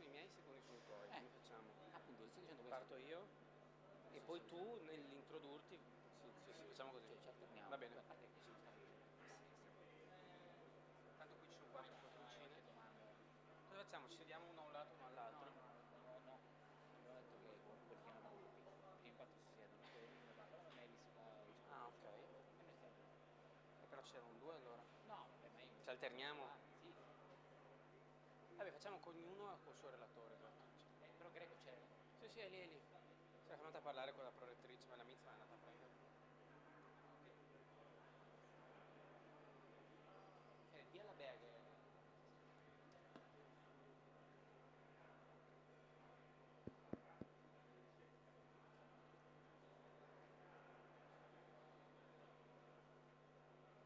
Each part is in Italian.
i miei, secondo i tuoi. Come facciamo? Appunto, ti sto dicendo questo. Parto io e poi tu nell'introdurti. Sì, facciamo così. Cioè, ci alterniamo. Va bene. A parte che così non sta Tanto qui ci sono quattro poltroncine. domande. Cosa facciamo? Ci sediamo uno a un lato e uno all'altro? No. Abbiamo detto che comunque partiamo da gruppi. I primi quattro si siedono, poi uno parla con Melis, poi diciamo. Ah, ok. E noi stiamo. Però c'erano due allora. No, vabbè, ma io. Ci alterniamo? Sì. Vabbè, facciamo con ognuno col suo relatore. Esatto. Però Greco c'è. Sì, è lì, è lì. Si è venuta a parlare con la prorettrice, ma la Mizza è andata a prendere. Dia alla Bea che.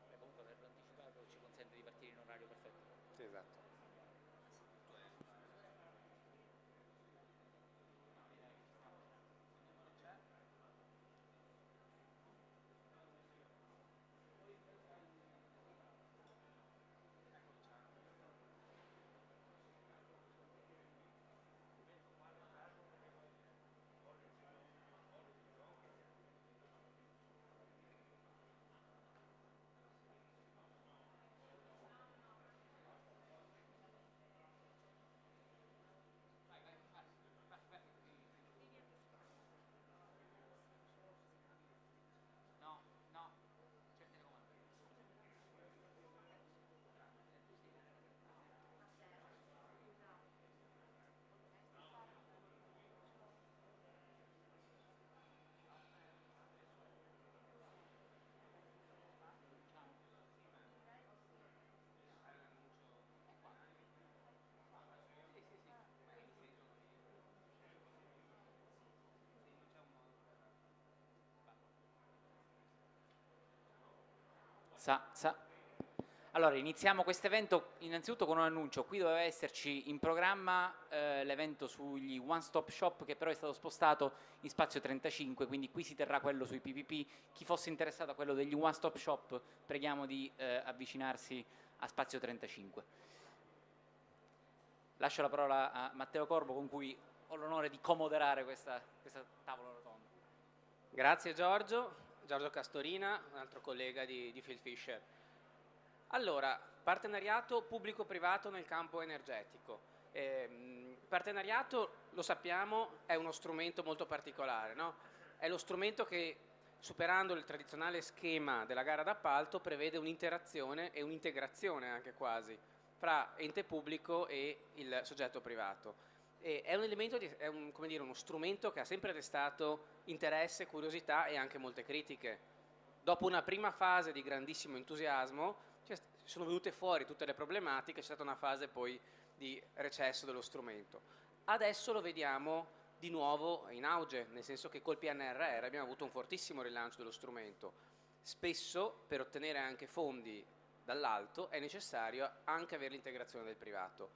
Beh, comunque averlo anticipato ci consente di partire in orario perfetto. Sì, esatto. No, c'è il telecomando. Allora, iniziamo questo evento innanzitutto con un annuncio. Qui doveva esserci in programma l'evento sugli One Stop Shop, che però è stato spostato in spazio 35, quindi qui si terrà quello sui PPP. Chi fosse interessato a quello degli One Stop Shop, preghiamo di avvicinarsi a spazio 35. Lascio la parola a Matteo Corbo, con cui ho l'onore di comoderare questa tavola rotonda. Grazie Giorgio Castorina, un altro collega di Phil Fisher. Allora, partenariato pubblico-privato nel campo energetico. Partenariato, lo sappiamo, è uno strumento molto particolare, no? È lo strumento che, superando il tradizionale schema della gara d'appalto, prevede un'interazione e un'integrazione anche quasi fra ente pubblico e il soggetto privato. È un elemento, come dire, uno strumento che ha sempre destato interesse, curiosità e anche molte critiche. Dopo una prima fase di grandissimo entusiasmo, sono venute fuori tutte le problematiche, c'è stata una fase poi di recesso dello strumento. Adesso lo vediamo di nuovo in auge, nel senso che col PNRR abbiamo avuto un fortissimo rilancio dello strumento. Spesso per ottenere anche fondi dall'alto è necessario anche avere l'integrazione del privato,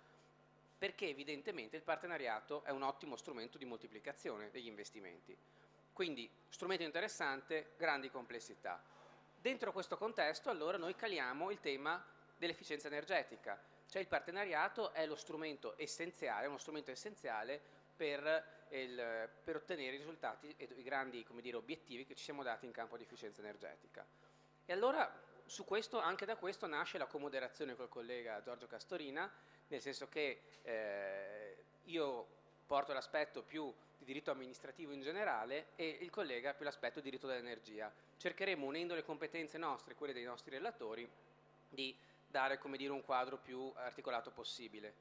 perché evidentemente il partenariato è un ottimo strumento di moltiplicazione degli investimenti. Quindi strumento interessante, grandi complessità. Dentro questo contesto allora noi caliamo il tema dell'efficienza energetica, cioè il partenariato è lo strumento essenziale, uno strumento essenziale per ottenere i risultati e i grandi, come dire, obiettivi che ci siamo dati in campo di efficienza energetica. E allora su questo, anche da questo nasce la comoderazione col collega Giorgio Castorina, nel senso che io porto l'aspetto più di diritto amministrativo in generale e il collega più l'aspetto di diritto dell'energia. Cercheremo, unendo le competenze nostre e quelle dei nostri relatori, di dare, come dire, un quadro più articolato possibile,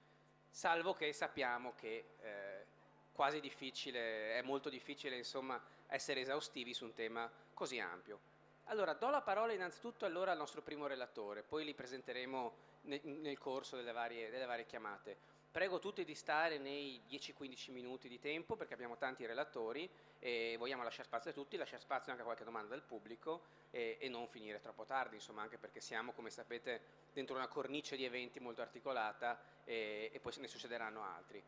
salvo che sappiamo che quasi difficile, è molto difficile insomma essere esaustivi su un tema così ampio. Allora, do la parola innanzitutto allora al nostro primo relatore, poi li presenteremo nel corso delle varie chiamate. Prego tutti di stare nei 10-15 minuti di tempo perché abbiamo tanti relatori e vogliamo lasciare spazio a tutti, lasciare spazio anche a qualche domanda del pubblico e non finire troppo tardi, insomma, anche perché siamo, come sapete, dentro una cornice di eventi molto articolata e poi se ne succederanno altri.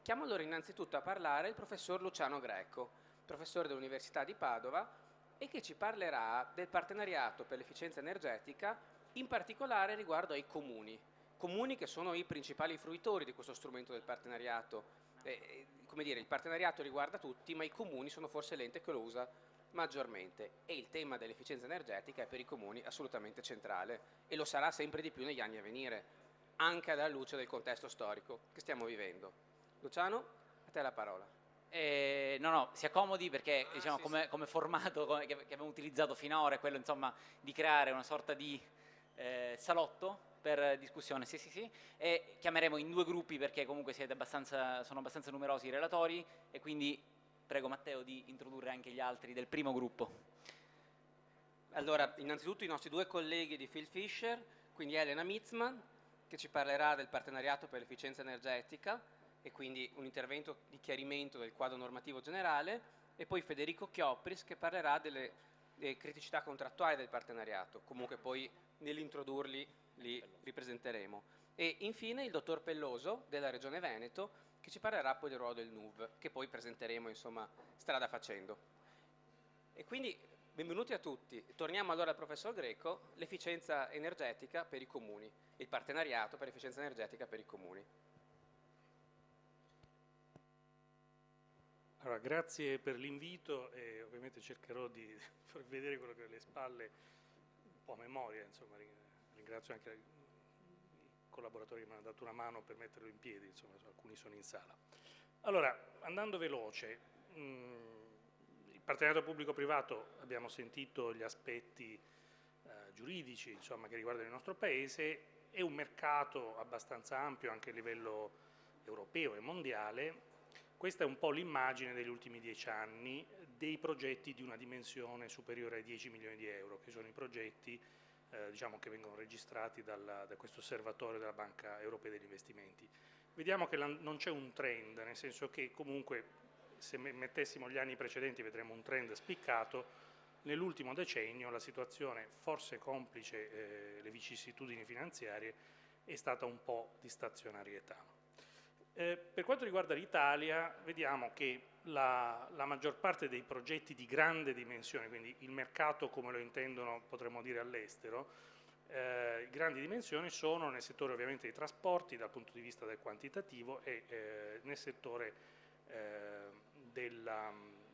Chiamo allora innanzitutto a parlare il professor Luciano Greco, professore dell'Università di Padova, e che ci parlerà del partenariato per l'efficienza energetica, in particolare riguardo ai comuni comuni che sono i principali fruitori di questo strumento del partenariato. Come dire, il partenariato riguarda tutti, ma i comuni sono forse l'ente che lo usa maggiormente, e il tema dell'efficienza energetica è per i comuni assolutamente centrale e lo sarà sempre di più negli anni a venire, anche alla luce del contesto storico che stiamo vivendo. Luciano, a te la parola. No, si accomodi perché diciamo, Sì, come formato che abbiamo utilizzato finora è quello, insomma, di creare una sorta di salotto per discussione, sì, e chiameremo in 2 gruppi perché comunque sono abbastanza numerosi i relatori, e quindi prego Matteo di introdurre anche gli altri del primo gruppo. Allora, innanzitutto i nostri 2 colleghi di Phil Fisher, quindi Elena Mitzman, che ci parlerà del partenariato per l'efficienza energetica e quindi un intervento di chiarimento del quadro normativo generale, e poi Federico Chiopris, che parlerà delle criticità contrattuali del partenariato. Comunque poi nell'introdurli li ripresenteremo. E infine il dottor Pelloso della Regione Veneto, che ci parlerà poi del ruolo del NUV, che poi presenteremo insomma strada facendo. E quindi benvenuti a tutti. Torniamo allora al professor Greco, l'efficienza energetica per i comuni, il partenariato per l'efficienza energetica per i comuni. Allora, grazie per l'invito e ovviamente cercherò di far vedere quello che ho alle spalle, un po' a memoria, insomma, ringrazio anche i collaboratori che mi hanno dato una mano per metterlo in piedi, insomma, alcuni sono in sala. Allora, andando veloce, il partenariato pubblico-privato, abbiamo sentito gli aspetti giuridici, insomma, che riguardano il nostro Paese, è un mercato abbastanza ampio anche a livello europeo e mondiale. Questa è un po' l'immagine degli ultimi 10 anni dei progetti di una dimensione superiore ai 10 milioni di euro, che sono i progetti diciamo, che vengono registrati da questo osservatorio della Banca Europea degli Investimenti. Vediamo che non c'è un trend, nel senso che comunque se mettessimo gli anni precedenti vedremo un trend spiccato. Nell'ultimo decennio la situazione, forse complice le vicissitudini finanziarie, è stata un po' di stazionarietà. Per quanto riguarda l'Italia, vediamo che la maggior parte dei progetti di grande dimensione, quindi il mercato come lo intendono potremmo dire all'estero, grandi dimensioni sono nel settore ovviamente dei trasporti dal punto di vista del quantitativo e nel settore del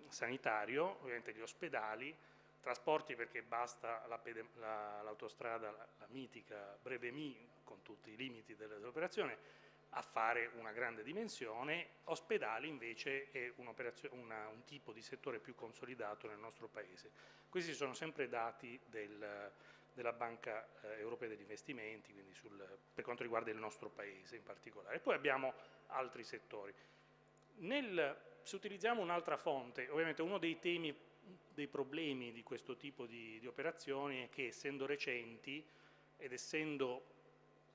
sanitario, ovviamente gli ospedali, trasporti perché basta l'autostrada, la mitica Breve Mi, con tutti i limiti dell'operazione, a fare una grande dimensione. Ospedali invece è un tipo di settore più consolidato nel nostro Paese. Questi sono sempre dati della Banca Europea degli Investimenti, quindi per quanto riguarda il nostro Paese in particolare. Poi abbiamo altri settori. Se utilizziamo un'altra fonte, ovviamente uno dei temi, dei problemi di questo tipo di operazioni è che essendo recenti ed essendo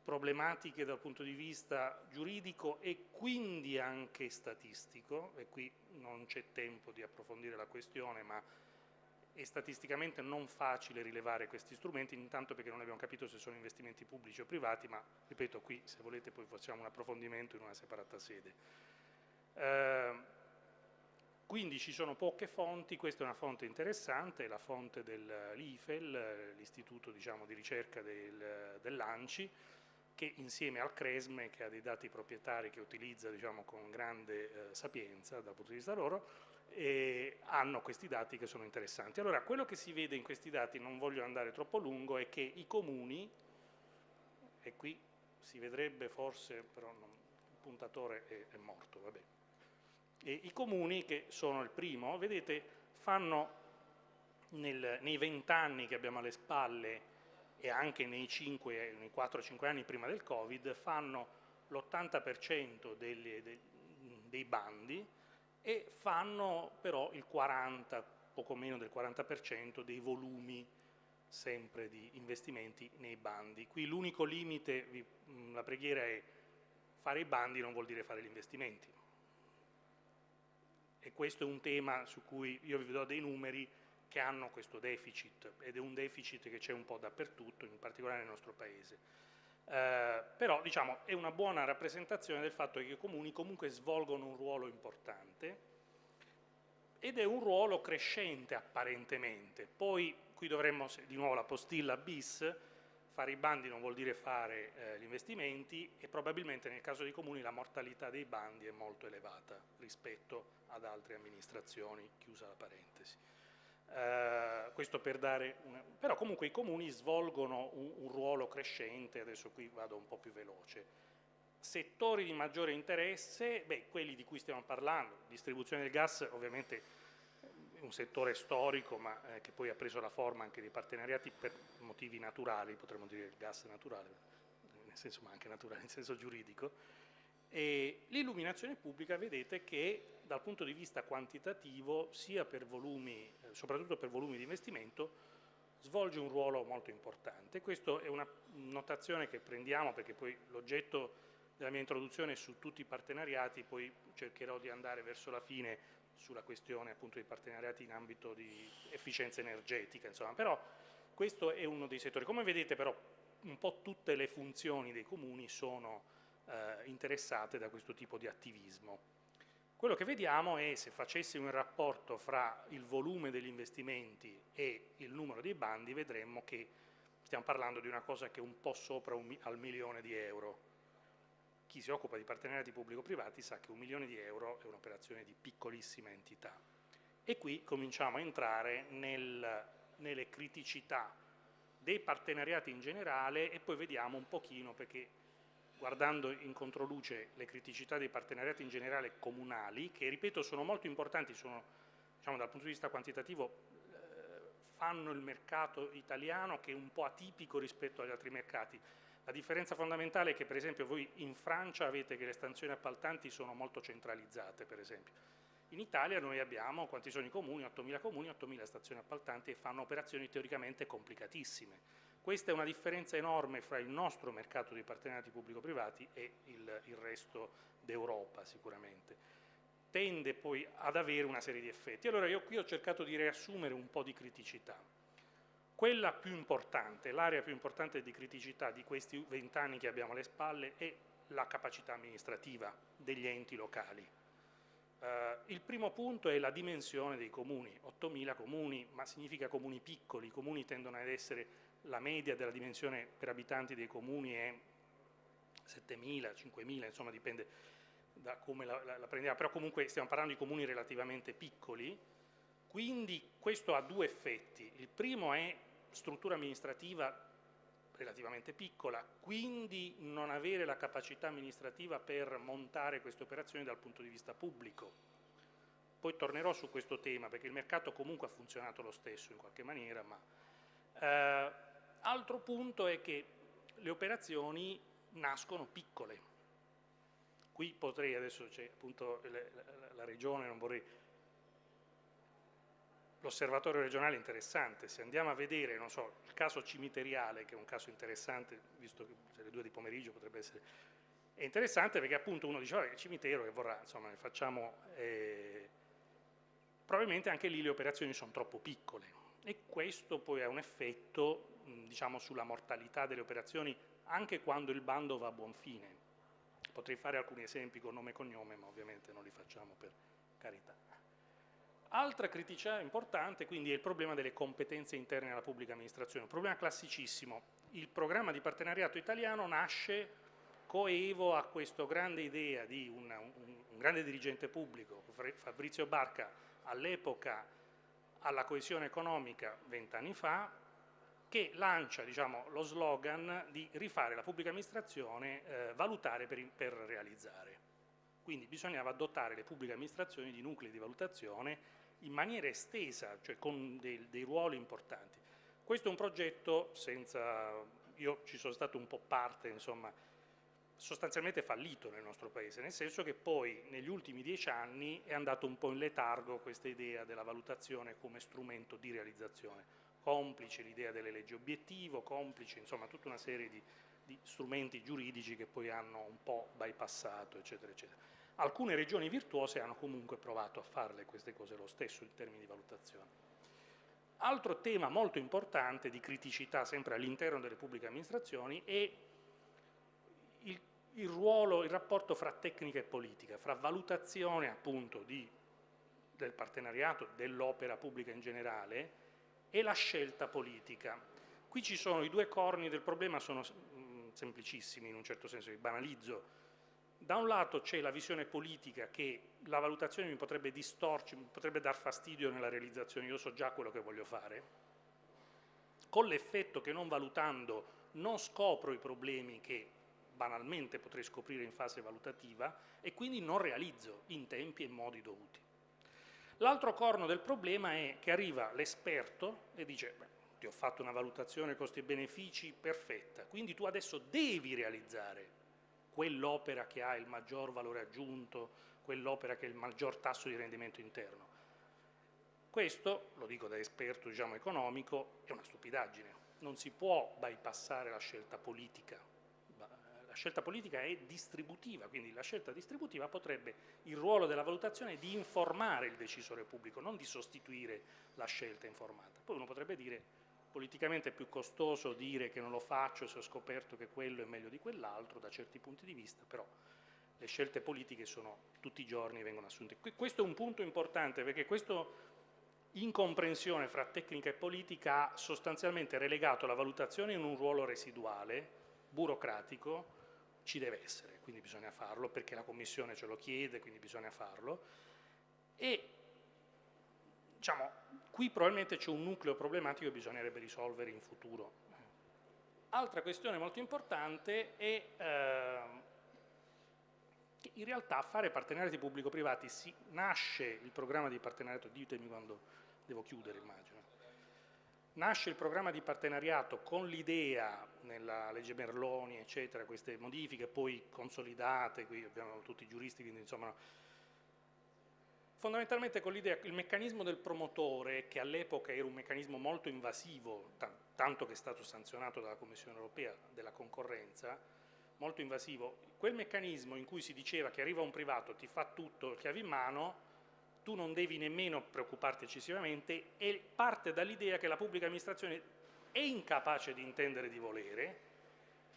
problematiche dal punto di vista giuridico e quindi anche statistico, e qui non c'è tempo di approfondire la questione, ma è statisticamente non facile rilevare questi strumenti, intanto perché non abbiamo capito se sono investimenti pubblici o privati, ma ripeto, qui se volete poi facciamo un approfondimento in una separata sede. Quindi ci sono poche fonti, questa è una fonte interessante, è la fonte dell'IFEL, l'istituto diciamo, di ricerca dell'ANCI, che insieme al CRESME, che ha dei dati proprietari che utilizza diciamo, con grande sapienza dal punto di vista loro, hanno questi dati che sono interessanti. Allora, quello che si vede in questi dati, non voglio andare troppo lungo, è che i comuni, e qui si vedrebbe forse, però il puntatore è morto, vabbè. E i comuni, che sono il primo, vedete, fanno nei 20 anni che abbiamo alle spalle e anche nei 4-5 anni prima del Covid, fanno l'80% dei bandi e fanno però il 40, poco meno del 40% dei volumi sempre di investimenti nei bandi. Qui l'unico limite, la preghiera è fare i bandi non vuol dire fare gli investimenti. E questo è un tema su cui io vi do dei numeri che hanno questo deficit, ed è un deficit che c'è un po' dappertutto, in particolare nel nostro Paese. Però diciamo, è una buona rappresentazione del fatto che i comuni comunque svolgono un ruolo importante ed è un ruolo crescente apparentemente. Poi qui dovremmo, di nuovo la postilla bis, fare i bandi non vuol dire fare gli investimenti e probabilmente nel caso dei comuni la mortalità dei bandi è molto elevata rispetto ad altre amministrazioni, chiusa la parentesi. Questo per dare però comunque i comuni svolgono un ruolo crescente, adesso qui vado un po' più veloce. Settori di maggiore interesse, quelli di cui stiamo parlando, distribuzione del gas ovviamente un settore storico ma che poi ha preso la forma anche dei partenariati per motivi naturali, potremmo dire il gas naturale, nel senso, ma anche naturale in senso giuridico. E l'illuminazione pubblica vedete che dal punto di vista quantitativo, sia per volumi, soprattutto per volumi di investimento, svolge un ruolo molto importante. Questa è una notazione che prendiamo perché poi l'oggetto della mia introduzione è su tutti i partenariati, poi cercherò di andare verso la fine sulla questione appunto dei partenariati in ambito di efficienza energetica, insomma. Però questo è uno dei settori. Come vedete però un po' tutte le funzioni dei comuni sono interessate da questo tipo di attivismo. Quello che vediamo è, se facessimo un rapporto fra il volume degli investimenti e il numero dei bandi, vedremmo che stiamo parlando di una cosa che è un po' sopra al milione di euro. Chi si occupa di partenariati pubblico-privati sa che 1 milione di euro è un'operazione di piccolissima entità. E qui cominciamo a entrare nelle criticità dei partenariati in generale e poi vediamo un pochino, perché guardando in controluce le criticità dei partenariati in generale comunali, che ripeto sono molto importanti, sono, diciamo, dal punto di vista quantitativo fanno il mercato italiano che è un po' atipico rispetto agli altri mercati. La differenza fondamentale è che per esempio voi in Francia avete che le stazioni appaltanti sono molto centralizzate, per esempio. In Italia noi abbiamo, quanti sono i comuni? 8.000 comuni, 8.000 stazioni appaltanti e fanno operazioni teoricamente complicatissime. Questa è una differenza enorme fra il nostro mercato di partenariati pubblico-privati e il resto d'Europa sicuramente. Tende poi ad avere una serie di effetti. Allora io qui ho cercato di riassumere un po' di criticità. Quella più importante, l'area più importante di criticità di questi 20 anni che abbiamo alle spalle è la capacità amministrativa degli enti locali. Il primo punto è la dimensione dei comuni, 8.000 comuni, ma significa comuni piccoli, i comuni tendono ad essere, la media della dimensione per abitanti dei comuni è 7.000, 5.000, insomma dipende da come la prendiamo, però comunque stiamo parlando di comuni relativamente piccoli, quindi questo ha due effetti. Il primo è struttura amministrativa relativamente piccola, quindi non avere la capacità amministrativa per montare queste operazioni dal punto di vista pubblico. Poi tornerò su questo tema perché il mercato comunque ha funzionato lo stesso in qualche maniera, ma altro punto è che le operazioni nascono piccole. Qui potrei, adesso c'è appunto la regione, non vorrei... L'osservatorio regionale è interessante, se andiamo a vedere, non so, il caso cimiteriale, che è un caso interessante, visto che alle 2 di pomeriggio potrebbe essere... È interessante perché appunto uno dice, vabbè, il cimitero che vorrà, insomma, ne facciamo... Probabilmente anche lì le operazioni sono troppo piccole e questo poi ha un effetto, diciamo, sulla mortalità delle operazioni anche quando il bando va a buon fine. Potrei fare alcuni esempi con nome e cognome, ma ovviamente non li facciamo per carità. Altra criticità importante quindi è il problema delle competenze interne alla pubblica amministrazione, un problema classicissimo. Il programma di partenariato italiano nasce coevo a questa grande idea di un grande dirigente pubblico, Fabrizio Barca, all'epoca alla coesione economica 20 anni fa, che lancia, diciamo, lo slogan di rifare la pubblica amministrazione, valutare per realizzare. Quindi bisognava dotare le pubbliche amministrazioni di nuclei di valutazione in maniera estesa, cioè con dei ruoli importanti. Questo è un progetto io ci sono stato un po' parte, insomma, sostanzialmente fallito nel nostro Paese, nel senso che poi negli ultimi 10 anni è andato un po' in letargo questa idea della valutazione come strumento di realizzazione, complice l'idea delle leggi obiettivo, complice insomma tutta una serie di strumenti giuridici che poi hanno un po' bypassato, eccetera, eccetera. Alcune regioni virtuose hanno comunque provato a farle queste cose lo stesso in termini di valutazione. Altro tema molto importante di criticità sempre all'interno delle pubbliche amministrazioni è il rapporto fra tecnica e politica, fra valutazione appunto del partenariato, dell'opera pubblica in generale e la scelta politica. qui ci sono i due corni del problema, sono semplicissimi in un certo senso, li banalizzo. Da un lato c'è la visione politica che la valutazione mi potrebbe distorcere, mi potrebbe dar fastidio nella realizzazione, io so già quello che voglio fare, con l'effetto che non valutando non scopro i problemi che banalmente potrei scoprire in fase valutativa e quindi non realizzo in tempi e modi dovuti. L'altro corno del problema è che arriva l'esperto e dice: beh, ti ho fatto una valutazione costi e benefici perfetta, quindi tu adesso devi realizzare quell'opera che ha il maggior valore aggiunto, quell'opera che ha il maggior tasso di rendimento interno. Questo, lo dico da esperto economico, è una stupidaggine. Non si può bypassare la scelta politica. La scelta politica è distributiva, quindi la scelta distributiva potrebbe, il ruolo della valutazione è di informare il decisore pubblico, non di sostituire la scelta informata. Poi uno potrebbe dire, politicamente è più costoso dire che non lo faccio se ho scoperto che quello è meglio di quell'altro, da certi punti di vista, però le scelte politiche sono tutti i giorni, vengono assunte. Questo è un punto importante, perché questo incomprensione fra tecnica e politica ha sostanzialmente relegato la valutazione in un ruolo residuale, burocratico. Ci deve essere, quindi bisogna farlo, perché la Commissione ce lo chiede, quindi bisogna farlo. E qui probabilmente c'è un nucleo problematico che bisognerebbe risolvere in futuro. Altra questione molto importante è che in realtà fare partenariati pubblico-privati nasce il programma di partenariato, ditemi quando devo chiudere, immagino. Nasce il programma di partenariato con l'idea, nella legge Merloni, eccetera, queste modifiche poi consolidate, qui abbiamo tutti i giuristi, quindi insomma, fondamentalmente con l'idea che il meccanismo del promotore, che all'epoca era un meccanismo molto invasivo, tanto che è stato sanzionato dalla Commissione europea, della concorrenza, molto invasivo, quel meccanismo in cui si diceva che arriva un privato, ti fa tutto, chiavi in mano, tu non devi nemmeno preoccuparti eccessivamente, e parte dall'idea che la pubblica amministrazione è incapace di intendere e di volere,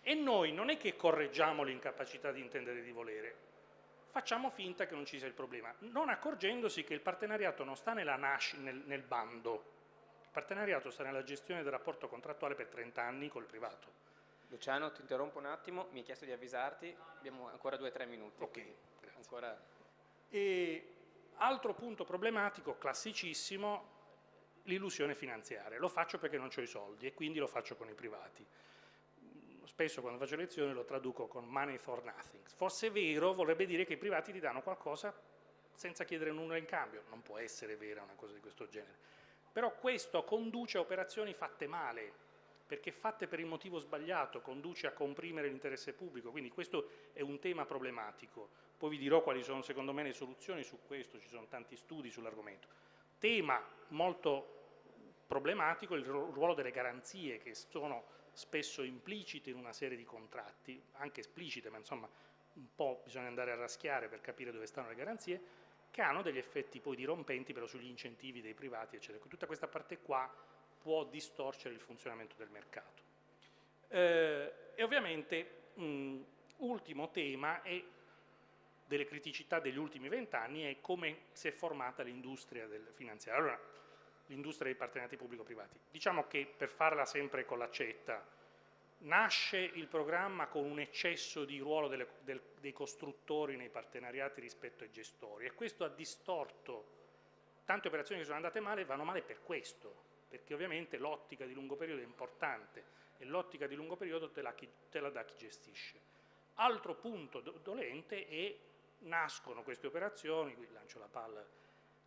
e noi non è che correggiamo l'incapacità di intendere e di volere, facciamo finta che non ci sia il problema, non accorgendosi che il partenariato non sta nel bando, il partenariato sta nella gestione del rapporto contrattuale per 30 anni col privato. Luciano, ti interrompo un attimo, mi hai chiesto di avvisarti, abbiamo ancora 2-3 minuti. Ok, grazie. Ancora... E altro punto problematico, classicissimo, l'illusione finanziaria. Lo faccio perché non ho i soldi e quindi lo faccio con i privati. Spesso quando faccio lezioni lo traduco con money for nothing. Forse è vero, vorrebbe dire che i privati ti danno qualcosa senza chiedere nulla in cambio. Non può essere vera una cosa di questo genere. Però questo conduce a operazioni fatte male, perché fatte per il motivo sbagliato, conduce a comprimere l'interesse pubblico, quindi questo è un tema problematico. Poi vi dirò quali sono secondo me le soluzioni su questo, ci sono tanti studi sull'argomento. Tema molto problematico il ruolo delle garanzie, che sono spesso implicite in una serie di contratti, anche esplicite, ma insomma un po' bisogna andare a raschiare per capire dove stanno le garanzie, che hanno degli effetti poi dirompenti però sugli incentivi dei privati, eccetera. Tutta questa parte qua può distorcere il funzionamento del mercato. E ovviamente, ultimo tema è delle criticità degli ultimi 20 anni è come si è formata l'industria finanziaria. Allora, l'industria dei partenariati pubblico-privati. Diciamo che, per farla sempre con l'accetta, nasce il programma con un eccesso di ruolo dei costruttori nei partenariati rispetto ai gestori, e questo ha distorto tante operazioni che sono andate male, vanno male per questo, perché ovviamente l'ottica di lungo periodo è importante e l'ottica di lungo periodo te la dà chi gestisce. Altro punto dolente è nascono queste operazioni, qui lancio la palla,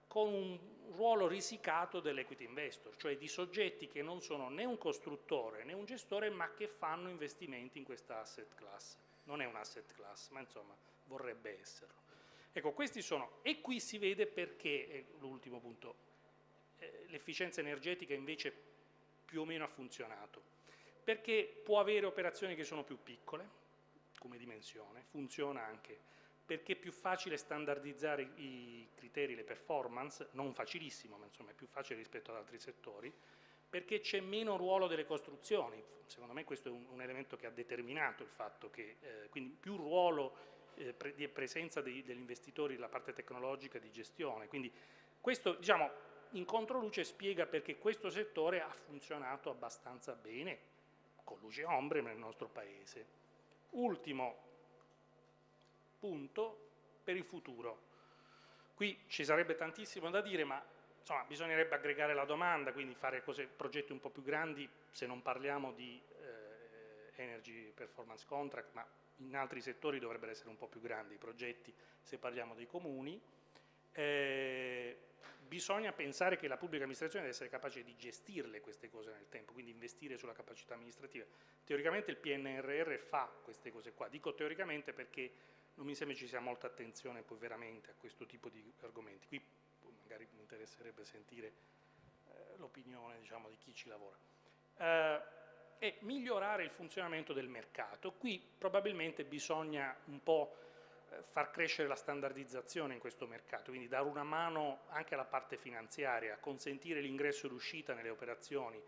con un ruolo risicato dell'equity investor, cioè di soggetti che non sono né un costruttore né un gestore, ma che fanno investimenti in questa asset class. Non è un asset class, ma insomma vorrebbe esserlo. Ecco, questi sono, e qui si vede perché, l'ultimo punto, l'efficienza energetica invece più o meno ha funzionato, perché può avere operazioni che sono più piccole come dimensione, funziona anche perché è più facile standardizzare i criteri, le performance, non facilissimo, ma insomma è più facile rispetto ad altri settori, perché c'è meno ruolo delle costruzioni. Secondo me questo è un elemento che ha determinato il fatto che, quindi più ruolo di presenza degli investitori, la parte tecnologica di gestione. Quindi questo, diciamo, in controluce spiega perché questo settore ha funzionato abbastanza bene, con luce e ombre, nel nostro Paese. Ultimo punto per il futuro. Qui ci sarebbe tantissimo da dire, ma insomma, bisognerebbe aggregare la domanda, quindi fare progetti un po' più grandi, se non parliamo di Energy Performance Contract, ma in altri settori dovrebbero essere un po' più grandi i progetti, se parliamo dei comuni. Bisogna pensare che la pubblica amministrazione deve essere capace di gestirle queste cose nel tempo, quindi investire sulla capacità amministrativa. Teoricamente il PNRR fa queste cose qua, dico teoricamente perché non mi sembra ci sia molta attenzione poi veramente a questo tipo di argomenti. Qui magari mi interesserebbe sentire l'opinione, diciamo, di chi ci lavora. E migliorare il funzionamento del mercato. Qui probabilmente bisogna un po' far crescere la standardizzazione in questo mercato, quindi dare una mano anche alla parte finanziaria, consentire l'ingresso e l'uscita nelle operazioni,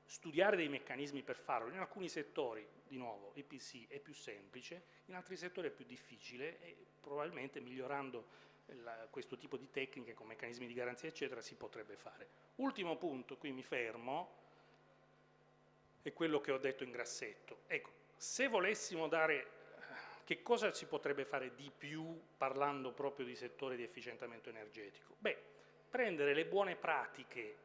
studiare dei meccanismi per farlo. In alcuni settori, di nuovo, EPC è più semplice, in altri settori è più difficile e probabilmente migliorando questo tipo di tecniche con meccanismi di garanzia eccetera si potrebbe fare. Ultimo punto, qui mi fermo, è quello che ho detto in grassetto. Ecco, se volessimo dare, che cosa si potrebbe fare di più parlando proprio di settore di efficientamento energetico? Beh, prendere le buone pratiche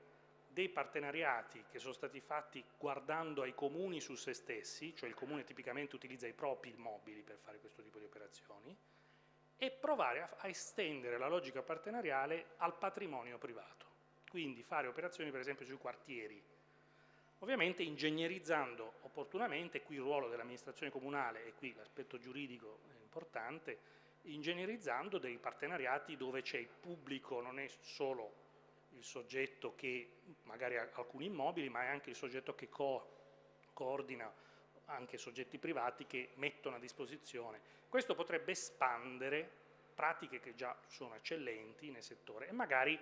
dei partenariati che sono stati fatti guardando ai comuni su se stessi, cioè il comune tipicamente utilizza i propri immobili per fare questo tipo di operazioni, e provare a estendere la logica partenariale al patrimonio privato, quindi fare operazioni per esempio sui quartieri, ovviamente ingegnerizzando opportunamente, qui il ruolo dell'amministrazione comunale e qui l'aspetto giuridico è importante, ingegnerizzando dei partenariati dove c'è il pubblico, non è solo il soggetto che magari ha alcuni immobili, ma è anche il soggetto che coordina anche soggetti privati che mettono a disposizione. Questo potrebbe espandere pratiche che già sono eccellenti nel settore e magari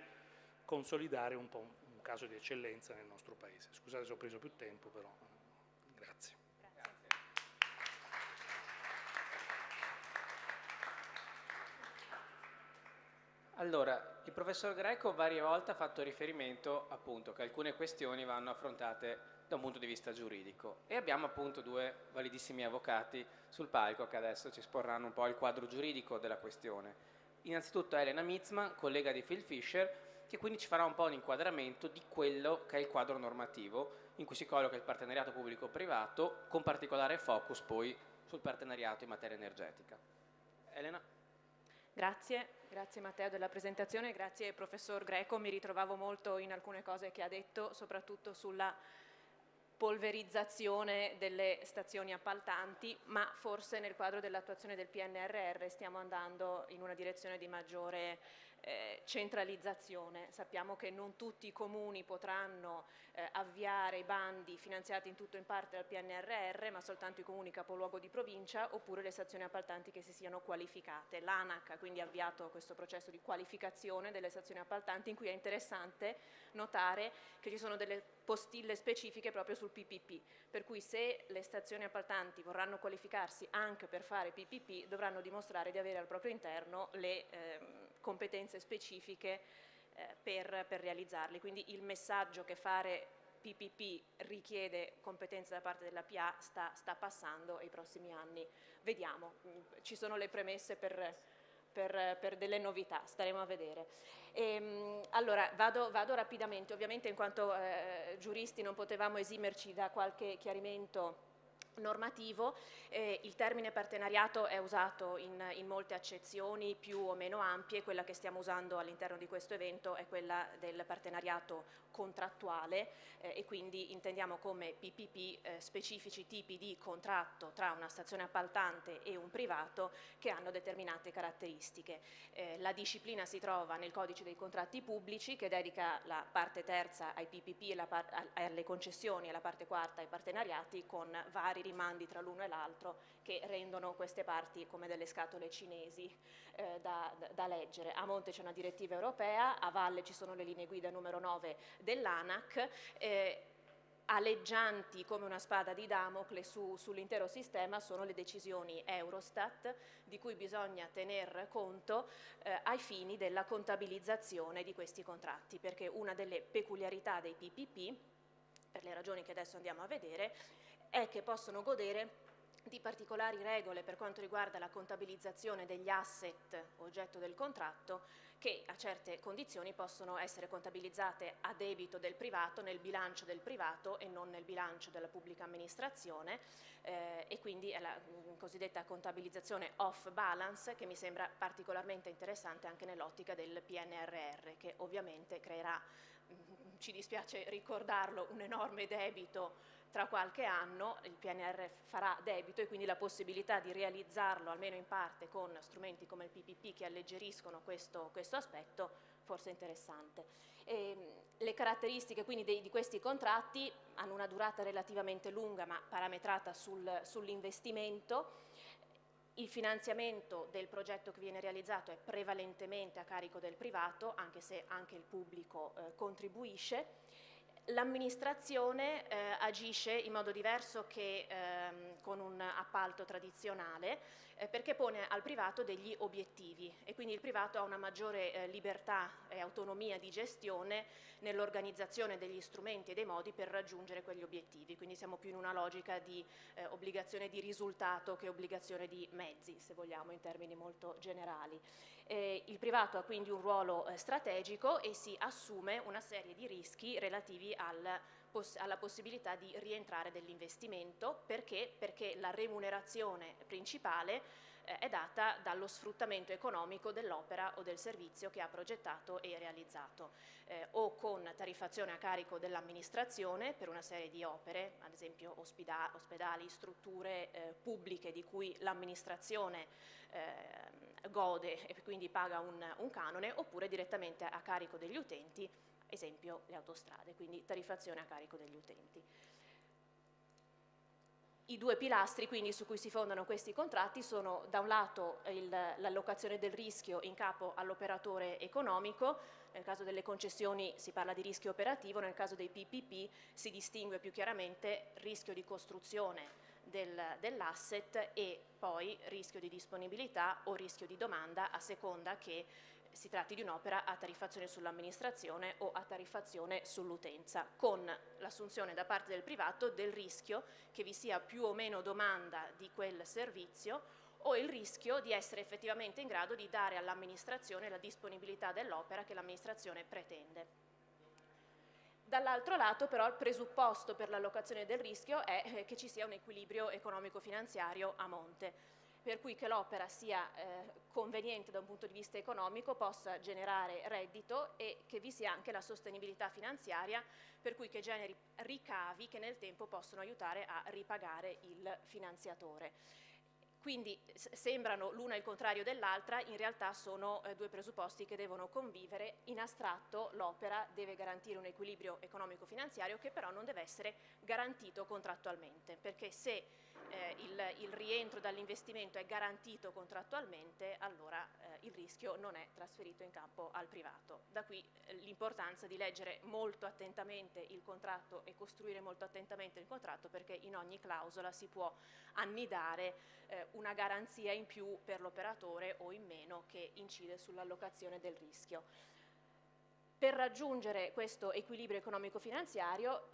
consolidare un po' un caso di eccellenza nel nostro Paese. Scusate se ho preso più tempo, però grazie. Allora, il professor Greco varie volte ha fatto riferimento appunto che alcune questioni vanno affrontate da un punto di vista giuridico e abbiamo appunto due validissimi avvocati sul palco che adesso ci esporranno un po' il quadro giuridico della questione. Innanzitutto Elena Mitzman, collega di Phil Fisher, che quindi ci farà un po' un inquadramento di quello che è il quadro normativo in cui si colloca il partenariato pubblico-privato, con particolare focus poi sul partenariato in materia energetica. Elena? Grazie Matteo della presentazione, grazie professor Greco, mi ritrovavo molto in alcune cose che ha detto, soprattutto sulla polverizzazione delle stazioni appaltanti, ma forse nel quadro dell'attuazione del PNRR stiamo andando in una direzione di maggiore centralizzazione. Sappiamo che non tutti i comuni potranno avviare i bandi finanziati in tutto o in parte dal PNRR, ma soltanto i comuni capoluogo di provincia oppure le stazioni appaltanti che si siano qualificate. L'ANAC ha quindi avviato questo processo di qualificazione delle stazioni appaltanti in cui è interessante notare che ci sono delle postille specifiche proprio sul PPP, per cui se le stazioni appaltanti vorranno qualificarsi anche per fare PPP dovranno dimostrare di avere al proprio interno le competenze specifiche per realizzarli. Quindi il messaggio che fare PPP richiede competenze da parte della PA sta passando e i prossimi anni vediamo. Ci sono le premesse per delle novità, staremo a vedere. Allora, vado rapidamente, ovviamente in quanto giuristi non potevamo esimerci da qualche chiarimento normativo. Il termine partenariato è usato in molte accezioni più o meno ampie, quella che stiamo usando all'interno di questo evento è quella del partenariato contrattuale e quindi intendiamo come PPP specifici tipi di contratto tra una stazione appaltante e un privato che hanno determinate caratteristiche. La disciplina si trova nel codice dei contratti pubblici che dedica la parte terza ai PPP e alle concessioni e la parte quarta ai partenariati con vari rimandi tra l'uno e l'altro che rendono queste parti come delle scatole cinesi da leggere. A monte c'è una direttiva europea, a valle ci sono le linee guida numero 9 dell'ANAC. aleggianti come una spada di Damocle sull'intero sistema sono le decisioni Eurostat, di cui bisogna tener conto ai fini della contabilizzazione di questi contratti, perché una delle peculiarità dei PPP, per le ragioni che adesso andiamo a vedere, è che possono godere di particolari regole per quanto riguarda la contabilizzazione degli asset oggetto del contratto, che a certe condizioni possono essere contabilizzate a debito del privato, nel bilancio del privato e non nel bilancio della pubblica amministrazione, e quindi è la cosiddetta contabilizzazione off balance, che mi sembra particolarmente interessante anche nell'ottica del PNRR, che ovviamente creerà, ci dispiace ricordarlo, un enorme debito tra qualche anno. Il PNR farà debito e quindi la possibilità di realizzarlo almeno in parte con strumenti come il PPP che alleggeriscono questo aspetto forse è interessante. Le caratteristiche quindi di questi contratti hanno una durata relativamente lunga ma parametrata sull'investimento. Il finanziamento del progetto che viene realizzato è prevalentemente a carico del privato, anche se anche il pubblico contribuisce. L'amministrazione agisce in modo diverso che con un appalto tradizionale, perché pone al privato degli obiettivi e quindi il privato ha una maggiore libertà e autonomia di gestione nell'organizzazione degli strumenti e dei modi per raggiungere quegli obiettivi, quindi siamo più in una logica di obbligazione di risultato che obbligazione di mezzi, se vogliamo, in termini molto generali. Il privato ha quindi un ruolo strategico e si assume una serie di rischi relativi alla possibilità di rientrare dell'investimento. Perché? Perché la remunerazione principale è data dallo sfruttamento economico dell'opera o del servizio che ha progettato e realizzato, o con tariffazione a carico dell'amministrazione per una serie di opere, ad esempio ospedali, strutture pubbliche di cui l'amministrazione gode e quindi paga un canone, oppure direttamente a carico degli utenti, esempio le autostrade, quindi tariffazione a carico degli utenti. I due pilastri quindi su cui si fondano questi contratti sono da un lato l'allocazione del rischio in capo all'operatore economico. Nel caso delle concessioni si parla di rischio operativo, nel caso dei PPP si distingue più chiaramente rischio di costruzione dell'asset e poi rischio di disponibilità o rischio di domanda, a seconda che si tratti di un'opera a tariffazione sull'amministrazione o a tariffazione sull'utenza, con l'assunzione da parte del privato del rischio che vi sia più o meno domanda di quel servizio o il rischio di essere effettivamente in grado di dare all'amministrazione la disponibilità dell'opera che l'amministrazione pretende. Dall'altro lato però il presupposto per l'allocazione del rischio è che ci sia un equilibrio economico-finanziario a monte, per cui che l'opera sia conveniente da un punto di vista economico, possa generare reddito e che vi sia anche la sostenibilità finanziaria, per cui che generi ricavi che nel tempo possono aiutare a ripagare il finanziatore. Quindi sembrano l'una il contrario dell'altra, in realtà sono due presupposti che devono convivere. In astratto l'opera deve garantire un equilibrio economico-finanziario che però non deve essere garantito contrattualmente, perché se il rientro dall'investimento è garantito contrattualmente, allora il rischio non è trasferito in campo al privato. Da qui l'importanza di leggere molto attentamente il contratto e costruire molto attentamente il contratto, perché in ogni clausola si può annidare una garanzia in più per l'operatore o in meno che incide sull'allocazione del rischio. Per raggiungere questo equilibrio economico-finanziario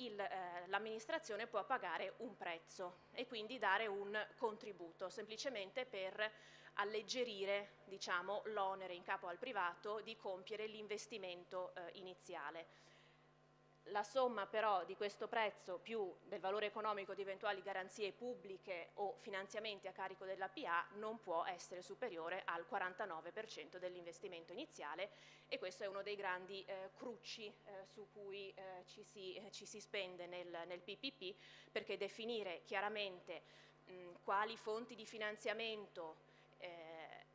l'amministrazione può pagare un prezzo e quindi dare un contributo, semplicemente per alleggerire, diciamo, l'onere in capo al privato di compiere l'investimento iniziale. La somma però di questo prezzo più del valore economico di eventuali garanzie pubbliche o finanziamenti a carico della PA non può essere superiore al 49% dell'investimento iniziale, e questo è uno dei grandi crucci su cui ci si spende nel PPP, perché definire chiaramente quali fonti di finanziamento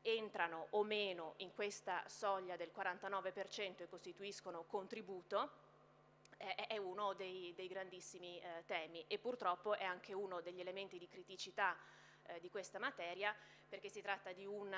entrano o meno in questa soglia del 49% e costituiscono contributo è uno dei grandissimi temi, e purtroppo è anche uno degli elementi di criticità di questa materia, perché si tratta di un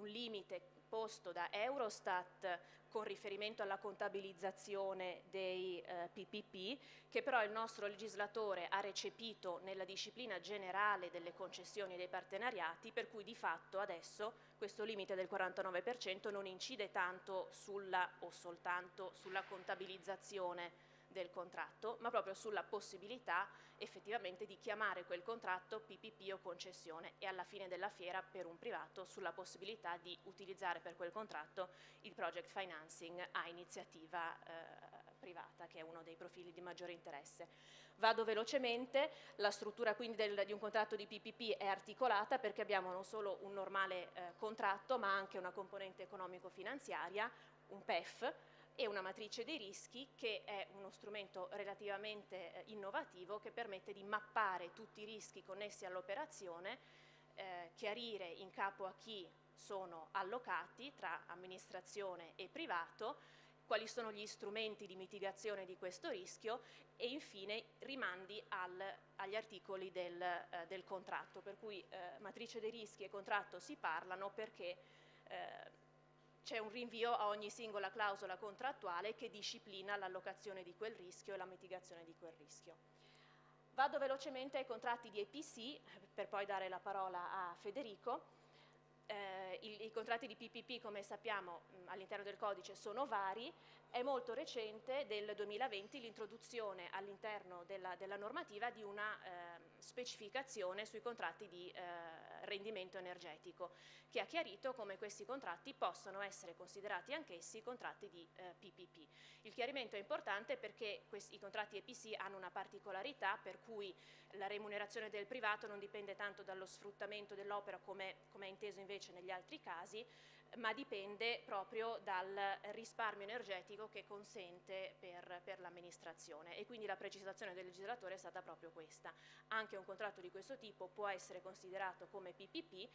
limite posto da Eurostat con riferimento alla contabilizzazione dei PPP, che però il nostro legislatore ha recepito nella disciplina generale delle concessioni e dei partenariati, per cui di fatto adesso questo limite del 49% non incide tanto sulla o soltanto sulla contabilizzazione del contratto, ma proprio sulla possibilità effettivamente di chiamare quel contratto PPP o concessione, e alla fine della fiera per un privato sulla possibilità di utilizzare per quel contratto il project financing a iniziativa privata, che è uno dei profili di maggiore interesse. Vado velocemente. La struttura quindi di un contratto di PPP è articolata perché abbiamo non solo un normale contratto, ma anche una componente economico-finanziaria, un PEF, e una matrice dei rischi, che è uno strumento relativamente innovativo che permette di mappare tutti i rischi connessi all'operazione, chiarire in capo a chi sono allocati tra amministrazione e privato, quali sono gli strumenti di mitigazione di questo rischio e infine rimandi agli articoli del contratto, per cui matrice dei rischi e contratto si parlano perché c'è un rinvio a ogni singola clausola contrattuale che disciplina l'allocazione di quel rischio e la mitigazione di quel rischio. Vado velocemente ai contratti di EPC per poi dare la parola a Federico. I contratti di PPP, come sappiamo, all'interno del codice sono vari. È molto recente, del 2020, l'introduzione all'interno della normativa di una specificazione sui contratti di rendimento energetico, che ha chiarito come questi contratti possono essere considerati anch'essi contratti di PPP. Il chiarimento è importante perché i contratti EPC hanno una particolarità per cui la remunerazione del privato non dipende tanto dallo sfruttamento dell'opera come è inteso invece negli altri casi, ma dipende proprio dal risparmio energetico che consente per l'amministrazione, e quindi la precisazione del legislatore è stata proprio questa. Anche un contratto di questo tipo può essere considerato come PPP,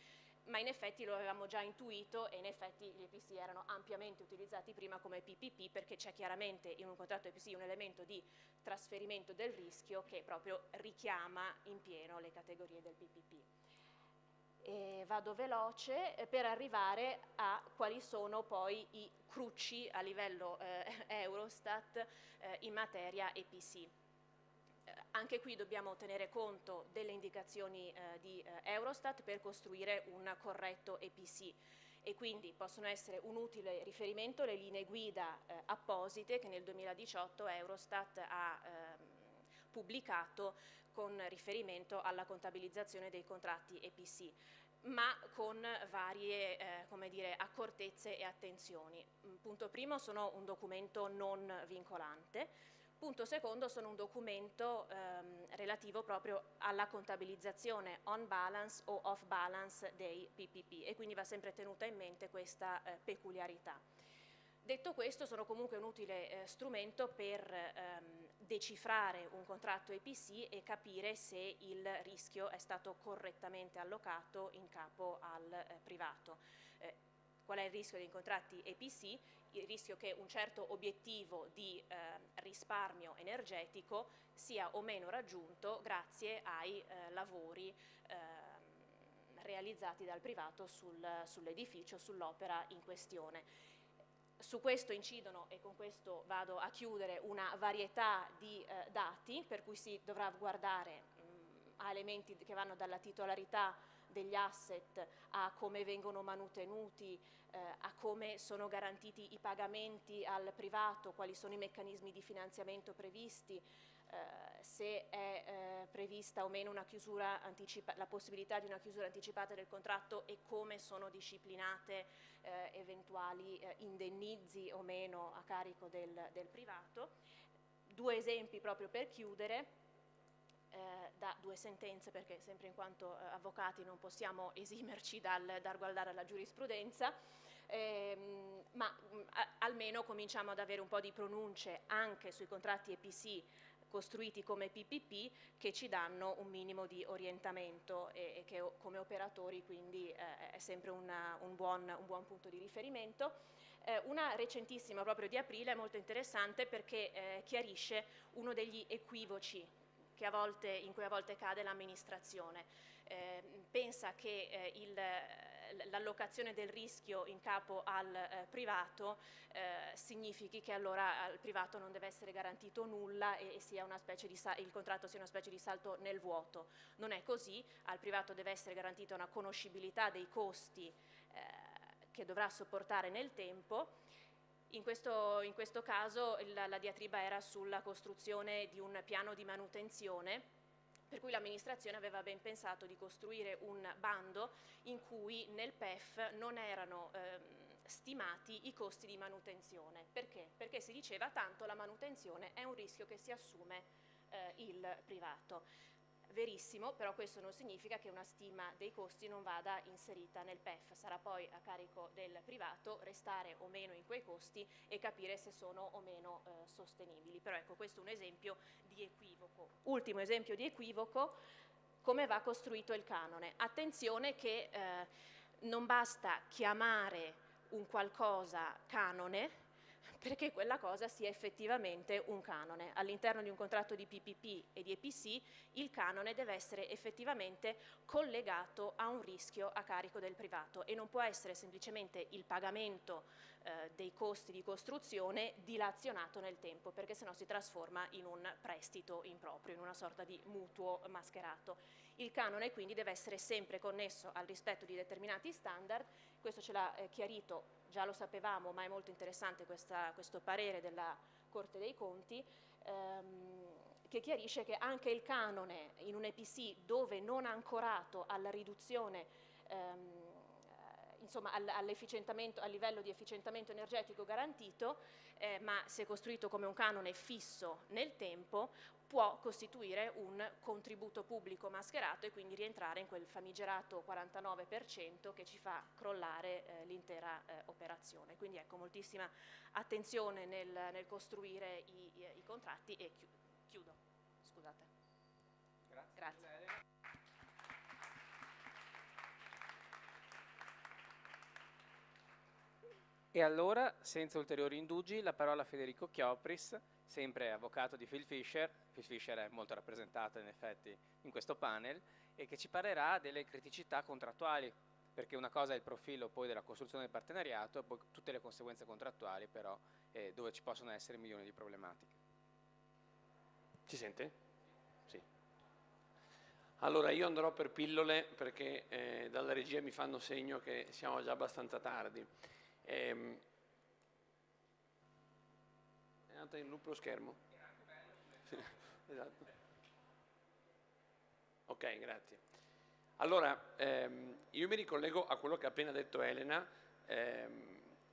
ma in effetti lo avevamo già intuito, e in effetti gli EPC erano ampiamente utilizzati prima come PPP, perché c'è chiaramente in un contratto EPC un elemento di trasferimento del rischio che proprio richiama in pieno le categorie del PPP. Vado veloce per arrivare a quali sono poi i crucci a livello Eurostat in materia EPC. Anche qui dobbiamo tenere conto delle indicazioni di Eurostat per costruire un corretto EPC, e quindi possono essere un utile riferimento le linee guida apposite che nel 2018 Eurostat ha pubblicato con riferimento alla contabilizzazione dei contratti EPC, ma con varie come dire, accortezze e attenzioni. Punto primo, sono un documento non vincolante. Punto secondo, sono un documento relativo proprio alla contabilizzazione on balance o off balance dei PPP, e quindi va sempre tenuta in mente questa peculiarità. Detto questo, sono comunque un utile strumento per decifrare un contratto EPC e capire se il rischio è stato correttamente allocato in capo al privato. Qual è il rischio dei contratti EPC? Il rischio che un certo obiettivo di risparmio energetico sia o meno raggiunto grazie ai lavori realizzati dal privato sull'edificio, sull'opera in questione. Su questo incidono, e con questo vado a chiudere, una varietà di dati, per cui si dovrà guardare a elementi che vanno dalla titolarità degli asset a come vengono manutenuti, a come sono garantiti i pagamenti al privato, quali sono i meccanismi di finanziamento previsti, se è prevista o meno una chiusura la possibilità di una chiusura anticipata del contratto e come sono disciplinate eventuali indennizi o meno a carico del privato. Due esempi proprio per chiudere. Da due sentenze, perché sempre in quanto avvocati non possiamo esimerci dal guardare alla giurisprudenza, ma almeno cominciamo ad avere un po' di pronunce anche sui contratti EPC costruiti come PPP che ci danno un minimo di orientamento e che come operatori quindi è sempre un buon punto di riferimento. Una recentissima proprio di aprile è molto interessante perché chiarisce uno degli equivoci in cui a volte cade l'amministrazione. Pensa che l'allocazione del rischio in capo al privato significhi che allora al privato non deve essere garantito nulla e sia una specie di il contratto sia una specie di salto nel vuoto. Non è così, al privato deve essere garantita una conoscibilità dei costi che dovrà sopportare nel tempo. In questo caso la diatriba era sulla costruzione di un piano di manutenzione, per cui l'amministrazione aveva ben pensato di costruire un bando in cui nel PEF non erano stimati i costi di manutenzione. Perché? Perché si diceva tanto la manutenzione è un rischio che si assume il privato. Verissimo, però questo non significa che una stima dei costi non vada inserita nel PEF, sarà poi a carico del privato restare o meno in quei costi e capire se sono o meno sostenibili. Però ecco, questo è un esempio di equivoco. Ultimo esempio di equivoco, come va costruito il canone. Attenzione che non basta chiamare un qualcosa canone perché quella cosa sia effettivamente un canone. All'interno di un contratto di PPP e di EPC il canone deve essere effettivamente collegato a un rischio a carico del privato e non può essere semplicemente il pagamento dei costi di costruzione dilazionato nel tempo, perché sennò si trasforma in un prestito improprio, in una sorta di mutuo mascherato. Il canone quindi deve essere sempre connesso al rispetto di determinati standard. Questo ce l'ha chiarito, già lo sapevamo, ma è molto interessante questo parere della Corte dei Conti, che chiarisce che anche il canone in un EPC dove non ancorato alla riduzione, insomma all'efficientamento, al livello di efficientamento energetico garantito, ma se costruito come un canone fisso nel tempo, può costituire un contributo pubblico mascherato e quindi rientrare in quel famigerato 49% che ci fa crollare l'intera operazione. Quindi ecco, moltissima attenzione nel costruire i contratti e chiudo. Scusate. Grazie. E allora, senza ulteriori indugi, la parola a Federico Chiopris, sempre avvocato di Phil Fisher. Phil Fisher è molto rappresentato in effetti in questo panel e che ci parlerà delle criticità contrattuali, perché una cosa è il profilo poi della costruzione del partenariato e poi tutte le conseguenze contrattuali però dove ci possono essere milioni di problematiche. Ci sente? Sì. Allora io andrò per pillole perché dalla regia mi fanno segno che siamo già abbastanza tardi. È andata in loop lo schermo? Sì, esatto. Ok, grazie. Allora, io mi ricollego a quello che ha appena detto Elena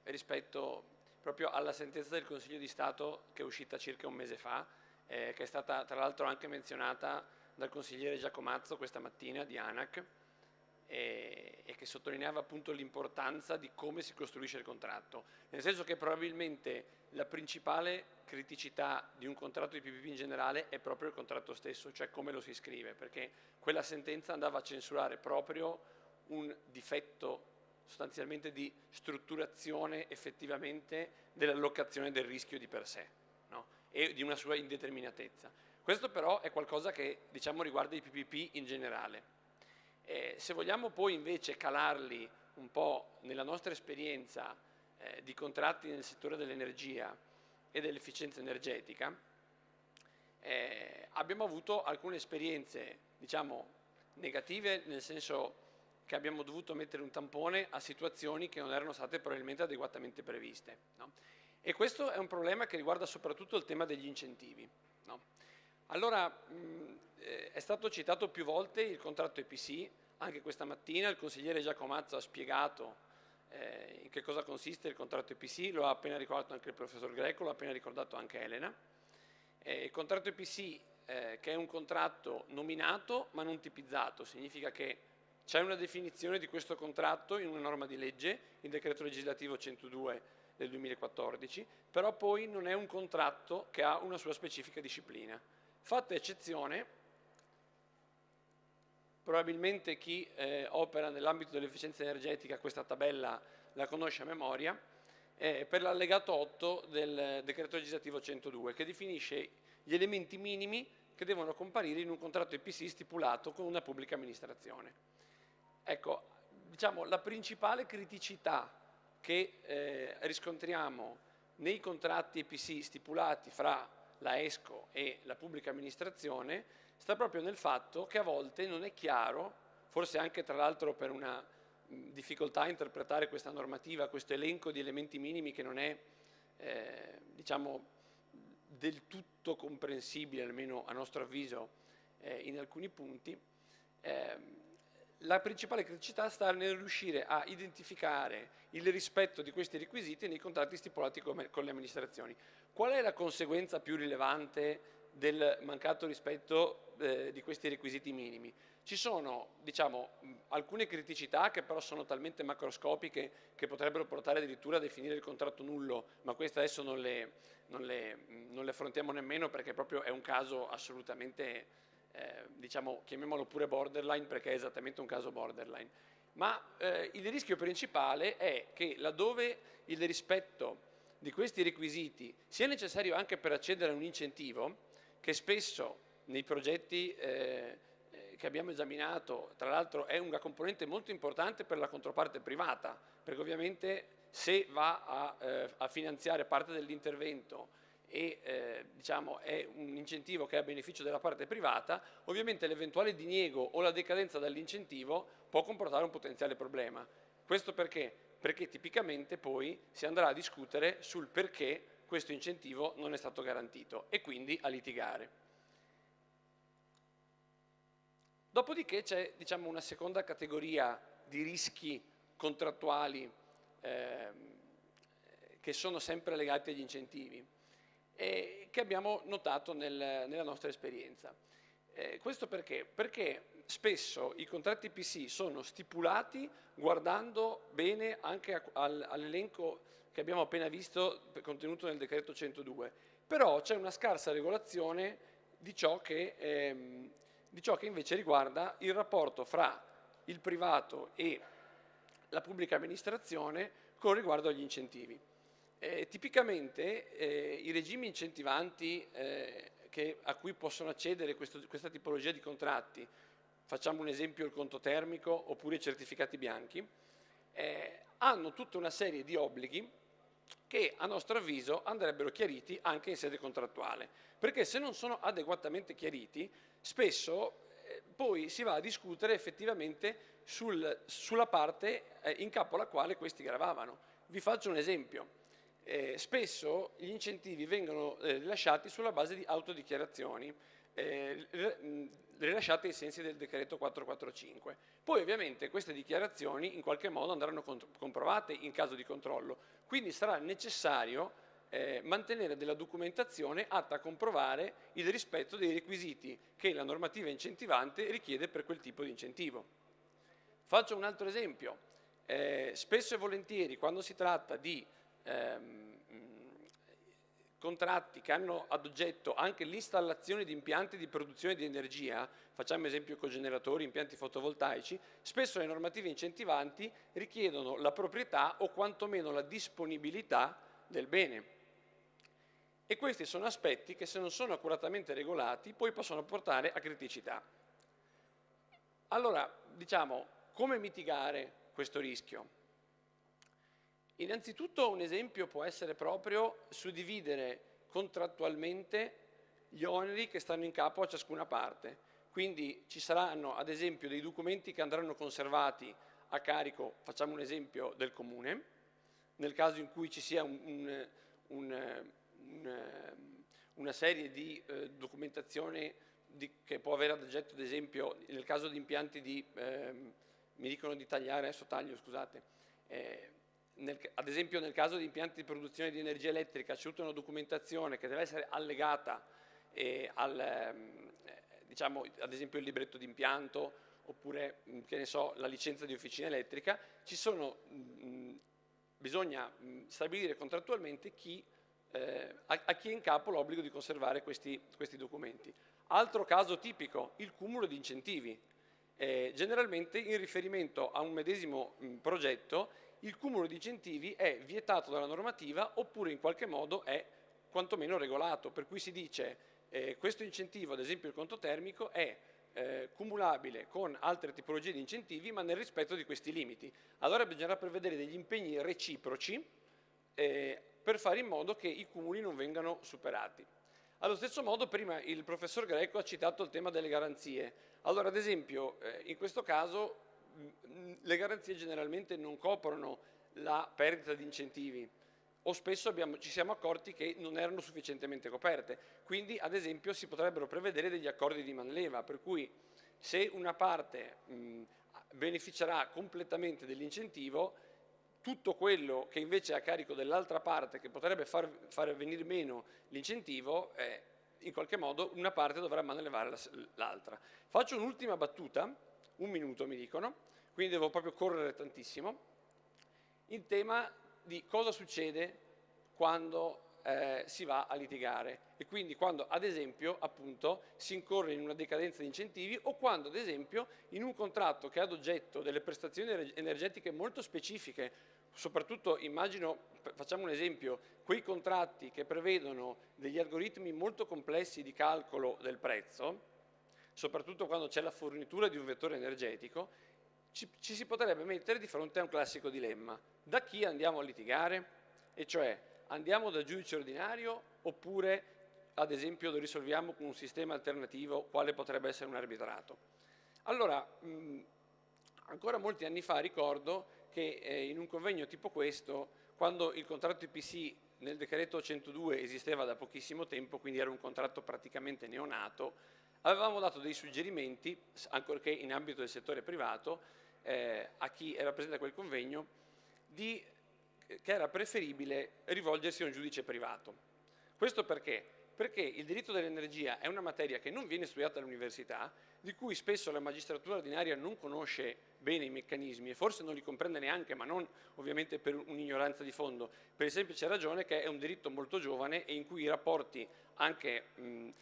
rispetto proprio alla sentenza del Consiglio di Stato che è uscita circa un mese fa, che è stata tra l'altro anche menzionata dal consigliere Giacomazzo questa mattina di ANAC, e che sottolineava appunto l'importanza di come si costruisce il contratto, nel senso che probabilmente la principale criticità di un contratto di PPP in generale è proprio il contratto stesso, cioè come lo si scrive, perché quella sentenza andava a censurare proprio un difetto sostanzialmente di strutturazione effettivamente dell'allocazione del rischio di per sé, no? E di una sua indeterminatezza. Questo però è qualcosa che diciamo riguarda i PPP in generale. Se vogliamo poi invece calarli un po' nella nostra esperienza di contratti nel settore dell'energia e dell'efficienza energetica, abbiamo avuto alcune esperienze, diciamo, negative, nel senso che abbiamo dovuto mettere un tampone a situazioni che non erano state probabilmente adeguatamente previste, no? E questo è un problema che riguarda soprattutto il tema degli incentivi, no? Allora, è stato citato più volte il contratto EPC, anche questa mattina il consigliere Giacomazzo ha spiegato in che cosa consiste il contratto EPC, lo ha appena ricordato anche il professor Greco, l'ha appena ricordato anche Elena. Il contratto EPC che è un contratto nominato ma non tipizzato, significa che c'è una definizione di questo contratto in una norma di legge, il decreto legislativo 102 del 2014, però poi non è un contratto che ha una sua specifica disciplina. Fatta eccezione, probabilmente chi opera nell'ambito dell'efficienza energetica questa tabella la conosce a memoria, per l'allegato 8 del decreto legislativo 102, che definisce gli elementi minimi che devono comparire in un contratto EPC stipulato con una pubblica amministrazione. Ecco, diciamo, la principale criticità che riscontriamo nei contratti EPC stipulati fra la ESCO e la pubblica amministrazione sta proprio nel fatto che a volte non è chiaro, forse anche tra l'altro per una difficoltà a interpretare questa normativa, questo elenco di elementi minimi che non è diciamo del tutto comprensibile, almeno a nostro avviso in alcuni punti. La principale criticità sta nel riuscire a identificare il rispetto di questi requisiti nei contratti stipulati con le amministrazioni. Qual è la conseguenza più rilevante del mancato rispetto di questi requisiti minimi? Ci sono, diciamo, alcune criticità che però sono talmente macroscopiche che potrebbero portare addirittura a definire il contratto nullo, ma queste adesso non le affrontiamo nemmeno, perché proprio è un caso assolutamente, diciamo, chiamiamolo pure borderline, perché è esattamente un caso borderline. Ma il rischio principale è che laddove il rispetto di questi requisiti sia necessario anche per accedere a un incentivo, che spesso nei progetti che abbiamo esaminato, tra l'altro è una componente molto importante per la controparte privata, perché ovviamente se va a finanziare parte dell'intervento e diciamo, è un incentivo che è a beneficio della parte privata, ovviamente l'eventuale diniego o la decadenza dall'incentivo può comportare un potenziale problema. Questo perché? Perché tipicamente poi si andrà a discutere sul perché questo incentivo non è stato garantito e quindi a litigare. Dopodiché c'è, diciamo, una seconda categoria di rischi contrattuali che sono sempre legati agli incentivi e che abbiamo notato nella nostra esperienza. Questo perché? Perché spesso i contratti PC sono stipulati guardando bene anche all'elenco che abbiamo appena visto contenuto nel decreto 102, però c'è una scarsa regolazione di ciò che invece riguarda il rapporto fra il privato e la pubblica amministrazione con riguardo agli incentivi. Tipicamente i regimi incentivanti a cui possono accedere questa tipologia di contratti, facciamo un esempio il conto termico oppure i certificati bianchi, hanno tutta una serie di obblighi che a nostro avviso andrebbero chiariti anche in sede contrattuale, perché se non sono adeguatamente chiariti spesso poi si va a discutere effettivamente sulla parte in capo alla quale questi gravavano. Vi faccio un esempio. Spesso gli incentivi vengono rilasciati sulla base di autodichiarazioni rilasciate ai sensi del decreto 445. Poi ovviamente queste dichiarazioni in qualche modo andranno comprovate in caso di controllo, quindi sarà necessario mantenere della documentazione atta a comprovare il rispetto dei requisiti che la normativa incentivante richiede per quel tipo di incentivo. Faccio un altro esempio. Spesso e volentieri quando si tratta di contratti che hanno ad oggetto anche l'installazione di impianti di produzione di energia, facciamo esempio cogeneratori, impianti fotovoltaici, spesso le normative incentivanti richiedono la proprietà o quantomeno la disponibilità del bene. E questi sono aspetti che, se non sono accuratamente regolati, poi possono portare a criticità. Allora, diciamo, come mitigare questo rischio? Innanzitutto un esempio può essere proprio suddividere contrattualmente gli oneri che stanno in capo a ciascuna parte. Quindi ci saranno ad esempio dei documenti che andranno conservati a carico, facciamo un esempio, del comune, nel caso in cui ci sia una serie di documentazione che può avere ad oggetto, ad esempio, nel caso di impianti mi dicono di tagliare, adesso taglio, scusate, ad esempio nel caso di impianti di produzione di energia elettrica c'è tutta una documentazione che deve essere allegata diciamo, ad esempio il libretto di impianto oppure, che ne so, la licenza di officina elettrica. Bisogna stabilire contrattualmente a chi è in capo l'obbligo di conservare questi documenti. Altro caso tipico, il cumulo di incentivi. Generalmente in riferimento a un medesimo progetto il cumulo di incentivi è vietato dalla normativa oppure in qualche modo è quantomeno regolato, per cui si dice questo incentivo, ad esempio il conto termico, è cumulabile con altre tipologie di incentivi, ma nel rispetto di questi limiti. Allora bisognerà prevedere degli impegni reciproci per fare in modo che i cumuli non vengano superati. Allo stesso modo, prima il professor Greco ha citato il tema delle garanzie. Allora, ad esempio, in questo caso le garanzie generalmente non coprono la perdita di incentivi, o spesso ci siamo accorti che non erano sufficientemente coperte. Quindi, ad esempio, si potrebbero prevedere degli accordi di manleva, per cui se una parte beneficerà completamente dell'incentivo, tutto quello che invece è a carico dell'altra parte, che potrebbe far venire meno l'incentivo, in qualche modo una parte dovrà manlevare l'altra. Faccio un'ultima battuta, 1 minuto mi dicono, quindi devo proprio correre tantissimo, in tema di cosa succede quando si va a litigare e quindi quando ad esempio appunto si incorre in una decadenza di incentivi o quando ad esempio in un contratto che ha ad oggetto delle prestazioni energetiche molto specifiche, soprattutto immagino, facciamo un esempio, quei contratti che prevedono degli algoritmi molto complessi di calcolo del prezzo, soprattutto quando c'è la fornitura di un vettore energetico, ci si potrebbe mettere di fronte a un classico dilemma. Da chi andiamo a litigare? E cioè, andiamo dal giudice ordinario oppure, ad esempio, lo risolviamo con un sistema alternativo, quale potrebbe essere un arbitrato? Allora, ancora molti anni fa ricordo che in un convegno tipo questo, quando il contratto IPC nel decreto 102 esisteva da pochissimo tempo, quindi era un contratto praticamente neonato, avevamo dato dei suggerimenti, ancorché in ambito del settore privato, a chi era presente a quel convegno, che era preferibile rivolgersi a un giudice privato. Questo perché? Perché il diritto dell'energia è una materia che non viene studiata all'università, di cui spesso la magistratura ordinaria non conosce bene i meccanismi e forse non li comprende neanche, ma non ovviamente per un'ignoranza di fondo, per la semplice ragione che è un diritto molto giovane e in cui i rapporti anche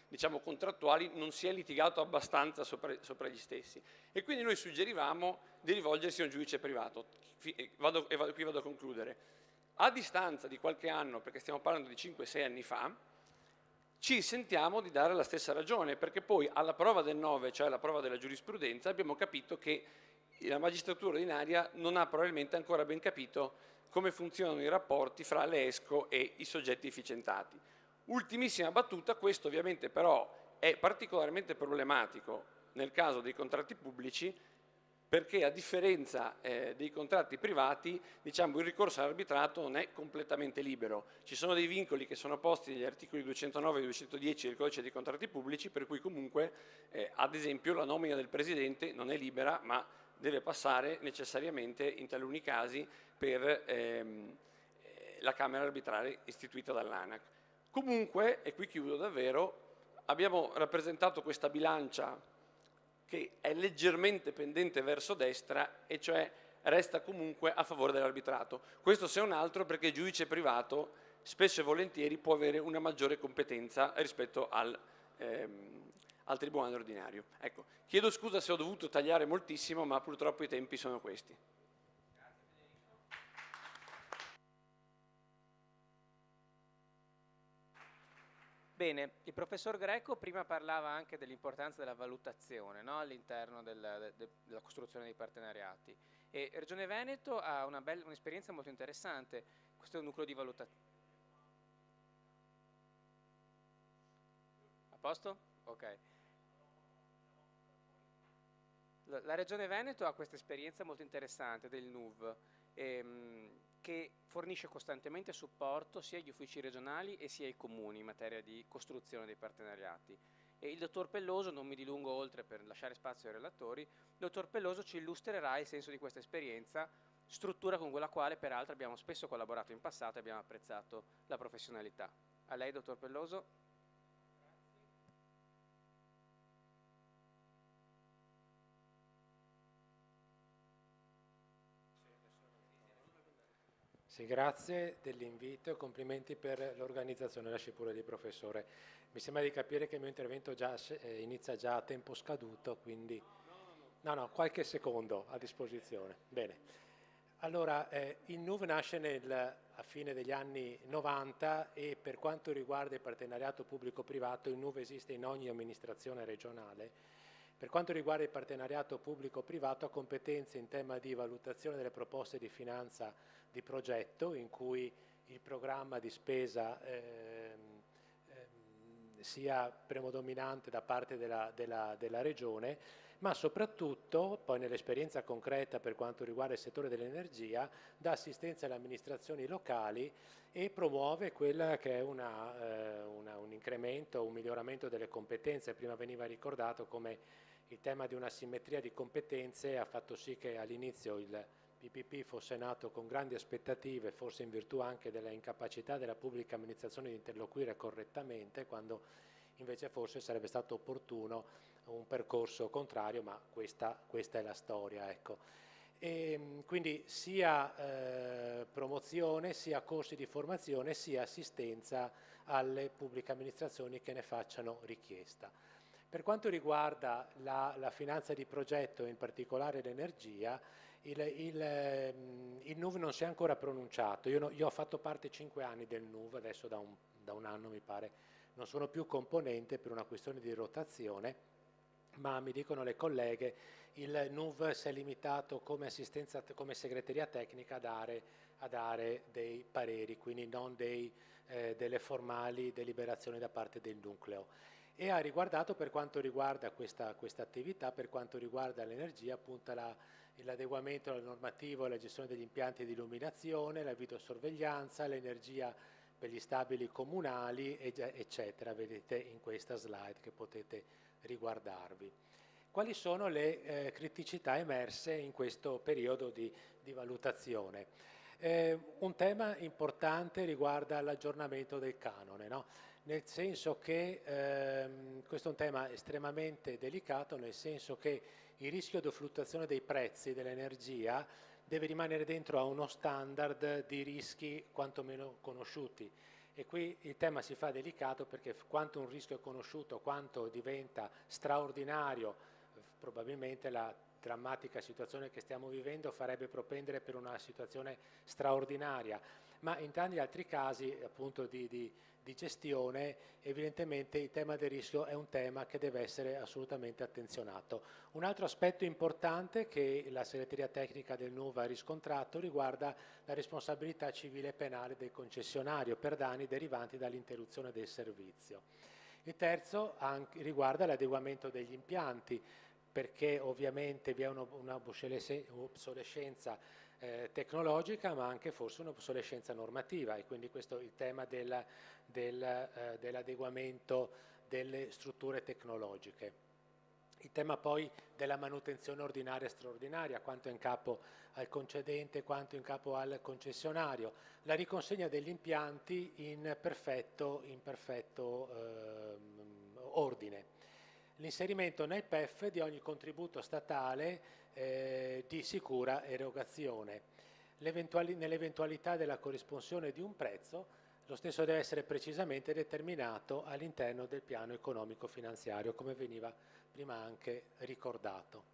diciamo contrattuali non si è litigato abbastanza sopra gli stessi. E quindi noi suggerivamo di rivolgersi a un giudice privato. Qui vado a concludere. A distanza di qualche anno, perché stiamo parlando di 5-6 anni fa, ci sentiamo di dare la stessa ragione, perché poi alla prova del 9, cioè alla prova della giurisprudenza, abbiamo capito che la magistratura ordinaria non ha probabilmente ancora ben capito come funzionano i rapporti fra l'ESCO e i soggetti efficientati. Ultimissima battuta, questo ovviamente però è particolarmente problematico nel caso dei contratti pubblici, perché a differenza dei contratti privati, diciamo, il ricorso all'arbitrato non è completamente libero. Ci sono dei vincoli che sono posti negli articoli 209 e 210 del codice dei contratti pubblici, per cui comunque, ad esempio, la nomina del presidente non è libera, ma deve passare necessariamente in taluni casi per la Camera arbitrale istituita dall'ANAC. Comunque, e qui chiudo davvero, abbiamo rappresentato questa bilancia che è leggermente pendente verso destra, e cioè resta comunque a favore dell'arbitrato. Questo se non altro perché il giudice privato spesso e volentieri può avere una maggiore competenza rispetto al tribunale ordinario. Ecco, chiedo scusa se ho dovuto tagliare moltissimo, ma purtroppo i tempi sono questi. Bene, il professor Greco prima parlava anche dell'importanza della valutazione, no? All'interno della costruzione dei partenariati, e Regione Veneto ha un'esperienza molto interessante. Questo è un nucleo di valutazione. A posto? Ok. La Regione Veneto ha questa esperienza molto interessante del NUV, che fornisce costantemente supporto sia agli uffici regionali e sia ai comuni in materia di costruzione dei partenariati. E il dottor Pelloso, non mi dilungo oltre per lasciare spazio ai relatori, il dottor Pelloso ci illustrerà il senso di questa esperienza, struttura con la quale peraltro abbiamo spesso collaborato in passato e abbiamo apprezzato la professionalità. A lei, dottor Pelloso. Sì, grazie dell'invito e complimenti per l'organizzazione. Lasci pure di professore. Mi sembra di capire che il mio intervento inizia già a tempo scaduto, quindi no, qualche secondo a disposizione. Bene. Allora, il NUV nasce a fine degli anni 90 e per quanto riguarda il partenariato pubblico-privato, il NUV esiste in ogni amministrazione regionale. Per quanto riguarda il partenariato pubblico-privato, ha competenze in tema di valutazione delle proposte di finanza di progetto, in cui il programma di spesa sia predominante da parte della regione, ma soprattutto, poi nell'esperienza concreta per quanto riguarda il settore dell'energia, dà assistenza alle amministrazioni locali e promuove quella che è un incremento, un miglioramento delle competenze. Prima veniva ricordato come il tema di una simmetria di competenze ha fatto sì che all'inizio il PPP fosse nato con grandi aspettative, forse in virtù anche della incapacità della pubblica amministrazione di interloquire correttamente, quando invece forse sarebbe stato opportuno un percorso contrario, ma questa è la storia, ecco. E quindi sia promozione, sia corsi di formazione, sia assistenza alle pubbliche amministrazioni che ne facciano richiesta. Per quanto riguarda la finanza di progetto, in particolare l'energia, il NUV non si è ancora pronunciato. Io ho fatto parte 5 anni del NUV, adesso da un anno mi pare non sono più componente per una questione di rotazione, ma mi dicono le colleghe, il NUV si è limitato come segreteria tecnica a dare dei pareri, quindi non delle formali deliberazioni da parte del nucleo. E ha riguardato, per quanto riguarda questa attività, per quanto riguarda l'energia, appunto l'adeguamento alla normativa, la gestione degli impianti di illuminazione, la videosorveglianza, l'energia per gli stabili comunali, eccetera. Vedete in questa slide che potete riguardarvi. Quali sono le criticità emerse in questo periodo di valutazione? Un tema importante riguarda l'aggiornamento del canone, no? Nel senso che questo è un tema estremamente delicato, nel senso che il rischio di fluttuazione dei prezzi dell'energia deve rimanere dentro a uno standard di rischi quantomeno conosciuti. E qui il tema si fa delicato perché quanto un rischio è conosciuto, quanto diventa straordinario, probabilmente la drammatica situazione che stiamo vivendo farebbe propendere per una situazione straordinaria, ma in tanti altri casi appunto di gestione, evidentemente il tema del rischio è un tema che deve essere assolutamente attenzionato. Un altro aspetto importante che la segreteria tecnica del NUV ha riscontrato riguarda la responsabilità civile e penale del concessionario per danni derivanti dall'interruzione del servizio. Il terzo riguarda l'adeguamento degli impianti, perché ovviamente vi è un'obsolescenza tecnologica, ma anche forse un'obsolescenza normativa, e quindi questo è il tema dell'adeguamento delle strutture tecnologiche. Il tema poi della manutenzione ordinaria e straordinaria, quanto è in capo al concedente, quanto in capo al concessionario, la riconsegna degli impianti in perfetto ordine. L'inserimento nel PEF di ogni contributo statale di sicura erogazione. Nell'eventualità della corrisponsione di un prezzo, lo stesso deve essere precisamente determinato all'interno del piano economico-finanziario, come veniva prima anche ricordato.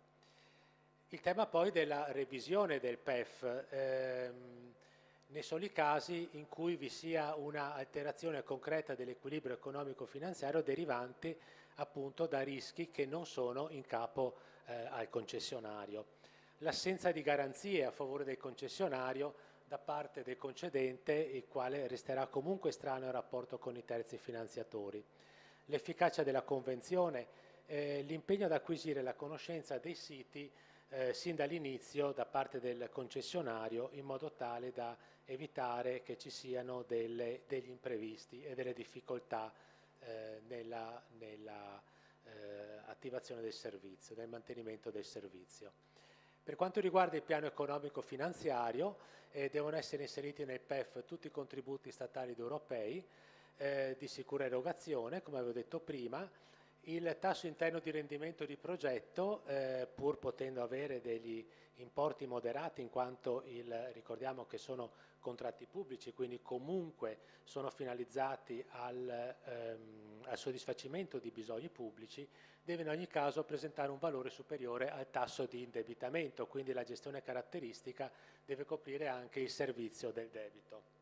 Il tema poi della revisione del PEF, nei soli casi in cui vi sia una alterazione concreta dell'equilibrio economico-finanziario derivante appunto da rischi che non sono in capo al concessionario. L'assenza di garanzie a favore del concessionario da parte del concedente, il quale resterà comunque estraneo al rapporto con i terzi finanziatori. L'efficacia della convenzione, l'impegno ad acquisire la conoscenza dei siti sin dall'inizio da parte del concessionario, in modo tale da evitare che ci siano degli imprevisti e delle difficoltà nella attivazione del servizio, nel mantenimento del servizio. Per quanto riguarda il piano economico finanziario, devono essere inseriti nel PEF tutti i contributi statali ed europei di sicura erogazione, come avevo detto prima. Il tasso interno di rendimento di progetto, pur potendo avere degli importi moderati, in quanto ricordiamo che sono contratti pubblici, quindi comunque sono finalizzati al soddisfacimento di bisogni pubblici deve in ogni caso presentare un valore superiore al tasso di indebitamento, quindi la gestione caratteristica deve coprire anche il servizio del debito.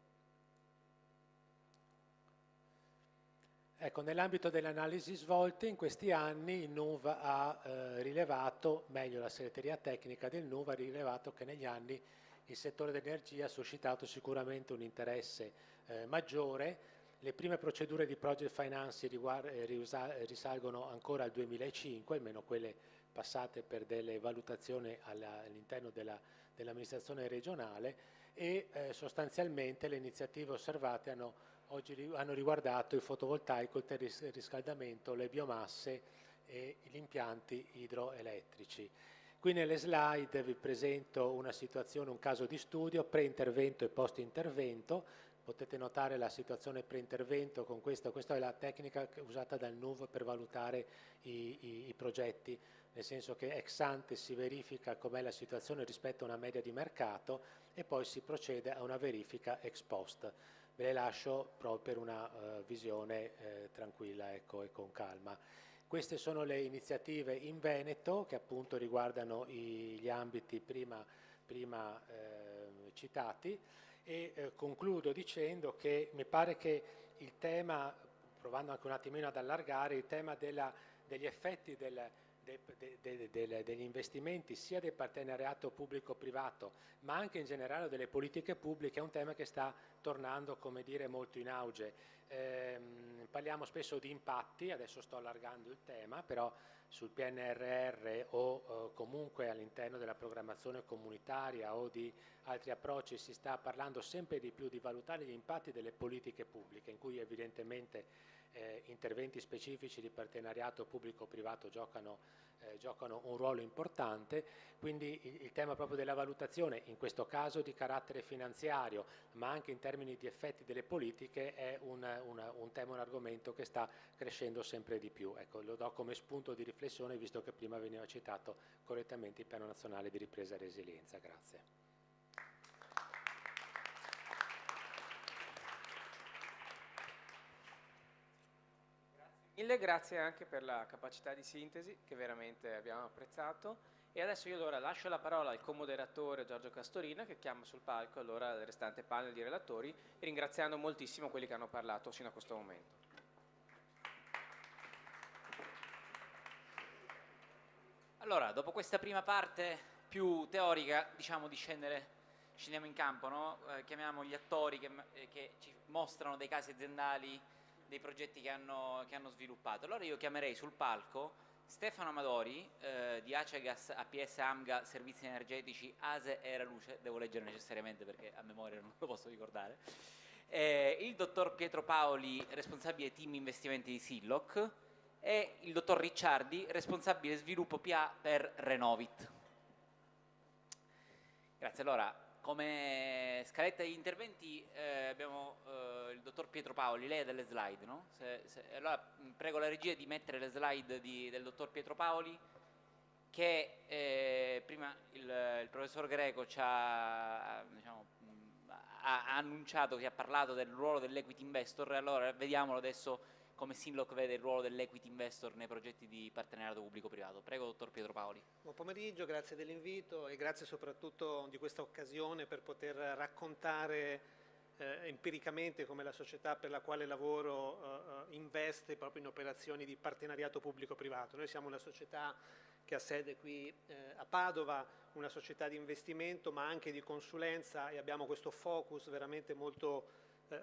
Ecco, nell'ambito delle analisi svolte in questi anni il NUV ha rilevato, meglio la segreteria tecnica del NUV ha rilevato che negli anni il settore dell'energia ha suscitato sicuramente un interesse maggiore. Le prime procedure di project finance risalgono ancora al 2005, almeno quelle passate per delle valutazioni all'interno dell'amministrazione regionale, e sostanzialmente le iniziative osservate hanno riguardato il fotovoltaico, il teleriscaldamento, le biomasse e gli impianti idroelettrici. Qui nelle slide vi presento una situazione, un caso di studio, pre-intervento e post-intervento. Potete notare la situazione pre-intervento con questa è la tecnica usata dal NUV per valutare i progetti, nel senso che ex ante si verifica com'è la situazione rispetto a una media di mercato e poi si procede a una verifica ex post. Ve le lascio proprio per una visione tranquilla, ecco, e con calma. Queste sono le iniziative in Veneto che appunto riguardano gli ambiti prima citati, e concludo dicendo che mi pare che il tema, provando anche un attimino ad allargare, il tema degli effetti degli investimenti sia del partenariato pubblico-privato ma anche in generale delle politiche pubbliche è un tema che sta tornando, come dire, molto in auge. Parliamo spesso di impatti, adesso sto allargando il tema, però sul PNRR o comunque all'interno della programmazione comunitaria o di altri approcci si sta parlando sempre di più di valutare gli impatti delle politiche pubbliche, in cui evidentemente interventi specifici di partenariato pubblico-privato giocano un ruolo importante, quindi il tema proprio della valutazione, in questo caso di carattere finanziario, ma anche in termini di effetti delle politiche, è un tema, un argomento che sta crescendo sempre di più. Ecco, lo do come spunto di riflessione, visto che prima veniva citato correttamente il Piano Nazionale di Ripresa e Resilienza. Grazie. Mille grazie anche per la capacità di sintesi che veramente abbiamo apprezzato, e adesso io allora lascio la parola al comoderatore Giorgio Castorina che chiama sul palco allora il restante panel di relatori, ringraziando moltissimo quelli che hanno parlato sino a questo momento. Allora, dopo questa prima parte più teorica, diciamo scendiamo in campo, no? Chiamiamo gli attori che ci mostrano dei casi aziendali, dei progetti che hanno sviluppato. Allora io chiamerei sul palco Stefano Amadori di Acegas, APS, AMGA, Servizi Energetici, ASE e Era Luce, devo leggere necessariamente perché a memoria non lo posso ricordare, il dottor Pietro Paoli, responsabile team investimenti di Silloc, e il dottor Ricciardi, responsabile sviluppo PA per Renovit. Grazie. Allora, come scaletta degli interventi abbiamo il dottor Pietro Paoli. Lei ha delle slide, no? Allora prego la regia di mettere le slide del dottor Pietro Paoli, che prima il professor Greco ci ha annunciato, che ha parlato del ruolo dell'equity investor. Allora vediamolo adesso come Sinlock vede il ruolo dell'equity investor nei progetti di partenariato pubblico-privato. Prego, dottor Pietro Paoli. Buon pomeriggio, grazie dell'invito e grazie soprattutto di questa occasione per poter raccontare empiricamente come la società per la quale lavoro investe proprio in operazioni di partenariato pubblico-privato. Noi siamo una società che ha sede qui a Padova, una società di investimento ma anche di consulenza, e abbiamo questo focus veramente molto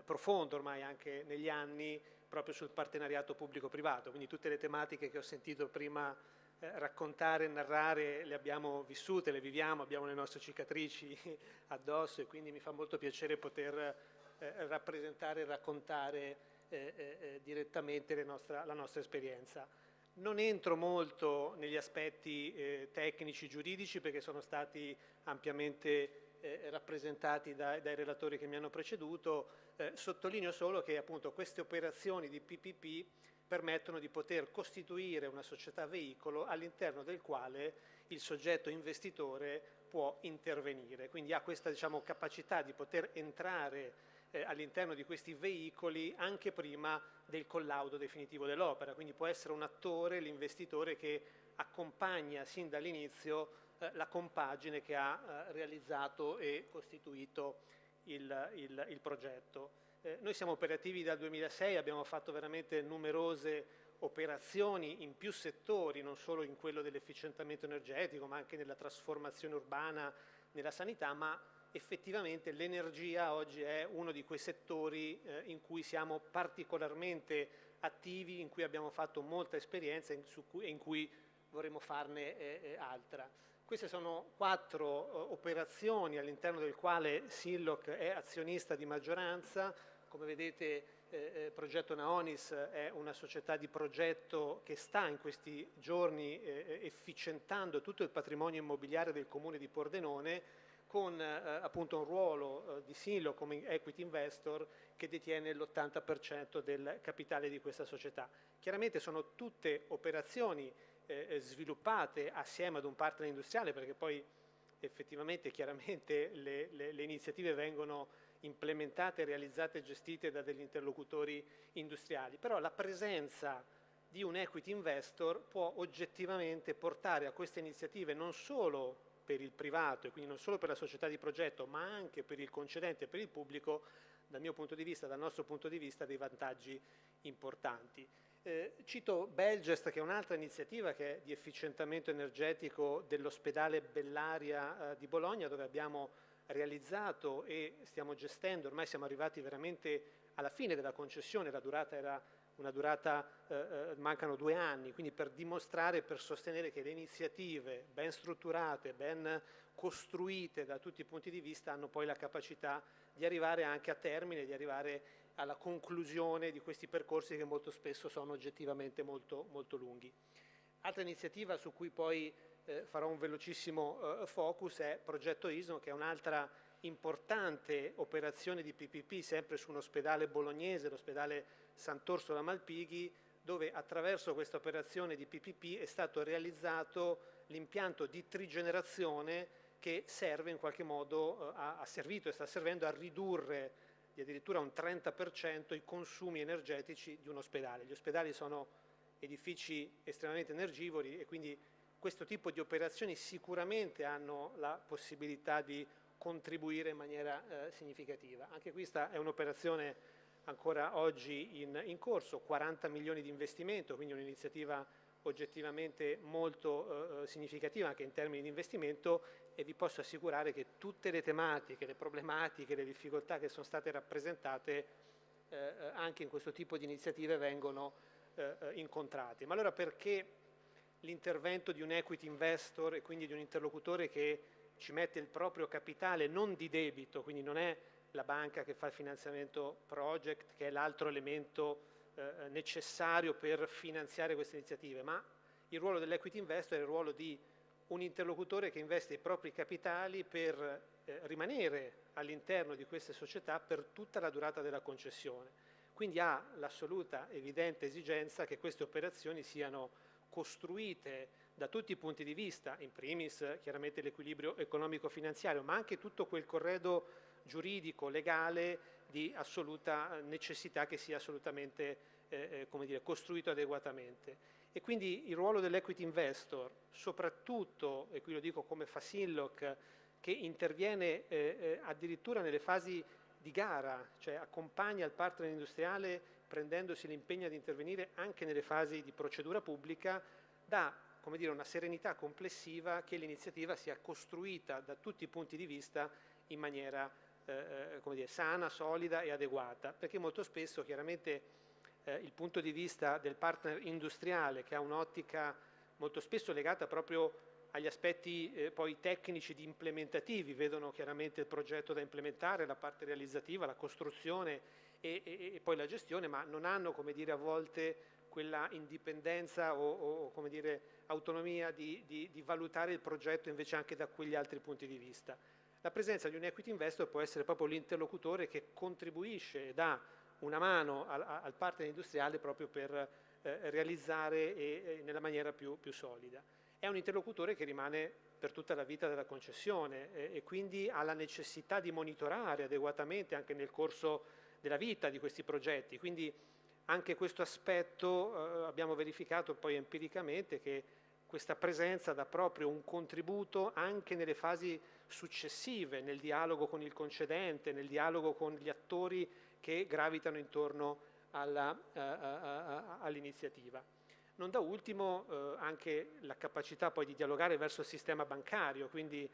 profondo ormai anche negli anni proprio sul partenariato pubblico-privato, quindi tutte le tematiche che ho sentito prima raccontare, narrare, le abbiamo vissute, le viviamo, abbiamo le nostre cicatrici addosso, e quindi mi fa molto piacere poter rappresentare e raccontare direttamente la nostra esperienza. Non entro molto negli aspetti tecnici, giuridici, perché sono stati ampiamente rappresentati dai relatori che mi hanno preceduto. Sottolineo solo che appunto queste operazioni di PPP permettono di poter costituire una società veicolo all'interno del quale il soggetto investitore può intervenire, quindi ha questa capacità di poter entrare all'interno di questi veicoli anche prima del collaudo definitivo dell'opera, quindi può essere un attore, l'investitore, che accompagna sin dall'inizio la compagine che ha realizzato e costituito il progetto. Noi siamo operativi dal 2006, abbiamo fatto veramente numerose operazioni in più settori, non solo in quello dell'efficientamento energetico, ma anche nella trasformazione urbana, nella sanità, ma effettivamente l'energia oggi è uno di quei settori in cui siamo particolarmente attivi, in cui abbiamo fatto molta esperienza e in cui vorremmo farne altra. Queste sono 4 operazioni all'interno del quale Sinlock è azionista di maggioranza. Come vedete, Progetto Naonis è una società di progetto che sta in questi giorni efficientando tutto il patrimonio immobiliare del comune di Pordenone, con appunto un ruolo di Sinlock come equity investor che detiene l'80% del capitale di questa società. Chiaramente sono tutte operazioni sviluppate assieme ad un partner industriale, perché poi effettivamente chiaramente le iniziative vengono implementate, realizzate e gestite da degli interlocutori industriali, però la presenza di un equity investor può oggettivamente portare a queste iniziative, non solo per il privato e quindi non solo per la società di progetto, ma anche per il concedente e per il pubblico, dal mio punto di vista, dal nostro punto di vista, dei vantaggi importanti. Cito Belgest, che è un'altra iniziativa che è di efficientamento energetico dell'ospedale Bellaria di Bologna, dove abbiamo realizzato e stiamo gestendo, ormai siamo arrivati veramente alla fine della concessione, la durata era una durata, mancano 2 anni, quindi per dimostrare e per sostenere che le iniziative ben strutturate, ben costruite da tutti i punti di vista hanno poi la capacità di arrivare anche a termine, di arrivare alla conclusione di questi percorsi che molto spesso sono oggettivamente molto, molto lunghi. Altra iniziativa su cui poi farò un velocissimo focus è Progetto ISO, che è un'altra importante operazione di PPP sempre su un ospedale bolognese, l'ospedale Sant'Orsola Malpighi, dove attraverso questa operazione di PPP è stato realizzato l'impianto di trigenerazione che serve in qualche modo, ha servito e sta servendo a ridurre di addirittura un 30% i consumi energetici di un ospedale. Gli ospedali sono edifici estremamente energivori e quindi questo tipo di operazioni sicuramente hanno la possibilità di contribuire in maniera significativa. Anche questa è un'operazione ancora oggi in corso, 40 milioni di investimento, quindi un'iniziativa oggettivamente molto significativa anche in termini di investimento, e vi posso assicurare che tutte le tematiche, le problematiche, le difficoltà che sono state rappresentate anche in questo tipo di iniziative vengono incontrate. Ma allora perché l'intervento di un equity investor e quindi di un interlocutore che ci mette il proprio capitale non di debito, quindi non è la banca che fa il finanziamento project, che è l'altro elemento necessario per finanziare queste iniziative, ma il ruolo dell'equity investor è il ruolo di un interlocutore che investe i propri capitali per rimanere all'interno di queste società per tutta la durata della concessione. Quindi ha l'assoluta evidente esigenza che queste operazioni siano costruite da tutti i punti di vista, in primis chiaramente l'equilibrio economico-finanziario, ma anche tutto quel corredo giuridico, legale, di assoluta necessità che sia assolutamente come dire, costruito adeguatamente. E quindi il ruolo dell'equity investor, soprattutto, e qui lo dico come fa Sinlock, che interviene addirittura nelle fasi di gara, cioè accompagna il partner industriale prendendosi l'impegno di intervenire anche nelle fasi di procedura pubblica, dà, come dire, una serenità complessiva che l'iniziativa sia costruita da tutti i punti di vista in maniera come dire, sana, solida e adeguata, perché molto spesso chiaramente il punto di vista del partner industriale, che ha un'ottica molto spesso legata proprio agli aspetti poi tecnici di implementativi, vedono chiaramente il progetto da implementare, la parte realizzativa, la costruzione e poi la gestione, ma non hanno, come dire, a volte quella indipendenza o come dire, autonomia di valutare il progetto invece anche da quegli altri punti di vista. La presenza di un equity investor può essere proprio l'interlocutore che contribuisce e dà una mano al partner industriale proprio per realizzare nella maniera più solida. è un interlocutore che rimane per tutta la vita della concessione e quindi ha la necessità di monitorare adeguatamente anche nel corso della vita di questi progetti. Quindi anche questo aspetto abbiamo verificato poi empiricamente che questa presenza dà proprio un contributo anche nelle fasi successive, nel dialogo con il concedente, nel dialogo con gli attori che gravitano intorno all'iniziativa. Non da ultimo anche la capacità poi di dialogare verso il sistema bancario, quindi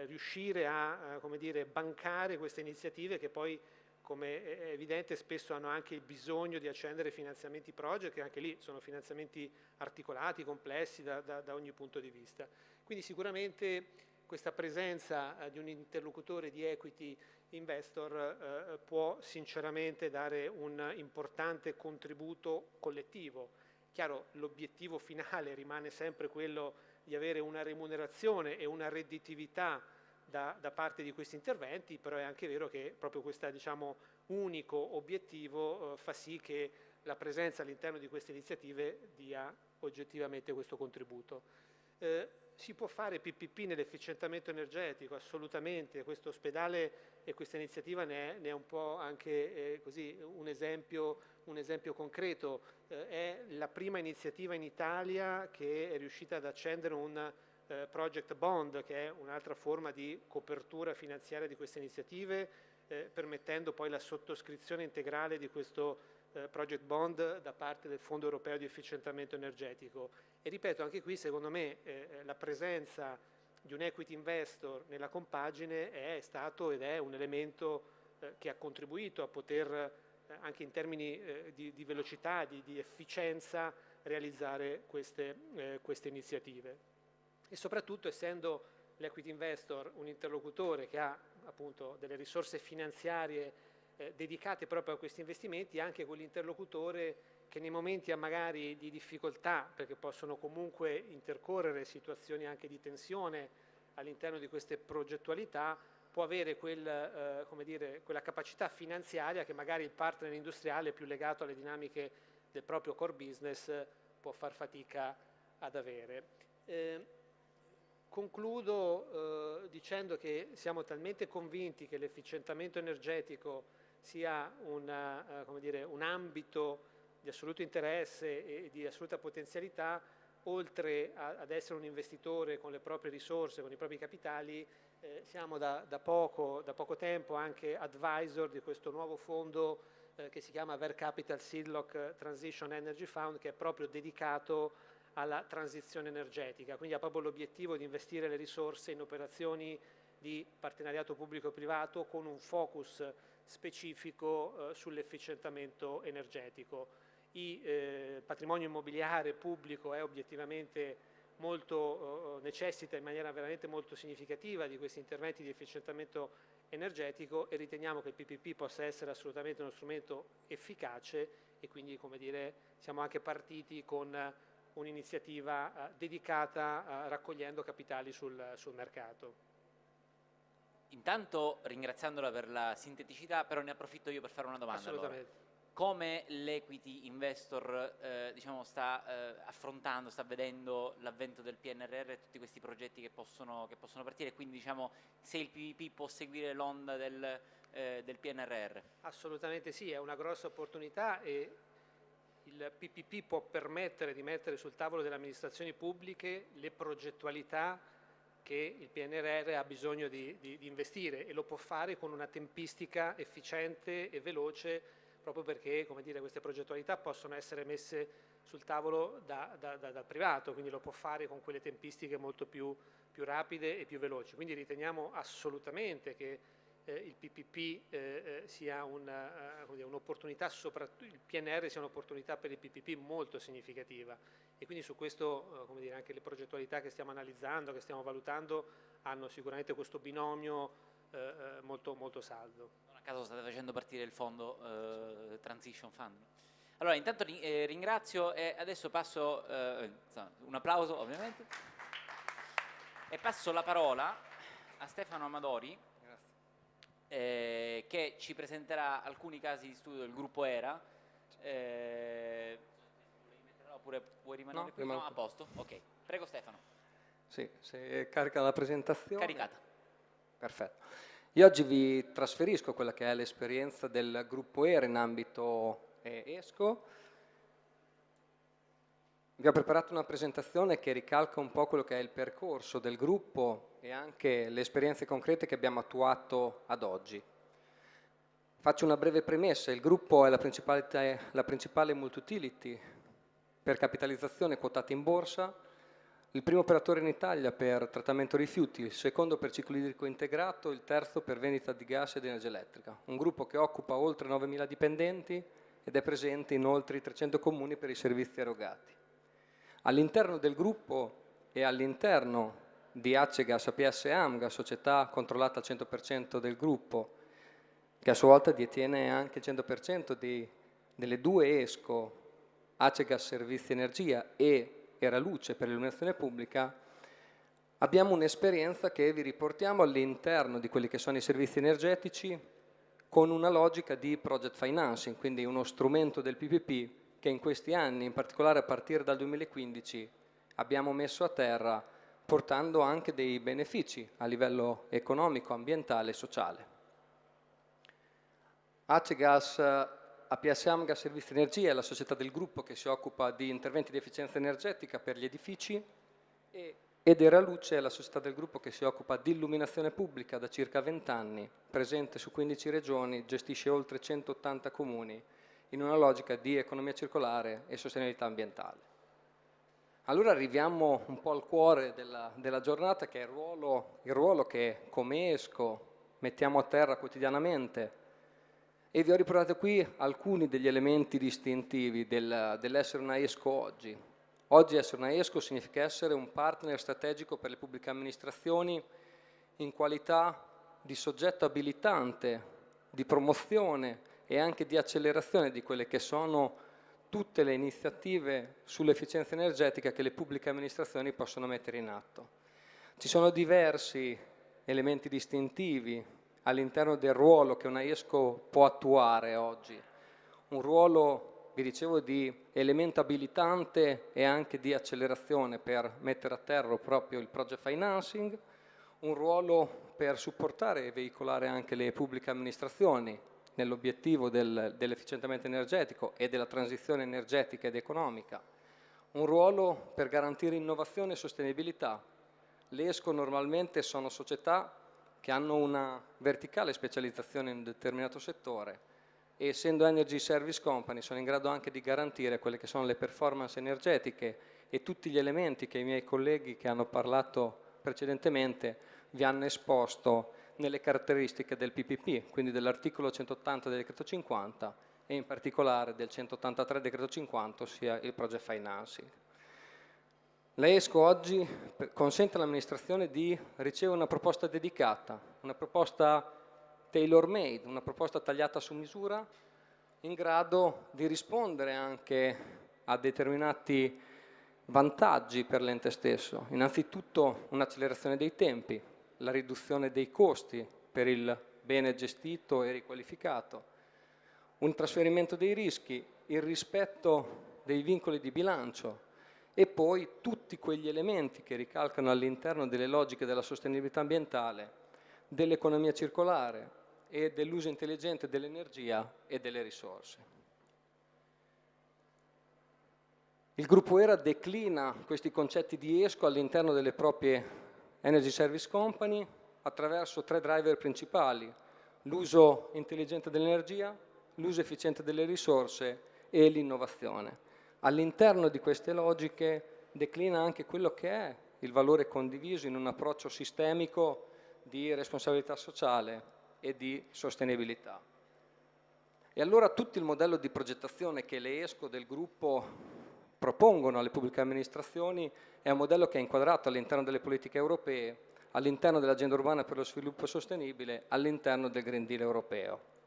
riuscire a come dire, bancare queste iniziative che poi, come è evidente, spesso hanno anche il bisogno di accendere finanziamenti project, che anche lì sono finanziamenti articolati, complessi da ogni punto di vista. Quindi sicuramente questa presenza di un interlocutore di equity investor può sinceramente dare un importante contributo collettivo. Chiaro, l'obiettivo finale rimane sempre quello di avere una remunerazione e una redditività da parte di questi interventi, però è anche vero che proprio questo, diciamo, unico obiettivo fa sì che la presenza all'interno di queste iniziative dia oggettivamente questo contributo. Si può fare PPP nell'efficientamento energetico? Assolutamente, questo ospedale e questa iniziativa ne è un po' anche così un esempio concreto. È la prima iniziativa in Italia che è riuscita ad accendere un project bond, che è un'altra forma di copertura finanziaria di queste iniziative, permettendo poi la sottoscrizione integrale di questo project bond da parte del Fondo Europeo di Efficientamento Energetico. E ripeto, anche qui secondo me la presenza di un equity investor nella compagine è stato ed è un elemento che ha contribuito a poter anche in termini di velocità, di efficienza, realizzare queste iniziative. E soprattutto, essendo l'equity investor un interlocutore che ha appunto delle risorse finanziarie dedicate proprio a questi investimenti, è anche quell'interlocutore che nei momenti magari di difficoltà, perché possono comunque intercorrere situazioni anche di tensione all'interno di queste progettualità, può avere come dire, quella capacità finanziaria che magari il partner industriale più legato alle dinamiche del proprio core business può far fatica ad avere. Concludo dicendo che siamo talmente convinti che l'efficientamento energetico sia come dire, un ambito di assoluto interesse e di assoluta potenzialità, oltre ad essere un investitore con le proprie risorse, con i propri capitali, siamo da poco tempo anche advisor di questo nuovo fondo che si chiama Ver Capital Seedlock Transition Energy Fund, che è proprio dedicato alla transizione energetica, quindi ha proprio l'obiettivo di investire le risorse in operazioni di partenariato pubblico-privato con un focus specifico sull'efficientamento energetico. Il patrimonio immobiliare pubblico è obiettivamente molto, necessita in maniera veramente molto significativa di questi interventi di efficientamento energetico, e riteniamo che il PPP possa essere assolutamente uno strumento efficace, e quindi, come dire, siamo anche partiti con un'iniziativa dedicata raccogliendo capitali sul mercato. Intanto ringraziandola per la sinteticità, però ne approfitto io per fare una domanda. Assolutamente. Allora, come l'equity investor diciamo, sta affrontando, sta vedendo l'avvento del PNRR e tutti questi progetti che possono partire, quindi diciamo se il PPP può seguire l'onda del PNRR? Assolutamente sì, è una grossa opportunità, e il PPP può permettere di mettere sul tavolo delle amministrazioni pubbliche le progettualità che il PNRR ha bisogno di investire, e lo può fare con una tempistica efficiente e veloce, proprio perché, come dire, queste progettualità possono essere messe sul tavolo dal privato, quindi lo può fare con quelle tempistiche molto più rapide e più veloci. Quindi riteniamo assolutamente che il PPP sia un'opportunità, soprattutto il PNR sia un'opportunità per il PPP molto significativa, e quindi su questo come dire, anche le progettualità che stiamo analizzando, che stiamo valutando, hanno sicuramente questo binomio molto, molto saldo. Non a caso state facendo partire il fondo Transition Fund. Allora, intanto ringrazio, e adesso passo un applauso ovviamente, e passo la parola a Stefano Amadori, che ci presenterà alcuni casi di studio del gruppo ERA. Oppure vuoi rimanere qui? No, a posto? Ok, prego Stefano. Sì, se carica la presentazione. Caricata. Perfetto. Io oggi vi trasferisco quella che è l'esperienza del gruppo ERA in ambito ESCO. Vi ho preparato una presentazione che ricalca un po' quello che è il percorso del gruppo e anche le esperienze concrete che abbiamo attuato ad oggi. Faccio una breve premessa: il gruppo è la principale multi-utility per capitalizzazione quotata in borsa, il primo operatore in Italia per trattamento rifiuti, il secondo per ciclo idrico integrato, il terzo per vendita di gas ed energia elettrica. Un gruppo che occupa oltre 9.000 dipendenti ed è presente in oltre i 300 comuni per i servizi erogati. All'interno del gruppo e all'interno di Acegas APS Amga, società controllata al 100% del gruppo, che a sua volta detiene anche il 100% delle due ESCO, Acegas Servizi Energia e Era Luce per l'illuminazione pubblica, abbiamo un'esperienza che vi riportiamo all'interno di quelli che sono i servizi energetici con una logica di project financing, quindi uno strumento del PPP che in questi anni, in particolare a partire dal 2015, abbiamo messo a terra, portando anche dei benefici a livello economico, ambientale e sociale. Acegas APS Amga Servizi Energia è la società del gruppo che si occupa di interventi di efficienza energetica per gli edifici ed Era Luce è la società del gruppo che si occupa di illuminazione pubblica da circa 20 anni, presente su 15 regioni, gestisce oltre 180 comuni, in una logica di economia circolare e sostenibilità ambientale. Allora arriviamo un po' al cuore della giornata, che è il ruolo che come ESCO mettiamo a terra quotidianamente, e vi ho riportato qui alcuni degli elementi distintivi dell'essere una ESCO oggi. Oggi essere una ESCO significa essere un partner strategico per le pubbliche amministrazioni in qualità di soggetto abilitante, di promozione e anche di accelerazione di quelle che sono tutte le iniziative sull'efficienza energetica che le pubbliche amministrazioni possono mettere in atto. Ci sono diversi elementi distintivi all'interno del ruolo che una ESCO può attuare oggi. Un ruolo, vi dicevo, di elemento abilitante e anche di accelerazione per mettere a terra proprio il project financing, un ruolo per supportare e veicolare anche le pubbliche amministrazioni nell'obiettivo dell'efficientamento energetico e della transizione energetica ed economica, un ruolo per garantire innovazione e sostenibilità. Le ESCO normalmente sono società che hanno una verticale specializzazione in un determinato settore e, essendo Energy Service Company, sono in grado anche di garantire quelle che sono le performance energetiche e tutti gli elementi che i miei colleghi che hanno parlato precedentemente vi hanno esposto nelle caratteristiche del PPP, quindi dell'articolo 180 del decreto 50 e in particolare del 183 del decreto 50, ossia il project financing. La ESCO oggi consente all'amministrazione di ricevere una proposta dedicata, una proposta tailor-made, una proposta tagliata su misura, in grado di rispondere anche a determinati vantaggi per l'ente stesso. Innanzitutto un'accelerazione dei tempi, la riduzione dei costi per il bene gestito e riqualificato, un trasferimento dei rischi, il rispetto dei vincoli di bilancio e poi tutti quegli elementi che ricalcano all'interno delle logiche della sostenibilità ambientale, dell'economia circolare e dell'uso intelligente dell'energia e delle risorse. Il gruppo ERA declina questi concetti di ESCO all'interno delle proprie Energy Service Company attraverso 3 driver principali: l'uso intelligente dell'energia, l'uso efficiente delle risorse e l'innovazione. All'interno di queste logiche declina anche quello che è il valore condiviso in un approccio sistemico di responsabilità sociale e di sostenibilità. E allora tutto il modello di progettazione che le ESCO del gruppo propongono alle pubbliche amministrazioni è un modello che è inquadrato all'interno delle politiche europee, all'interno dell'agenda urbana per lo sviluppo sostenibile, all'interno del Green Deal europeo.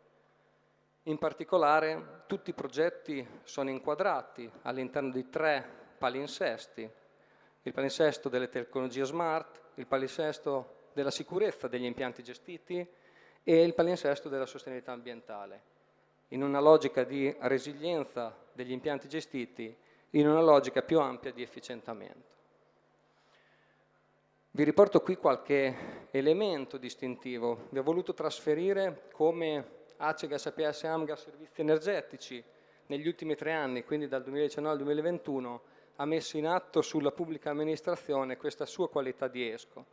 In particolare tutti i progetti sono inquadrati all'interno di 3 palinsesti: il palinsesto delle tecnologie smart, il palinsesto della sicurezza degli impianti gestiti e il palinsesto della sostenibilità ambientale, in una logica di resilienza degli impianti gestiti, in una logica più ampia di efficientamento. Vi riporto qui qualche elemento distintivo. Vi ho voluto trasferire come ACE Gas APS AMGA Servizi Energetici negli ultimi 3 anni, quindi dal 2019 al 2021, ha messo in atto sulla pubblica amministrazione questa sua qualità di ESCO.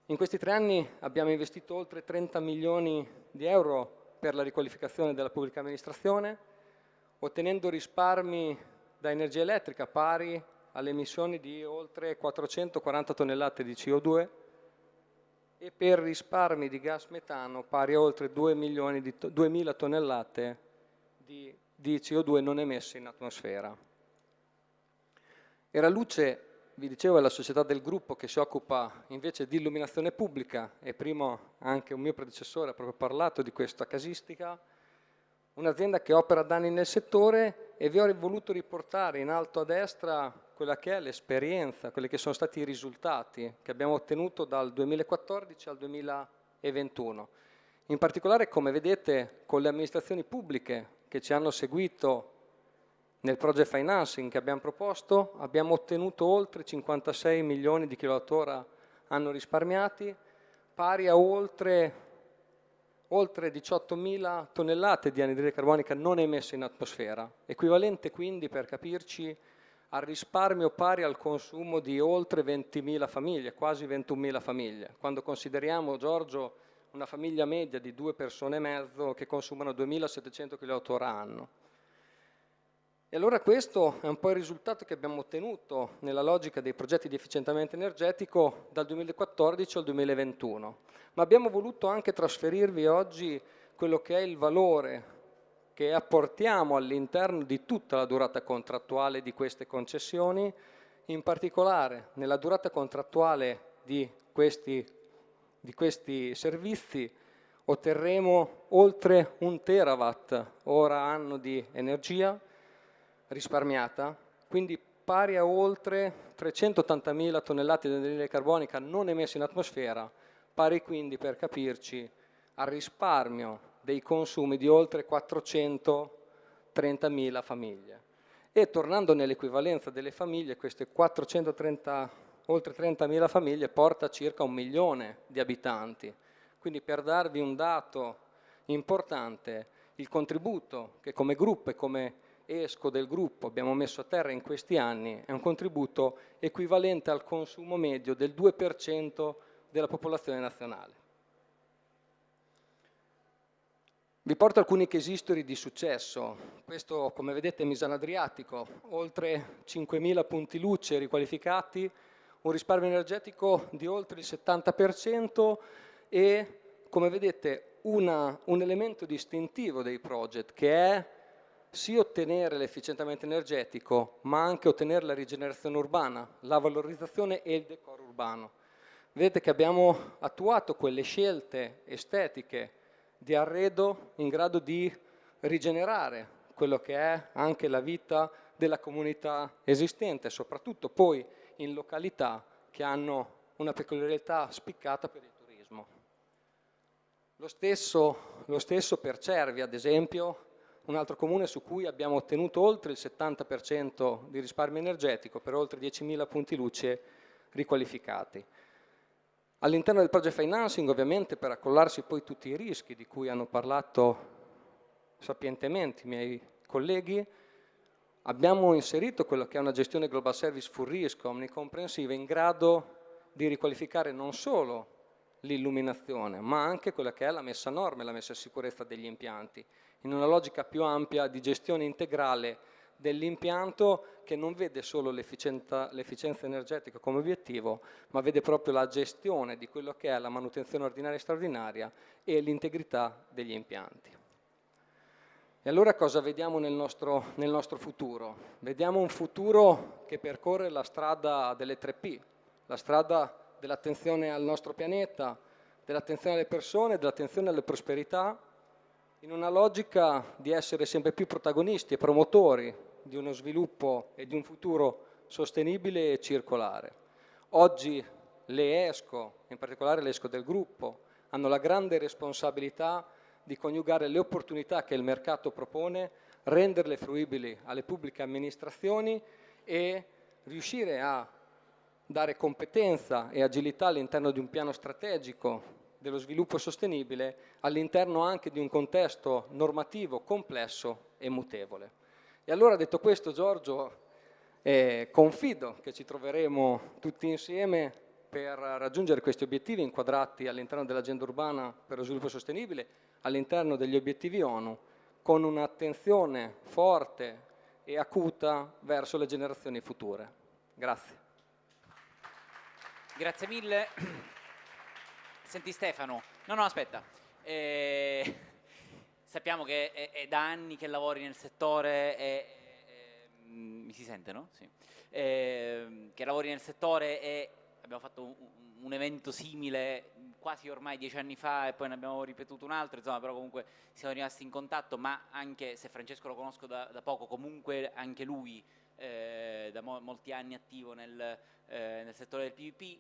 In questi 3 anni abbiamo investito oltre 30 milioni di euro per la riqualificazione della pubblica amministrazione, ottenendo risparmi da energia elettrica pari alle emissioni di oltre 440 tonnellate di CO2 e per risparmi di gas metano pari a oltre 2.000 tonnellate di CO2 non emesse in atmosfera. Era Luce, vi dicevo, è la società del gruppo che si occupa invece di illuminazione pubblica, e prima anche un mio predecessore ha proprio parlato di questa casistica, un'azienda che opera da anni nel settore, e vi ho voluto riportare in alto a destra quella che è l'esperienza, quelli che sono stati i risultati che abbiamo ottenuto dal 2014 al 2021. In particolare, come vedete, con le amministrazioni pubbliche che ci hanno seguito nel project financing che abbiamo proposto, abbiamo ottenuto oltre 56 milioni di kilowattora anno risparmiati, pari a oltre 18.000 tonnellate di anidride carbonica non emesse in atmosfera, equivalente quindi, per capirci, al risparmio pari al consumo di oltre 20.000 famiglie, quasi 21.000 famiglie. Quando consideriamo, Giorgio, una famiglia media di 2 persone e mezzo che consumano 2.700 kWh anno. E allora questo è un po' il risultato che abbiamo ottenuto nella logica dei progetti di efficientamento energetico dal 2014 al 2021. Ma abbiamo voluto anche trasferirvi oggi quello che è il valore che apportiamo all'interno di tutta la durata contrattuale di queste concessioni, in particolare nella durata contrattuale di questi servizi otterremo oltre 1 terawatt ora anno di energia risparmiata, quindi pari a oltre 380.000 tonnellate di anidride carbonica non emesse in atmosfera, pari quindi, per capirci, al risparmio dei consumi di oltre 430.000 famiglie. E tornando nell'equivalenza delle famiglie, queste oltre 30.000 famiglie porta a circa 1 milione di abitanti. Quindi, per darvi un dato importante, il contributo che come gruppo e come ESCO del gruppo abbiamo messo a terra in questi anni è un contributo equivalente al consumo medio del 2% della popolazione nazionale. Vi porto alcuni case history di successo. Questo, come vedete, è Misano Adriatico, oltre 5.000 punti luce riqualificati, un risparmio energetico di oltre il 70% e, come vedete, un elemento distintivo dei project che è sì ottenere l'efficientamento energetico, ma anche ottenere la rigenerazione urbana, la valorizzazione e il decoro urbano. Vedete che abbiamo attuato quelle scelte estetiche di arredo in grado di rigenerare quello che è anche la vita della comunità esistente, soprattutto poi in località che hanno una peculiarità spiccata per il turismo. Lo stesso per Cervi, ad esempio, un altro comune su cui abbiamo ottenuto oltre il 70% di risparmio energetico per oltre 10.000 punti luce riqualificati. All'interno del project financing, ovviamente, per accollarsi poi tutti i rischi di cui hanno parlato sapientemente i miei colleghi, abbiamo inserito quello che è una gestione global service full risk, omnicomprensiva, in grado di riqualificare non solo l'illuminazione, ma anche quella che è la messa a norma e la messa a sicurezza degli impianti, in una logica più ampia di gestione integrale dell'impianto che non vede solo l'efficienza energetica come obiettivo, ma vede proprio la gestione di quello che è la manutenzione ordinaria e straordinaria e l'integrità degli impianti. E allora cosa vediamo nel nostro futuro? Vediamo un futuro che percorre la strada delle 3P, la strada dell'attenzione al nostro pianeta, dell'attenzione alle persone, dell'attenzione alle prosperità, in una logica di essere sempre più protagonisti e promotori di uno sviluppo e di un futuro sostenibile e circolare. Oggi le ESCO, in particolare le ESCO del gruppo, hanno la grande responsabilità di coniugare le opportunità che il mercato propone, renderle fruibili alle pubbliche amministrazioni e riuscire a dare competenza e agilità all'interno di un piano strategico dello sviluppo sostenibile, all'interno anche di un contesto normativo complesso e mutevole. E allora, detto questo, Giorgio, confido che ci troveremo tutti insieme per raggiungere questi obiettivi inquadrati all'interno dell'agenda urbana per lo sviluppo sostenibile, all'interno degli obiettivi ONU, con un'attenzione forte e acuta verso le generazioni future. Grazie. Grazie mille. Senti Stefano, no aspetta, sappiamo che è da anni che lavori nel settore mi si sente, no? Sì. Che lavori nel settore e abbiamo fatto un evento simile quasi ormai 10 anni fa e poi ne abbiamo ripetuto un altro, insomma, però comunque siamo rimasti in contatto, ma anche se Francesco lo conosco da poco, comunque anche lui da molti anni attivo nel settore del PVP.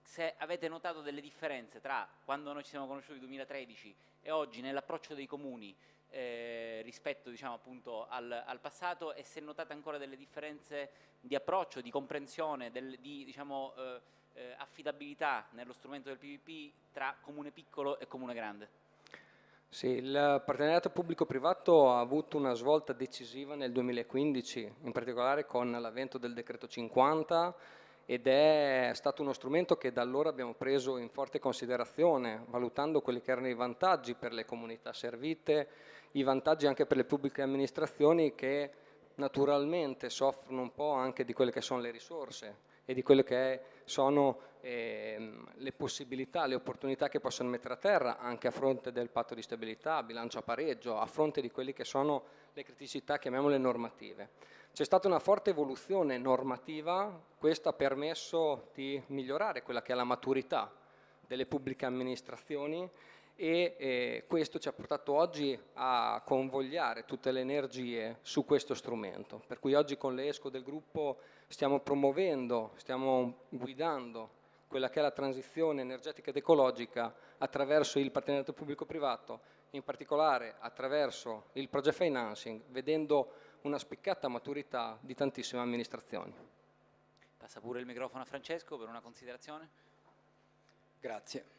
Se avete notato delle differenze tra quando noi ci siamo conosciuti nel 2013 e oggi nell'approccio dei comuni rispetto, diciamo, appunto al passato, e se notate ancora delle differenze di approccio, di comprensione, di diciamo, affidabilità nello strumento del PVP tra comune piccolo e comune grande. Sì, il partenariato pubblico-privato ha avuto una svolta decisiva nel 2015, in particolare con l'avvento del decreto 50, ed è stato uno strumento che da allora abbiamo preso in forte considerazione, valutando quelli che erano i vantaggi per le comunità servite, i vantaggi anche per le pubbliche amministrazioni che naturalmente soffrono un po' anche di quelle che sono le risorse e di quelle che sono le possibilità, le opportunità che possono mettere a terra anche a fronte del patto di stabilità, bilancio a pareggio, a fronte di quelle che sono le criticità, chiamiamole normative. C'è stata una forte evoluzione normativa, questo ha permesso di migliorare quella che è la maturità delle pubbliche amministrazioni e questo ci ha portato oggi a convogliare tutte le energie su questo strumento. Per cui oggi con l'ESCO del gruppo stiamo promuovendo, stiamo guidando quella che è la transizione energetica ed ecologica attraverso il partenariato pubblico-privato, in particolare attraverso il project financing, vedendo una spiccata maturità di tantissime amministrazioni. Passa pure il microfono a Francesco per una considerazione. Grazie.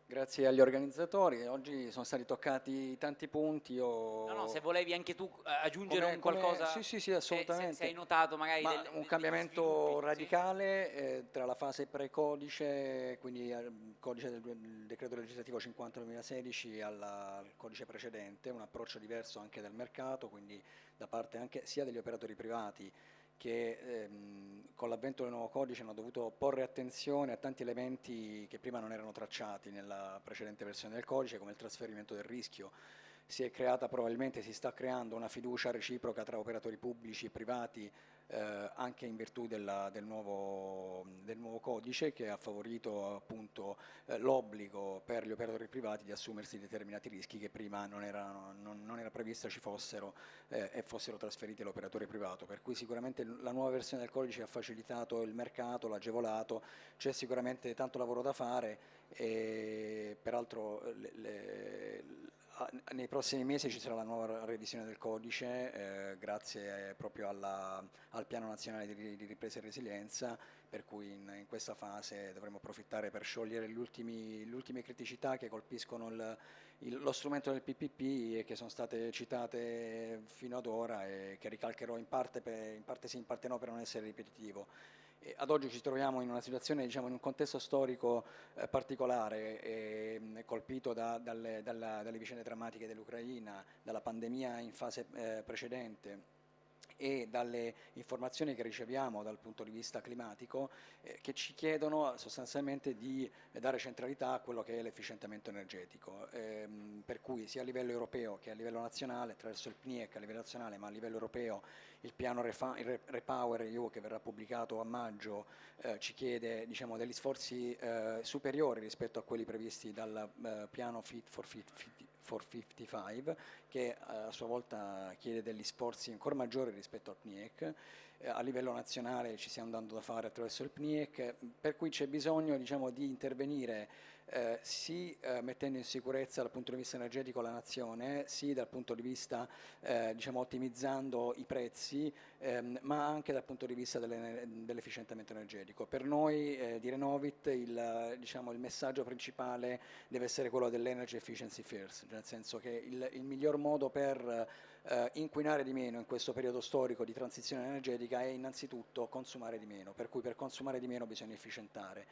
Grazie agli organizzatori, oggi sono stati toccati tanti punti. No, se volevi anche tu aggiungere qualcosa. Sì, assolutamente. Se hai notato magari un cambiamento radicale tra la fase pre-codice, quindi il codice del decreto legislativo 50/2016 al codice precedente, un approccio diverso anche del mercato, quindi da parte anche sia degli operatori privati che con l'avvento del nuovo codice hanno dovuto porre attenzione a tanti elementi che prima non erano tracciati nella precedente versione del codice, come il trasferimento del rischio. Si è creata, probabilmente si sta creando, una fiducia reciproca tra operatori pubblici e privati anche in virtù del nuovo codice, che ha favorito appunto l'obbligo per gli operatori privati di assumersi determinati rischi che prima non era previsto ci fossero e fossero trasferiti all'operatore privato. Per cui sicuramente la nuova versione del codice ha facilitato il mercato, l'ha agevolato, c'è sicuramente tanto lavoro da fare e peraltro nei prossimi mesi ci sarà la nuova revisione del codice grazie proprio al Piano Nazionale di Ripresa e Resilienza, per cui in questa fase dovremo approfittare per sciogliere le ultime criticità che colpiscono lo strumento del PPP e che sono state citate fino ad ora e che ricalcherò in parte sì, in parte no, per non essere ripetitivo. Ad oggi ci troviamo in una situazione, diciamo, in un contesto storico particolare, colpito dalle vicende drammatiche dell'Ucraina, dalla pandemia in fase precedente e dalle informazioni che riceviamo dal punto di vista climatico che ci chiedono sostanzialmente di dare centralità a quello che è l'efficientamento energetico, per cui sia a livello europeo che a livello nazionale, attraverso il PNIEC a livello nazionale, ma a livello europeo il piano Repower EU che verrà pubblicato a maggio ci chiede, diciamo, degli sforzi superiori rispetto a quelli previsti dal piano Fit for 55, che a sua volta chiede degli sforzi ancora maggiori rispetto al PNIEC. A livello nazionale ci stiamo dando da fare attraverso il PNIEC, per cui c'è bisogno, diciamo, di intervenire sì mettendo in sicurezza dal punto di vista energetico la nazione, sì dal punto di vista diciamo ottimizzando i prezzi, ma anche dal punto di vista dell'efficientamento energetico. Per noi di Renovit diciamo, il messaggio principale deve essere quello dell'energy efficiency first, nel senso che il miglior modo per inquinare di meno in questo periodo storico di transizione energetica è innanzitutto consumare di meno, per cui per consumare di meno bisogna efficientare.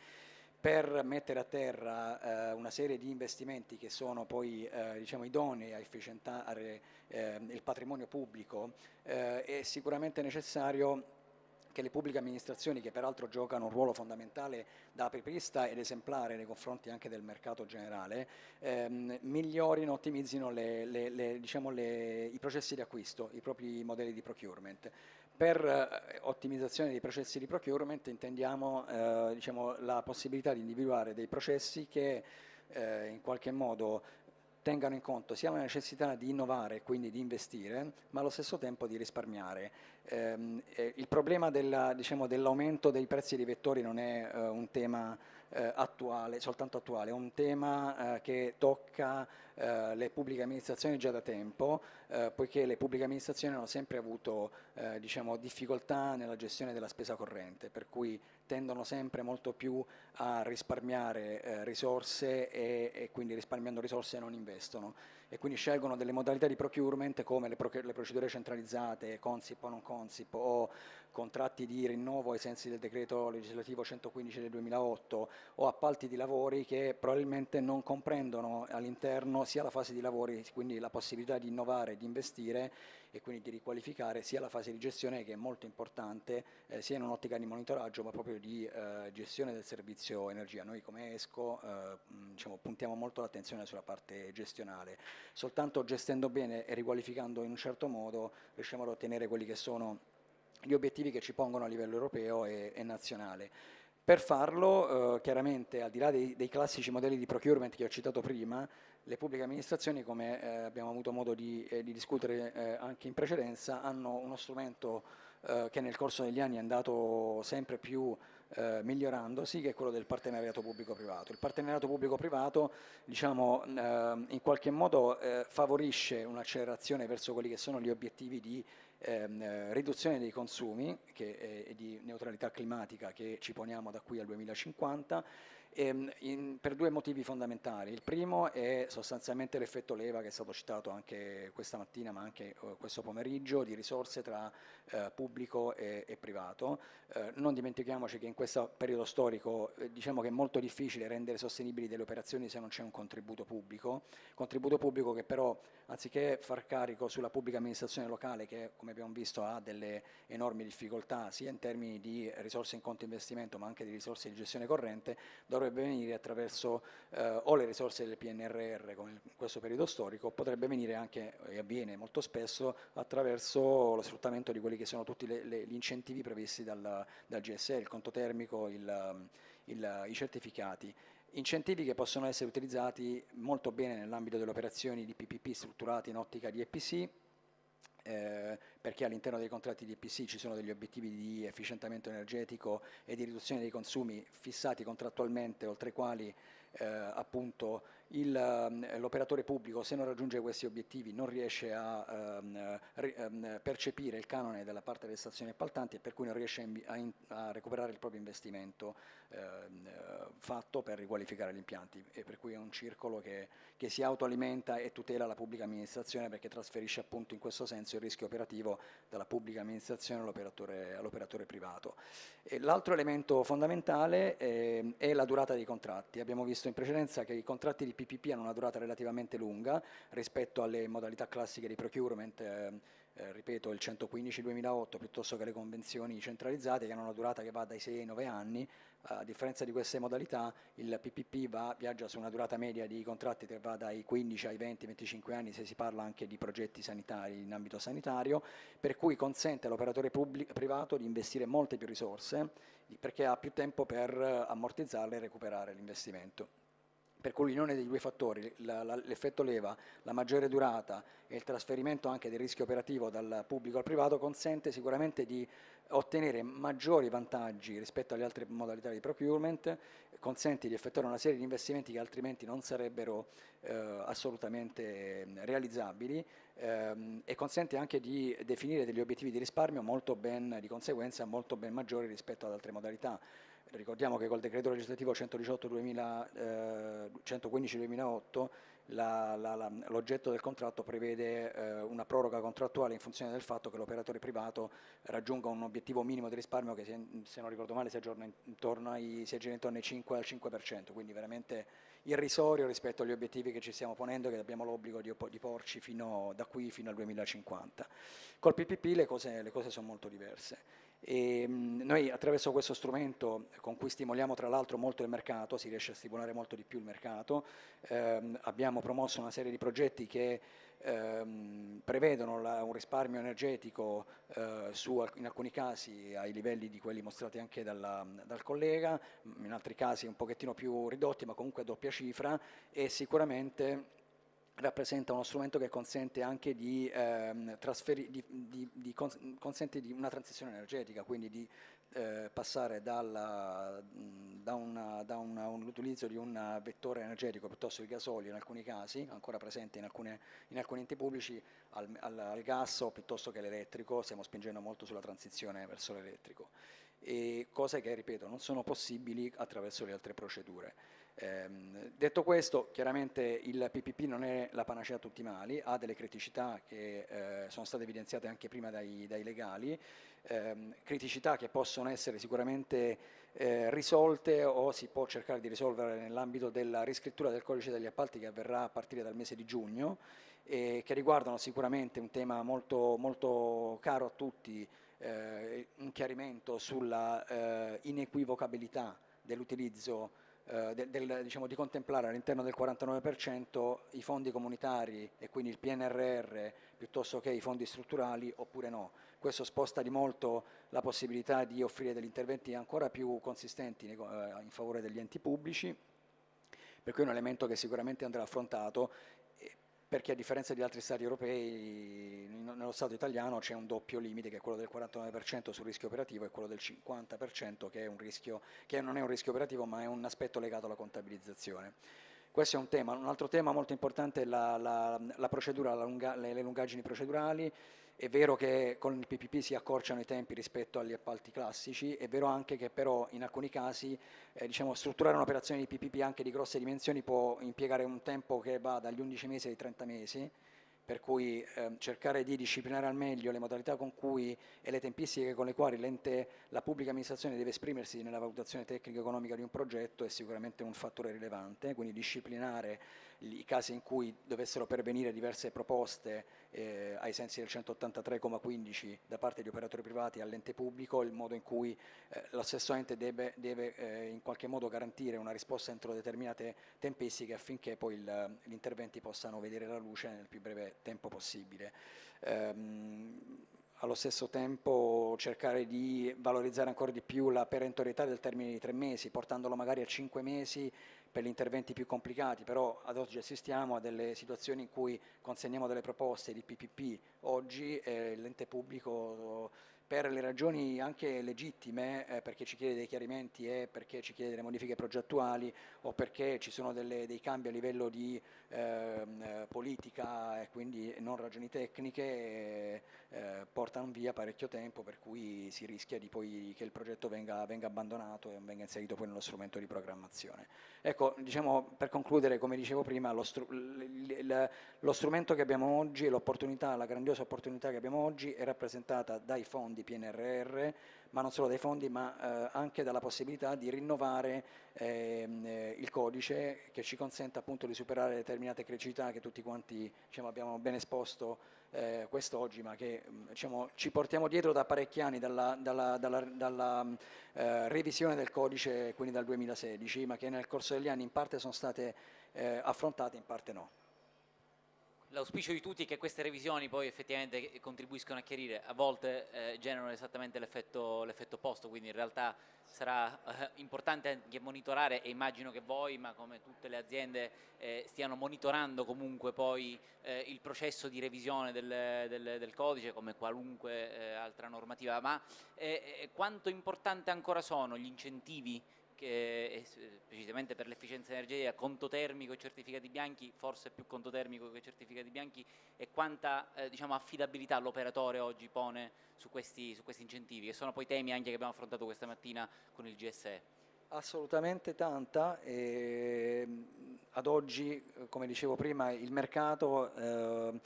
Per mettere a terra una serie di investimenti che sono poi diciamo, idonei a efficientare il patrimonio pubblico, è sicuramente necessario che le pubbliche amministrazioni, che peraltro giocano un ruolo fondamentale da apripista ed esemplare nei confronti anche del mercato generale, migliorino, ottimizzino diciamo, i processi di acquisto, i propri modelli di procurement. Per ottimizzazione dei processi di procurement intendiamo diciamo, la possibilità di individuare dei processi che in qualche modo tengano in conto sia la necessità di innovare, quindi di investire, ma allo stesso tempo di risparmiare. Il problema diciamo, dell'aumento dei prezzi dei vettori non è un tema soltanto attuale, è un tema che tocca le pubbliche amministrazioni già da tempo, poiché le pubbliche amministrazioni hanno sempre avuto diciamo, difficoltà nella gestione della spesa corrente, per cui tendono sempre molto più a risparmiare risorse e quindi risparmiando risorse non investono, e quindi scelgono delle modalità di procurement come le procedure centralizzate, Consip o non Consip, o contratti di rinnovo ai sensi del decreto legislativo 115 del 2008, o appalti di lavori che probabilmente non comprendono all'interno sia la fase di lavori, quindi la possibilità di innovare, di investire e quindi di riqualificare, sia la fase di gestione, che è molto importante, sia in un'ottica di monitoraggio ma proprio di gestione del servizio energia. Noi come ESCO diciamo, puntiamo molto l'attenzione sulla parte gestionale. Soltanto gestendo bene e riqualificando in un certo modo riusciamo ad ottenere quelli che sono gli obiettivi che ci pongono a livello europeo e nazionale. Per farlo, chiaramente, al di là dei classici modelli di procurement che ho citato prima, le pubbliche amministrazioni, come abbiamo avuto modo di discutere anche in precedenza, hanno uno strumento che nel corso degli anni è andato sempre più migliorandosi, che è quello del partenariato pubblico-privato. Il partenariato pubblico-privato diciamo, in qualche modo favorisce un'accelerazione verso quelli che sono gli obiettivi di riduzione dei consumi e di neutralità climatica che ci poniamo da qui al 2050, per due motivi fondamentali. Il primo è sostanzialmente l'effetto leva, che è stato citato anche questa mattina ma anche questo pomeriggio, di risorse tra pubblico e privato. Non dimentichiamoci che in questo periodo storico diciamo che è molto difficile rendere sostenibili delle operazioni se non c'è un contributo pubblico che però, anziché far carico sulla pubblica amministrazione locale, che come abbiamo visto ha delle enormi difficoltà sia in termini di risorse in conto investimento ma anche di risorse di gestione corrente, dovrebbe venire attraverso o le risorse del PNRR come in questo periodo storico, potrebbe venire anche, e avviene molto spesso, attraverso lo sfruttamento di quelli che sono tutti gli incentivi previsti dal GSE, il conto termico, i certificati. Incentivi che possono essere utilizzati molto bene nell'ambito delle operazioni di PPP strutturate in ottica di EPC, perché all'interno dei contratti di EPC ci sono degli obiettivi di efficientamento energetico e di riduzione dei consumi fissati contrattualmente, oltre i quali appunto l'operatore pubblico, se non raggiunge questi obiettivi, non riesce a percepire il canone dalla parte delle stazioni appaltanti, e per cui non riesce a recuperare il proprio investimento fatto per riqualificare gli impianti, e per cui è un circolo che si autoalimenta e tutela la pubblica amministrazione, perché trasferisce appunto in questo senso il rischio operativo dalla pubblica amministrazione all'operatore privato. L'altro elemento fondamentale è la durata dei contratti. Abbiamo visto in precedenza che i contratti di PPP hanno una durata relativamente lunga rispetto alle modalità classiche di procurement, ripeto il 115-2008, piuttosto che le convenzioni centralizzate, che hanno una durata che va dai 6 ai 9 anni. A differenza di queste modalità, il PPP viaggia su una durata media di contratti che va dai 15 ai 20-25 anni, se si parla anche di progetti sanitari in ambito sanitario, per cui consente all'operatore privato di investire molte più risorse, perché ha più tempo per ammortizzarle e recuperare l'investimento. Per cui l'unione dei due fattori, l'effetto leva, la maggiore durata e il trasferimento anche del rischio operativo dal pubblico al privato, consente sicuramente di ottenere maggiori vantaggi rispetto alle altre modalità di procurement, consente di effettuare una serie di investimenti che altrimenti non sarebbero assolutamente realizzabili, e consente anche di definire degli obiettivi di risparmio di conseguenza molto ben maggiori rispetto ad altre modalità. Ricordiamo che col decreto legislativo 115-2008 l'oggetto del contratto prevede una proroga contrattuale in funzione del fatto che l'operatore privato raggiunga un obiettivo minimo di risparmio che, se non ricordo male, si aggira intorno ai 5 al 5%, quindi veramente irrisorio rispetto agli obiettivi che ci stiamo ponendo, che abbiamo l'obbligo di porci da qui fino al 2050. Col PPP le cose sono molto diverse. E noi attraverso questo strumento, con cui stimoliamo tra l'altro molto il mercato, si riesce a stimolare molto di più il mercato, abbiamo promosso una serie di progetti che prevedono un risparmio energetico in alcuni casi ai livelli di quelli mostrati anche dal collega, in altri casi un pochettino più ridotti, ma comunque a doppia cifra, e sicuramente rappresenta uno strumento che consente anche consente di una transizione energetica, quindi di passare dall'utilizzo di un vettore energetico piuttosto il gasolio in alcuni casi, ancora presente in alcuni enti pubblici, al gas o piuttosto che l'elettrico. Stiamo spingendo molto sulla transizione verso l'elettrico, e cose che, ripeto, non sono possibili attraverso le altre procedure. Detto questo, chiaramente il PPP non è la panacea a tutti i mali, ha delle criticità che sono state evidenziate anche prima dai legali, criticità che possono essere sicuramente risolte, o si può cercare di risolvere nell'ambito della riscrittura del codice degli appalti che avverrà a partire dal mese di giugno, e che riguardano sicuramente un tema molto, molto caro a tutti, un chiarimento sulla inequivocabilità dell'utilizzo, diciamo, di contemplare all'interno del 49% i fondi comunitari e quindi il PNRR piuttosto che i fondi strutturali oppure no. Questo sposta di molto la possibilità di offrire degli interventi ancora più consistenti in favore degli enti pubblici, per cui è un elemento che sicuramente andrà affrontato, perché a differenza di altri Stati europei, nello Stato italiano c'è un doppio limite, che è quello del 49% sul rischio operativo e quello del 50% che è un rischio, che non è un rischio operativo ma è un aspetto legato alla contabilizzazione. Questo è un tema. Un altro tema molto importante è la procedura, le lungaggini procedurali. È vero che con il PPP si accorciano i tempi rispetto agli appalti classici, è vero anche che però in alcuni casi diciamo, strutturare un'operazione di PPP anche di grosse dimensioni può impiegare un tempo che va dagli 11 mesi ai 30 mesi, per cui cercare di disciplinare al meglio le modalità con cui e le tempistiche con le quali la pubblica amministrazione deve esprimersi nella valutazione tecnico-economica di un progetto è sicuramente un fattore rilevante, quindi disciplinare i casi in cui dovessero pervenire diverse proposte ai sensi del 183,15 da parte di operatori privati all'ente pubblico, il modo in cui lo stesso ente deve in qualche modo garantire una risposta entro determinate tempistiche affinché poi gli interventi possano vedere la luce nel più breve tempo possibile. Allo stesso tempo cercare di valorizzare ancora di più la perentorietà del termine di 3 mesi, portandolo magari a 5 mesi per gli interventi più complicati, però ad oggi assistiamo a delle situazioni in cui consegniamo delle proposte di PPP oggi e l'ente pubblico, per le ragioni anche legittime, perché ci chiede dei chiarimenti e perché ci chiede delle modifiche progettuali o perché ci sono dei cambi a livello di politica e quindi non ragioni tecniche, portano via parecchio tempo, per cui si rischia di poi che il progetto venga abbandonato e non venga inserito poi nello strumento di programmazione. Ecco, diciamo, per concludere, come dicevo prima, lo strumento che abbiamo oggi e l'opportunità, la grandiosa opportunità che abbiamo oggi è rappresentata dai fondi PNRR, ma non solo dai fondi, ma anche dalla possibilità di rinnovare il codice, che ci consenta appunto di superare determinate criticità che tutti quanti diciamo, abbiamo ben esposto quest'oggi, ma che diciamo, ci portiamo dietro da parecchi anni, dalla revisione del codice, quindi dal 2016, ma che nel corso degli anni in parte sono state affrontate, in parte no. L'auspicio di tutti è che queste revisioni poi effettivamente contribuiscono a chiarire, a volte generano esattamente l'effetto opposto, quindi in realtà sarà importante anche monitorare, e immagino che voi, ma come tutte le aziende, stiano monitorando comunque poi il processo di revisione del codice, come qualunque altra normativa. Ma quanto importante ancora sono gli incentivi, che precisamente per l'efficienza energetica, conto termico e certificati bianchi, forse più conto termico che certificati bianchi, e quanta diciamo, affidabilità l'operatore oggi pone su questi incentivi, che sono poi temi anche che abbiamo affrontato questa mattina con il GSE? Assolutamente tanta. Ad oggi, come dicevo prima, il mercato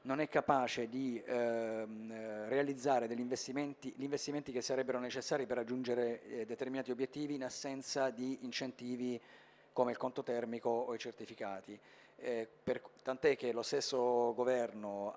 non è capace di realizzare gli investimenti che sarebbero necessari per raggiungere determinati obiettivi in assenza di incentivi come il conto termico o i certificati. Tant'è che lo stesso governo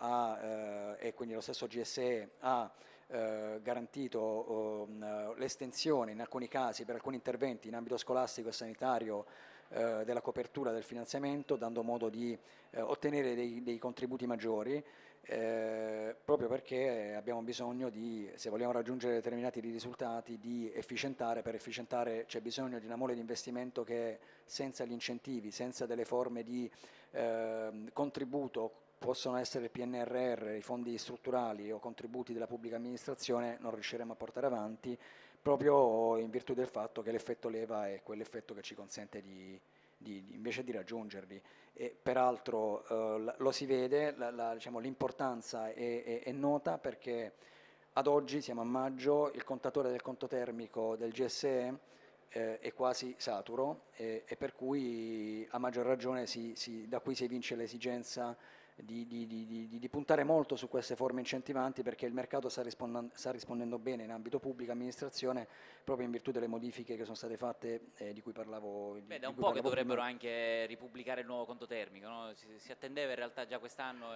e quindi lo stesso GSE ha garantito l'estensione in alcuni casi per alcuni interventi in ambito scolastico e sanitario della copertura del finanziamento, dando modo di ottenere dei contributi maggiori, proprio perché abbiamo bisogno di, se vogliamo raggiungere determinati risultati, di efficientare. Per efficientare c'è bisogno di una mole di investimento che senza gli incentivi, senza delle forme di contributo, possono essere il PNRR, i fondi strutturali o contributi della pubblica amministrazione, non riusciremo a portare avanti, proprio in virtù del fatto che l'effetto leva è quell'effetto che ci consente invece di raggiungerli. E peraltro lo si vede, diciamo, l'importanza è nota, perché ad oggi, siamo a maggio, il contatore del conto termico del GSE è quasi saturo, e per cui a maggior ragione da qui si evince l'esigenza di puntare molto su queste forme incentivanti, perché il mercato sta rispondendo bene in ambito pubblica amministrazione, proprio in virtù delle modifiche che sono state fatte, di cui parlavo. Da un po' che dovrebbero anche ripubblicare il nuovo conto termico, no? Si attendeva in realtà già quest'anno.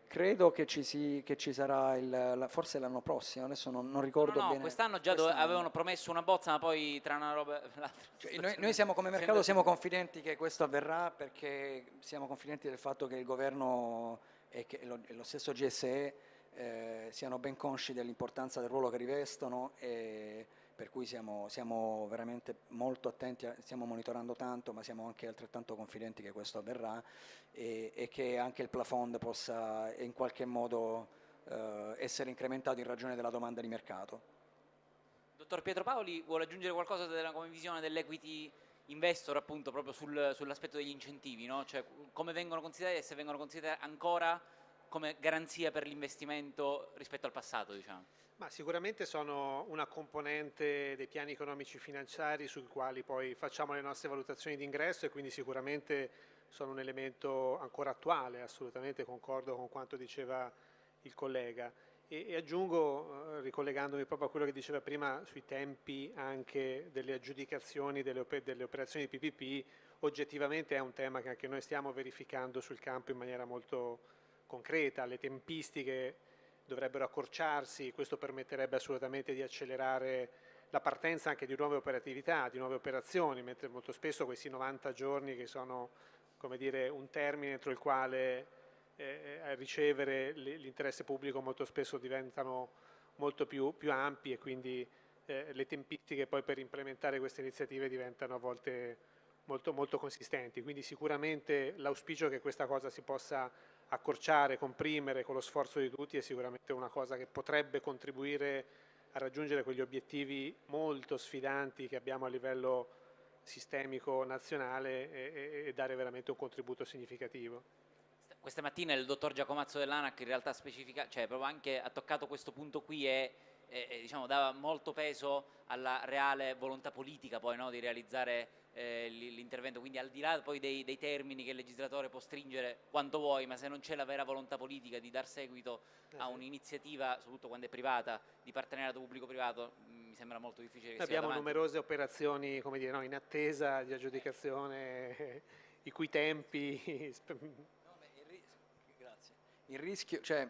Credo che ci sarà forse l'anno prossimo, adesso non ricordo bene. Quest'anno già avevano promesso una bozza, ma poi tra una roba e l'altra. Noi siamo, come mercato, siamo confidenti che questo avverrà, perché siamo confidenti del fatto che il governo e lo stesso GSE siano ben consci dell'importanza del ruolo che rivestono, e per cui siamo veramente molto attenti, stiamo monitorando tanto, ma siamo anche altrettanto confidenti che questo avverrà, e che anche il plafond possa in qualche modo essere incrementato in ragione della domanda di mercato. Dottor Pietro Paoli, vuole aggiungere qualcosa come visione dell'equity investor, appunto, proprio sull'aspetto degli incentivi, no? Cioè, come vengono considerati, e se vengono considerati ancora come garanzia per l'investimento rispetto al passato, diciamo? Ma sicuramente sono una componente dei piani economici finanziari sui quali poi facciamo le nostre valutazioni di ingresso, e quindi sicuramente sono un elemento ancora attuale. Assolutamente concordo con quanto diceva il collega. E aggiungo, ricollegandomi proprio a quello che diceva prima sui tempi anche delle aggiudicazioni delle operazioni di PPP, oggettivamente è un tema che anche noi stiamo verificando sul campo in maniera molto concreta. Le tempistiche dovrebbero accorciarsi, questo permetterebbe assolutamente di accelerare la partenza anche di nuove operatività, di nuove operazioni, mentre molto spesso questi 90 giorni, che sono, come dire, un termine entro il quale a ricevere l'interesse pubblico, molto spesso diventano molto più ampi, e quindi le tempistiche poi per implementare queste iniziative diventano a volte molto, molto consistenti. Quindi sicuramente l'auspicio che questa cosa si possa accorciare, comprimere con lo sforzo di tutti, è sicuramente una cosa che potrebbe contribuire a raggiungere quegli obiettivi molto sfidanti che abbiamo a livello sistemico nazionale, e dare veramente un contributo significativo. Questa mattina il dottor Giacomazzo dell'ANAC in realtà proprio anche ha toccato questo punto qui, e diciamo, dava molto peso alla reale volontà politica poi, no, di realizzare l'intervento, quindi al di là poi dei termini che il legislatore può stringere quanto vuoi, ma se non c'è la vera volontà politica di dar seguito a un'iniziativa, soprattutto quando è privata, di partenariato pubblico-privato, mi sembra molto difficile che abbiamo sia numerose operazioni, come dire, no, in attesa di aggiudicazione, i cui tempi Il rischio, cioè,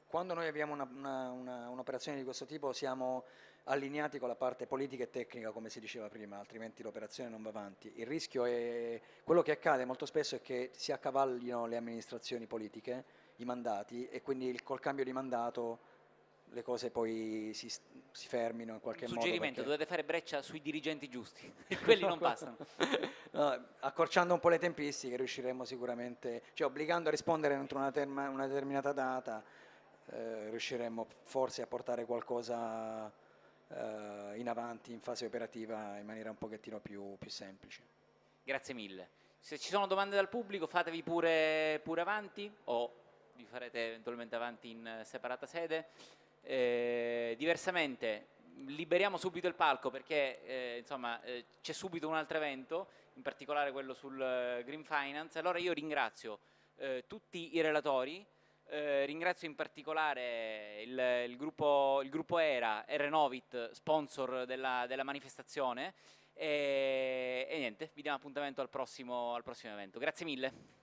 quando noi abbiamo un'operazione di questo tipo, siamo allineati con la parte politica e tecnica, come si diceva prima, altrimenti l'operazione non va avanti. Il rischio è, quello che accade molto spesso è che si accavallino le amministrazioni politiche, i mandati, e quindi col cambio di mandato le cose poi si fermino in qualche modo. Suggerimento, Perché... dovete fare breccia sui dirigenti giusti, quelli non passano. No, accorciando un po' le tempistiche riusciremo sicuramente, cioè obbligando a rispondere entro una determinata data, riusciremo forse a portare qualcosa in avanti in fase operativa in maniera un pochettino più semplice. Grazie mille. Se ci sono domande dal pubblico fatevi pure avanti, o vi farete eventualmente avanti in separata sede. Diversamente liberiamo subito il palco perché insomma c'è subito un altro evento, in particolare quello sul Green Finance. Allora io ringrazio tutti i relatori, ringrazio in particolare il gruppo ERA e Renovit, sponsor della manifestazione, e niente, vi diamo appuntamento al prossimo evento. Grazie mille.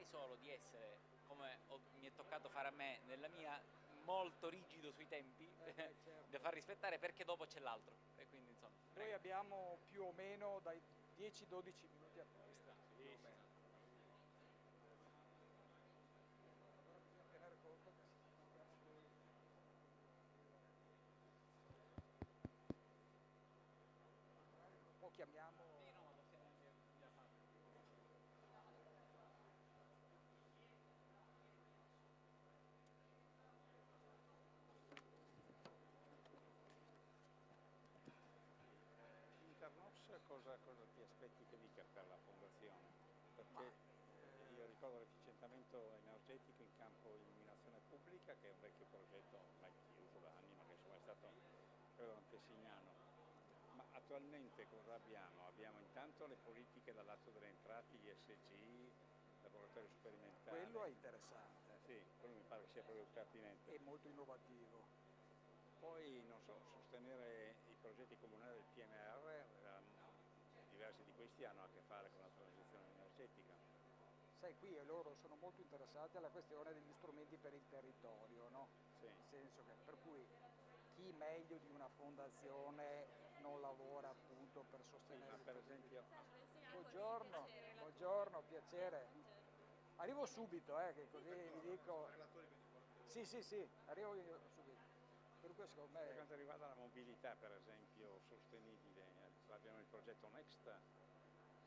solo di essere, come mi è toccato fare a me nella mia, molto rigido sui tempi certo. da far rispettare, perché dopo c'è l'altro e quindi insomma. Noi abbiamo più o meno dai 10-12 minuti a testa. Sì, più o sì. meno. Allora bisogna tenere conto che se sappiamo noi un po' chiamiamo. Internox cosa ti aspetti che dica per la fondazione? Perché io ricordo l'efficientamento energetico in campo illuminazione pubblica, che è un vecchio progetto ormai chiuso da anni, ma che insomma è stato credo antesignano. Ma attualmente cosa abbiamo? Abbiamo intanto le politiche dal lato delle entrate, ISG, laboratorio sperimentale. Quello è interessante. Sì, quello mi pare che sia proprio pertinente. È molto innovativo. Poi, non so, sostenere i progetti comunali del PNR, diversi di questi hanno a che fare con la transizione energetica. Sai, qui loro sono molto interessati alla questione degli strumenti per il territorio, no? Sì. Nel senso che per cui chi meglio di una fondazione non lavora appunto per sostenere Ma per esempio... Buongiorno, buongiorno, piacere. Arrivo subito, che così vi dico. Sì, arrivo io subito. Per cui secondo me... Per quanto riguarda la mobilità, per esempio, sostenibile, abbiamo il progetto Next,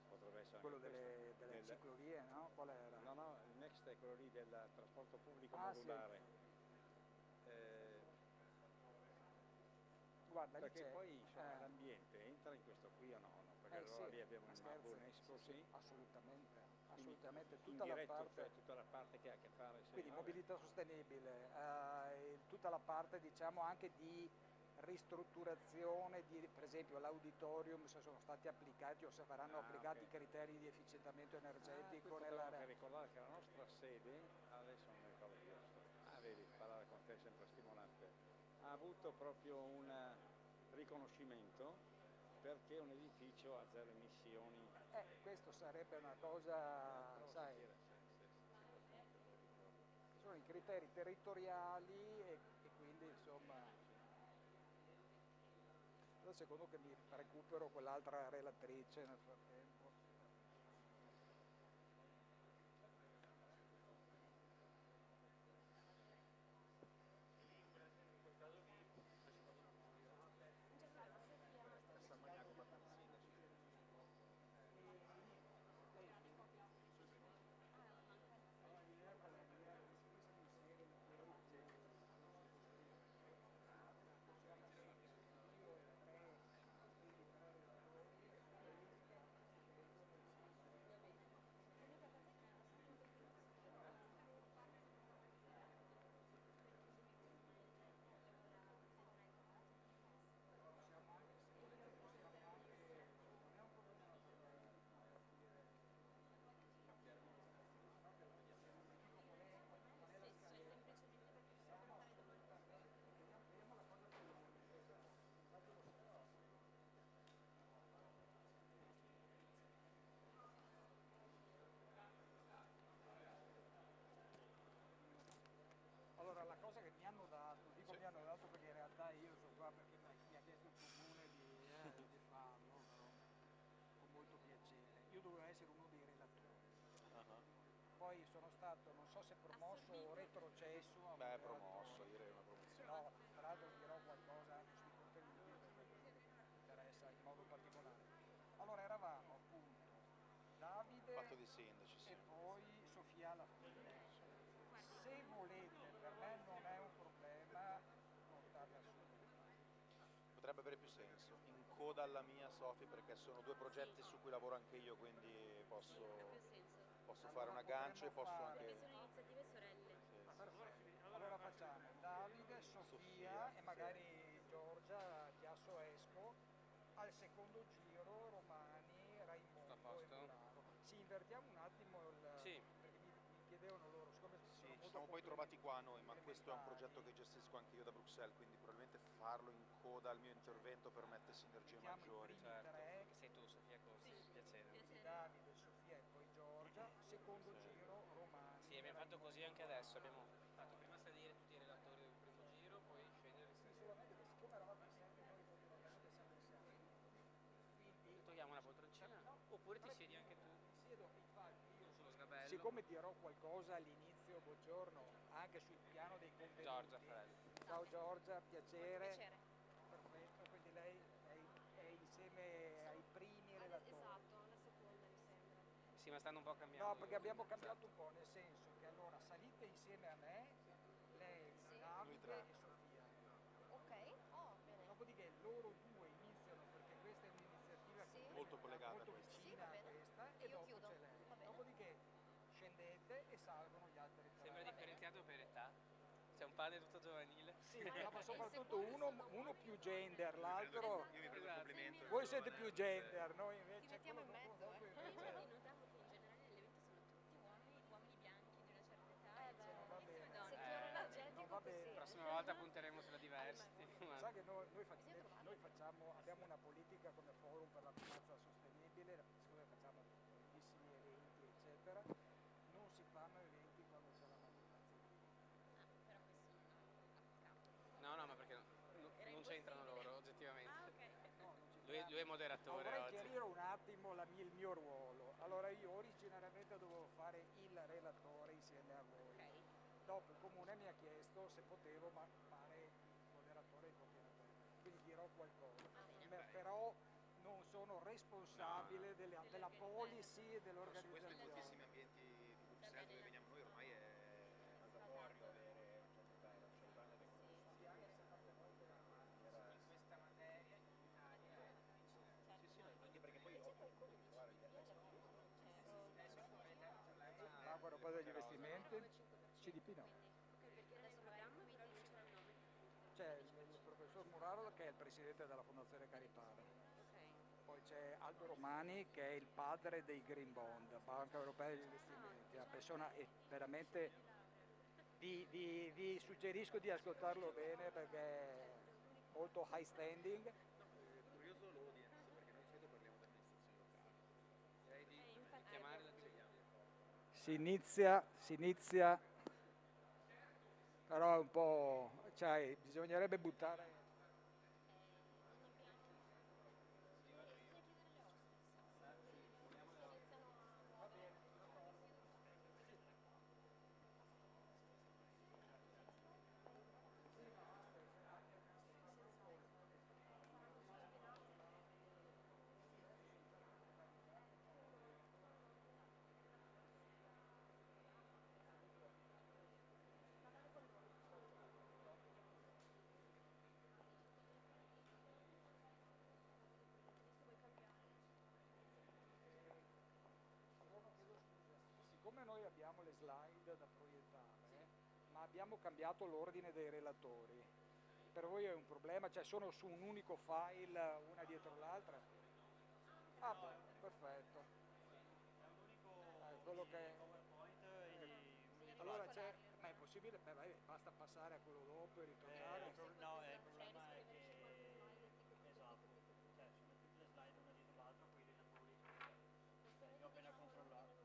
potrebbe essere quello anche delle ciclovie, no? Qual era? No, il Next è quello lì del trasporto pubblico modulare. Sì. Guarda, perché poi l'ambiente entra in questo qui o no? Perché allora lì abbiamo una UNESCO, sì? Assolutamente, tutta la parte, cioè tutta la parte che ha a che fare. Quindi mobilità sostenibile, tutta la parte diciamo anche di ristrutturazione, per esempio l'auditorium, se sono stati applicati o se verranno applicati i criteri di efficientamento energetico nell'area. Devo ricordare che la nostra sede, adesso non mi ricordo più, vedi, parlare con te è sempre stimolante, ha avuto proprio un riconoscimento perché è un edificio a zero emissioni. Questo sarebbe una cosa, sai, sono i criteri territoriali e quindi insomma... Un secondo che mi recupero quell'altra relatrice nel frattempo. Allora, la cosa che mi hanno dato, dico mi hanno dato perché in realtà io sono qua perché mi ha chiesto il comune di farlo, però con molto piacere. Io dovevo essere uno dei relatori. Poi sono stato, non so se promosso o retrocesso. Beh, promosso, direi una promozione. No, tra l'altro dirò qualcosa anche sui contenuti perché mi interessa in modo particolare. Allora eravamo appunto Davide Fatto di sindaci, sì. e poi Sofia alla fine. Se volete, per me non è un problema portarla su. Potrebbe avere più senso. In coda alla mia, Sofì, perché sono due progetti su cui lavoro anche io, quindi posso fare un aggancio e posso anche... Perché sono iniziative sorelle. Allora facciamo Davide, Sofia e magari Giorgia, Chiasso Esco, al secondo giro Romani, Raimondo e Muraro. Sì, invertiamo un attimo perché mi chiedevano loro, siccome Sì, ci siamo poi trovati qua noi, ma questo è un progetto che gestisco anche io da Bruxelles, quindi probabilmente farlo in coda al mio intervento permette sinergie maggiori. Tre, sei tu Sofia Corsi, piacere. Davide, Sofia e poi Giorgia, secondo giro Romani. così anche adesso abbiamo fatto prima salire tutti i relatori del primo giro, poi scendere il secondo. Togliamo una poltroncina, oppure ti siedi anche tu sullo sgabello. Siccome dirò qualcosa all'inizio, buongiorno, anche sul piano dei contenuti. Giorgia Farelli. Ciao Giorgia, piacere. Piacere. Perfetto, quindi lei è insieme ai primi relatori. Esatto, alla seconda mi sembra. Sì, ma stanno un po' cambiando. No, perché abbiamo cambiato un po', nel senso che allora salite insieme a me, lei, Davide e Sofia. Ok, bene. Dopodiché loro due iniziano perché questa è un'iniziativa che è Molto collegata molto a questa. vicina a questa e Io dopo chiudo. c'è lei. Va bene. Dopodiché scendete e salgono gli altri tre. Sembra differenziato per età. C'è un padre tutto giovanile. Sì, no, ma soprattutto uno più gender, l'altro... Io mi prendo il complimento. Voi siete più gender, noi Ti invece... mettiamo in quello mezzo, dopo eh. invece- Notavo che in generale gli eventi sono tutti uomini bianchi di una certa età e non va bene. donne. Settore energetico non va così. bene. La prossima volta punteremo sulla diversity. Sa che abbiamo una politica come forum per la finanza sostenibile, siccome facciamo tantissimi eventi eccetera, non si fanno eventi quando c'è la maggioranza. Però questo non è applicato. No, ma perché non c'entrano loro, oggettivamente. Ah, ok. No, non ci Lui è moderatore Vorrei oggi. chiarire un attimo il mio ruolo. Allora io originariamente dovevo fare il relatore insieme a voi. Ok. Dopo il comune mi ha chiesto se potevo fare il moderatore e il coordinatore. Quindi dirò qualcosa. Però non sono responsabile della policy e Su questo in dell'organizzazione. moltissimi ambienti di Bruxelles dove veniamo noi ormai è mandatorio avere un certo livello di In questa materia in Italia è difficile. Sì, sì, anche perché poi trovare gli Ma guarda, poi degli investimenti, CDP no. C'è il professor Muraro che è il presidente della Fondazione Caripano. Poi c'è Aldo Romani che è il padre dei Green Bond, Banca Europea degli Investimenti, una persona veramente, vi suggerisco di ascoltarlo bene perché è molto high standing. curioso l'audience perché noi di solito parliamo di amministrazioni locali. Direi di Chiamare la Si inizia, però è un po', cioè, bisognerebbe buttare. Siccome noi abbiamo le slide da proiettare, ma abbiamo cambiato l'ordine dei relatori, per voi è un problema? Cioè sono su un unico file, una dietro l'altra? Ah, perfetto. Quello che... Allora c'è... Ma è possibile? Beh, vai, basta passare a quello dopo e ritornare. No, il problema è che esatto, cioè sono tutte le slide una dietro l'altra, poi i relatori io ho appena controllato.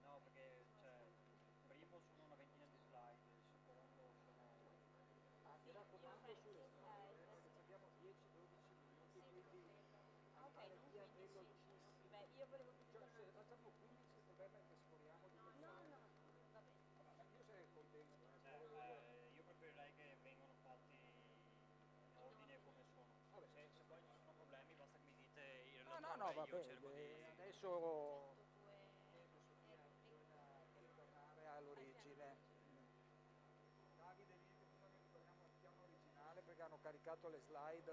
No, perché cioè, il primo sono una ventina di slide, il secondo sono... Mi raccomando sulle slide, perché abbiamo 10-12 minuti, quindi andare via velocissimo. Beh, io volevo Cioè, se facciamo 15 il problema è che sforiamo di mezz'ora. va bene. Io sarei contento. io preferirei che vengano fatti in ordine come sono. Se poi ci sono problemi basta che mi dite il relatore, No, io vabbè, cerco di... adesso bisogna ritornare all'origine. Davide dice prima che ritorniamo al piano originale perché hanno caricato le slide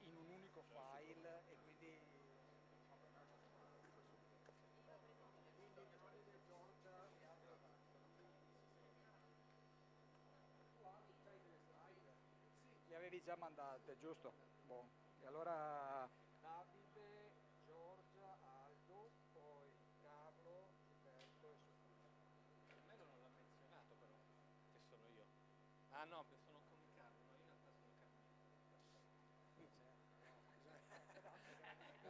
in un unico file e quindi... Giorgia e altro le avevi già mandate, giusto? Buon. E allora Davide, Giorgia, Aldo, poi Carlo, Gilberto e Sofia. Per me non l'ha menzionato però, che sono io. Ah no, sono come Carlo, no, in realtà sono Carlo.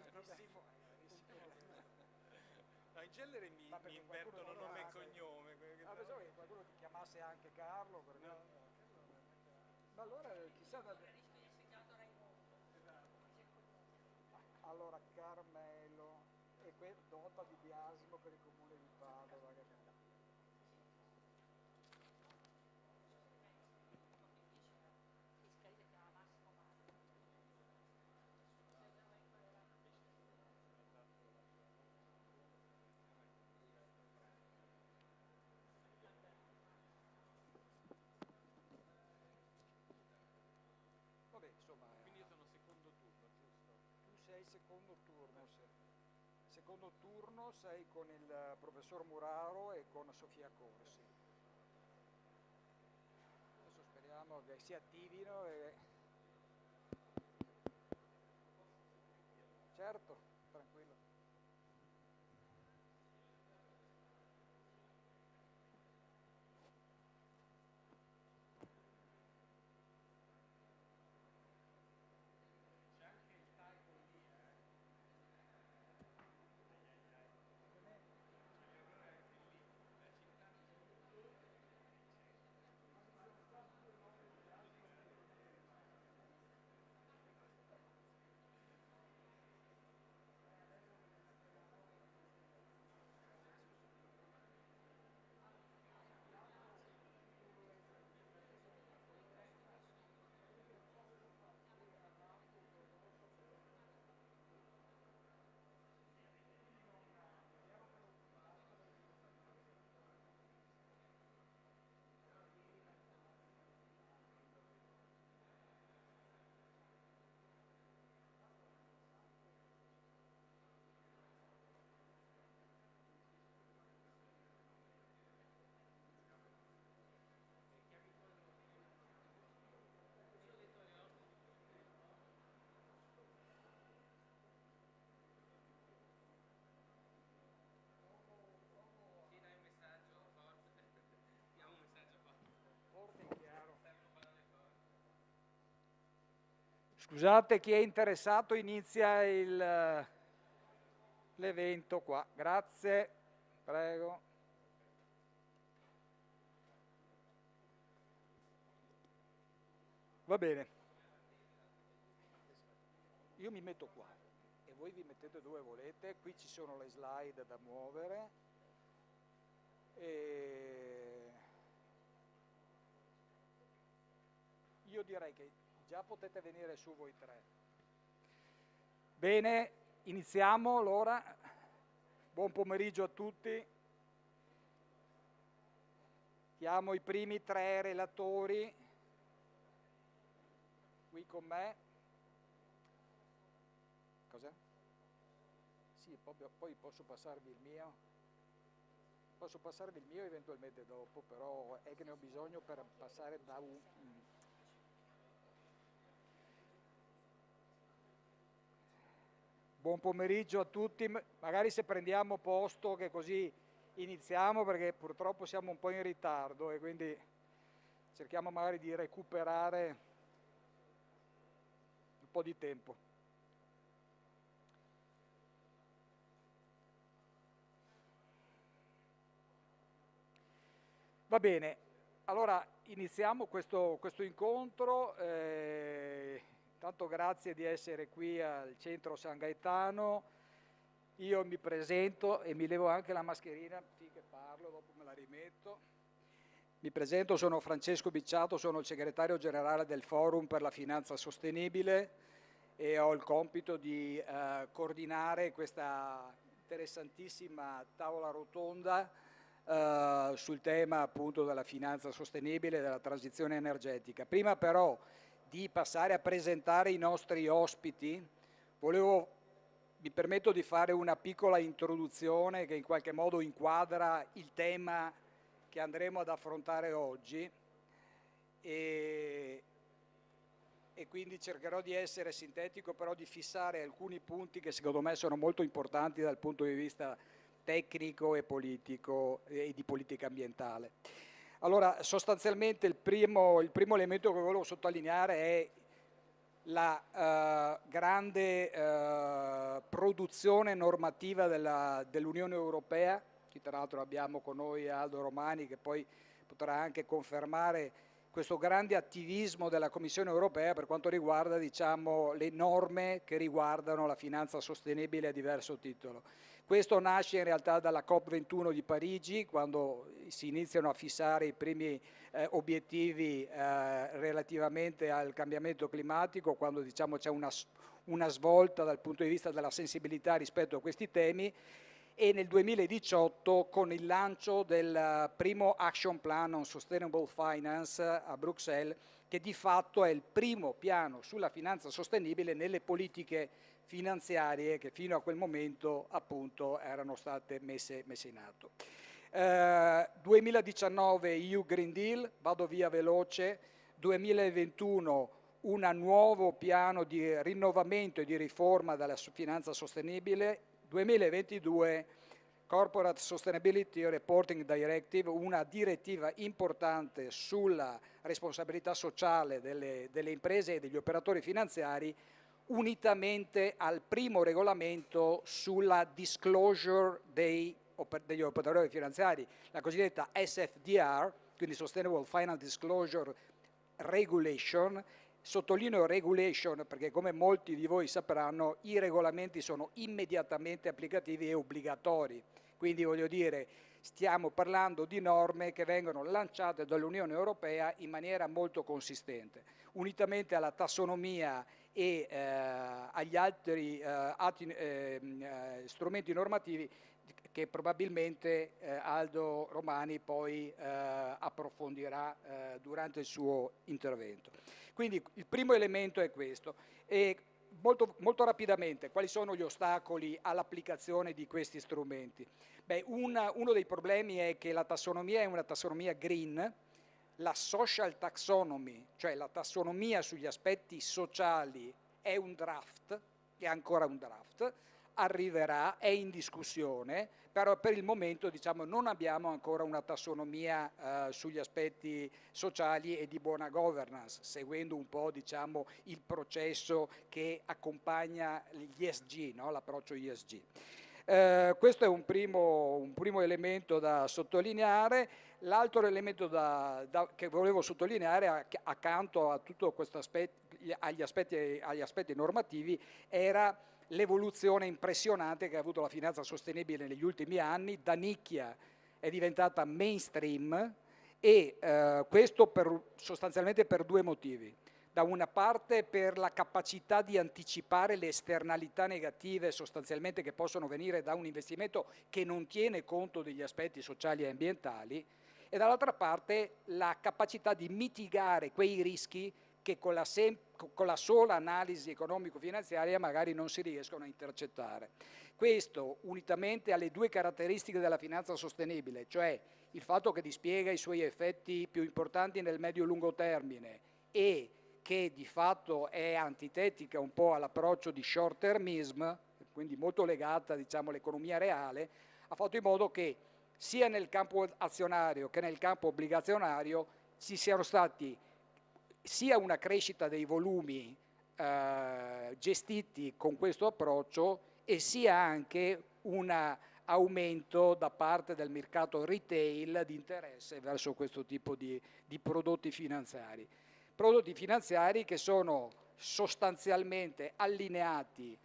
È gravissimo. No, in genere mi invertono nome e cognome. Pensavo che qualcuno ti chiamasse anche Carlo. Perché... Ma allora chissà... Allora Carmelo e nota di biasimo per il comune di Padova. Vabbè, insomma, Quindi io sono secondo turno, giusto? tu sei secondo turno, secondo turno sei con il professor Muraro e con Sofia Corsi. Adesso speriamo che si attivino e... Certo, tranquillo. Scusate, chi è interessato inizia l'evento qua. Grazie, prego. Va bene. Io mi metto qua e voi vi mettete dove volete. Qui ci sono le slide da muovere. E... io direi che già potete venire su voi tre. Bene, iniziamo allora. Buon pomeriggio a tutti. Chiamo i primi tre relatori qui con me. Cos'è? Sì, poi posso passarvi il mio. Posso passarvi il mio eventualmente dopo, però è che ne ho bisogno per passare da un... Buon pomeriggio a tutti, magari se prendiamo posto che così iniziamo perché purtroppo siamo un po' in ritardo e quindi cerchiamo magari di recuperare un po' di tempo. Va bene, allora iniziamo questo incontro. Intanto grazie di essere qui al centro San Gaetano. Io mi presento e mi levo anche la mascherina finché parlo, dopo me la rimetto. Mi presento, sono Francesco Bicciato, sono il segretario generale del Forum per la Finanza Sostenibile e ho il compito di coordinare questa interessantissima tavola rotonda sul tema appunto della finanza sostenibile e della transizione energetica. Prima però di passare a presentare i nostri ospiti, mi permetto di fare una piccola introduzione che in qualche modo inquadra il tema che andremo ad affrontare oggi e quindi cercherò di essere sintetico, però di fissare alcuni punti che secondo me sono molto importanti dal punto di vista tecnico e politico e di politica ambientale. Allora, sostanzialmente il primo elemento che volevo sottolineare è la grande produzione normativa dell'Unione Europea, che tra l'altro abbiamo con noi Aldo Romani che poi potrà anche confermare questo grande attivismo della Commissione Europea per quanto riguarda, diciamo, le norme che riguardano la finanza sostenibile a diverso titolo. Questo nasce in realtà dalla COP21 di Parigi, quando si iniziano a fissare i primi obiettivi relativamente al cambiamento climatico, quando, diciamo, c'è una svolta dal punto di vista della sensibilità rispetto a questi temi, e nel 2018 con il lancio del primo Action Plan on Sustainable Finance a Bruxelles, che di fatto è il primo piano sulla finanza sostenibile nelle politiche finanziarie che fino a quel momento appunto erano state messe in atto. 2019 EU Green Deal, vado via veloce, 2021 un nuovo piano di rinnovamento e di riforma della finanza sostenibile, 2022 Corporate Sustainability Reporting Directive, una direttiva importante sulla responsabilità sociale delle imprese e degli operatori finanziari, unitamente al primo regolamento sulla disclosure degli operatori finanziari, la cosiddetta SFDR, quindi Sustainable Finance Disclosure Regulation. Sottolineo regulation perché, come molti di voi sapranno, i regolamenti sono immediatamente applicativi e obbligatori, quindi voglio dire, stiamo parlando di norme che vengono lanciate dall'Unione Europea in maniera molto consistente, unitamente alla tassonomia e agli altri strumenti normativi che probabilmente Aldo Romani poi approfondirà durante il suo intervento. Quindi il primo elemento è questo. E molto rapidamente, quali sono gli ostacoli all'applicazione di questi strumenti? Beh, uno dei problemi è che la tassonomia è una tassonomia green, la social taxonomy, cioè la tassonomia sugli aspetti sociali, è un draft, è ancora un draft, arriverà, è in discussione, però per il momento, diciamo, non abbiamo ancora una tassonomia sugli aspetti sociali e di buona governance, seguendo un po', diciamo, il processo che accompagna gli ESG, no? L'approccio ESG. Questo è un primo elemento da sottolineare. L'altro elemento che volevo sottolineare accanto a tutto questo agli aspetti normativi era l'evoluzione impressionante che ha avuto la finanza sostenibile negli ultimi anni. Da nicchia è diventata mainstream e questo sostanzialmente per due motivi. Da una parte per la capacità di anticipare le esternalità negative sostanzialmente che possono venire da un investimento che non tiene conto degli aspetti sociali e ambientali, e dall'altra parte la capacità di mitigare quei rischi che con la sola analisi economico-finanziaria magari non si riescono a intercettare. Questo unitamente alle due caratteristiche della finanza sostenibile, cioè il fatto che dispiega i suoi effetti più importanti nel medio-lungo termine e che di fatto è antitetica un po' all'approccio di short termism, quindi molto legata, diciamo, all'economia reale, ha fatto in modo che sia nel campo azionario che nel campo obbligazionario ci siano stati sia una crescita dei volumi gestiti con questo approccio e sia anche un aumento da parte del mercato retail di interesse verso questo tipo di prodotti finanziari. Prodotti finanziari che sono sostanzialmente allineati,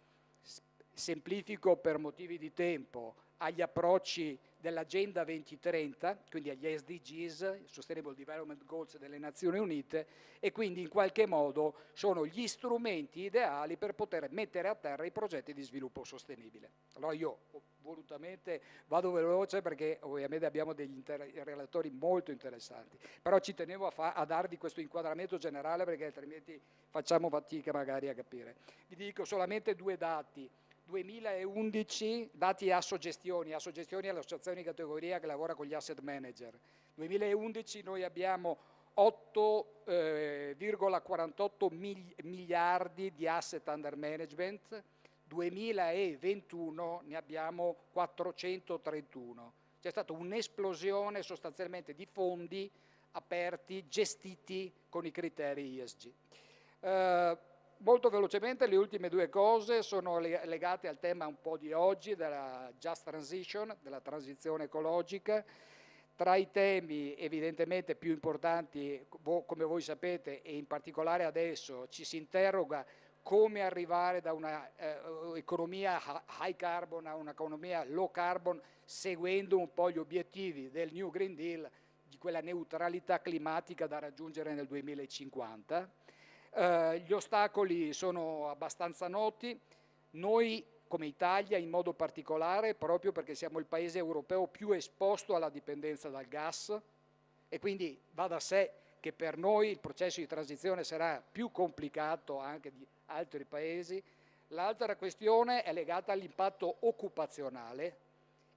semplifico per motivi di tempo, agli approcci dell'Agenda 2030, quindi agli SDGs, Sustainable Development Goals delle Nazioni Unite, e quindi in qualche modo sono gli strumenti ideali per poter mettere a terra i progetti di sviluppo sostenibile. Allora io volutamente vado veloce perché ovviamente abbiamo degli relatori molto interessanti, però ci tenevo a darvi questo inquadramento generale perché altrimenti facciamo fatica magari a capire. Vi dico solamente due dati. 2011 dati Assogestioni è l'associazione di categoria che lavora con gli asset manager. 2011 noi abbiamo 8,48 miliardi di asset under management, 2021 ne abbiamo 431. C'è stata un'esplosione sostanzialmente di fondi aperti, gestiti con i criteri ESG. Molto velocemente le ultime due cose sono legate al tema un po' di oggi, della just transition, della transizione ecologica. Tra i temi evidentemente più importanti, come voi sapete, e in particolare adesso, ci si interroga come arrivare da un'economia high carbon a un'economia low carbon, seguendo un po' gli obiettivi del New Green Deal, di quella neutralità climatica da raggiungere nel 2050. Gli ostacoli sono abbastanza noti. Noi come Italia in modo particolare, proprio perché siamo il paese europeo più esposto alla dipendenza dal gas, e quindi va da sé che per noi il processo di transizione sarà più complicato anche di altri paesi. L'altra questione è legata all'impatto occupazionale,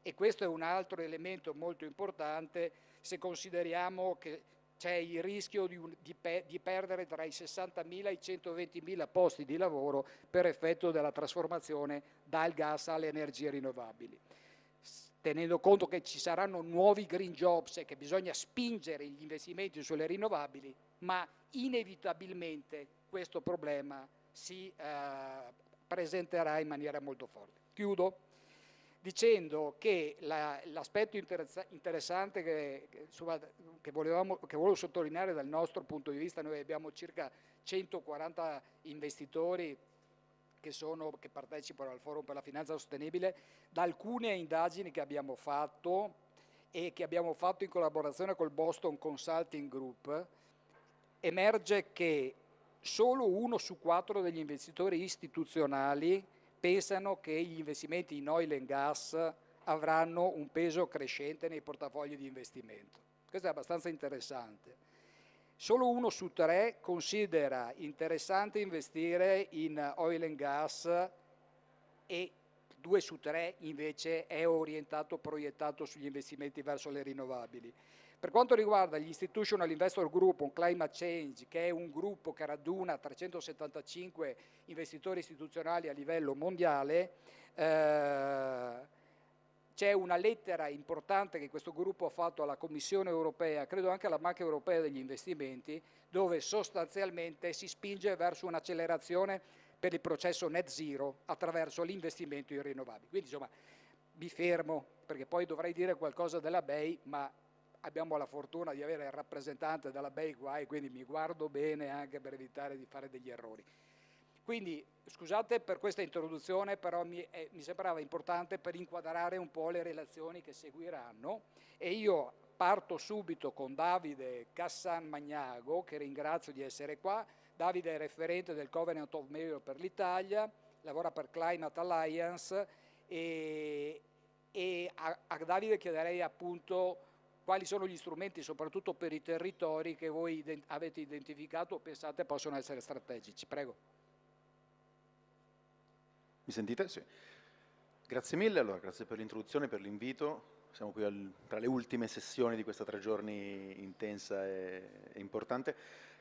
e questo è un altro elemento molto importante se consideriamo che c'è il rischio di perdere tra i 60.000 e i 120.000 posti di lavoro per effetto della trasformazione dal gas alle energie rinnovabili. Tenendo conto che ci saranno nuovi green jobs e che bisogna spingere gli investimenti sulle rinnovabili, ma inevitabilmente questo problema si presenterà in maniera molto forte. Chiudo dicendo che l'aspetto interessante che volevo sottolineare dal nostro punto di vista, noi abbiamo circa 140 investitori che partecipano al Forum per la Finanza Sostenibile. Da alcune indagini che abbiamo fatto e che abbiamo fatto in collaborazione col Boston Consulting Group, emerge che solo 1 su 4 degli investitori istituzionali pensano che gli investimenti in oil and gas avranno un peso crescente nei portafogli di investimento. Questo è abbastanza interessante. Solo 1 su 3 considera interessante investire in oil and gas e 2 su 3 invece è proiettato sugli investimenti verso le rinnovabili. Per quanto riguarda gli Institutional Investor Group on Climate Change, che è un gruppo che raduna 375 investitori istituzionali a livello mondiale, c'è una lettera importante che questo gruppo ha fatto alla Commissione europea, credo anche alla Banca Europea degli Investimenti, dove sostanzialmente si spinge verso un'accelerazione per il processo net zero attraverso l'investimento in rinnovabili. Quindi insomma mi fermo, perché poi dovrei dire qualcosa della BEI, ma abbiamo la fortuna di avere il rappresentante della BEI qua e quindi mi guardo bene anche per evitare di fare degli errori. Quindi scusate per questa introduzione, però mi sembrava importante per inquadrare un po' le relazioni che seguiranno, e io parto subito con Davide Cassan Magnago, che ringrazio di essere qua. Davide è referente del Covenant of Mayors per l'Italia, lavora per Climate Alliance, e a Davide chiederei appunto quali sono gli strumenti, soprattutto per i territori, che voi avete identificato o pensate possono essere strategici. Prego. Mi sentite? Sì. Grazie mille, allora, grazie per l'introduzione, per l'invito. Siamo qui tra le ultime sessioni di questa 3 giorni intensa e importante.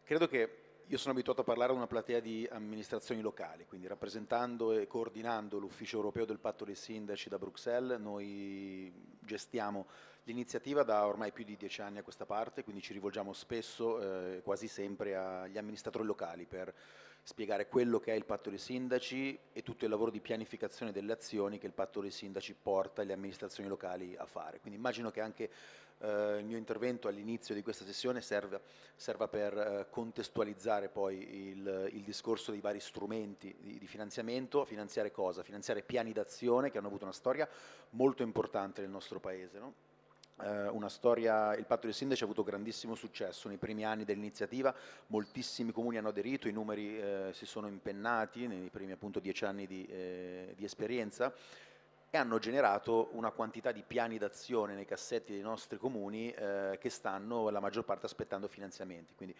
Credo che io sono abituato a parlare a una platea di amministrazioni locali, quindi rappresentando e coordinando l'Ufficio Europeo del Patto dei Sindaci da Bruxelles. Noi gestiamo l'iniziativa da ormai più di 10 anni a questa parte, quindi ci rivolgiamo spesso, quasi sempre, agli amministratori locali per spiegare quello che è il Patto dei Sindaci e tutto il lavoro di pianificazione delle azioni che il Patto dei Sindaci porta le amministrazioni locali a fare. Quindi immagino che anche il mio intervento all'inizio di questa sessione serva per contestualizzare poi il discorso dei vari strumenti di finanziamento. Finanziare cosa? Finanziare piani d'azione che hanno avuto una storia molto importante nel nostro Paese, no? Il Patto dei Sindaci ha avuto grandissimo successo nei primi anni dell'iniziativa, moltissimi comuni hanno aderito, i numeri si sono impennati nei primi appunto 10 anni di esperienza, e hanno generato una quantità di piani d'azione nei cassetti dei nostri comuni che stanno la maggior parte aspettando finanziamenti. Quindi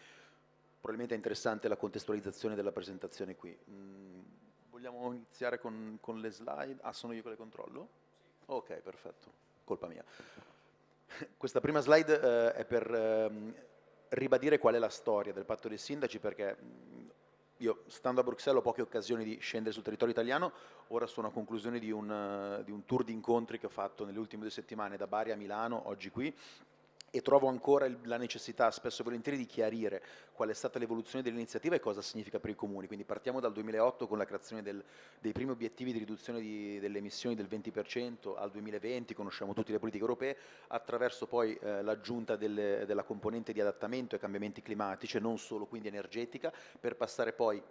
probabilmente è interessante la contestualizzazione della presentazione qui. Vogliamo iniziare con le slide? Ah, sono io che le controllo? Ok, perfetto, colpa mia. Questa prima slide è per ribadire qual è la storia del Patto dei Sindaci, perché io, stando a Bruxelles, ho poche occasioni di scendere sul territorio italiano. Ora sono a conclusione di un tour di incontri che ho fatto nelle ultime 2 settimane da Bari a Milano, oggi qui, e trovo ancora la necessità, spesso e volentieri, di chiarire qual è stata l'evoluzione dell'iniziativa e cosa significa per i comuni. Quindi partiamo dal 2008 con la creazione dei primi obiettivi di riduzione delle emissioni del 20% al 2020, conosciamo tutte le politiche europee, attraverso poi l'aggiunta della componente di adattamento ai cambiamenti climatici, e non solo quindi energetica, per passare poi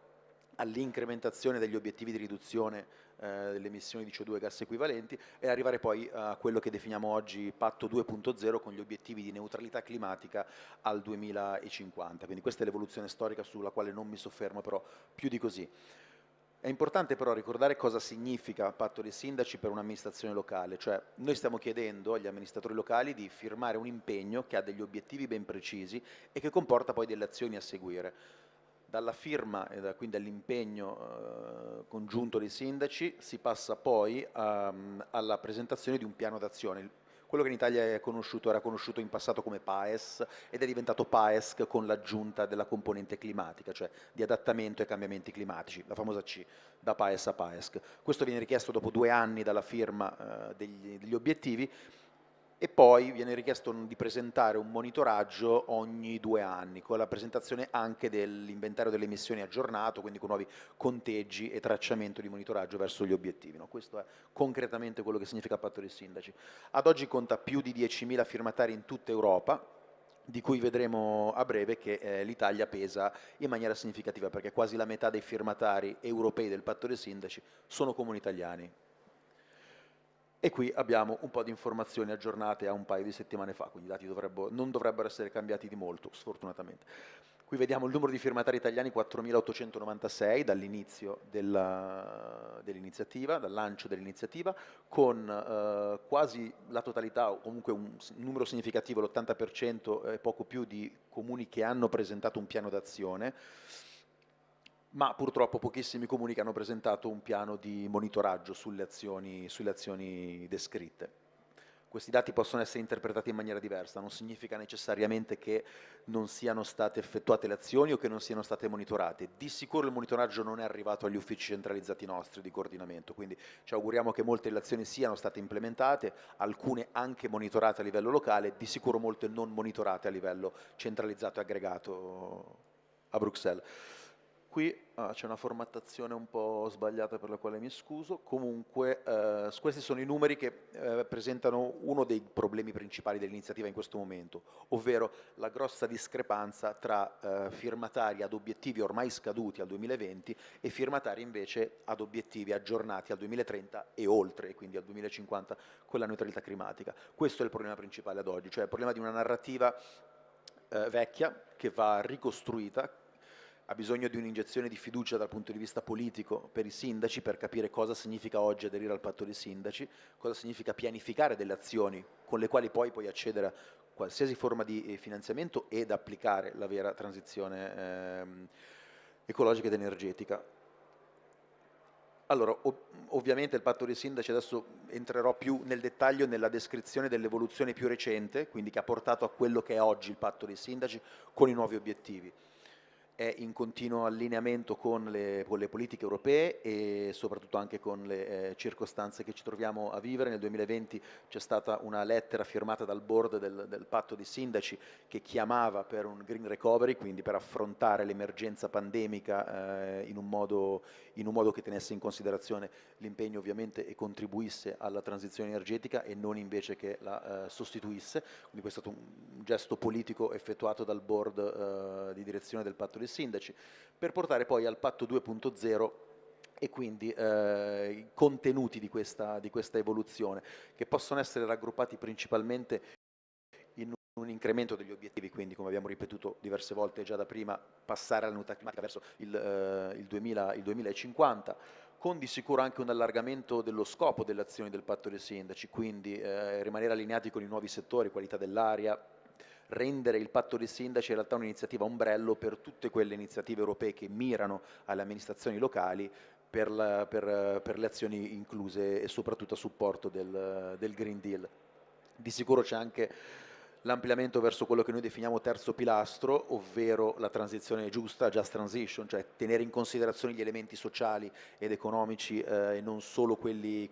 all'incrementazione degli obiettivi di riduzione delle emissioni di CO2 gas equivalenti, e arrivare poi a quello che definiamo oggi Patto 2.0 con gli obiettivi di neutralità climatica al 2050. Quindi questa è l'evoluzione storica sulla quale non mi soffermo però più di così. È importante però ricordare cosa significa Patto dei Sindaci per un'amministrazione locale, cioè noi stiamo chiedendo agli amministratori locali di firmare un impegno che ha degli obiettivi ben precisi e che comporta poi delle azioni a seguire. Dalla firma e quindi all'impegno congiunto dei sindaci si passa poi alla presentazione di un piano d'azione. Quello che in Italia era conosciuto in passato come PAES ed è diventato PAESC con l'aggiunta della componente climatica, cioè di adattamento ai cambiamenti climatici, la famosa C, da PAES a PAESC. Questo viene richiesto dopo 2 anni dalla firma degli obiettivi, e poi viene richiesto di presentare un monitoraggio ogni 2 anni, con la presentazione anche dell'inventario delle emissioni aggiornato, quindi con nuovi conteggi e tracciamento di monitoraggio verso gli obiettivi. No? Questo è concretamente quello che significa Patto dei Sindaci. Ad oggi conta più di 10.000 firmatari in tutta Europa, di cui vedremo a breve che l'Italia pesa in maniera significativa, perché quasi la metà dei firmatari europei del Patto dei Sindaci sono comuni italiani. E qui abbiamo un po' di informazioni aggiornate a un paio di settimane fa, quindi i dati non dovrebbero essere cambiati di molto, sfortunatamente. Qui vediamo il numero di firmatari italiani, 4.896 dall'inizio dell'iniziativa, dal lancio dell'iniziativa, con quasi la totalità, o comunque un numero significativo, l'80% e poco più, di comuni che hanno presentato un piano d'azione, ma purtroppo pochissimi comuni che hanno presentato un piano di monitoraggio sulle azioni descritte. Questi dati possono essere interpretati in maniera diversa, non significa necessariamente che non siano state effettuate le azioni o che non siano state monitorate. Di sicuro il monitoraggio non è arrivato agli uffici centralizzati nostri di coordinamento, quindi ci auguriamo che molte delle azioni siano state implementate, alcune anche monitorate a livello locale, di sicuro molte non monitorate a livello centralizzato e aggregato a Bruxelles. Qui c'è una formattazione un po' sbagliata per la quale mi scuso, comunque questi sono i numeri che presentano uno dei problemi principali dell'iniziativa in questo momento, ovvero la grossa discrepanza tra firmatari ad obiettivi ormai scaduti al 2020 e firmatari invece ad obiettivi aggiornati al 2030 e oltre, quindi al 2050 con la neutralità climatica. Questo è il problema principale ad oggi, cioè il problema di una narrativa vecchia che va ricostruita, ha bisogno di un'iniezione di fiducia dal punto di vista politico per i sindaci, per capire cosa significa oggi aderire al patto dei sindaci, cosa significa pianificare delle azioni con le quali poi puoi accedere a qualsiasi forma di finanziamento ed applicare la vera transizione ecologica ed energetica. Allora, ovviamente il patto dei sindaci, adesso entrerò più nel dettaglio nella descrizione dell'evoluzione più recente, quindi che ha portato a quello che è oggi il patto dei sindaci con i nuovi obiettivi. È in continuo allineamento con le politiche europee e soprattutto anche con le circostanze che ci troviamo a vivere. Nel 2020 c'è stata una lettera firmata dal board del patto dei sindaci che chiamava per un green recovery, quindi per affrontare l'emergenza pandemica in un modo che tenesse in considerazione l'impegno ovviamente e contribuisse alla transizione energetica e non invece che la sostituisse. Quindi questo è stato un gesto politico effettuato dal board di direzione del patto dei sindaci, per portare poi al patto 2.0 e quindi i contenuti di questa evoluzione, che possono essere raggruppati principalmente in un incremento degli obiettivi, quindi come abbiamo ripetuto diverse volte già da prima, passare alla neutralità climatica verso il 2050, con di sicuro anche un allargamento dello scopo delle azioni del patto dei sindaci, quindi rimanere allineati con i nuovi settori, qualità dell'aria, rendere il patto dei sindaci in realtà un'iniziativa ombrello per tutte quelle iniziative europee che mirano alle amministrazioni locali per le azioni incluse e soprattutto a supporto del Green Deal. Di sicuro c'è anche l'ampliamento verso quello che noi definiamo terzo pilastro, ovvero la transizione giusta, just transition, cioè tenere in considerazione gli elementi sociali ed economici e non solo quelli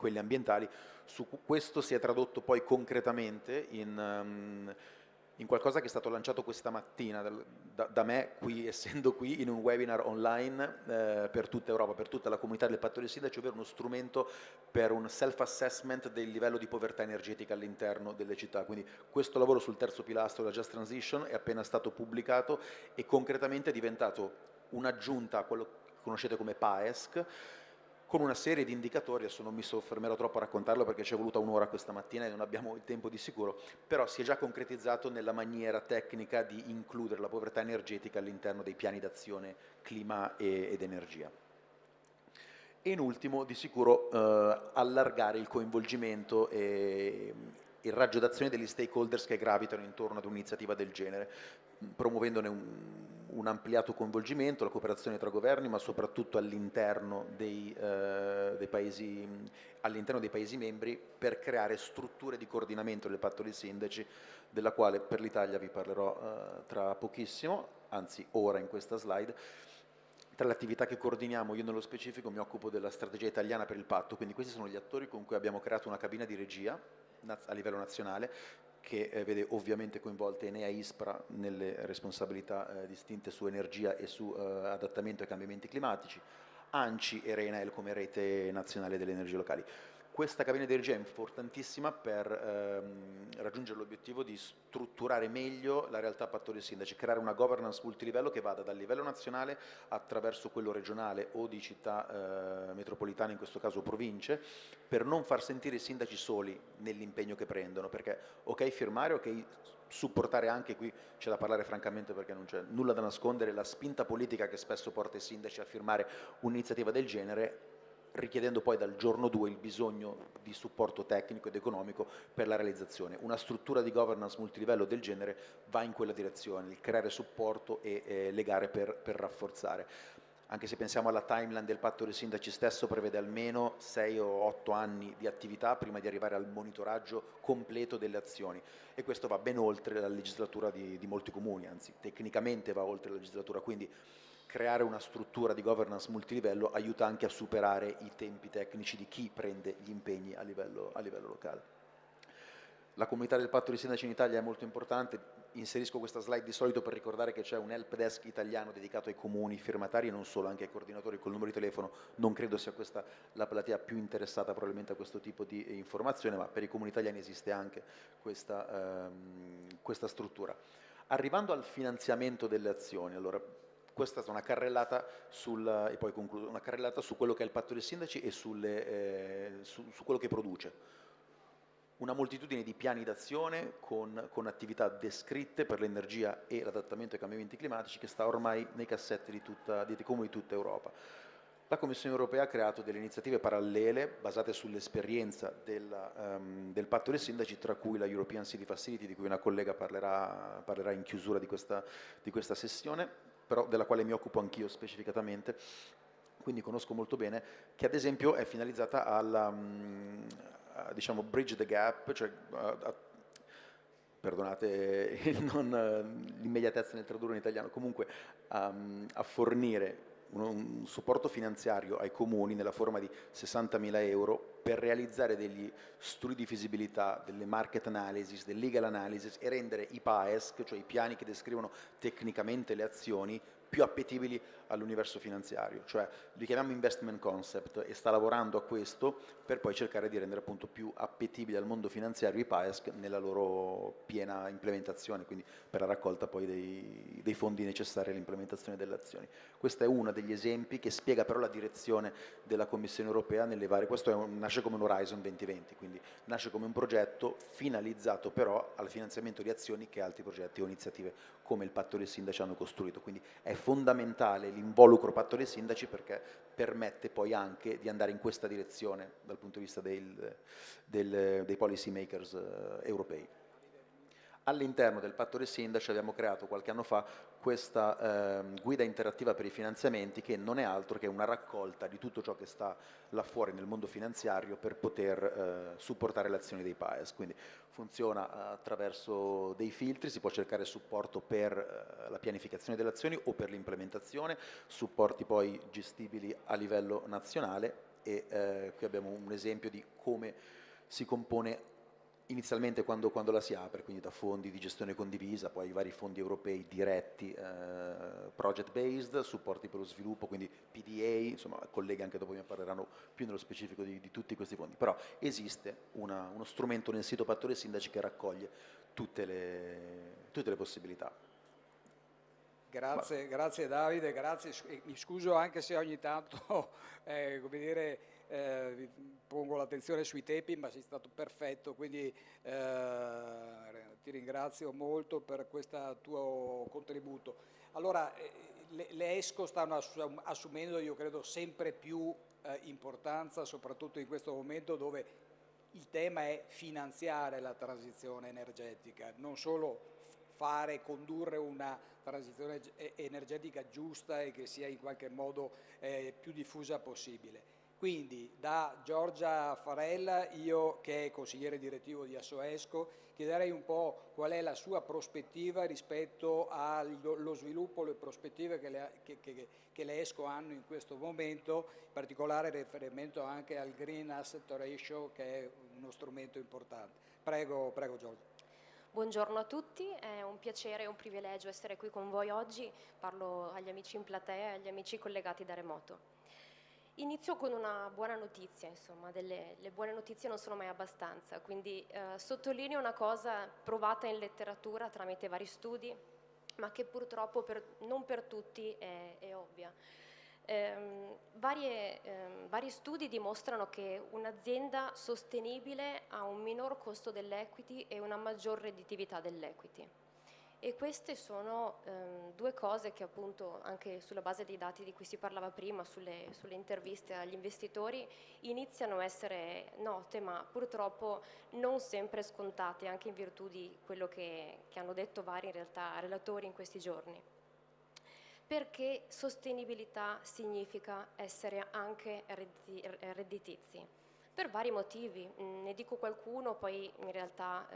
in qualcosa che è stato lanciato questa mattina da me, essendo qui in un webinar online per tutta Europa, per tutta la comunità del patto dei sindaci, ovvero uno strumento per un self-assessment del livello di povertà energetica all'interno delle città. Quindi questo lavoro sul terzo pilastro della Just Transition è appena stato pubblicato e concretamente è diventato un'aggiunta a quello che conoscete come PAESC, con una serie di indicatori. Adesso non mi soffermerò troppo a raccontarlo perché ci è voluta un'ora questa mattina e non abbiamo il tempo di sicuro, però si è già concretizzato nella maniera tecnica di includere la povertà energetica all'interno dei piani d'azione clima ed energia. E in ultimo, di sicuro, allargare il coinvolgimento e il raggio d'azione degli stakeholders che gravitano intorno ad un'iniziativa del genere, promuovendone un ampliato coinvolgimento, la cooperazione tra governi, ma soprattutto all'interno dei paesi membri, per creare strutture di coordinamento del patto dei sindaci, della quale per l'Italia vi parlerò tra pochissimo, anzi ora in questa slide. Tra le attività che coordiniamo, io nello specifico mi occupo della strategia italiana per il patto, quindi questi sono gli attori con cui abbiamo creato una cabina di regia a livello nazionale, che vede ovviamente coinvolte Enea e ISPRA nelle responsabilità distinte su energia e su adattamento ai cambiamenti climatici, ANCI e RENAEL come rete nazionale delle energie locali. Questa cabina di regia è importantissima per raggiungere l'obiettivo di strutturare meglio la realtà patto dei sindaci, creare una governance multilivello che vada dal livello nazionale attraverso quello regionale o di città metropolitane, in questo caso province, per non far sentire i sindaci soli nell'impegno che prendono, perché ok firmare, ok supportare anche, qui c'è da parlare francamente perché non c'è nulla da nascondere, la spinta politica che spesso porta i sindaci a firmare un'iniziativa del genere, richiedendo poi dal giorno 2 il bisogno di supporto tecnico ed economico per la realizzazione. Una struttura di governance multilivello del genere va in quella direzione, il creare supporto e legare per rafforzare. Anche se pensiamo alla timeline del patto dei sindaci stesso, prevede almeno 6 o 8 anni di attività prima di arrivare al monitoraggio completo delle azioni, e questo va ben oltre la legislatura di molti comuni, anzi tecnicamente va oltre la legislatura, quindi creare una struttura di governance multilivello aiuta anche a superare i tempi tecnici di chi prende gli impegni a livello locale. La comunità del patto dei sindaci in Italia è molto importante, inserisco questa slide di solito per ricordare che c'è un help desk italiano dedicato ai comuni firmatari e non solo, anche ai coordinatori col numero di telefono. Non credo sia questa la platea più interessata probabilmente a questo tipo di informazione, ma per i comuni italiani esiste anche questa struttura. Arrivando al finanziamento delle azioni, allora, questa è una carrellata e poi concludo, una carrellata su quello che è il patto dei sindaci e su quello che produce. Una moltitudine di piani d'azione con attività descritte per l'energia e l'adattamento ai cambiamenti climatici, che sta ormai nei cassetti dei comuni di tutta Europa. La Commissione europea ha creato delle iniziative parallele basate sull'esperienza del patto dei sindaci, tra cui la European City Facility, di cui una collega parlerà in chiusura di questa sessione, però della quale mi occupo anch'io specificatamente, quindi conosco molto bene, che ad esempio è finalizzata alla diciamo bridge the gap, cioè perdonate l'immediatezza nel tradurre in italiano, comunque a fornire un supporto finanziario ai comuni nella forma di 60.000 euro per realizzare degli studi di feasibilità, delle market analysis, del legal analysis, e rendere i PAESC, cioè i piani che descrivono tecnicamente le azioni, più appetibili all'universo finanziario, cioè li chiamiamo investment concept, e sta lavorando a questo per poi cercare di rendere appunto più appetibili al mondo finanziario i PAESC nella loro piena implementazione, quindi per la raccolta poi dei fondi necessari all'implementazione delle azioni. Questo è uno degli esempi che spiega però la direzione della Commissione europea nelle varie, questo nasce come un Horizon 2020, quindi nasce come un progetto finalizzato però al finanziamento di azioni che altri progetti o iniziative come il patto dei sindaci hanno costruito, quindi è fondamentale l'involucro patto dei sindaci perché permette poi anche di andare in questa direzione dal punto di vista dei policy makers europei. All'interno del patto dei sindaci abbiamo creato qualche anno fa questa guida interattiva per i finanziamenti, che non è altro che una raccolta di tutto ciò che sta là fuori nel mondo finanziario per poter supportare le azioni dei PAES. Quindi funziona attraverso dei filtri, si può cercare supporto per la pianificazione delle azioni o per l'implementazione, supporti poi gestibili a livello nazionale, e qui abbiamo un esempio di come si compone inizialmente quando la si apre, quindi da fondi di gestione condivisa, poi i vari fondi europei diretti, project based, supporti per lo sviluppo, quindi PDA, insomma colleghi anche dopo mi parleranno più nello specifico di tutti questi fondi, però esiste uno strumento nel sito Patto dei Sindaci che raccoglie tutte le possibilità. Grazie Davide, grazie. Mi scuso anche se ogni tanto come dire, pongo l'attenzione sui tempi, ma sei stato perfetto, quindi ti ringrazio molto per questo tuo contributo. Allora, le ESCO stanno assumendo, io credo, sempre più importanza, soprattutto in questo momento dove il tema è finanziare la transizione energetica, non solo condurre una transizione energetica giusta e che sia in qualche modo più diffusa possibile. Quindi da Giorgia Farella, io che è consigliere direttivo di Assoesco, chiederei un po' qual è la sua prospettiva rispetto allo sviluppo, le prospettive che le ESCO hanno in questo momento, in particolare riferimento anche al Green Asset Ratio, che è uno strumento importante. Prego Giorgia. Buongiorno a tutti, è un piacere e un privilegio essere qui con voi oggi. Parlo agli amici in platea e agli amici collegati da remoto. Inizio con una buona notizia, insomma, le buone notizie non sono mai abbastanza, quindi sottolineo una cosa provata in letteratura tramite vari studi, ma che purtroppo non per tutti è ovvia. Vari studi dimostrano che un'azienda sostenibile ha un minor costo dell'equity e una maggior redditività dell'equity. E queste sono due cose che appunto anche sulla base dei dati di cui si parlava prima, sulle interviste agli investitori, iniziano a essere note, ma purtroppo non sempre scontate, anche in virtù di quello che hanno detto vari in realtà relatori in questi giorni. Perché sostenibilità significa essere anche redditizi? Per vari motivi, ne dico qualcuno, poi in realtà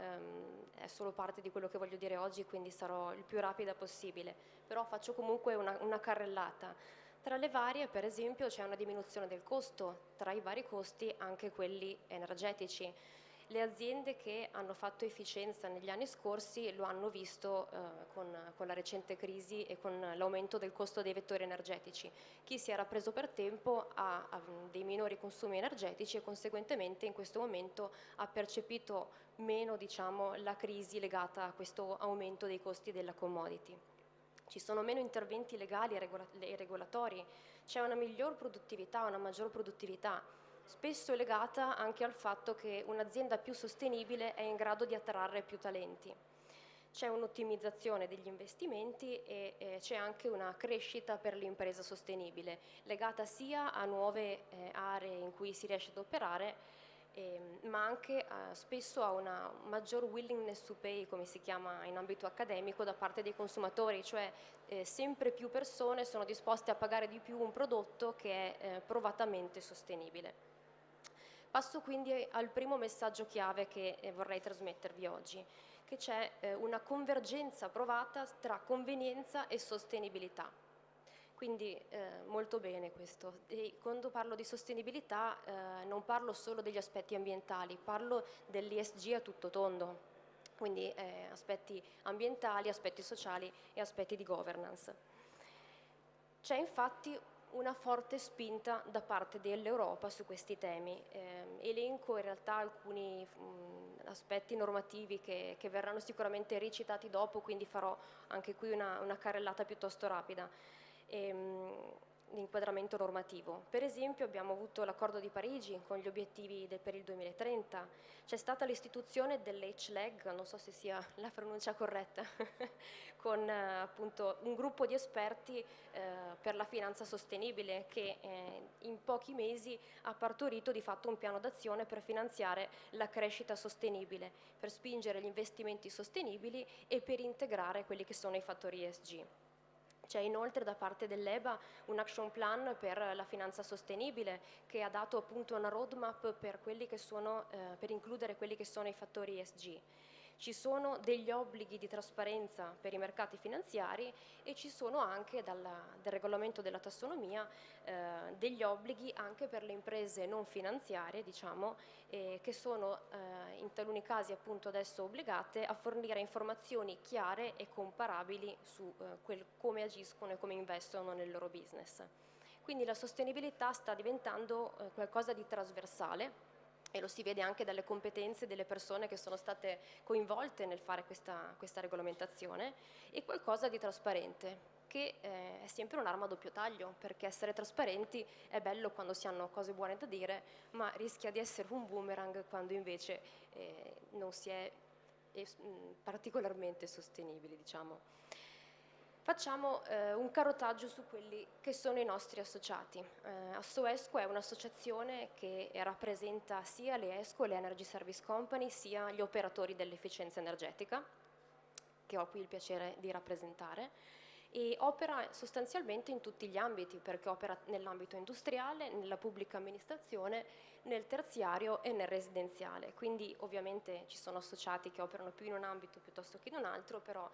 è solo parte di quello che voglio dire oggi, quindi sarò il più rapida possibile, però faccio comunque una carrellata. Tra le varie, per esempio, c'è una diminuzione del costo, tra i vari costi anche quelli energetici. Le aziende che hanno fatto efficienza negli anni scorsi lo hanno visto con la recente crisi e con l'aumento del costo dei vettori energetici. Chi si era preso per tempo ha dei minori consumi energetici e conseguentemente in questo momento ha percepito meno, diciamo, la crisi legata a questo aumento dei costi della commodity. Ci sono meno interventi legali e regolatori, c'è una miglior produttività, una maggior produttività, spesso legata anche al fatto che un'azienda più sostenibile è in grado di attrarre più talenti. C'è un'ottimizzazione degli investimenti e c'è anche una crescita per l'impresa sostenibile, legata sia a nuove aree in cui si riesce ad operare, ma anche spesso a una maggior willingness to pay, come si chiama in ambito accademico, da parte dei consumatori, cioè sempre più persone sono disposte a pagare di più un prodotto che è provatamente sostenibile. Passo quindi al primo messaggio chiave che vorrei trasmettervi oggi, che c'è una convergenza provata tra convenienza e sostenibilità. Quindi molto bene questo. E quando parlo di sostenibilità non parlo solo degli aspetti ambientali, parlo dell'ESG a tutto tondo, quindi aspetti ambientali, aspetti sociali e aspetti di governance. C'è infatti una forte spinta da parte dell'Europa su questi temi. Elenco in realtà alcuni aspetti normativi che verranno sicuramente ricitati dopo, quindi farò anche qui una carrellata piuttosto rapida. L'inquadramento normativo. Per esempio abbiamo avuto l'accordo di Parigi con gli obiettivi per il 2030, c'è stata l'istituzione dell'HLEG, non so se sia la pronuncia corretta, con appunto un gruppo di esperti per la finanza sostenibile che in pochi mesi ha partorito di fatto un piano d'azione per finanziare la crescita sostenibile, per spingere gli investimenti sostenibili e per integrare quelli che sono i fattori ESG. C'è inoltre da parte dell'EBA un action plan per la finanza sostenibile che ha dato appunto una roadmap per quelli che sono, per includere quelli che sono i fattori ESG. Ci sono degli obblighi di trasparenza per i mercati finanziari e ci sono anche dal regolamento della tassonomia degli obblighi anche per le imprese non finanziarie, diciamo, che sono in taluni casi appunto adesso obbligate a fornire informazioni chiare e comparabili su come agiscono e come investono nel loro business. Quindi la sostenibilità sta diventando qualcosa di trasversale, e lo si vede anche dalle competenze delle persone che sono state coinvolte nel fare questa regolamentazione, e qualcosa di trasparente, che è sempre un'arma a doppio taglio, perché essere trasparenti è bello quando si hanno cose buone da dire, ma rischia di essere un boomerang quando invece non si è particolarmente sostenibili, diciamo. Facciamo un carotaggio su quelli che sono i nostri associati. Assoesco è un'associazione che rappresenta sia le ESCO, le Energy Service Company, sia gli operatori dell'efficienza energetica, che ho qui il piacere di rappresentare, e opera sostanzialmente in tutti gli ambiti, perché opera nell'ambito industriale, nella pubblica amministrazione, nel terziario e nel residenziale. Quindi ovviamente ci sono associati che operano più in un ambito piuttosto che in un altro, però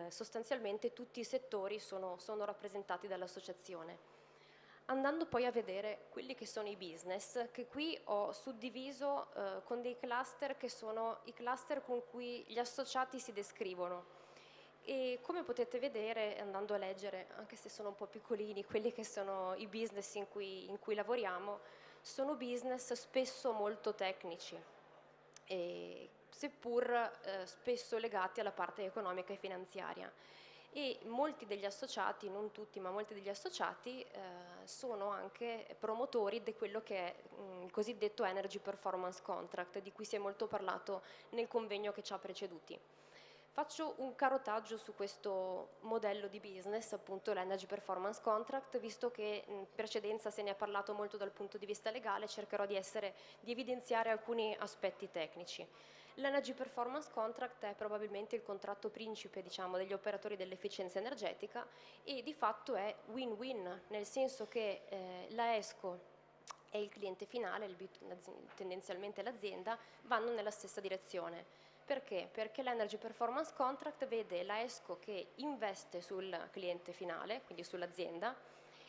sostanzialmente tutti i settori sono rappresentati dall'associazione. Andando poi a vedere quelli che sono i business, che qui ho suddiviso con dei cluster che sono i cluster con cui gli associati si descrivono. E come potete vedere, andando a leggere, anche se sono un po' piccolini, quelli che sono i business in cui lavoriamo, sono business spesso molto tecnici, seppur spesso legati alla parte economica e finanziaria. E molti degli associati, non tutti, ma molti degli associati sono anche promotori di quello che è il cosiddetto Energy Performance Contract, di cui si è molto parlato nel convegno che ci ha preceduti. Faccio un carotaggio su questo modello di business, appunto l'Energy Performance Contract, visto che in precedenza se ne è parlato molto dal punto di vista legale, cercherò di evidenziare alcuni aspetti tecnici. L'Energy Performance Contract è probabilmente il contratto principe, diciamo, degli operatori dell'efficienza energetica, e di fatto è win-win, nel senso che la ESCO e il cliente finale, tendenzialmente l'azienda, vanno nella stessa direzione. Perché? Perché l'Energy Performance Contract vede la ESCO che investe sul cliente finale, quindi sull'azienda,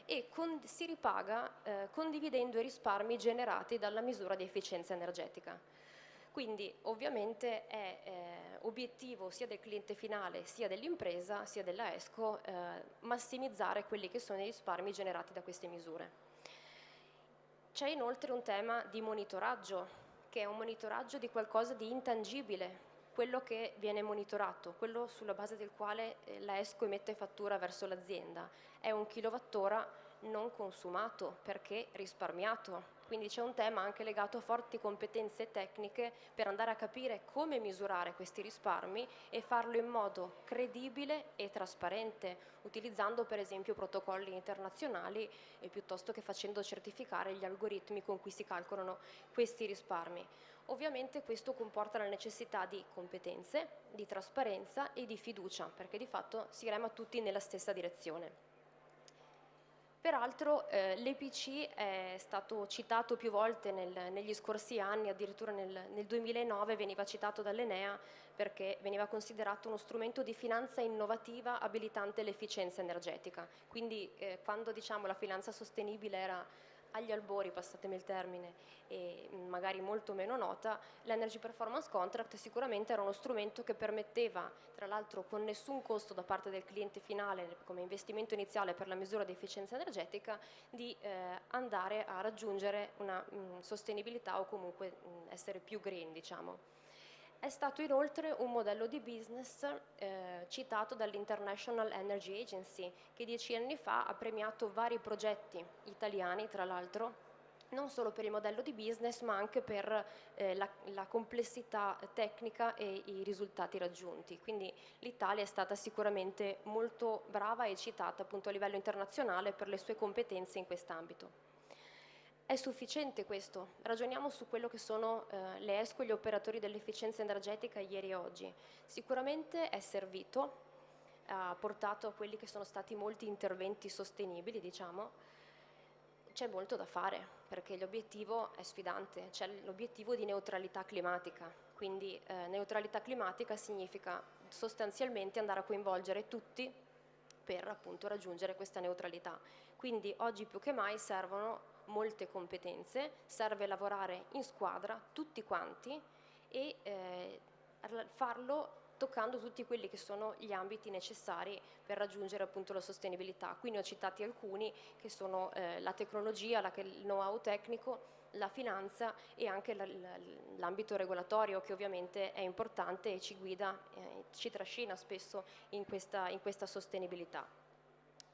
e si ripaga condividendo i risparmi generati dalla misura di efficienza energetica. Quindi ovviamente è obiettivo sia del cliente finale, sia dell'impresa, sia della ESCO massimizzare quelli che sono i risparmi generati da queste misure. C'è inoltre un tema di monitoraggio, che è un monitoraggio di qualcosa di intangibile, quello che viene monitorato, quello sulla base del quale la ESCO emette fattura verso l'azienda, è un kilowattora non consumato perché risparmiato. Quindi c'è un tema anche legato a forti competenze tecniche per andare a capire come misurare questi risparmi e farlo in modo credibile e trasparente, utilizzando per esempio protocolli internazionali piuttosto che facendo certificare gli algoritmi con cui si calcolano questi risparmi. Ovviamente questo comporta la necessità di competenze, di trasparenza e di fiducia, perché di fatto si rema tutti nella stessa direzione. Peraltro l'EPC è stato citato più volte negli scorsi anni, addirittura nel 2009 veniva citato dall'Enea perché veniva considerato uno strumento di finanza innovativa abilitante l'efficienza energetica. Quindi quando diciamo la finanza sostenibile era agli albori, passatemi il termine, e magari molto meno nota, l'Energy Performance Contract sicuramente era uno strumento che permetteva, tra l'altro con nessun costo da parte del cliente finale come investimento iniziale per la misura di efficienza energetica, di andare a raggiungere una sostenibilità o comunque essere più green, diciamo. È stato inoltre un modello di business citato dall'International Energy Agency, che 10 anni fa ha premiato vari progetti italiani, tra l'altro, non solo per il modello di business, ma anche per la complessità tecnica e i risultati raggiunti. Quindi l'Italia è stata sicuramente molto brava e citata appunto a livello internazionale per le sue competenze in quest'ambito. È sufficiente questo? Ragioniamo su quello che sono le ESCO e gli operatori dell'efficienza energetica ieri e oggi. Sicuramente è servito, ha portato a quelli che sono stati molti interventi sostenibili, diciamo. C'è molto da fare, perché l'obiettivo è sfidante, c'è l'obiettivo di neutralità climatica, quindi neutralità climatica significa sostanzialmente andare a coinvolgere tutti per appunto raggiungere questa neutralità. Quindi oggi più che mai servono molte competenze, serve lavorare in squadra, tutti quanti, e farlo toccando tutti quelli che sono gli ambiti necessari per raggiungere appunto la sostenibilità. Qui ne ho citati alcuni, che sono la tecnologia, il know-how tecnico, la finanza e anche l'ambito regolatorio, che ovviamente è importante e ci guida, ci trascina spesso in questa sostenibilità.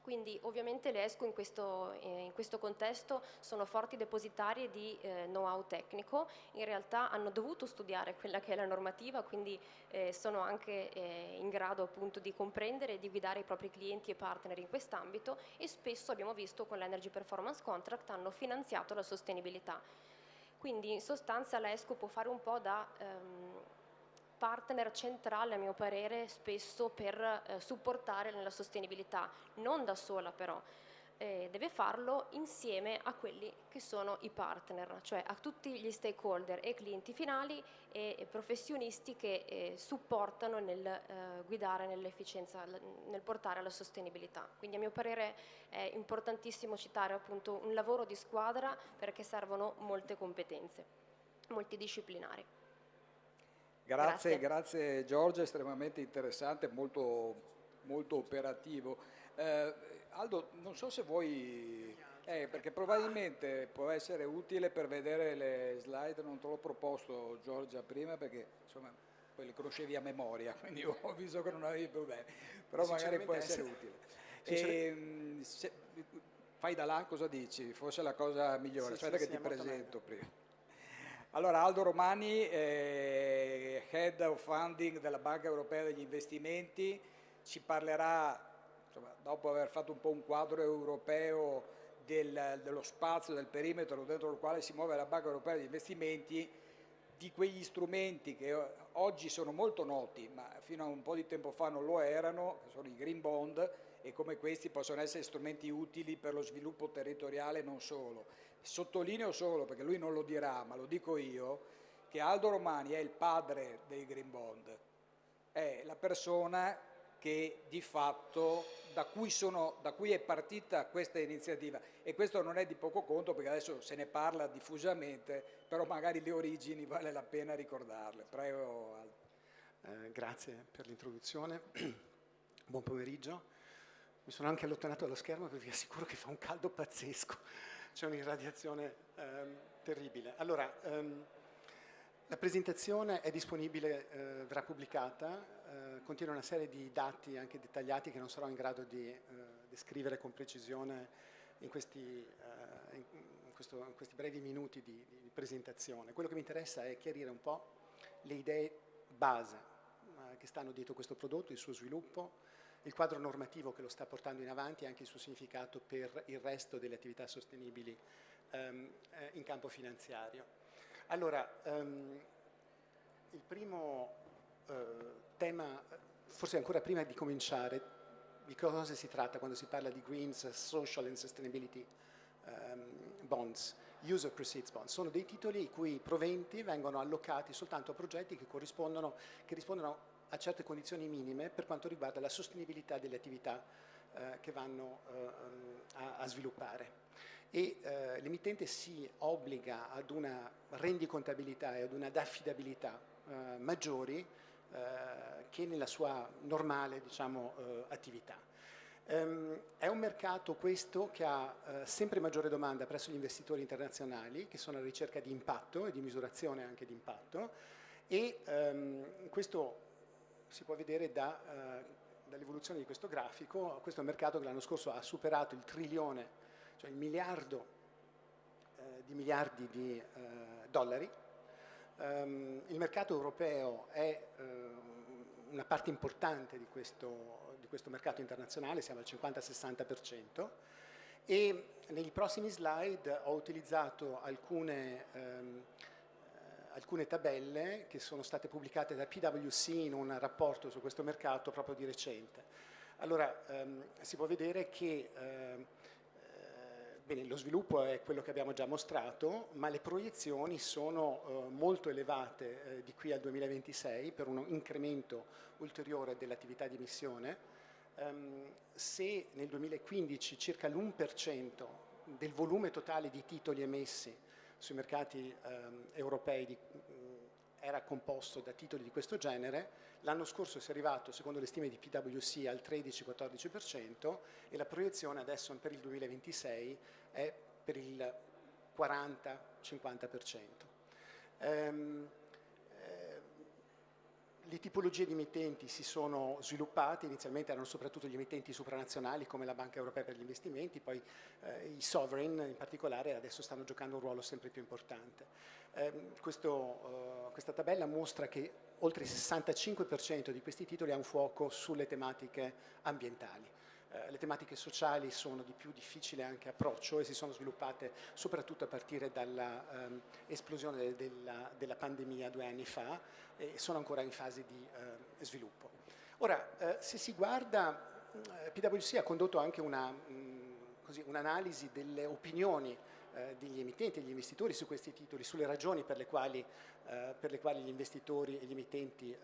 Quindi ovviamente le ESCO in questo contesto sono forti depositarie di know-how tecnico, in realtà hanno dovuto studiare quella che è la normativa, quindi sono anche in grado appunto di comprendere e di guidare i propri clienti e partner in quest'ambito, e spesso abbiamo visto con l'Energy Performance Contract hanno finanziato la sostenibilità. Quindi in sostanza la ESCO può fare un po' da partner centrale, a mio parere, spesso per supportare nella sostenibilità, non da sola però, deve farlo insieme a quelli che sono i partner, cioè a tutti gli stakeholder e clienti finali e professionisti che supportano nel guidare nell'efficienza, nel portare alla sostenibilità. Quindi a mio parere è importantissimo citare appunto un lavoro di squadra, perché servono molte competenze, multidisciplinari. Grazie Giorgia, estremamente interessante, molto, molto operativo. Aldo, non so se vuoi, perché probabilmente può essere utile per vedere le slide, non te l'ho proposto Giorgia prima perché insomma poi le conoscevi a memoria, quindi ho visto che non avevi problemi, però magari può essere utile. Fai da là, cosa dici? Forse è la cosa migliore, aspetta che ti presento prima. Allora, Aldo Romani, Head of Funding della Banca Europea degli Investimenti, ci parlerà, insomma, dopo aver fatto un po' un quadro europeo dello spazio, del perimetro dentro il quale si muove la Banca Europea degli Investimenti, di quegli strumenti che oggi sono molto noti, ma fino a un po' di tempo fa non lo erano, che sono i Green Bond, e come questi possono essere strumenti utili per lo sviluppo territoriale non solo. Sottolineo solo, perché lui non lo dirà, ma lo dico io, che Aldo Romani è il padre dei Green Bond, è la persona che di fatto da cui è partita questa iniziativa, e questo non è di poco conto perché adesso se ne parla diffusamente, però magari le origini vale la pena ricordarle. Prego Aldo. Grazie per l'introduzione, buon pomeriggio. Mi sono anche allontanato dallo schermo perché vi assicuro che fa un caldo pazzesco, c'è un'irradiazione terribile. Allora, la presentazione è disponibile, verrà pubblicata, contiene una serie di dati anche dettagliati che non sarò in grado di descrivere con precisione in questi brevi minuti di presentazione. Quello che mi interessa è chiarire un po' le idee base che stanno dietro questo prodotto, il suo sviluppo, il quadro normativo che lo sta portando in avanti e anche il suo significato per il resto delle attività sostenibili in campo finanziario. Allora, il primo tema, forse ancora prima di cominciare, di cosa si tratta quando si parla di Greens, Social and Sustainability Bonds, User Proceeds Bonds. Sono dei titoli i cui proventi vengono allocati soltanto a progetti che rispondono a certe condizioni minime per quanto riguarda la sostenibilità delle attività che vanno a sviluppare. E l'emittente si obbliga ad una rendicontabilità e ad una affidabilità maggiori che nella sua normale, diciamo, attività. È un mercato questo che ha sempre maggiore domanda presso gli investitori internazionali che sono alla ricerca di impatto e di misurazione anche di impatto, e questo si può vedere dall'evoluzione di questo grafico. Questo è un mercato che l'anno scorso ha superato il trilione, cioè il miliardo di miliardi di dollari. Il mercato europeo è una parte importante di questo mercato internazionale, siamo al 50-60%, e nei prossimi slide ho utilizzato alcune tabelle che sono state pubblicate da PwC in un rapporto su questo mercato proprio di recente. Allora, si può vedere che Bene, lo sviluppo è quello che abbiamo già mostrato, ma le proiezioni sono molto elevate di qui al 2026 per un incremento ulteriore dell'attività di emissione. Se nel 2015 circa l'1% del volume totale di titoli emessi sui mercati europei era composto da titoli di questo genere, l'anno scorso si è arrivato, secondo le stime di PwC, al 13-14% e la proiezione adesso per il 2026 è per il 40-50%. Le tipologie di emittenti si sono sviluppate, inizialmente erano soprattutto gli emittenti supranazionali come la Banca Europea per gli Investimenti, poi i sovereign in particolare adesso stanno giocando un ruolo sempre più importante. Questa tabella mostra che oltre il 65% di questi titoli ha un fuoco sulle tematiche ambientali. Le tematiche sociali sono di più difficile anche approccio e si sono sviluppate soprattutto a partire dall'esplosione della pandemia 2 anni fa e sono ancora in fase di sviluppo. Ora, se si guarda, PwC ha condotto anche un'analisi delle opinioni degli emittenti e degli investitori su questi titoli, sulle ragioni per le quali gli investitori e gli emittenti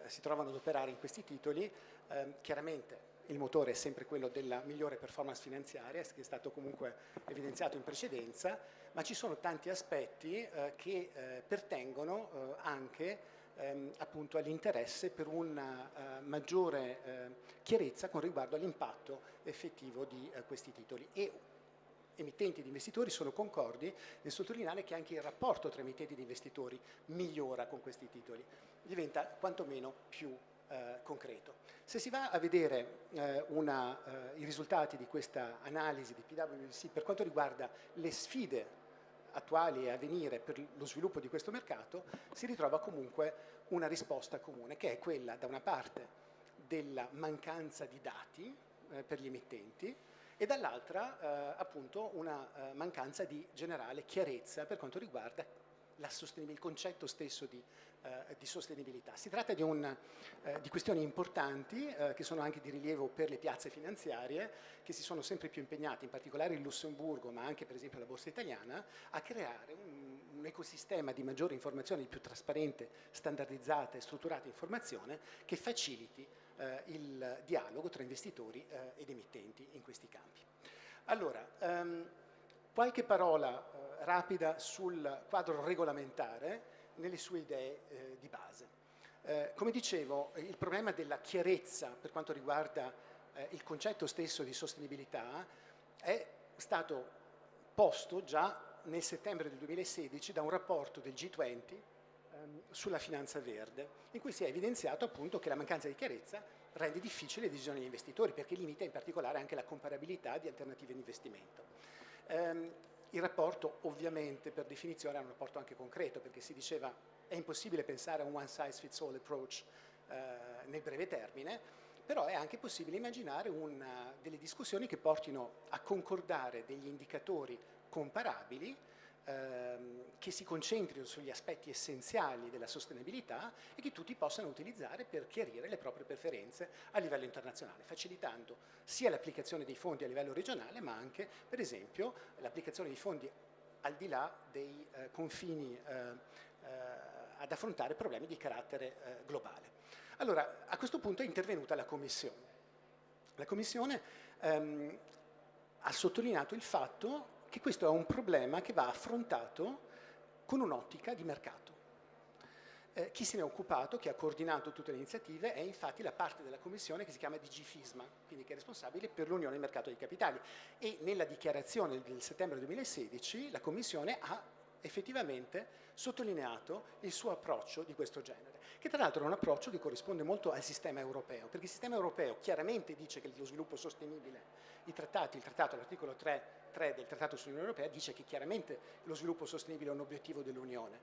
si trovano ad operare in questi titoli. Chiaramente il motore è sempre quello della migliore performance finanziaria, che è stato comunque evidenziato in precedenza, ma ci sono tanti aspetti che pertengono anche appunto all'interesse per una maggiore chiarezza con riguardo all'impatto effettivo di questi titoli. E emittenti ed investitori sono concordi nel sottolineare che anche il rapporto tra emittenti ed investitori migliora con questi titoli, diventa quantomeno più concreto. Se si va a vedere i risultati di questa analisi di PwC per quanto riguarda le sfide attuali e a venire per lo sviluppo di questo mercato, si ritrova comunque una risposta comune, che è quella da una parte della mancanza di dati per gli emittenti e dall'altra appunto una mancanza di generale chiarezza per quanto riguarda il concetto stesso di sostenibilità. Si tratta di questioni importanti che sono anche di rilievo per le piazze finanziarie che si sono sempre più impegnate, in particolare il Lussemburgo, ma anche per esempio la Borsa Italiana, a creare un ecosistema di maggiore informazione, di più trasparente, standardizzata e strutturata informazione che faciliti il dialogo tra investitori ed emittenti in questi campi. Allora, qualche parola rapida sul quadro regolamentare nelle sue idee di base. Come dicevo, il problema della chiarezza per quanto riguarda il concetto stesso di sostenibilità è stato posto già nel settembre del 2016 da un rapporto del G20 sulla finanza verde, in cui si è evidenziato appunto che la mancanza di chiarezza rende difficile le decisioni degli investitori perché limita in particolare anche la comparabilità di alternative di investimento. Il rapporto ovviamente per definizione è un rapporto anche concreto perché si diceva è impossibile pensare a un one size fits all approach nel breve termine, però è anche possibile immaginare delle discussioni che portino a concordare degli indicatori comparabili che si concentrino sugli aspetti essenziali della sostenibilità e che tutti possano utilizzare per chiarire le proprie preferenze a livello internazionale, facilitando sia l'applicazione dei fondi a livello regionale, ma anche, per esempio, l'applicazione di fondi al di là dei confini ad affrontare problemi di carattere globale. Allora, a questo punto è intervenuta la Commissione. La Commissione ha sottolineato il fatto che questo è un problema che va affrontato con un'ottica di mercato. Chi se ne è occupato, chi ha coordinato tutte le iniziative, è infatti la parte della Commissione che si chiama DG FISMA, quindi che è responsabile per l'Unione del Mercato dei Capitali. E nella dichiarazione del settembre 2016 la Commissione ha effettivamente sottolineato il suo approccio di questo genere, che tra l'altro è un approccio che corrisponde molto al sistema europeo, perché il sistema europeo chiaramente dice che lo sviluppo sostenibile, il trattato all'articolo 3 del Trattato sull'Unione Europea dice che chiaramente lo sviluppo sostenibile è un obiettivo dell'Unione,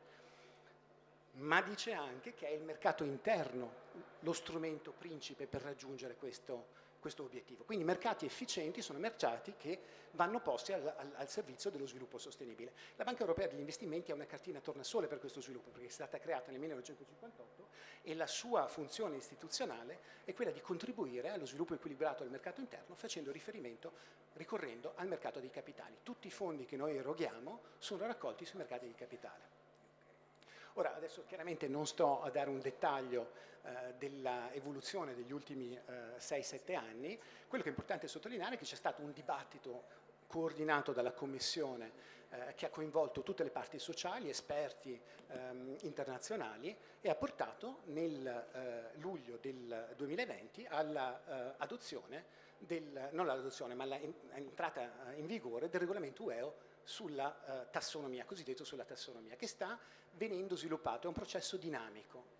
ma dice anche che è il mercato interno lo strumento principe per raggiungere questo questo obiettivo. Quindi mercati efficienti sono mercati che vanno posti al servizio dello sviluppo sostenibile. La Banca Europea degli Investimenti è una cartina tornasole per questo sviluppo, perché è stata creata nel 1958 e la sua funzione istituzionale è quella di contribuire allo sviluppo equilibrato del mercato interno facendo riferimento, ricorrendo al mercato dei capitali. Tutti i fondi che noi eroghiamo sono raccolti sui mercati di capitale. Ora, adesso chiaramente non sto a dare un dettaglio dell'evoluzione degli ultimi 6-7 anni, quello che è importante sottolineare è che c'è stato un dibattito coordinato dalla Commissione che ha coinvolto tutte le parti sociali, esperti internazionali e ha portato nel luglio del 2020 all'adozione, non all'adozione, ma all'entrata in vigore del regolamento UE sulla tassonomia, cosiddetto sulla tassonomia, che sta venendo sviluppato, è un processo dinamico.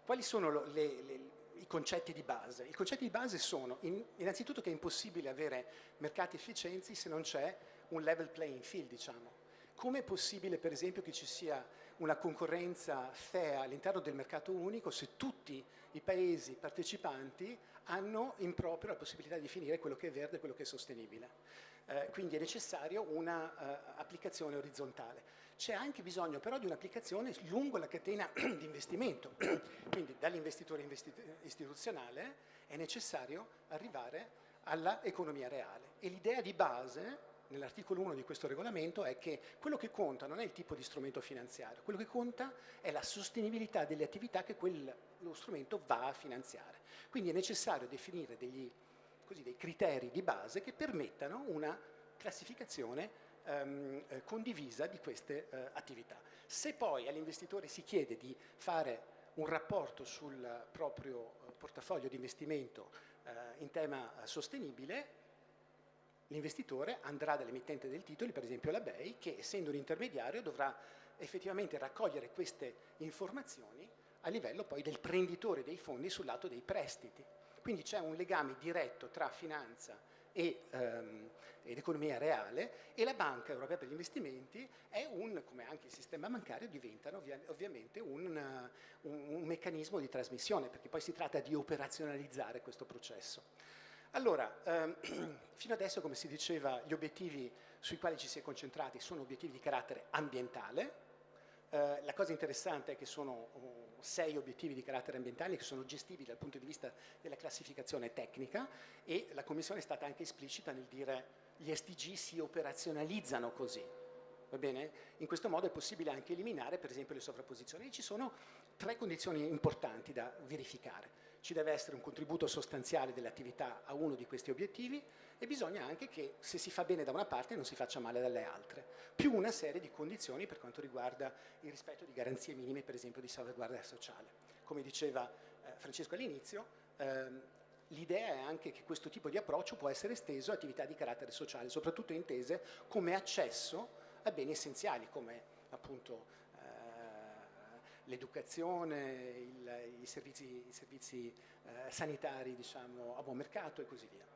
Quali sono i concetti di base? I concetti di base sono innanzitutto che è impossibile avere mercati efficienti se non c'è un level playing field, diciamo. Come è possibile, per esempio, che ci sia una concorrenza fair all'interno del mercato unico se tutti i paesi partecipanti hanno in proprio la possibilità di definire quello che è verde e quello che è sostenibile? Quindi è necessario un'applicazione orizzontale. C'è anche bisogno però di un'applicazione lungo la catena di investimento, quindi dall'investitore istituzionale è necessario arrivare all'economia reale. E l'idea di base nell'articolo 1 di questo regolamento è che quello che conta non è il tipo di strumento finanziario, quello che conta è la sostenibilità delle attività che lo strumento va a finanziare. Quindi è necessario definire dei criteri di base che permettano una classificazione condivisa di queste attività. Se poi all'investitore si chiede di fare un rapporto sul proprio portafoglio di investimento in tema sostenibile, l'investitore andrà dall'emittente del titolo, per esempio la BEI, che essendo un intermediario dovrà effettivamente raccogliere queste informazioni a livello poi del prenditore dei fondi sul lato dei prestiti. Quindi c'è un legame diretto tra finanza ed economia reale e la Banca Europea per gli Investimenti è come anche il sistema bancario, diventano ovviamente un meccanismo di trasmissione, perché poi si tratta di operazionalizzare questo processo. Allora, fino adesso, come si diceva, gli obiettivi sui quali ci si è concentrati sono obiettivi di carattere ambientale. La cosa interessante è che sono 6 obiettivi di carattere ambientale che sono gestibili dal punto di vista della classificazione tecnica e la Commissione è stata anche esplicita nel dire gli SDG si operazionalizzano così. Va bene? In questo modo è possibile anche eliminare, per esempio, le sovrapposizioni. E ci sono 3 condizioni importanti da verificare. Ci deve essere un contributo sostanziale dell'attività a uno di questi obiettivi e bisogna anche che se si fa bene da una parte non si faccia male dalle altre, più una serie di condizioni per quanto riguarda il rispetto di garanzie minime, per esempio di salvaguardia sociale. Come diceva Francesco all'inizio, l'idea è anche che questo tipo di approccio può essere esteso a attività di carattere sociale, soprattutto intese come accesso a beni essenziali, come appunto l'educazione, i servizi sanitari, diciamo, a buon mercato e così via.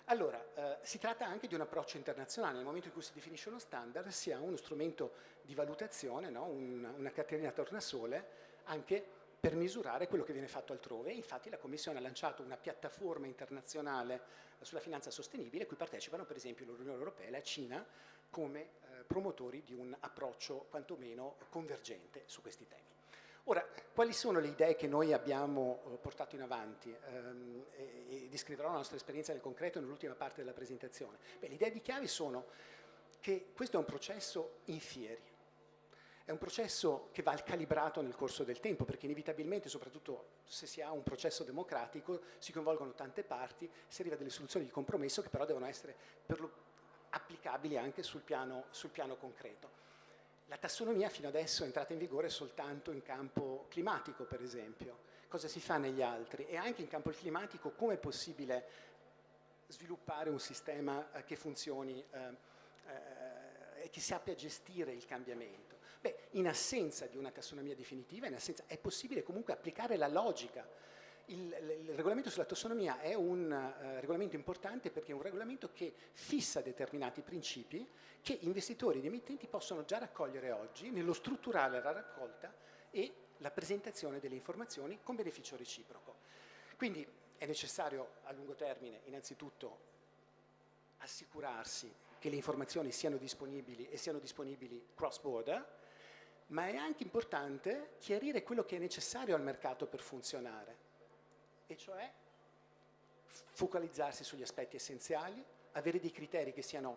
Allora, si tratta anche di un approccio internazionale. Nel momento in cui si definisce uno standard, si ha uno strumento di valutazione, no? Una cartellina tornasole, anche per misurare quello che viene fatto altrove. Infatti la Commissione ha lanciato una piattaforma internazionale sulla finanza sostenibile, a cui partecipano per esempio l'Unione Europea e la Cina come promotori di un approccio quantomeno convergente su questi temi. Ora, quali sono le idee che noi abbiamo portato in avanti? E descriverò la nostra esperienza nel concreto nell'ultima parte della presentazione. Beh, le idee di chiave sono che questo è un processo in fieri, è un processo che va calibrato nel corso del tempo, perché inevitabilmente, soprattutto se si ha un processo democratico, si coinvolgono tante parti, si arriva a delle soluzioni di compromesso che però devono essere applicabili anche sul piano concreto. La tassonomia fino adesso è entrata in vigore soltanto in campo climatico, per esempio. Cosa si fa negli altri? E anche in campo climatico come è possibile sviluppare un sistema che funzioni e che sappia gestire il cambiamento? Beh, in assenza di una tassonomia definitiva, è possibile comunque applicare la logica. Il regolamento sulla tassonomia è un regolamento importante perché è un regolamento che fissa determinati principi che investitori ed emittenti possono già raccogliere oggi nello strutturare la raccolta e la presentazione delle informazioni con beneficio reciproco. Quindi è necessario a lungo termine innanzitutto assicurarsi che le informazioni siano disponibili e siano disponibili cross border, ma è anche importante chiarire quello che è necessario al mercato per funzionare, e cioè focalizzarsi sugli aspetti essenziali, avere dei criteri che siano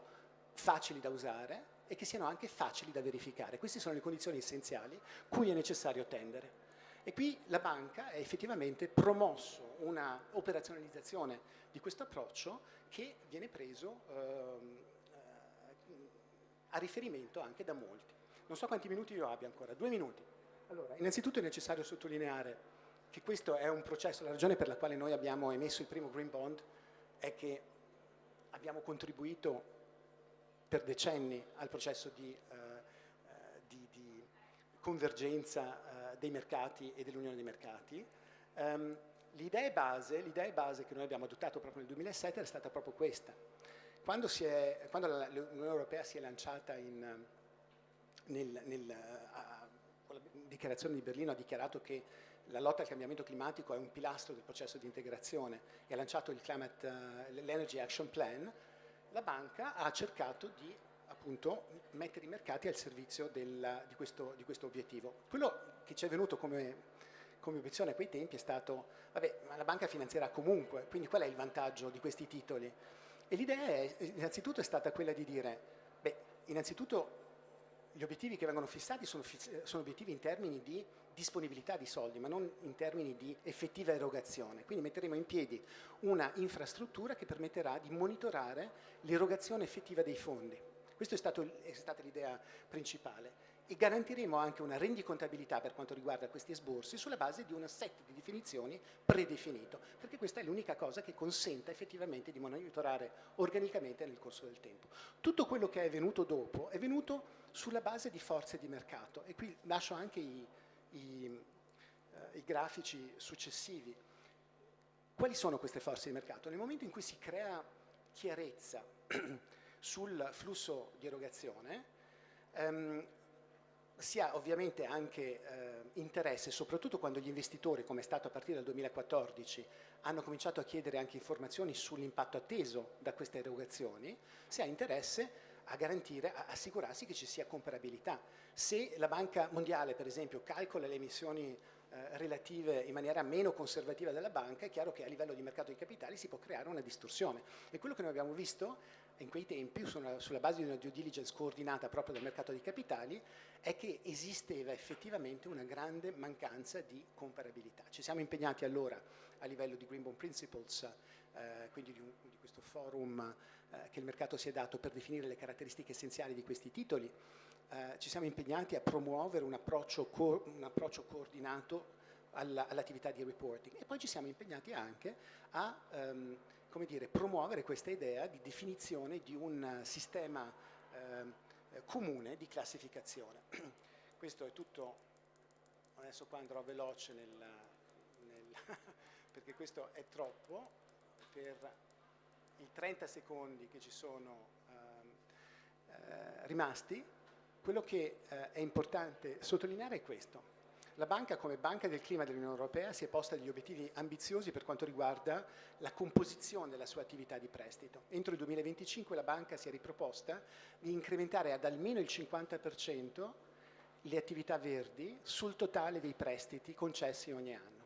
facili da usare e che siano anche facili da verificare. Queste sono le condizioni essenziali cui è necessario tendere. E qui la banca ha effettivamente promosso una operazionalizzazione di questo approccio che viene preso a riferimento anche da molti. Non so quanti minuti io abbia ancora, 2 minuti. Allora, innanzitutto è necessario sottolineare che questo è un processo, la ragione per la quale noi abbiamo emesso il primo Green Bond è che abbiamo contribuito per decenni al processo di convergenza dei mercati e dell'unione dei mercati. L'idea base che noi abbiamo adottato proprio nel 2007 è stata proprio questa. Quando l'Unione Europea si è lanciata con la dichiarazione di Berlino, ha dichiarato che la lotta al cambiamento climatico è un pilastro del processo di integrazione e ha lanciato l'Energy Action Plan, la banca ha cercato di appunto mettere i mercati al servizio di questo obiettivo. Quello che ci è venuto come obiezione a quei tempi è stato, vabbè, ma la banca finanzierà comunque, quindi qual è il vantaggio di questi titoli? E l'idea innanzitutto è stata quella di dire, beh, innanzitutto gli obiettivi che vengono fissati sono obiettivi in termini di disponibilità di soldi, ma non in termini di effettiva erogazione. Quindi metteremo in piedi una infrastruttura che permetterà di monitorare l'erogazione effettiva dei fondi. Questa è stata l'idea principale. E garantiremo anche una rendicontabilità per quanto riguarda questi esborsi sulla base di un set di definizioni predefinito, perché questa è l'unica cosa che consenta effettivamente di monitorare organicamente nel corso del tempo. Tutto quello che è venuto dopo è venuto sulla base di forze di mercato, e qui lascio anche i grafici successivi. Quali sono queste forze di mercato? Nel momento in cui si crea chiarezza sul flusso di erogazione, si ha ovviamente anche interesse, soprattutto quando gli investitori, come è stato a partire dal 2014, hanno cominciato a chiedere anche informazioni sull'impatto atteso da queste erogazioni, si ha interesse a garantire, a assicurarsi che ci sia comparabilità. Se la Banca Mondiale, per esempio, calcola le emissioni relative in maniera meno conservativa della banca, è chiaro che a livello di mercato di capitali si può creare una distorsione. E quello che noi abbiamo visto in quei tempi, sulla base di una due diligence coordinata proprio dal mercato di capitali, è che esisteva effettivamente una grande mancanza di comparabilità. Ci siamo impegnati allora a livello di Green Bond Principles, quindi di questo forum che il mercato si è dato per definire le caratteristiche essenziali di questi titoli, ci siamo impegnati a promuovere un approccio coordinato all'attività di reporting, e poi ci siamo impegnati anche a promuovere questa idea di definizione di un sistema comune di classificazione. Questo è tutto, adesso qua andrò veloce perché questo è troppo per i 30 secondi che ci sono rimasti. Quello che è importante sottolineare è questo. La banca, come banca del clima dell'Unione Europea, si è posta degli obiettivi ambiziosi per quanto riguarda la composizione della sua attività di prestito. Entro il 2025 la banca si è riproposta di incrementare ad almeno il 50% le attività verdi sul totale dei prestiti concessi ogni anno.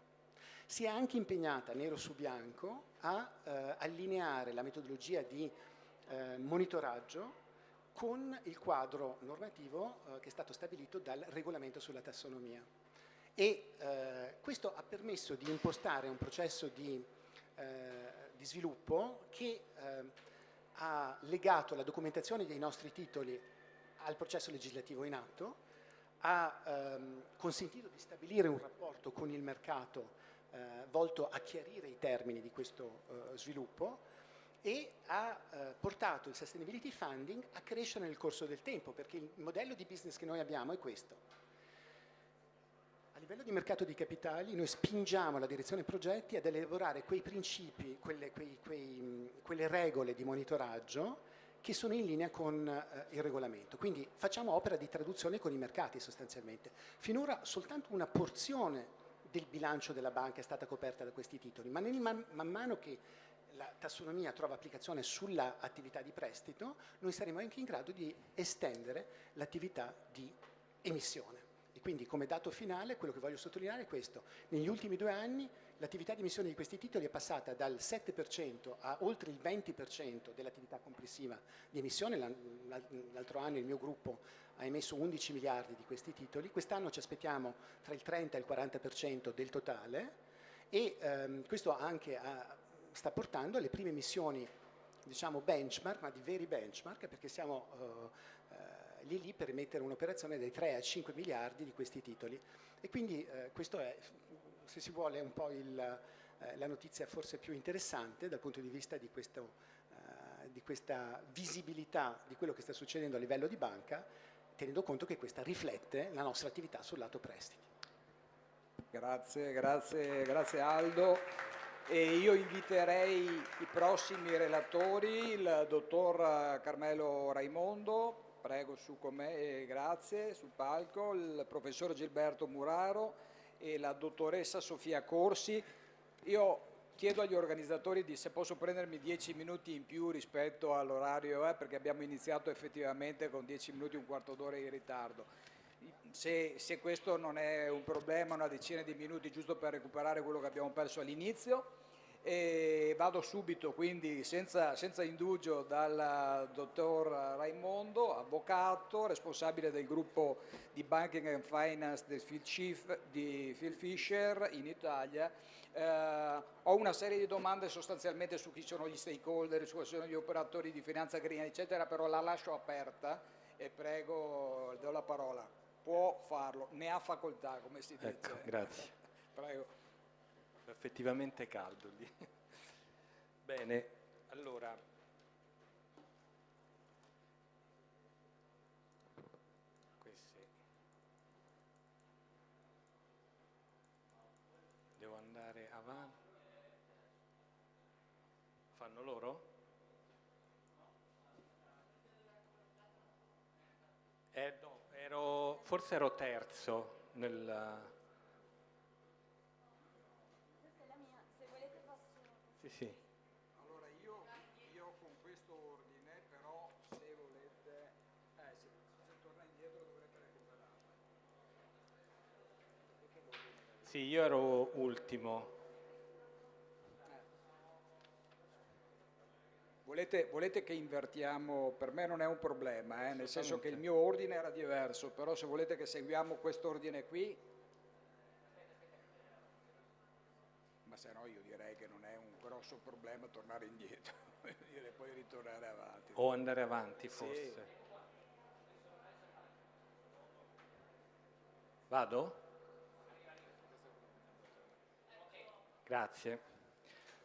Si è anche impegnata, nero su bianco, a allineare la metodologia di monitoraggio con il quadro normativo che è stato stabilito dal regolamento sulla tassonomia. E questo ha permesso di impostare un processo di sviluppo che ha legato la documentazione dei nostri titoli al processo legislativo in atto, ha consentito di stabilire un rapporto con il mercato volto a chiarire i termini di questo sviluppo, e ha portato il sustainability funding a crescere nel corso del tempo, perché il modello di business che noi abbiamo è questo. A livello di mercato di capitali noi spingiamo la direzione progetti ad elaborare quei principi, quelle regole di monitoraggio che sono in linea con il regolamento. Quindi facciamo opera di traduzione con i mercati sostanzialmente. Finora soltanto una porzione del bilancio della banca è stata coperta da questi titoli, ma man mano che la tassonomia trova applicazione sulla attività di prestito, noi saremo anche in grado di estendere l'attività di emissione. E quindi come dato finale quello che voglio sottolineare è questo: negli ultimi 2 anni l'attività di emissione di questi titoli è passata dal 7% a oltre il 20% dell'attività complessiva di emissione. L'altro anno il mio gruppo ha emesso 11 miliardi di questi titoli, quest'anno ci aspettiamo tra il 30 e il 40% del totale, e questo anche sta portando alle prime emissioni, diciamo benchmark, ma di veri benchmark, perché siamo lì per emettere un'operazione dai 3 a 5 miliardi di questi titoli. E quindi questo è, se si vuole, un po' la notizia forse più interessante dal punto di vista di questa visibilità di quello che sta succedendo a livello di banca, tenendo conto che questa riflette la nostra attività sul lato prestiti. Grazie Aldo. E io inviterei i prossimi relatori, il dottor Carmelo Raimondo, prego su con me, grazie, sul palco, il professor Gilberto Muraro e la dottoressa Sofia Corsi. Io chiedo agli organizzatori se posso prendermi 10 minuti in più rispetto all'orario, perché abbiamo iniziato effettivamente con 10 minuti, un quarto d'ora in ritardo. Se questo non è un problema, una decina di minuti giusto per recuperare quello che abbiamo perso all'inizio. E vado subito, quindi senza indugio, dal dottor Raimondo, avvocato, responsabile del gruppo di Banking and Finance di Phil Fisher in Italia. Ho una serie di domande sostanzialmente su chi sono gli stakeholder, su chi sono gli operatori di finanza green, eccetera, però la lascio aperta e prego, do la parola. Può farlo, ne ha facoltà, come si dice. Ecco, grazie. Prego. Effettivamente caldo lì. Bene, allora questi devo andare avanti. Fanno loro? No, forse ero terzo nel. Sì. Allora io con questo ordine, però se volete, se torna indietro dovrete recuperarla. Sì, io ero ultimo. Volete che invertiamo? Per me non è un problema, nel senso che il mio ordine era diverso, però se volete che seguiamo questo ordine qui, ma se no io direi che non è un grosso problema tornare indietro, direi poi ritornare avanti. O andare avanti forse. Sì. Vado? Grazie.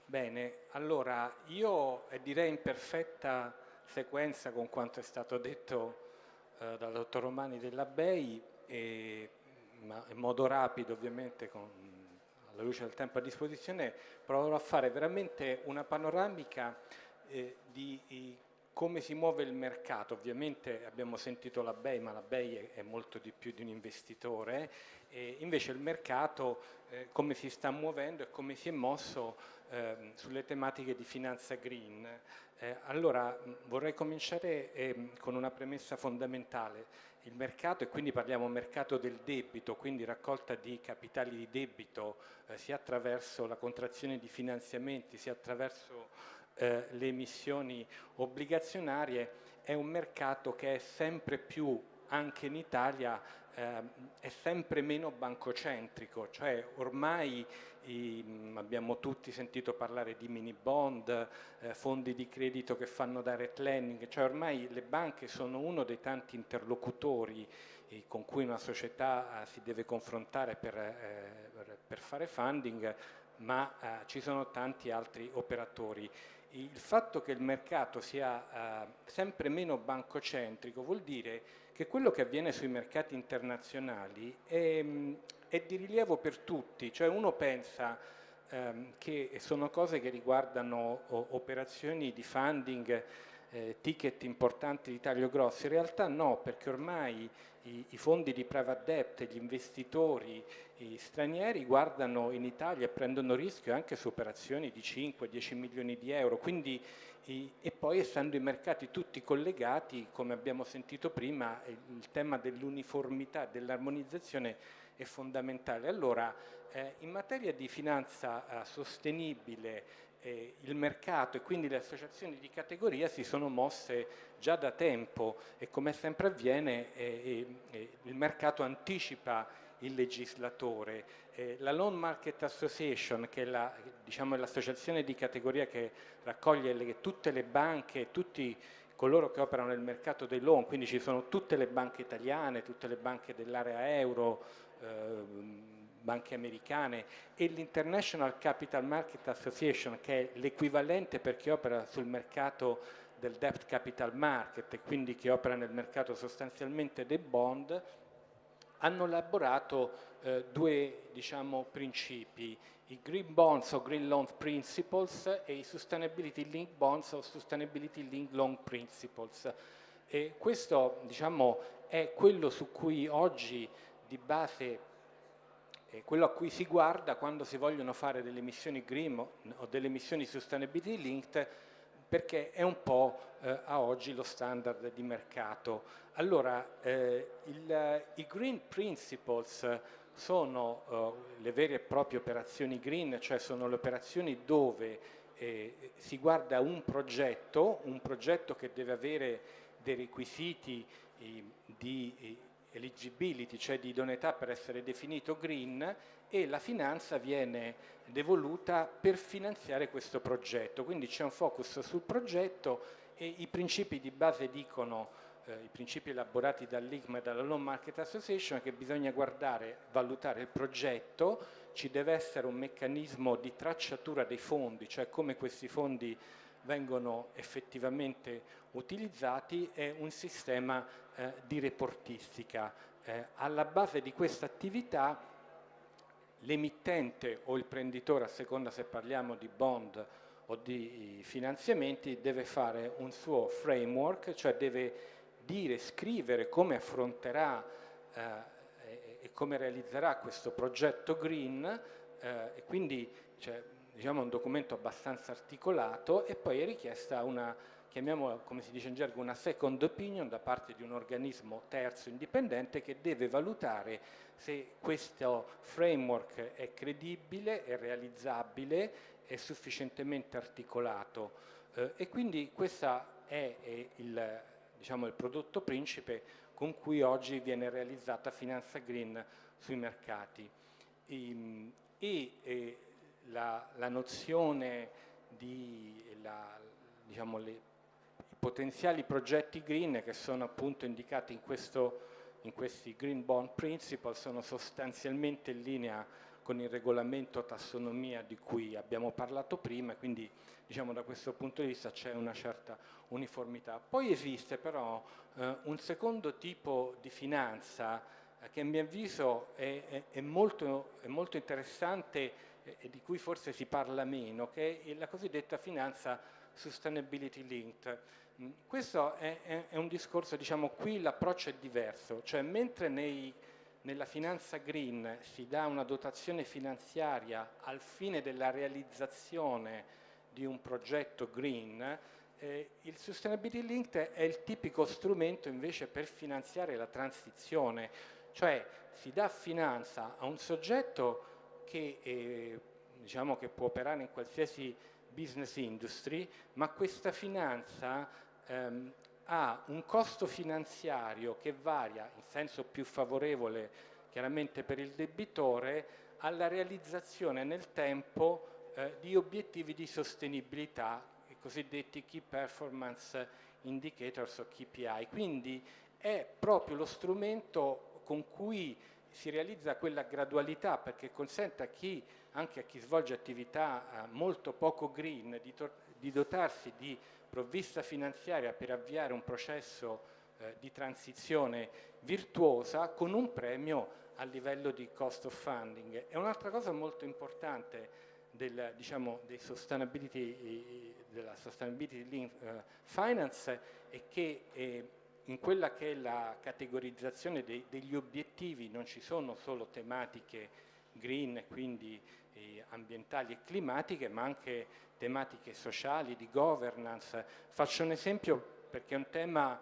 Bene, allora io direi in perfetta sequenza con quanto è stato detto dal dottor Romani della BEI, ma in modo rapido ovviamente alla luce del tempo a disposizione, proverò a fare veramente una panoramica di come si muove il mercato. Ovviamente abbiamo sentito la BEI, ma la BEI è molto di più di un investitore, e invece il mercato come si sta muovendo e come si è mosso sulle tematiche di finanza green. Allora vorrei cominciare con una premessa fondamentale. Il mercato, e quindi parliamo mercato del debito, quindi raccolta di capitali di debito sia attraverso la contrazione di finanziamenti sia attraverso le emissioni obbligazionarie, è un mercato che è sempre più, anche in Italia, è sempre meno bancocentrico, cioè ormai abbiamo tutti sentito parlare di mini bond, fondi di credito che fanno direct lending, cioè ormai le banche sono uno dei tanti interlocutori con cui una società si deve confrontare per fare funding, ma ci sono tanti altri operatori. Il fatto che il mercato sia sempre meno bancocentrico vuol dire che quello che avviene sui mercati internazionali è di rilievo per tutti, cioè uno pensa che sono cose che riguardano operazioni di funding ticket importanti di taglio grosso. In realtà no, perché ormai i fondi di private debt, gli investitori stranieri guardano in Italia e prendono rischio anche su operazioni di 5-10 milioni di euro, quindi, e poi essendo i mercati tutti collegati, come abbiamo sentito prima, il tema dell'uniformità, dell'armonizzazione è fondamentale. Allora, in materia di finanza sostenibile, il mercato e quindi le associazioni di categoria si sono mosse già da tempo e, come sempre avviene, il mercato anticipa il legislatore. La Loan Market Association, che è diciamo, l'associazione di categoria che raccoglie tutte le banche, tutti coloro che operano nel mercato dei loan, quindi ci sono tutte le banche italiane, tutte le banche dell'area euro, banche americane, e l'International Capital Market Association, che è l'equivalente per chi opera sul mercato del debt capital market e quindi chi opera nel mercato sostanzialmente dei bond, hanno elaborato due, diciamo, principi: i Green Bonds o Green Loan Principles e i Sustainability Linked Bonds o Sustainability Linked Loan Principles. E questo, diciamo, è quello su cui oggi di base quello a cui si guarda quando si vogliono fare delle emissioni green o delle emissioni sustainability linked, perché è un po' a oggi lo standard di mercato. Allora, i green principles sono le vere e proprie operazioni green, cioè sono le operazioni dove si guarda un progetto che deve avere dei requisiti di eligibility, cioè di idoneità per essere definito green, e la finanza viene devoluta per finanziare questo progetto. Quindi c'è un focus sul progetto e i principi di base dicono, i principi elaborati dall'ICMA e dalla Loan Market Association, che bisogna valutare il progetto, ci deve essere un meccanismo di tracciatura dei fondi, cioè come questi fondi vengono effettivamente utilizzati, e un sistema di reportistica. Alla base di questa attività l'emittente o il prenditore, a seconda se parliamo di bond o di finanziamenti, deve fare un suo framework, cioè deve scrivere come affronterà e come realizzerà questo progetto green, e quindi diciamo un documento abbastanza articolato, e poi è richiesta una, chiamiamola, come si dice in gergo, una second opinion da parte di un organismo terzo indipendente che deve valutare se questo framework è credibile, è realizzabile, è sufficientemente articolato. E quindi questo è il prodotto principe con cui oggi viene realizzata finanza green sui mercati. La nozione di i potenziali progetti green che sono appunto indicati in questi Green Bond Principles sono sostanzialmente in linea con il regolamento tassonomia di cui abbiamo parlato prima, quindi diciamo da questo punto di vista c'è una certa uniformità. Poi esiste però un secondo tipo di finanza che a mio avviso è molto interessante e di cui forse si parla meno, che è la cosiddetta finanza sustainability linked. Questo è un discorso, diciamo, qui l'approccio è diverso, cioè mentre nella finanza green si dà una dotazione finanziaria al fine della realizzazione di un progetto green, il sustainability linked è il tipico strumento invece per finanziare la transizione, cioè si dà finanza a un soggetto che diciamo che può operare in qualsiasi business industry, ma questa finanza ha un costo finanziario che varia in senso più favorevole chiaramente per il debitore alla realizzazione nel tempo di obiettivi di sostenibilità, i cosiddetti Key Performance Indicators o KPI. Quindi è proprio lo strumento con cui si realizza quella gradualità, perché consente anche a chi svolge attività molto poco green di dotarsi di provvista finanziaria per avviare un processo di transizione virtuosa con un premio a livello di cost of funding. E un'altra cosa molto importante dei sustainability della Sustainability Linked Finance è che in quella che è la categorizzazione degli obiettivi non ci sono solo tematiche green, quindi ambientali e climatiche, ma anche tematiche sociali, di governance. Faccio un esempio perché è un tema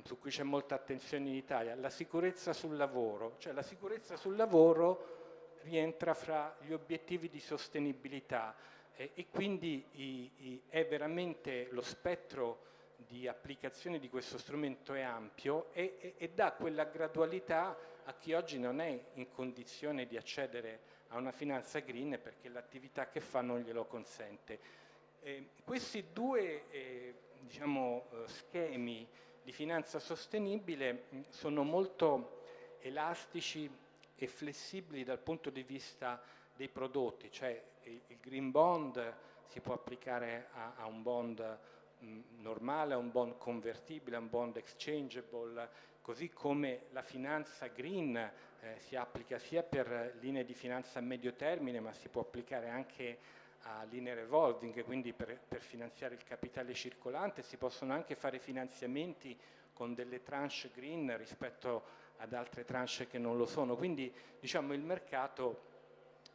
su cui c'è molta attenzione in Italia, la sicurezza sul lavoro. Cioè la sicurezza sul lavoro rientra fra gli obiettivi di sostenibilità e quindi è veramente lo spettro di applicazione di questo strumento è ampio e dà quella gradualità a chi oggi non è in condizione di accedere a una finanza green perché l'attività che fa non glielo consente. Questi due schemi di finanza sostenibile sono molto elastici e flessibili dal punto di vista dei prodotti, cioè il green bond si può applicare a un bond normale, a un bond convertibile, a un bond exchangeable, così come la finanza green si applica sia per linee di finanza a medio termine, ma si può applicare anche a linee revolving, quindi per finanziare il capitale circolante. Si possono anche fare finanziamenti con delle tranche green rispetto ad altre tranche che non lo sono. Quindi diciamo il mercato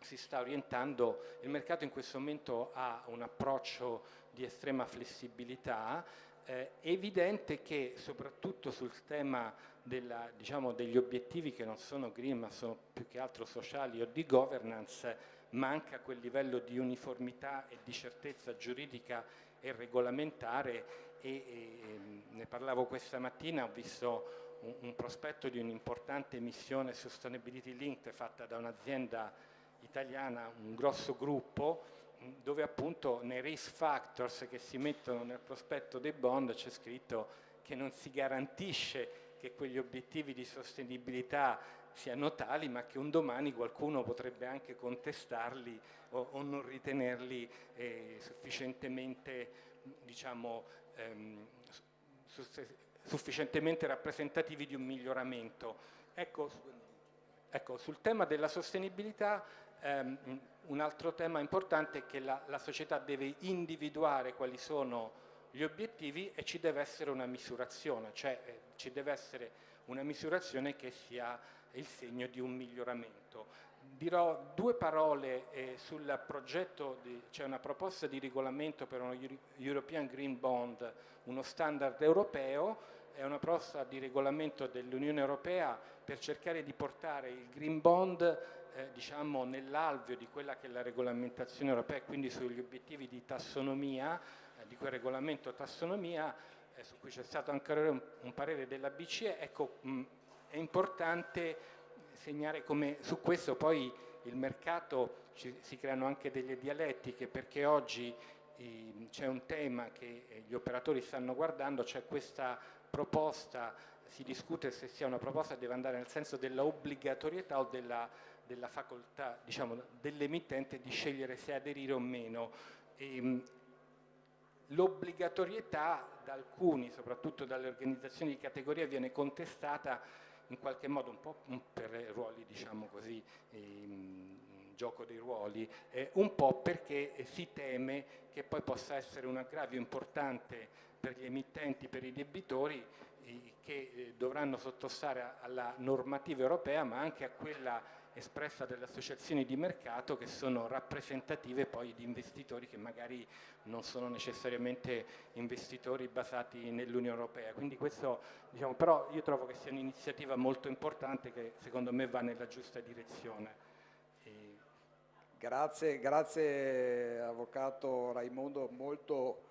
si sta orientando, il mercato in questo momento ha un approccio di estrema flessibilità. È evidente che soprattutto sul tema degli obiettivi che non sono green ma sono più che altro sociali o di governance, manca quel livello di uniformità e di certezza giuridica e regolamentare e ne parlavo questa mattina, ho visto un prospetto di un'importante missione Sustainability Linked fatta da un'azienda italiana, un grosso gruppo, dove appunto nei risk factors che si mettono nel prospetto dei bond c'è scritto che non si garantisce che quegli obiettivi di sostenibilità siano tali, ma che un domani qualcuno potrebbe anche contestarli o non ritenerli sufficientemente, sufficientemente rappresentativi di un miglioramento. Ecco, sul tema della sostenibilità un altro tema importante è che la società deve individuare quali sono gli obiettivi e ci deve essere una misurazione, cioè ci deve essere una misurazione che sia il segno di un miglioramento. Dirò due parole sul progetto, c'è una proposta di regolamento per uno European Green Bond, uno standard europeo, è una proposta di regolamento dell'Unione Europea per cercare di portare il Green Bond nell'alveo di quella che è la regolamentazione europea, quindi sugli obiettivi di tassonomia, di quel regolamento tassonomia, su cui c'è stato anche un parere della BCE. Ecco, è importante segnare come su questo poi il mercato si creano anche delle dialettiche, perché oggi c'è un tema che gli operatori stanno guardando, c'è questa proposta, si discute se sia una proposta che deve andare nel senso della obbligatorietà o della facoltà, dell'emittente di scegliere se aderire o meno. L'obbligatorietà da alcuni, soprattutto dalle organizzazioni di categoria, viene contestata in qualche modo un po' per ruoli, gioco dei ruoli, un po' perché si teme che poi possa essere un aggravio importante per gli emittenti, per i debitori, che dovranno sottostare alla normativa europea, ma anche a quella espressa dalle associazioni di mercato, che sono rappresentative poi di investitori che magari non sono necessariamente investitori basati nell'Unione Europea. Quindi questo, però io trovo che sia un'iniziativa molto importante che secondo me va nella giusta direzione. Grazie Avvocato Raimondo, molto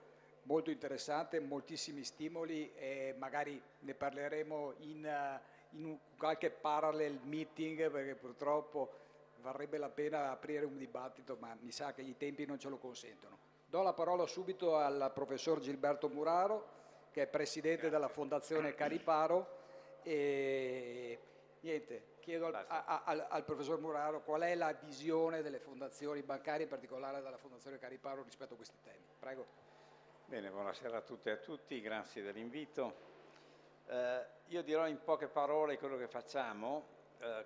interessante, moltissimi stimoli e magari ne parleremo in qualche parallel meeting, perché purtroppo varrebbe la pena aprire un dibattito, ma mi sa che i tempi non ce lo consentono. Do la parola subito al professor Gilberto Muraro, che è presidente della Fondazione Cariparo, e niente, chiedo al professor Muraro qual è la visione delle fondazioni bancarie, in particolare della Fondazione Cariparo, rispetto a questi temi. Prego. Bene, buonasera a tutte e a tutti, grazie dell'invito. Io dirò in poche parole quello che facciamo,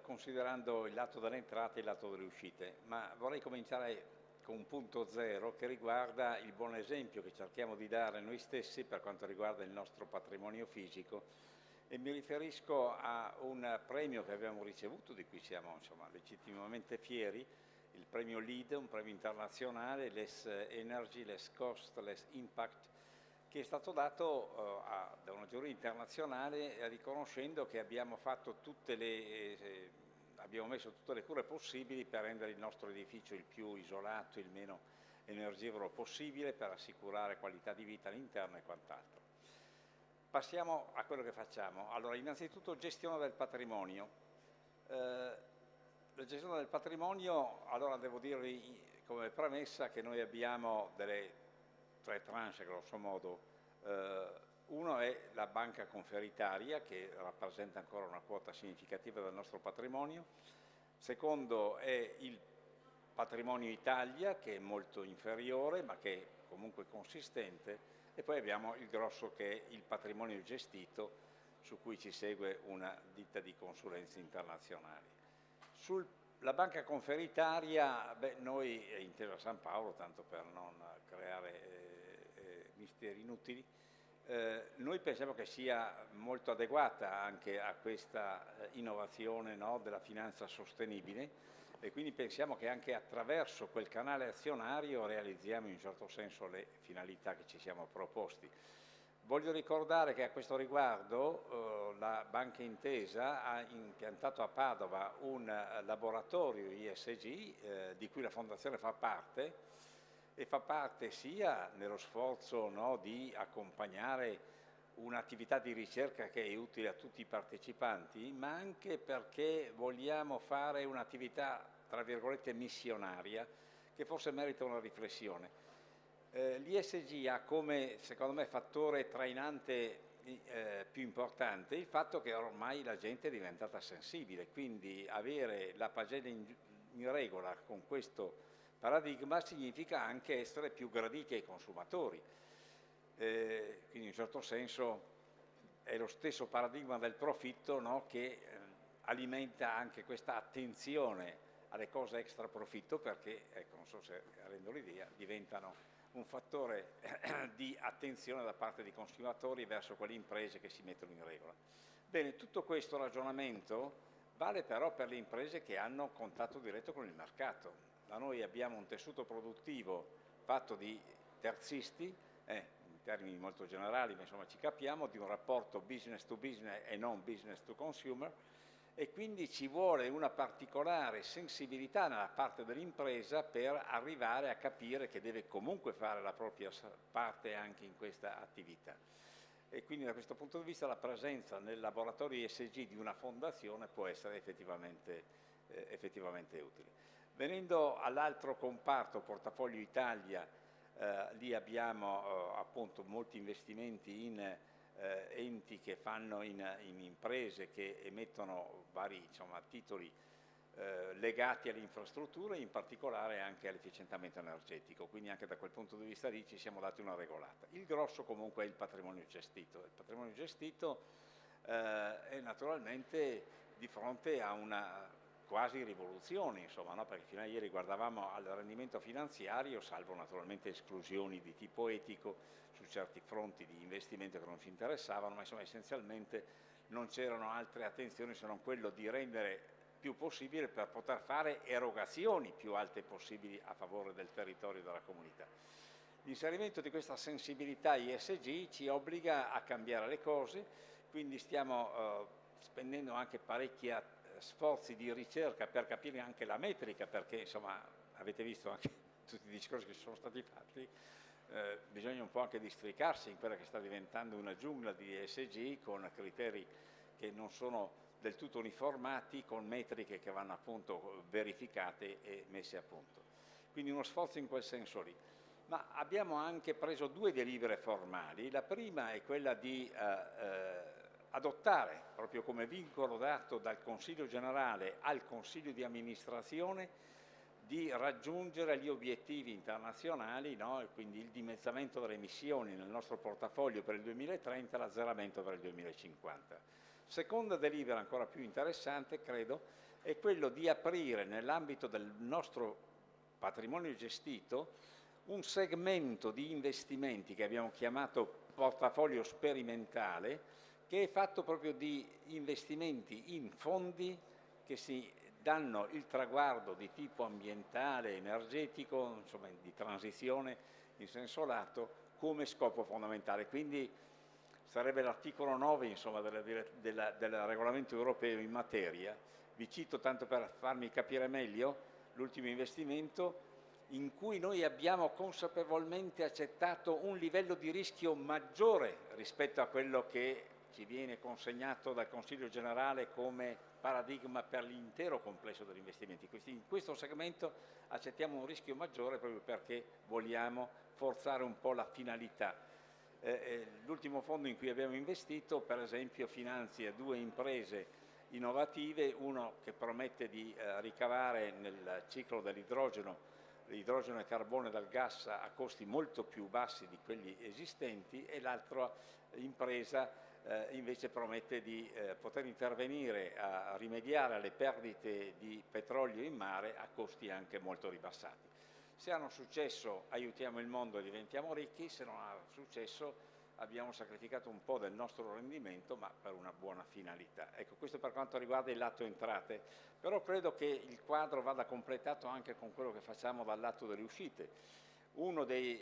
considerando il lato delle entrate e il lato delle uscite, ma vorrei cominciare con un punto zero che riguarda il buon esempio che cerchiamo di dare noi stessi per quanto riguarda il nostro patrimonio fisico, e mi riferisco a un premio che abbiamo ricevuto, di cui siamo insomma legittimamente fieri, il premio LEED, un premio internazionale, Less Energy, Less Cost, Less Impact, che è stato dato da una giuria internazionale riconoscendo che abbiamo fatto abbiamo messo tutte le cure possibili per rendere il nostro edificio il più isolato, il meno energivoro possibile, per assicurare qualità di vita all'interno e quant'altro. Passiamo a quello che facciamo. Allora, innanzitutto gestione del patrimonio. La gestione del patrimonio, allora devo dirvi come premessa che noi abbiamo delle 3 tranche grosso modo. Uno è la banca conferitaria, che rappresenta ancora una quota significativa del nostro patrimonio. Secondo è il patrimonio Italia, che è molto inferiore ma che è comunque consistente, e poi abbiamo il grosso che è il patrimonio gestito, su cui ci segue una ditta di consulenze internazionali. Sulla banca conferitaria, noi, Intesa San Paolo, tanto per non creare misteri inutili, noi pensiamo che sia molto adeguata anche a questa innovazione, no, della finanza sostenibile, e quindi pensiamo che anche attraverso quel canale azionario realizziamo in un certo senso le finalità che ci siamo proposti. Voglio ricordare che a questo riguardo la Banca Intesa ha impiantato a Padova un laboratorio ISG di cui la Fondazione fa parte, e fa parte sia nello sforzo, no, di accompagnare un'attività di ricerca che è utile a tutti i partecipanti, ma anche perché vogliamo fare un'attività, tra virgolette, missionaria, che forse merita una riflessione. L'ISG ha come, secondo me, fattore trainante più importante il fatto che ormai la gente è diventata sensibile, quindi avere la pagella in regola con questo paradigma significa anche essere più graditi ai consumatori. Quindi in un certo senso è lo stesso paradigma del profitto, no, che alimenta anche questa attenzione alle cose extra profitto, perché, ecco, non so se rendo l'idea, diventano un fattore di attenzione da parte dei consumatori verso quelle imprese che si mettono in regola. Bene, tutto questo ragionamento vale però per le imprese che hanno contatto diretto con il mercato. Da noi abbiamo un tessuto produttivo fatto di terzisti, in termini molto generali, ma insomma ci capiamo, di un rapporto business to business e non business to consumer, e quindi ci vuole una particolare sensibilità nella parte dell'impresa per arrivare a capire che deve comunque fare la propria parte anche in questa attività. E quindi da questo punto di vista la presenza nel laboratorio ESG di una fondazione può essere effettivamente utile. Venendo all'altro comparto, Portafoglio Italia, lì abbiamo appunto molti investimenti in enti che fanno in imprese che emettono vari, insomma, titoli legati alle infrastrutture, in particolare anche all'efficientamento energetico, quindi anche da quel punto di vista lì ci siamo dati una regolata. Il grosso comunque è il patrimonio gestito. Il patrimonio gestito è naturalmente di fronte a una quasi rivoluzione, insomma, no? Perché fino a ieri guardavamo al rendimento finanziario, salvo naturalmente esclusioni di tipo etico su certi fronti di investimento che non ci interessavano, ma insomma essenzialmente non c'erano altre attenzioni se non quello di rendere più possibile per poter fare erogazioni più alte possibili a favore del territorio e della comunità. L'inserimento di questa sensibilità ISG ci obbliga a cambiare le cose, quindi stiamo spendendo anche parecchi sforzi di ricerca per capire anche la metrica, perché insomma avete visto anche tutti i discorsi che sono stati fatti, bisogna un po' anche districarsi in quella che sta diventando una giungla di ESG con criteri che non sono del tutto uniformati, con metriche che vanno appunto verificate e messe a punto. Quindi uno sforzo in quel senso lì. Ma abbiamo anche preso 2 delibere formali. La prima è quella di adottare, proprio come vincolo dato dal Consiglio generale al Consiglio di amministrazione, di raggiungere gli obiettivi internazionali, no? E quindi il dimezzamento delle emissioni nel nostro portafoglio per il 2030 e l'azzeramento per il 2050. Seconda delibera ancora più interessante, credo, è quello di aprire nell'ambito del nostro patrimonio gestito, un segmento di investimenti che abbiamo chiamato portafoglio sperimentale, che è fatto proprio di investimenti in fondi che si danno il traguardo di tipo ambientale, energetico, insomma di transizione in senso lato, come scopo fondamentale. Quindi sarebbe l'articolo 9 insomma, del regolamento europeo in materia. Vi cito tanto per farmi capire meglio l'ultimo investimento in cui noi abbiamo consapevolmente accettato un livello di rischio maggiore rispetto a quello che ci viene consegnato dal Consiglio generale come paradigma per l'intero complesso degli investimenti. In questo segmento accettiamo un rischio maggiore proprio perché vogliamo forzare un po' la finalità. L'ultimo fondo in cui abbiamo investito, per esempio, finanzia 2 imprese innovative, uno che promette di ricavare nel ciclo dell'idrogeno l'idrogeno e carbone dal gas a costi molto più bassi di quelli esistenti, e l'altra impresa invece promette di poter intervenire a rimediare alle perdite di petrolio in mare a costi anche molto ribassati. Se hanno successo aiutiamo il mondo e diventiamo ricchi, se non ha successo abbiamo sacrificato un po' del nostro rendimento, ma per una buona finalità. Ecco, questo per quanto riguarda il lato entrate, però credo che il quadro vada completato anche con quello che facciamo dal lato delle uscite. Uno dei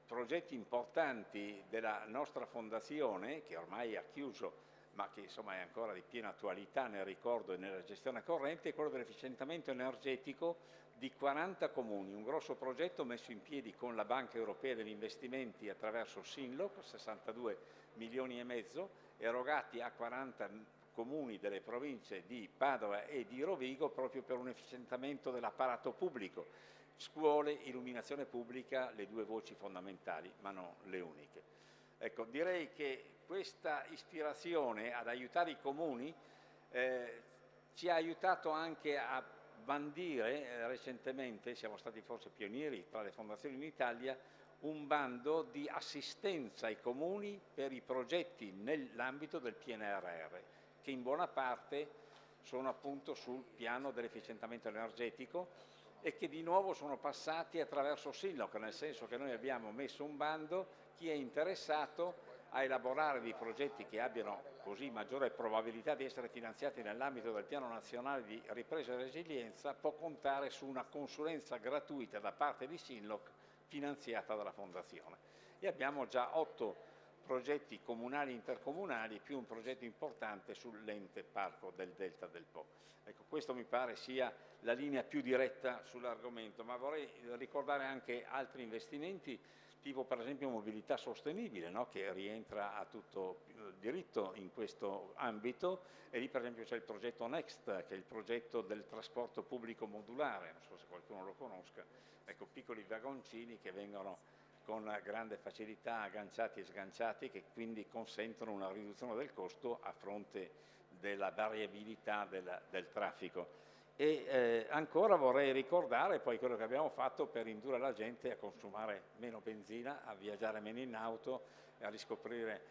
progetti importanti della nostra fondazione, che ormai ha chiuso, ma che insomma è ancora di piena attualità nel ricordo e nella gestione corrente, è quello dell'efficientamento energetico di 40 comuni, un grosso progetto messo in piedi con la Banca Europea degli Investimenti attraverso Sinloc, 62 milioni e mezzo, erogati a 40 comuni delle province di Padova e di Rovigo proprio per un efficientamento dell'apparato pubblico, scuole, illuminazione pubblica, le 2 voci fondamentali, ma non le uniche. Ecco, direi che questa ispirazione ad aiutare i comuni ci ha aiutato anche a bandire recentemente, siamo stati forse pionieri tra le fondazioni in Italia, un bando di assistenza ai comuni per i progetti nell'ambito del PNRR, che in buona parte sono appunto sul piano dell'efficientamento energetico e che di nuovo sono passati attraverso Sinloc, nel senso che noi abbiamo messo un bando, chi è interessato a elaborare dei progetti che abbiano così maggiore probabilità di essere finanziati nell'ambito del Piano Nazionale di Ripresa e Resilienza può contare su una consulenza gratuita da parte di Sinloc finanziata dalla Fondazione. E abbiamo già 8 progetti comunali e intercomunali più un progetto importante sull'ente parco del Delta del Po. Ecco, questo mi pare sia la linea più diretta sull'argomento, ma vorrei ricordare anche altri investimenti, tipo per esempio mobilità sostenibile, no? Che rientra a tutto diritto in questo ambito, e lì per esempio c'è il progetto Next, che è il progetto del trasporto pubblico modulare, non so se qualcuno lo conosca, ecco, piccoli vagoncini che vengono con grande facilità agganciati e sganciati, che quindi consentono una riduzione del costo a fronte della variabilità del traffico. E ancora vorrei ricordare poi quello che abbiamo fatto per indurre la gente a consumare meno benzina, a viaggiare meno in auto, a riscoprire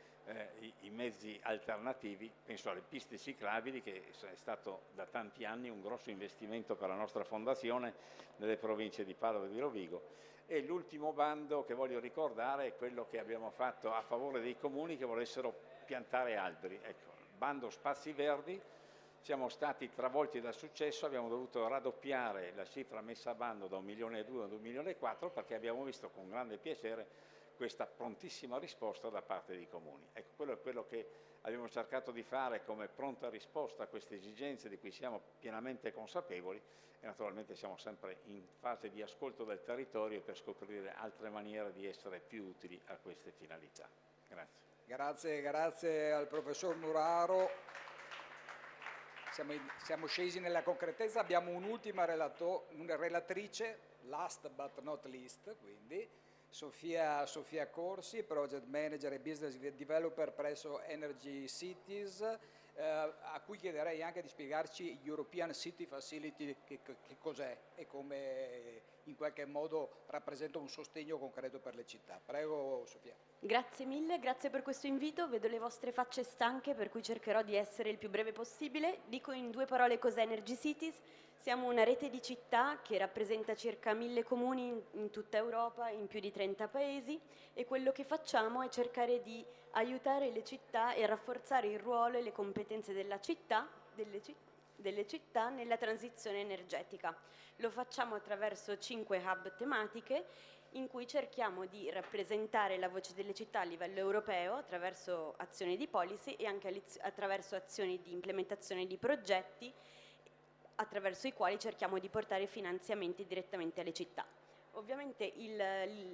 i mezzi alternativi. Penso alle piste ciclabili, che è stato da tanti anni un grosso investimento per la nostra fondazione nelle province di Padova e di Rovigo. E l'ultimo bando che voglio ricordare è quello che abbiamo fatto a favore dei comuni che volessero piantare alberi. Ecco, bando Spazi Verdi. Siamo stati travolti dal successo, abbiamo dovuto raddoppiare la cifra messa a bando da 1,2 milioni a 2,4 milioni, perché abbiamo visto con grande piacere questa prontissima risposta da parte dei comuni. Ecco, quello è quello che abbiamo cercato di fare come pronta risposta a queste esigenze di cui siamo pienamente consapevoli, e naturalmente siamo sempre in fase di ascolto del territorio per scoprire altre maniere di essere più utili a queste finalità. Grazie. Grazie al professor Muraro. Siamo scesi nella concretezza, abbiamo un'ultima relatrice, last but not least, quindi Sofia Corsi, Project Manager e Business Developer presso Energy Cities, a cui chiederei anche di spiegarci European City Facility che cos'è e come in qualche modo rappresenta un sostegno concreto per le città. Prego Sofia. Grazie mille, grazie per questo invito. Vedo le vostre facce stanche, per cui cercherò di essere il più breve possibile. Dico in 2 parole cos'è Energy Cities. Siamo una rete di città che rappresenta circa 1000 comuni in tutta Europa, in più di 30 paesi, e quello che facciamo è cercare di aiutare le città e rafforzare il ruolo e le competenze delle città nella transizione energetica. Lo facciamo attraverso 5 hub tematiche in cui cerchiamo di rappresentare la voce delle città a livello europeo attraverso azioni di policy e anche attraverso azioni di implementazione di progetti attraverso i quali cerchiamo di portare finanziamenti direttamente alle città. Ovviamente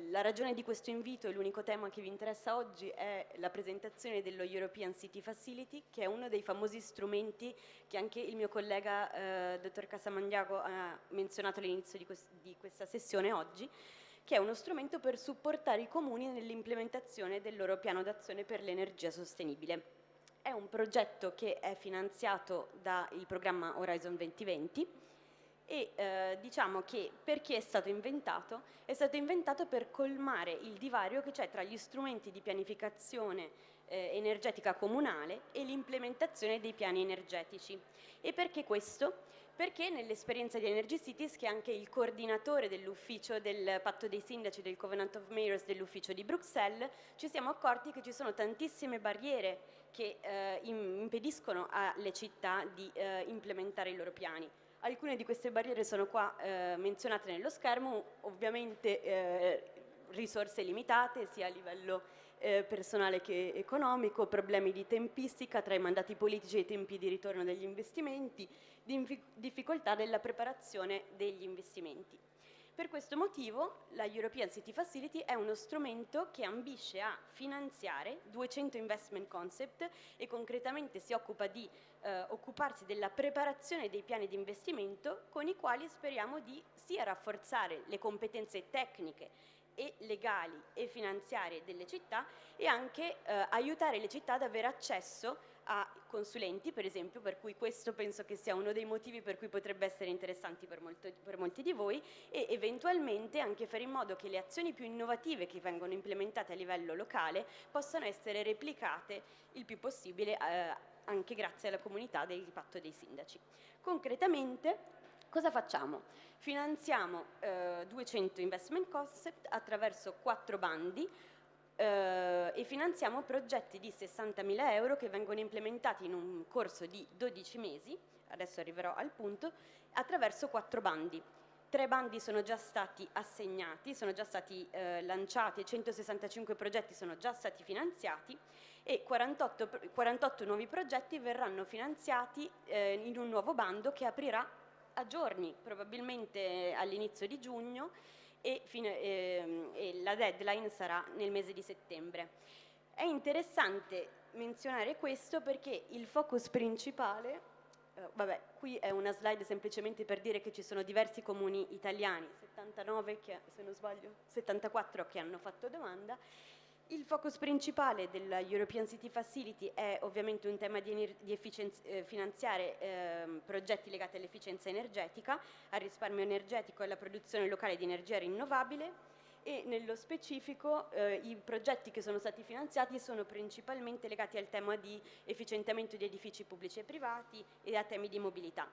la ragione di questo invito e l'unico tema che vi interessa oggi è la presentazione dello European City Facility, che è uno dei famosi strumenti che anche il mio collega dottor Casamandiaco ha menzionato all'inizio di questa sessione oggi, che è uno strumento per supportare i comuni nell'implementazione del loro piano d'azione per l'energia sostenibile. È un progetto che è finanziato dal programma Horizon 2020 e diciamo che perché è stato inventato? È stato inventato per colmare il divario che c'è tra gli strumenti di pianificazione energetica comunale e l'implementazione dei piani energetici. E perché questo? Perché nell'esperienza di Energy Cities, che è anche il coordinatore dell'ufficio del Patto dei Sindaci del Covenant of Mayors dell'ufficio di Bruxelles, ci siamo accorti che ci sono tantissime barriere che impediscono alle città di implementare i loro piani. Alcune di queste barriere sono qua menzionate nello schermo, ovviamente risorse limitate sia a livello personale che economico, problemi di tempistica tra i mandati politici e i tempi di ritorno degli investimenti, difficoltà nella preparazione degli investimenti. Per questo motivo la European City Facility è uno strumento che ambisce a finanziare 200 investment concept e concretamente si occupa di occuparsi della preparazione dei piani di investimento con i quali speriamo di sia rafforzare le competenze tecniche e legali e finanziarie delle città e anche aiutare le città ad avere accesso a consulenti, per esempio, per cui questo penso che sia uno dei motivi per cui potrebbe essere interessante per molti di voi, e eventualmente anche fare in modo che le azioni più innovative che vengono implementate a livello locale possano essere replicate il più possibile anche grazie alla comunità del Patto dei Sindaci. Concretamente cosa facciamo? Finanziamo 200 investment concept attraverso 4 bandi e finanziamo progetti di 60.000 euro che vengono implementati in un corso di 12 mesi, adesso arriverò al punto, attraverso 4 bandi. 3 bandi sono già stati assegnati, sono già stati lanciati e 165 progetti sono già stati finanziati e 48 nuovi progetti verranno finanziati in un nuovo bando che aprirà a giorni, probabilmente all'inizio di giugno, e la deadline sarà nel mese di settembre. È interessante menzionare questo perché il focus principale, qui è una slide semplicemente per dire che ci sono diversi comuni italiani, 79 se non sbaglio, 74 che hanno fatto domanda. Il focus principale della European City Facility è ovviamente un tema di finanziare progetti legati all'efficienza energetica, al risparmio energetico e alla produzione locale di energia rinnovabile, e nello specifico i progetti che sono stati finanziati sono principalmente legati al tema di efficientamento di edifici pubblici e privati e a temi di mobilità.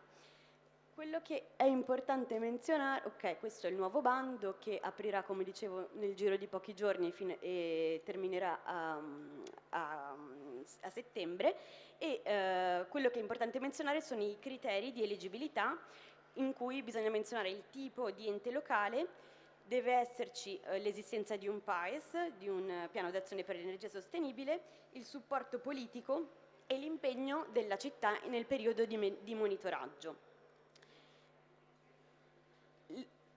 Quello che è importante menzionare, ok, questo è il nuovo bando che aprirà, come dicevo, nel giro di pochi giorni e terminerà a settembre, e quello che è importante menzionare sono i criteri di eleggibilità, in cui bisogna menzionare il tipo di ente locale, deve esserci l'esistenza di un PAES, di un piano d'azione per l'energia sostenibile, il supporto politico e l'impegno della città nel periodo di monitoraggio.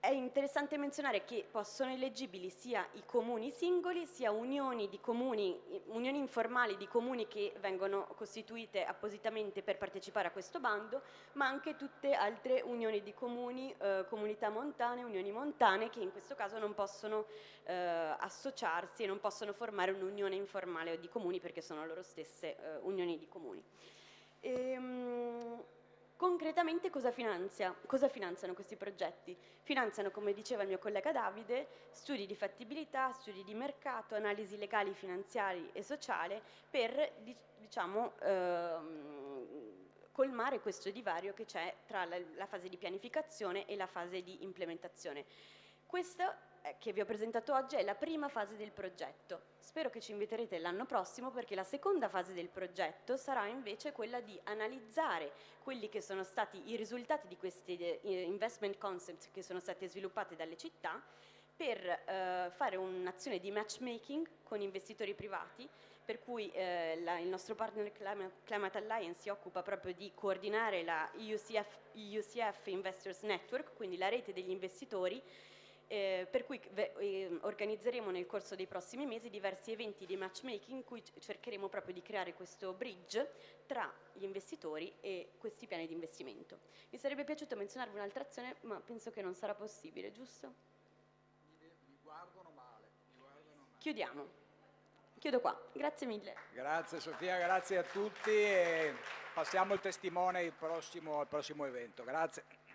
È interessante menzionare che possono eleggibili sia i comuni singoli, sia unioni informali di comuni che vengono costituite appositamente per partecipare a questo bando, ma anche tutte altre unioni di comuni, comunità montane, unioni montane, che in questo caso non possono associarsi e non possono formare un'unione informale di comuni perché sono loro stesse unioni di comuni. Concretamente cosa finanziano questi progetti? Finanziano, come diceva il mio collega Davide, studi di fattibilità, studi di mercato, analisi legali, finanziari e sociali per colmare questo divario che c'è tra la fase di pianificazione e la fase di implementazione. Questa che vi ho presentato oggi è la prima fase del progetto. Spero che ci inviterete l'anno prossimo, perché la seconda fase del progetto sarà invece quella di analizzare quelli che sono stati i risultati di questi investment concepts che sono stati sviluppati dalle città, per fare un'azione di matchmaking con investitori privati, per cui il nostro partner Climate Alliance si occupa proprio di coordinare la EUCF Investors Network, quindi la rete degli investitori, per cui organizzeremo nel corso dei prossimi mesi diversi eventi di matchmaking in cui cercheremo proprio di creare questo bridge tra gli investitori e questi piani di investimento. Mi sarebbe piaciuto menzionarvi un'altra azione, ma penso che non sarà possibile, giusto? Mi guardano male. Chiudiamo. Chiudo qua. Grazie mille. Grazie Sofia, grazie a tutti e passiamo il testimone al prossimo evento. Grazie.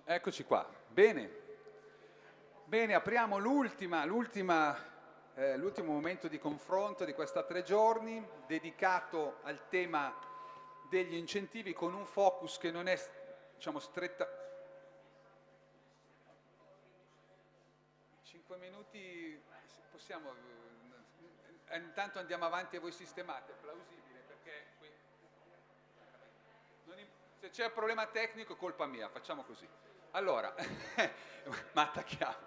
Eccoci qua. Bene, apriamo l'ultimo momento di confronto di questa 3 giorni dedicato al tema degli incentivi, con un focus che non è, diciamo, stretta. 5 minuti possiamo, intanto andiamo avanti e voi sistemate, è plausibile, perché qui se c'è un problema tecnico è colpa mia, facciamo così. Allora, ma attacchiamo.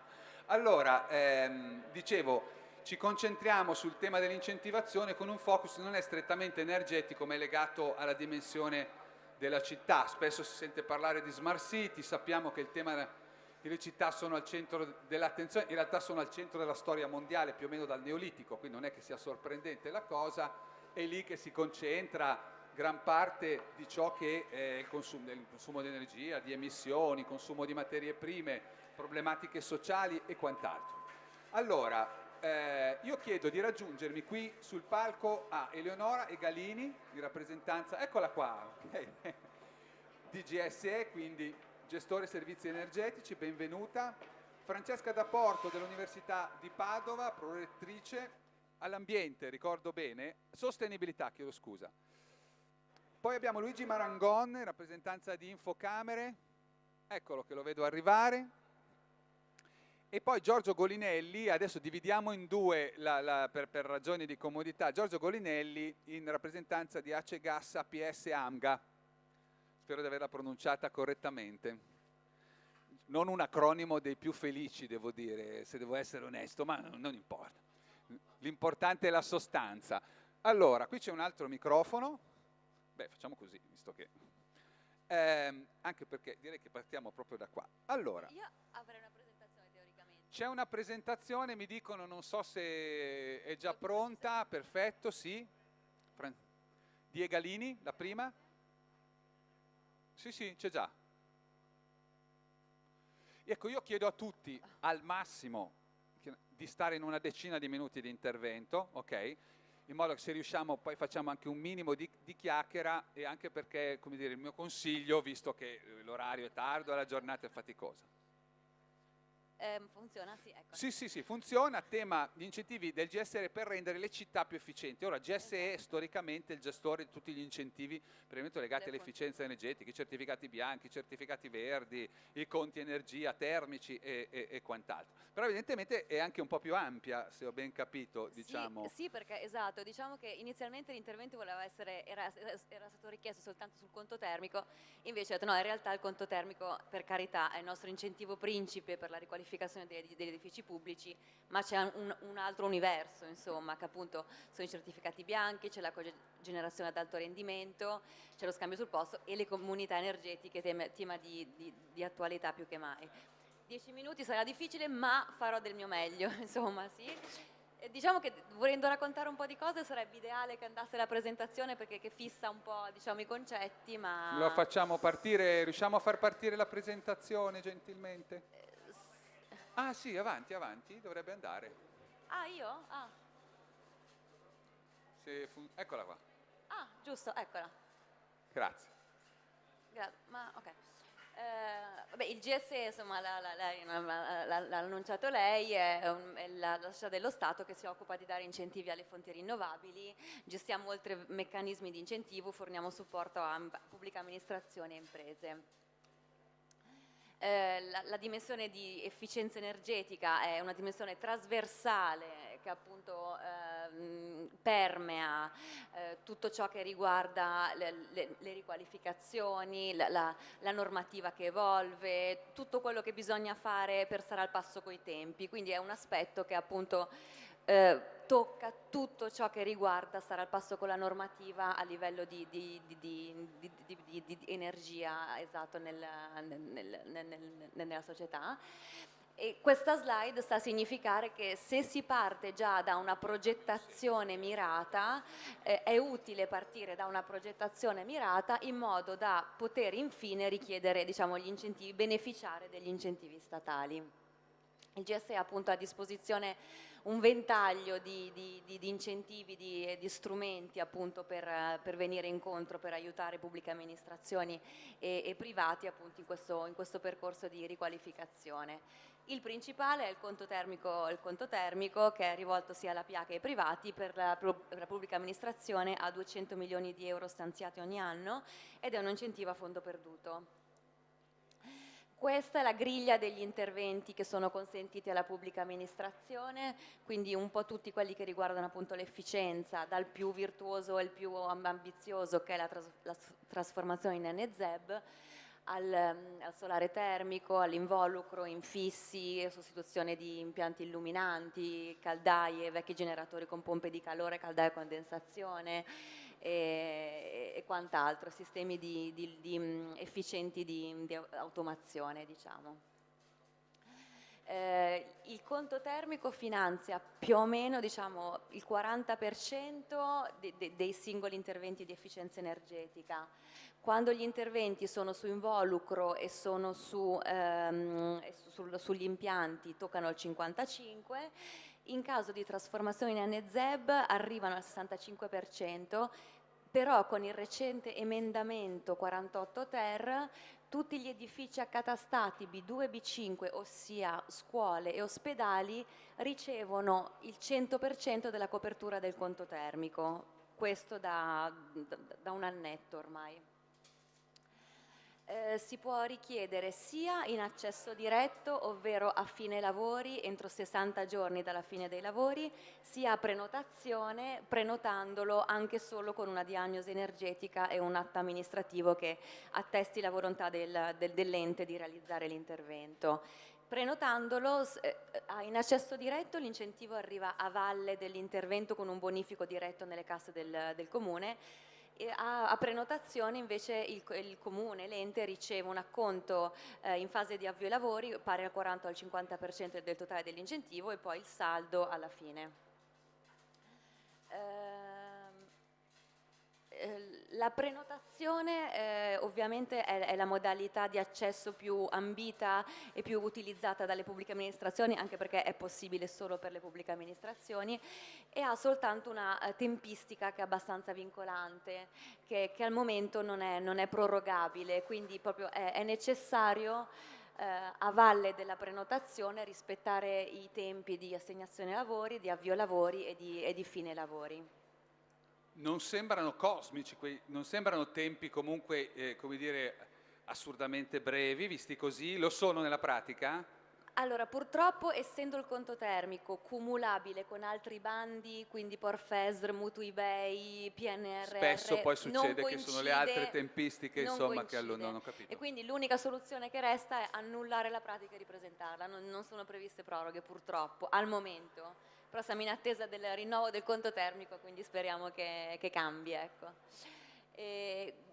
Allora, dicevo, ci concentriamo sul tema dell'incentivazione con un focus che non è strettamente energetico, ma è legato alla dimensione della città. Spesso si sente parlare di smart city, sappiamo che il tema le città sono al centro dell'attenzione, in realtà sono al centro della storia mondiale più o meno dal Neolitico, quindi non è che sia sorprendente la cosa, è lì che si concentra gran parte di ciò che è il consumo di energia, di emissioni, consumo di materie prime, problematiche sociali e quant'altro. Allora, io chiedo di raggiungermi qui sul palco a Eleonora Egalini, in rappresentanza, eccola qua, okay. di GSE, quindi gestore servizi energetici, benvenuta. Francesca D'Apporto dell'Università di Padova, prorettrice all'ambiente, ricordo bene, sostenibilità, chiedo scusa. Poi abbiamo Luigi Marangon, in rappresentanza di Infocamere, eccolo che lo vedo arrivare. E poi Giorgio Golinelli, adesso dividiamo in due per ragioni di comodità, Giorgio Golinelli in rappresentanza di Ace Gas APS AMGA, spero di averla pronunciata correttamente. Non un acronimo dei più felici, devo dire, se devo essere onesto, ma non importa. L'importante è la sostanza. Allora, qui c'è un altro microfono. Beh, facciamo così, visto che... anche perché direi che partiamo proprio da qua. Allora, io avrei una presentazione teoricamente. c'è una presentazione, mi dicono, non so se è già pronta, perfetto, sì. Di Egalini, la prima? Sì, c'è già. Ecco, io chiedo a tutti, al massimo, di stare in una decina di minuti di intervento, ok? In modo che se riusciamo poi facciamo anche un minimo di chiacchiera, e anche perché, come dire, il mio consiglio, visto che l'orario è tardo e la giornata è faticosa. Funziona? Sì, ecco. Sì, funziona. Tema gli incentivi del GSE per rendere le città più efficienti. Ora, GSE è storicamente il gestore di tutti gli incentivi previamente legati all'efficienza energetica, i certificati bianchi, i certificati verdi, i conti energia, termici e quant'altro. Però evidentemente è anche un po' più ampia, se ho ben capito, diciamo. Sì, perché esatto, diciamo che inizialmente l'intervento era stato richiesto soltanto sul conto termico, invece ho detto no, in realtà il conto termico, per carità, è il nostro incentivo principe per la riqualificazione degli edifici pubblici, ma c'è un altro universo, insomma, che appunto sono i certificati bianchi, c'è la cogenerazione ad alto rendimento, c'è lo scambio sul posto e le comunità energetiche, tema di attualità più che mai. 10 minuti sarà difficile, ma farò del mio meglio, insomma, sì. Diciamo che volendo raccontare un po' di cose sarebbe ideale che andasse la presentazione perché che fissa un po', diciamo, i concetti, ma... Lo facciamo partire, riusciamo a far partire la presentazione gentilmente? Ah sì, avanti, dovrebbe andare. Ah, io? Ah. Eccola qua. Ah, giusto, eccola. Grazie. Ma ok. Vabbè, il GSE, insomma, l'ha annunciato lei, è la società dello Stato che si occupa di dare incentivi alle fonti rinnovabili, gestiamo oltre meccanismi di incentivo, forniamo supporto a pubblica amministrazione e imprese. La dimensione di efficienza energetica è una dimensione trasversale che appunto permea tutto ciò che riguarda le riqualificazioni, la normativa che evolve, tutto quello che bisogna fare per stare al passo coi tempi, quindi è un aspetto che appunto tocca tutto ciò che riguarda stare al passo con la normativa a livello di energia, esatto, nella società. E questa slide sta a significare che se si parte già da una progettazione mirata, è utile partire da una progettazione mirata in modo da poter infine richiedere, diciamo, gli incentivi, beneficiare degli incentivi statali. Il GSE ha appunto a disposizione un ventaglio di incentivi, di strumenti appunto per venire incontro, per aiutare pubbliche amministrazioni e privati appunto in questo percorso di riqualificazione. Il principale è il conto termico che è rivolto sia alla PIA che ai privati, per la pubblica amministrazione a 200 milioni di euro stanziati ogni anno ed è un incentivo a fondo perduto. Questa è la griglia degli interventi che sono consentiti alla pubblica amministrazione, quindi un po' tutti quelli che riguardano appunto l'efficienza, dal più virtuoso al più ambizioso che è la trasformazione in NZEB, al solare termico, all'involucro, infissi, sostituzione di impianti illuminanti, caldaie, vecchi generatori con pompe di calore, caldaia e condensazione e quant'altro, sistemi efficienti di automazione, diciamo. Il conto termico finanzia più o meno, diciamo, il 40% dei singoli interventi di efficienza energetica. Quando gli interventi sono su involucro e sono sugli impianti toccano il 55%, in caso di trasformazione in NZEB arrivano al 65%, però con il recente emendamento 48 ter tutti gli edifici accatastati B2 e B5, ossia scuole e ospedali, ricevono il 100% della copertura del conto termico, questo da un annetto ormai. Si può richiedere sia in accesso diretto, ovvero a fine lavori, entro 60 giorni dalla fine dei lavori, sia a prenotazione, prenotandolo anche solo con una diagnosi energetica e un atto amministrativo che attesti la volontà dell'ente di realizzare l'intervento. Prenotandolo in accesso diretto l'incentivo arriva a valle dell'intervento con un bonifico diretto nelle casse del comune. A prenotazione invece il comune, l'ente, riceve un acconto in fase di avvio ai lavori pari al 40 o al 50% del totale dell'incentivo e poi il saldo alla fine. La prenotazione ovviamente è la modalità di accesso più ambita e più utilizzata dalle pubbliche amministrazioni, anche perché è possibile solo per le pubbliche amministrazioni, e ha soltanto una tempistica che è abbastanza vincolante, che al momento non è prorogabile, quindi proprio è necessario a valle della prenotazione rispettare i tempi di assegnazione lavori, di avvio lavori e di fine lavori. Non sembrano cosmici, non sembrano tempi comunque, come dire, assurdamente brevi, visti così, lo sono nella pratica? Allora, purtroppo, essendo il conto termico cumulabile con altri bandi, quindi Porfesr, Mutui Bay, PNRR, Spesso poi succede non che sono le altre coincide, tempistiche, non insomma, che coincide. non ho capito. E quindi l'unica soluzione che resta è annullare la pratica e ripresentarla. Non sono previste proroghe, purtroppo, al momento. Però siamo in attesa del rinnovo del conto termico, quindi speriamo che cambi, ecco.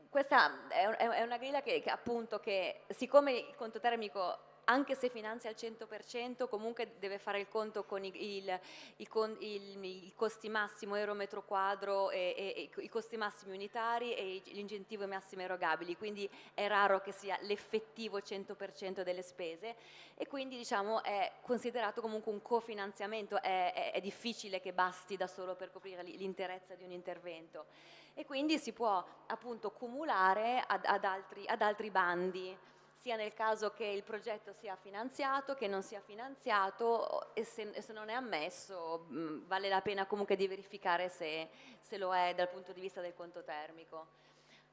Questa è una griglia che appunto, siccome il conto termico, anche se finanzia al 100%, comunque deve fare il conto con i costi massimo euro metro quadro e i costi massimi unitari e gli incentivi massimi erogabili, quindi è raro che sia l'effettivo 100% delle spese, e quindi diciamo è considerato comunque un cofinanziamento, è difficile che basti da solo per coprire l'interezza di un intervento, e quindi si può appunto cumulare ad altri bandi, sia nel caso che il progetto sia finanziato, che non sia finanziato, e se non è ammesso vale la pena comunque di verificare se lo è dal punto di vista del conto termico.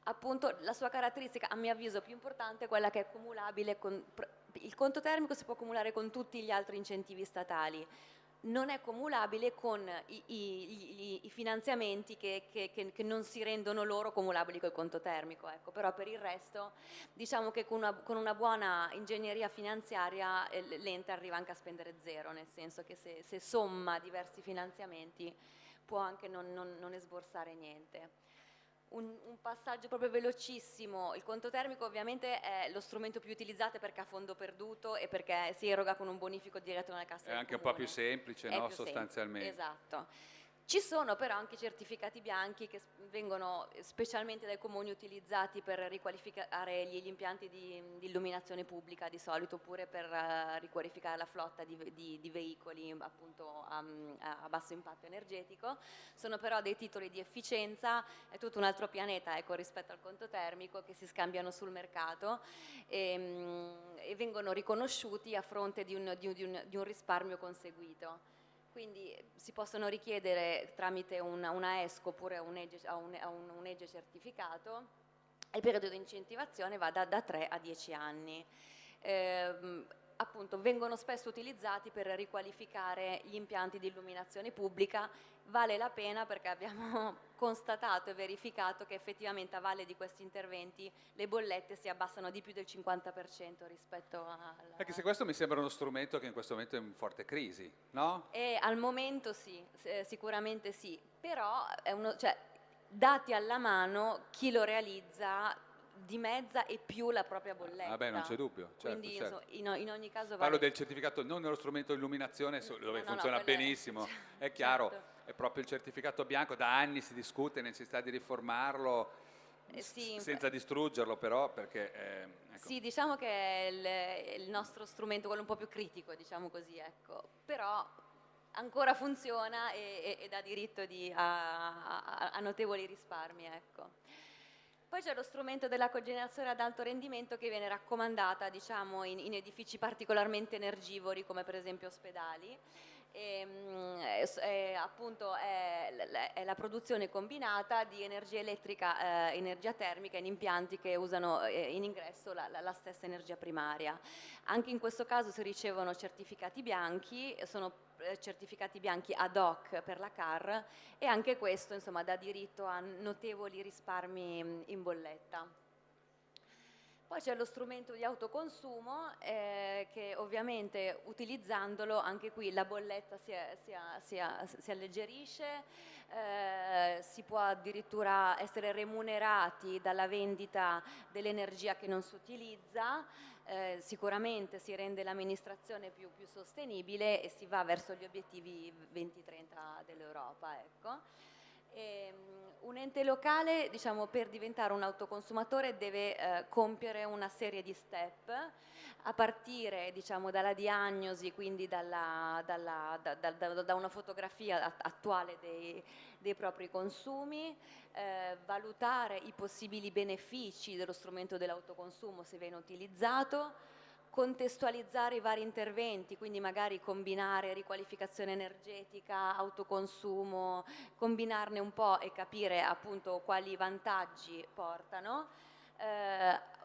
Appunto la sua caratteristica, a mio avviso, più importante è quella che è cumulabile il conto termico si può cumulare con tutti gli altri incentivi statali, non è cumulabile con i finanziamenti che non si rendono loro cumulabili col conto termico, ecco. Però per il resto diciamo che con una buona ingegneria finanziaria l'ente arriva anche a spendere zero, nel senso che se somma diversi finanziamenti può anche non esborsare niente. Un passaggio proprio velocissimo: il conto termico ovviamente è lo strumento più utilizzato perché a fondo perduto e perché si eroga con un bonifico diretto nella cassa È del anche un comune. po' più semplice, no? Sostanzialmente. Esatto. Ci sono però anche certificati bianchi che vengono specialmente dai comuni utilizzati per riqualificare gli impianti di illuminazione pubblica di solito, oppure per riqualificare la flotta di veicoli appunto a basso impatto energetico. Sono però dei titoli di efficienza, è tutto un altro pianeta, ecco, rispetto al conto termico, che si scambiano sul mercato e vengono riconosciuti a fronte di un risparmio conseguito. Quindi si possono richiedere tramite una ESCO oppure un EGE certificato, e il periodo di incentivazione va da 3 a 10 anni. Appunto vengono spesso utilizzati per riqualificare gli impianti di illuminazione pubblica. Vale la pena perché abbiamo constatato e verificato che effettivamente a valle di questi interventi le bollette si abbassano di più del 50% rispetto Anche se questo mi sembra uno strumento che in questo momento è in forte crisi, no? E al momento sì, sicuramente sì, però dati alla mano, chi lo realizza dimezza e più la propria bolletta. Vabbè, non c'è dubbio. Certo, quindi certo. in ogni caso Parlo del certificato, non nello strumento di illuminazione dove funziona benissimo, è chiaro, certo. È proprio il certificato bianco, da anni si discute necessità di riformarlo, sì, senza distruggerlo però, perché... ecco. Sì, diciamo che è il nostro strumento, quello un po' più critico, diciamo così, ecco. Però ancora funziona e dà diritto a notevoli risparmi, ecco. Poi c'è lo strumento della cogenerazione ad alto rendimento, che viene raccomandata, diciamo, in edifici particolarmente energivori come per esempio ospedali. Appunto è la produzione combinata di energia elettrica, energia termica in impianti che usano in ingresso la stessa energia primaria. Anche in questo caso si ricevono certificati bianchi, sono certificati bianchi ad hoc per la CAR, e anche questo insomma dà diritto a notevoli risparmi in bolletta. Poi c'è lo strumento di autoconsumo che ovviamente utilizzandolo anche qui la bolletta si alleggerisce, si può addirittura essere remunerati dalla vendita dell'energia che non si utilizza, sicuramente si rende l'amministrazione più sostenibile e si va verso gli obiettivi 2030 dell'Europa, ecco. Un ente locale, diciamo, per diventare un autoconsumatore deve compiere una serie di step, a partire, diciamo, dalla diagnosi, quindi da una fotografia attuale dei propri consumi, valutare i possibili benefici dello strumento dell'autoconsumo se viene utilizzato, contestualizzare i vari interventi, quindi magari combinare riqualificazione energetica, autoconsumo, combinarne un po' e capire appunto quali vantaggi portano,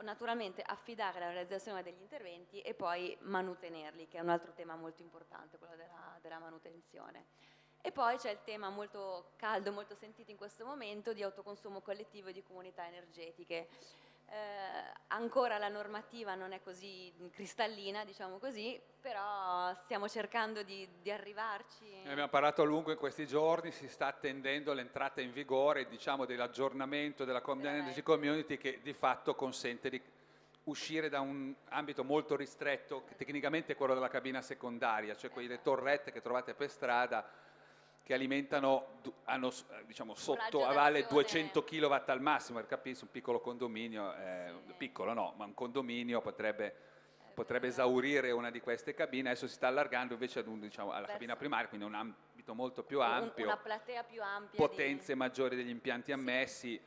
naturalmente affidare la realizzazione degli interventi e poi manutenerli, che è un altro tema molto importante, quello della manutenzione. E poi c'è il tema molto caldo, molto sentito in questo momento, di autoconsumo collettivo e di comunità energetiche. Ancora la normativa non è così cristallina, diciamo così, però stiamo cercando di arrivarci. Ne abbiamo parlato a lungo in questi giorni, si sta attendendo l'entrata in vigore, diciamo, dell'aggiornamento della Energy Community, che di fatto consente di uscire da un ambito molto ristretto, che tecnicamente è quello della cabina secondaria, cioè quelle torrette che trovate per strada, che alimentano, hanno, diciamo, sotto a valle 200 kW al massimo, per capirsi, un piccolo condominio, piccolo no, ma un condominio potrebbe esaurire una di queste cabine. Adesso si sta allargando invece ad diciamo, alla cabina primaria, quindi un ambito molto più ampio, una platea più ampia, potenze maggiori degli impianti ammessi.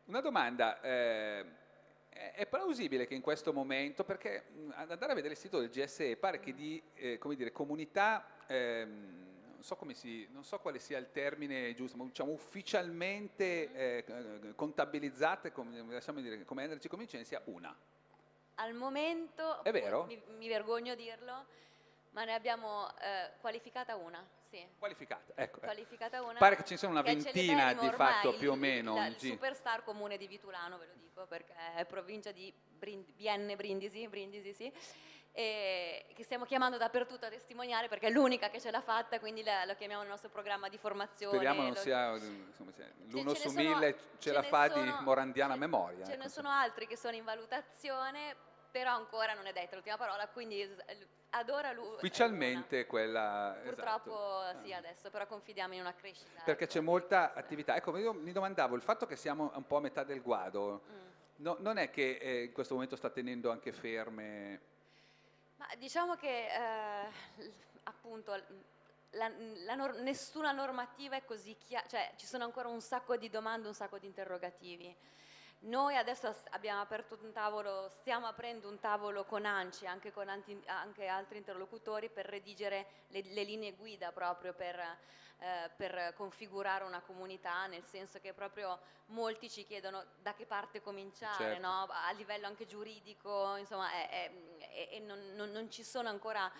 Una domanda, è plausibile che in questo momento, perché andare a vedere il sito del GSE pare che di come dire, comunità, non so quale sia il termine giusto, ma diciamo ufficialmente contabilizzate come Energy Community ce ne sia una. Al momento, è vero? Mi vergogno a dirlo, ma ne abbiamo qualificata una, sì. Qualificata, ecco. Qualificata una. Pare che ci sia una ventina di fatto più o meno. Il superstar comune di Vitulano, ve lo dico, perché è provincia di Bienne, Brindisi, sì. E che stiamo chiamando dappertutto a testimoniare perché è l'unica che ce l'ha fatta, quindi lo chiamiamo il nostro programma di formazione. Speriamo non sia l'uno su 1000 ce la fa di morandiana memoria. Ce ne sono altri che sono in valutazione, però ancora non è detta l'ultima parola, quindi adora lui. Ufficialmente quella. Purtroppo esatto. sì, adesso, però confidiamo in una crescita. Perché c'è molta attività. Ecco, io mi domandavo, il fatto che siamo un po' a metà del guado, non è che in questo momento sta tenendo anche ferme. Ma diciamo che appunto nessuna normativa è così chiara, cioè ci sono ancora un sacco di domande, un sacco di interrogativi. Noi adesso abbiamo aperto un tavolo, stiamo aprendo un tavolo con ANCI, anche con anche altri interlocutori, per redigere le linee guida proprio per configurare una comunità, nel senso che proprio molti ci chiedono da che parte cominciare, certo. no? A livello anche giuridico, insomma, e non ci sono ancora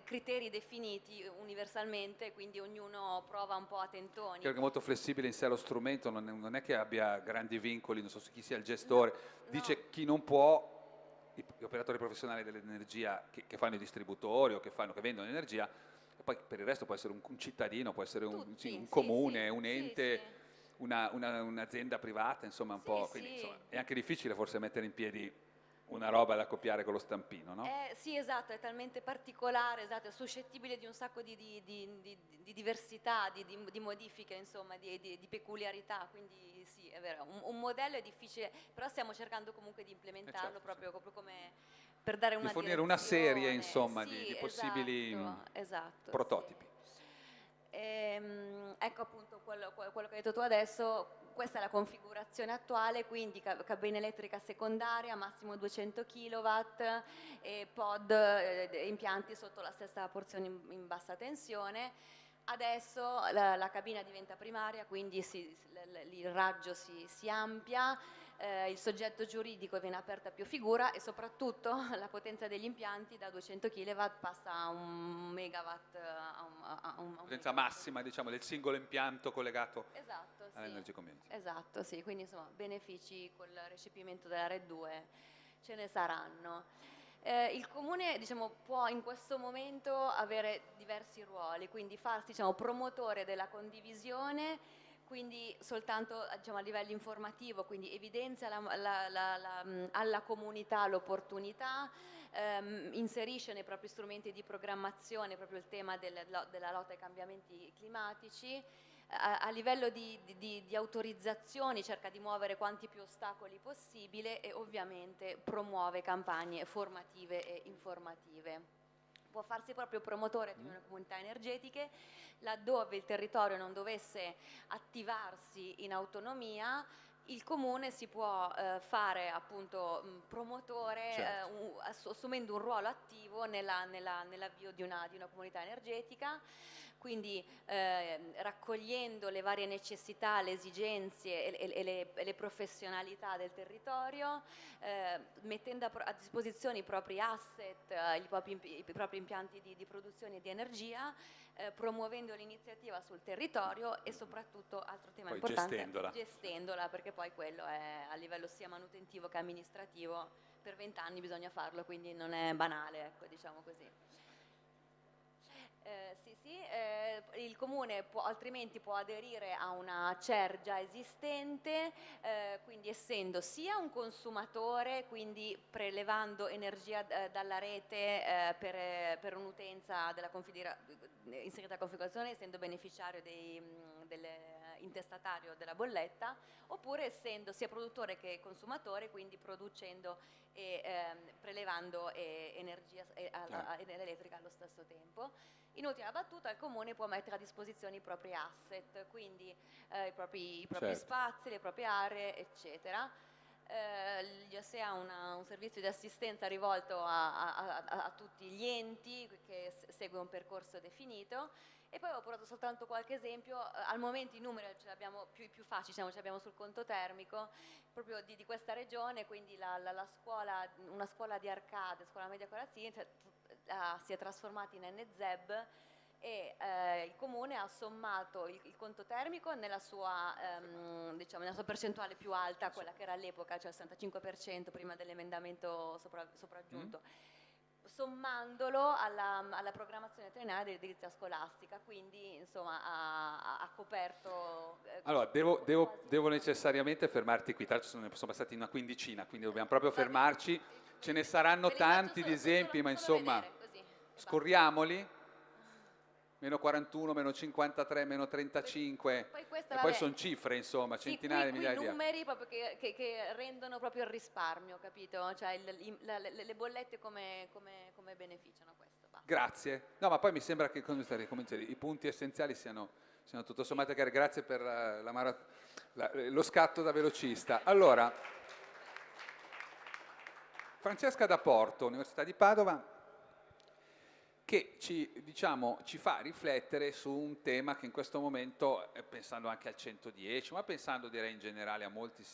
criteri definiti universalmente, quindi ognuno prova un po' a tentoni. Credo che è molto flessibile in sé lo strumento, non è che abbia grandi vincoli, non so chi sia il gestore, dice chi non può, gli operatori professionali dell'energia che fanno i distributori o che vendono energia, e poi per il resto può essere un cittadino, può essere un comune, un ente, un'azienda privata, insomma un po', quindi insomma, è anche difficile forse mettere in piedi una roba da copiare con lo stampino, no? Sì, esatto, è talmente particolare, esatto, è suscettibile di un sacco di diversità, di modifiche, insomma, di peculiarità, quindi sì, è vero, un modello è difficile, però stiamo cercando comunque di implementarlo proprio come per dare una fornire una serie, insomma, di possibili prototipi. Ecco appunto quello che hai detto tu adesso. Questa è la configurazione attuale, quindi cabina elettrica secondaria, massimo 200 kW, e pod, impianti sotto la stessa porzione in bassa tensione. Adesso la cabina diventa primaria, quindi il raggio si ampia, il soggetto giuridico viene aperto a più figura e soprattutto la potenza degli impianti da 200 kW passa a 1 megawatt. Potenza massima, diciamo, del singolo impianto collegato all'Energy Community. Esatto, sì, quindi insomma benefici col recepimento della RED 2 ce ne saranno. Il Comune, diciamo, può in questo momento avere diversi ruoli, quindi farsi, diciamo, promotore della condivisione, quindi soltanto, diciamo, a livello informativo, quindi evidenzia alla comunità l'opportunità, inserisce nei propri strumenti di programmazione proprio il tema della lotta ai cambiamenti climatici, a livello di autorizzazioni cerca di muovere quanti più ostacoli possibile e ovviamente promuove campagne formative e informative. Può farsi proprio promotore di una comunità energetiche laddove il territorio non dovesse attivarsi in autonomia. Il comune si può fare appunto promotore, Certo. assumendo un ruolo attivo nell'avvio di una comunità energetica, quindi raccogliendo le varie necessità, le esigenze e le professionalità del territorio, mettendo a disposizione i propri asset, i propri impianti di produzione di energia, promuovendo l'iniziativa sul territorio e soprattutto, altro tema Poi importante, gestendola, perché poi quello è a livello sia manutentivo che amministrativo, per 20 anni bisogna farlo, quindi non è banale, ecco, diciamo così. Il comune altrimenti può aderire a una CER già esistente, quindi essendo sia un consumatore, quindi prelevando energia dalla rete per un'utenza inserita a configurazione, essendo beneficiario intestatario della bolletta, oppure essendo sia produttore che consumatore, quindi producendo e prelevando energia elettrica allo stesso tempo. In ultima battuta, il comune può mettere a disposizione i propri asset, quindi i propri Certo. spazi, le proprie aree, eccetera. L'IOSE ha un servizio di assistenza rivolto a tutti gli enti che segue un percorso definito. E poi ho portato soltanto qualche esempio. Al momento i numeri ce li abbiamo più facili, ce li abbiamo sul conto termico proprio di questa regione, quindi una scuola di Arcade, scuola media Corazzini, si è trasformata in NZEB e il comune ha sommato il conto termico nella sua percentuale più alta, quella che era all'epoca, cioè il 65% prima dell'emendamento sopraggiunto, sommandolo alla programmazione triennale dell'edilizia scolastica, quindi insomma ha coperto... Allora, devo necessariamente fermarti qui, tra l'altro ne sono passati una quindicina, quindi dobbiamo proprio fermarci. Ce ne saranno tanti di esempi, ma insomma, scorriamoli. Meno 41, meno 53, meno 35, e poi sono cifre, insomma, centinaia di migliaia di euro. numeri proprio che rendono proprio il risparmio, capito? Cioè le bollette come beneficiano questo. Va. Grazie. No, ma poi mi sembra che i punti essenziali siano tutto sommato chiari. Grazie per lo scatto da velocista. Allora, Francesca da Porto, Università di Padova, che ci fa riflettere su un tema che in questo momento, pensando anche al 110, ma pensando direi in generale a molti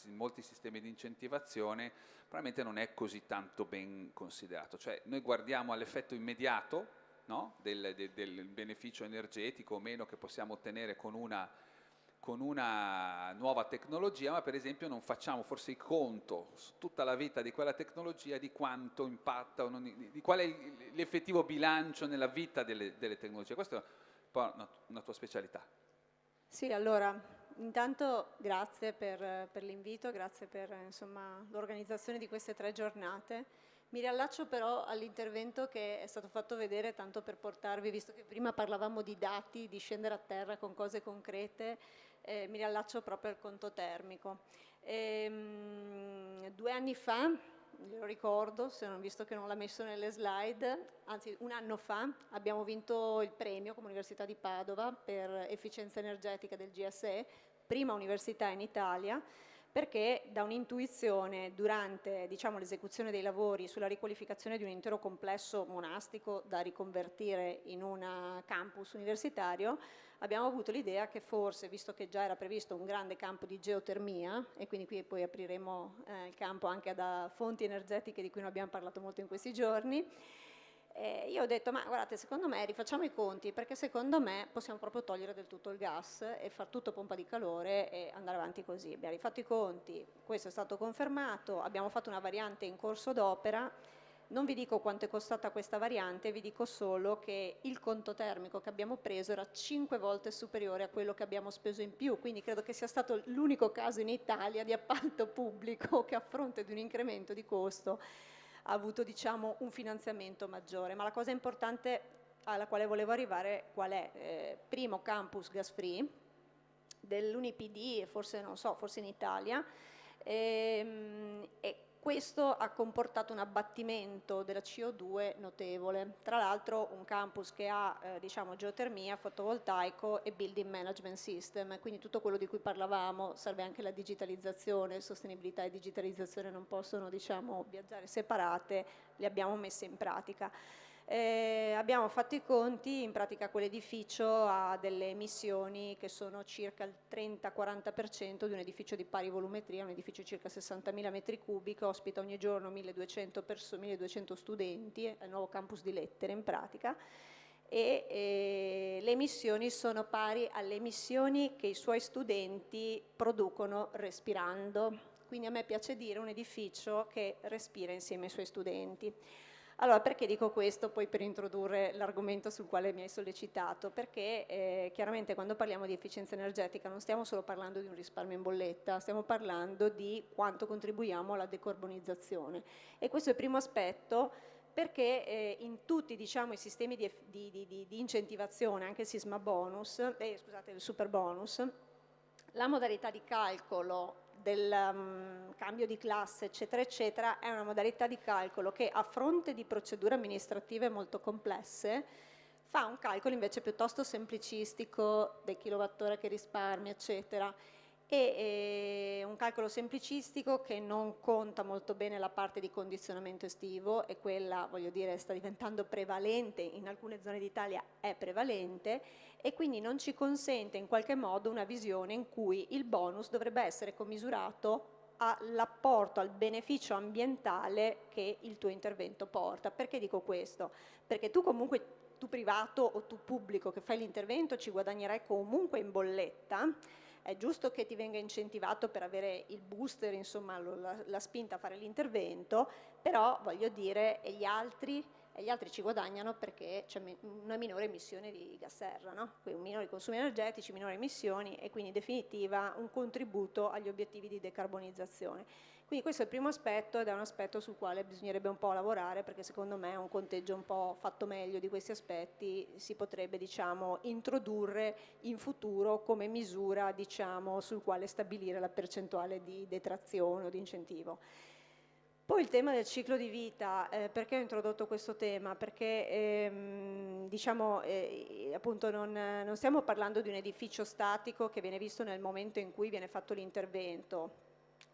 sistemi di incentivazione, probabilmente non è così tanto ben considerato. Cioè noi guardiamo all'effetto immediato, no? del beneficio energetico o meno che possiamo ottenere con una nuova tecnologia, ma per esempio non facciamo forse il conto su tutta la vita di quella tecnologia di quanto impatta, di qual è l'effettivo bilancio nella vita delle tecnologie. Questa è un po' una tua specialità. Sì, allora, intanto grazie per l'invito, grazie per l'organizzazione di queste 3 giornate. Mi riallaccio però all'intervento che è stato fatto vedere, tanto per portarvi, visto che prima parlavamo di dati, di scendere a terra con cose concrete, mi riallaccio proprio al conto termico. 2 anni fa, lo ricordo, visto che non l'ha messo nelle slide, anzi 1 anno fa abbiamo vinto il premio come Università di Padova per efficienza energetica del GSE, prima università in Italia, perché da un'intuizione durante l'esecuzione dei lavori sulla riqualificazione di un intero complesso monastico da riconvertire in un campus universitario, abbiamo avuto l'idea che forse, visto che già era previsto un grande campo di geotermia, e quindi qui poi apriremo il campo anche da fonti energetiche di cui non abbiamo parlato molto in questi giorni, io ho detto, ma guardate, secondo me rifacciamo i conti, perché secondo me possiamo proprio togliere del tutto il gas e far tutto pompa di calore e andare avanti così. Abbiamo rifatto i conti, questo è stato confermato, abbiamo fatto una variante in corso d'opera. Non vi dico quanto è costata questa variante, vi dico solo che il conto termico che abbiamo preso era 5 volte superiore a quello che abbiamo speso in più, quindi credo che sia stato l'unico caso in Italia di appalto pubblico che a fronte di un incremento di costo ha avuto un finanziamento maggiore. Ma la cosa importante alla quale volevo arrivare qual è? Primo, campus gas free, dell'Unipd, forse non so, forse in Italia, e questo ha comportato un abbattimento della CO2 notevole. Tra l'altro un campus che ha diciamo, geotermia, fotovoltaico e building management system, quindi tutto quello di cui parlavamo, serve anche la digitalizzazione, sostenibilità e digitalizzazione non possono diciamo, viaggiare separate, le abbiamo messe in pratica. Abbiamo fatto i conti, in pratica quell'edificio ha delle emissioni che sono circa il 30-40% di un edificio di pari volumetria, un edificio di circa 60.000 metri cubi che ospita ogni giorno 1.200 studenti, è il nuovo campus di Lettere in pratica, e le emissioni sono pari alle emissioni che i suoi studenti producono respirando. Quindi a me piace dire un edificio che respira insieme ai suoi studenti. Allora, perché dico questo? Poi per introdurre l'argomento sul quale mi hai sollecitato, perché chiaramente quando parliamo di efficienza energetica non stiamo solo parlando di un risparmio in bolletta, stiamo parlando di quanto contribuiamo alla decarbonizzazione. E questo è il primo aspetto, perché in tutti diciamo, i sistemi di incentivazione, anche il sisma bonus, scusate, il super bonus, la modalità di calcolo del cambio di classe eccetera eccetera è una modalità di calcolo che a fronte di procedure amministrative molto complesse fa un calcolo invece piuttosto semplicistico del kilowattora che risparmia eccetera, e un calcolo semplicistico che non conta molto bene la parte di condizionamento estivo, e quella voglio dire sta diventando prevalente, in alcune zone d'Italia è prevalente, e quindi non ci consente in qualche modo una visione in cui il bonus dovrebbe essere commisurato all'apporto, al beneficio ambientale che il tuo intervento porta. Perché dico questo? Perché tu comunque, tu privato o tu pubblico che fai l'intervento ci guadagnerai comunque in bolletta. È giusto che ti venga incentivato per avere il booster, insomma la spinta a fare l'intervento, però voglio dire, e gli altri ci guadagnano perché c'è una minore emissione di gas serra, no? Quindi minori consumi energetici, minori emissioni e quindi in definitiva un contributo agli obiettivi di decarbonizzazione. Quindi questo è il primo aspetto ed è un aspetto sul quale bisognerebbe un po' lavorare, perché secondo me un conteggio un po' fatto meglio di questi aspetti si potrebbe diciamo, introdurre in futuro come misura diciamo, sul quale stabilire la percentuale di detrazione o di incentivo. Poi il tema del ciclo di vita, perché ho introdotto questo tema? Perché diciamo, appunto non stiamo parlando di un edificio statico che viene visto nel momento in cui viene fatto l'intervento.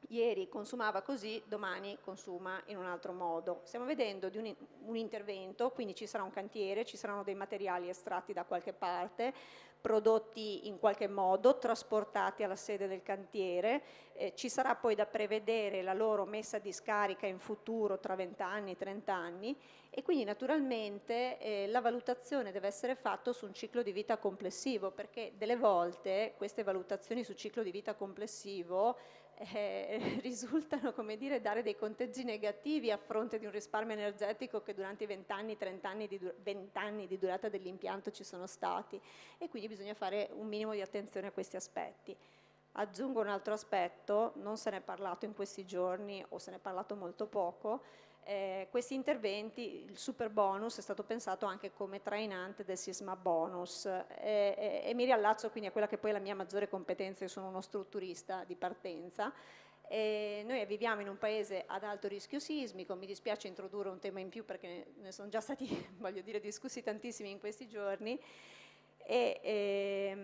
Ieri consumava così, domani consuma in un altro modo. Stiamo vedendo di un intervento, quindi ci sarà un cantiere, ci saranno dei materiali estratti da qualche parte, prodotti in qualche modo, trasportati alla sede del cantiere, ci sarà poi da prevedere la loro messa a discarica in futuro tra 20 anni, 30 anni, e quindi naturalmente la valutazione deve essere fatta su un ciclo di vita complessivo, perché delle volte queste valutazioni su ciclo di vita complessivo risultano, come dire, dare dei conteggi negativi a fronte di un risparmio energetico che durante i 20 anni, 30 anni di durata dell'impianto ci sono stati, e quindi bisogna fare un minimo di attenzione a questi aspetti. Aggiungo un altro aspetto, non se ne è parlato in questi giorni o se ne è parlato molto poco. Questi interventi, il super bonus è stato pensato anche come trainante del sisma bonus, e mi riallaccio quindi a quella che poi è la mia maggiore competenza. Io sono uno strutturista di partenza, e noi viviamo in un paese ad alto rischio sismico. Mi dispiace introdurre un tema in più perché ne sono già stati voglio dire, discussi tantissimi in questi giorni, e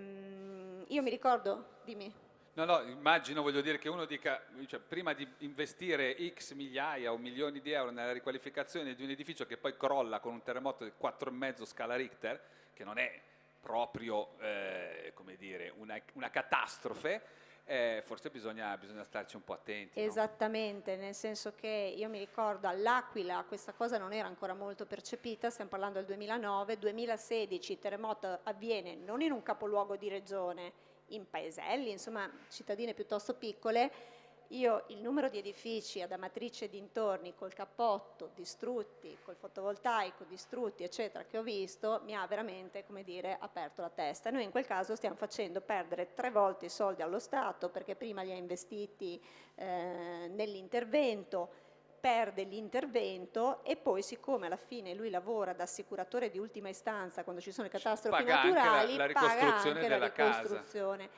io mi ricordo, dimmi. No, immagino, voglio dire, che uno dica, cioè, prima di investire X migliaia o milioni di euro nella riqualificazione di un edificio che poi crolla con un terremoto di 4,5 scala Richter, che non è proprio, come dire, una catastrofe, forse bisogna starci un po' attenti. Esattamente, no? Nel senso che io mi ricordo all'Aquila questa cosa non era ancora molto percepita, stiamo parlando del 2009, 2016 il terremoto avviene non in un capoluogo di regione, in paeselli, insomma cittadine piuttosto piccole. Io il numero di edifici ad Amatrice e dintorni col cappotto distrutti, col fotovoltaico distrutti eccetera che ho visto mi ha veramente, come dire, aperto la testa. Noi in quel caso stiamo facendo perdere 3 volte i soldi allo Stato, perché prima li ha investiti nell'intervento, perde l'intervento e poi, siccome alla fine lui lavora da assicuratore di ultima istanza quando ci sono le catastrofi paga naturali, anche la paga ricostruzione anche la della casa. ricostruzione.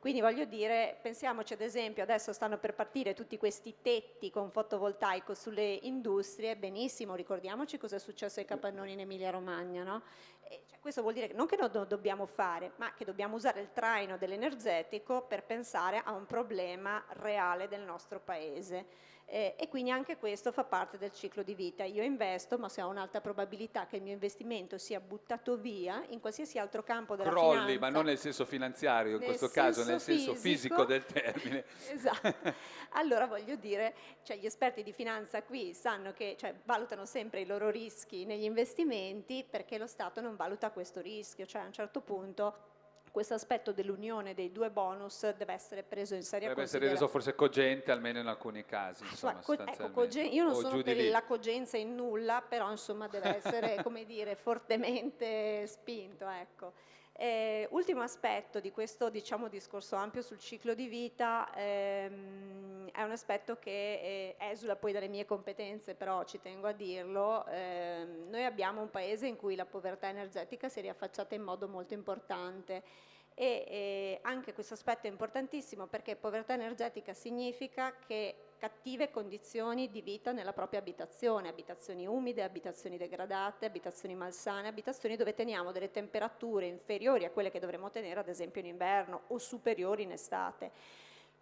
Quindi voglio dire, pensiamoci ad esempio, adesso stanno per partire tutti questi tetti con fotovoltaico sulle industrie, benissimo, ricordiamoci cosa è successo ai capannoni in Emilia Romagna, no? Cioè, questo vuol dire che non che non lo dobbiamo fare, ma che dobbiamo usare il traino dell'energetico per pensare a un problema reale del nostro paese. E quindi anche questo fa parte del ciclo di vita. Io investo, ma se ho un'alta probabilità che il mio investimento sia buttato via in qualsiasi altro campo della Crolli, finanza. ma non nel senso finanziario, in Nel questo caso, nel senso senso fisico del termine. Esatto. Allora voglio dire, cioè gli esperti di finanza qui sanno che, cioè, valutano sempre i loro rischi negli investimenti, perché lo Stato non valuta questo rischio, cioè a un certo punto questo aspetto dell'unione dei due bonus deve essere preso in seria Dovrebbe essere considerazione. reso forse cogente, almeno in alcuni casi, insomma, Ecco, sostanzialmente. io non O sono giù di per lì. la cogenza in nulla, però insomma deve essere, come dire, fortemente spinto, ecco. Ultimo aspetto di questo, diciamo, discorso ampio sul ciclo di vita, è un aspetto che esula poi dalle mie competenze, però ci tengo a dirlo. Noi abbiamo un paese in cui la povertà energetica si è riaffacciata in modo molto importante. E anche questo aspetto è importantissimo, perché povertà energetica significa che cattive condizioni di vita nella propria abitazione, abitazioni umide, abitazioni degradate, abitazioni malsane, abitazioni dove teniamo delle temperature inferiori a quelle che dovremmo tenere ad esempio in inverno o superiori in estate.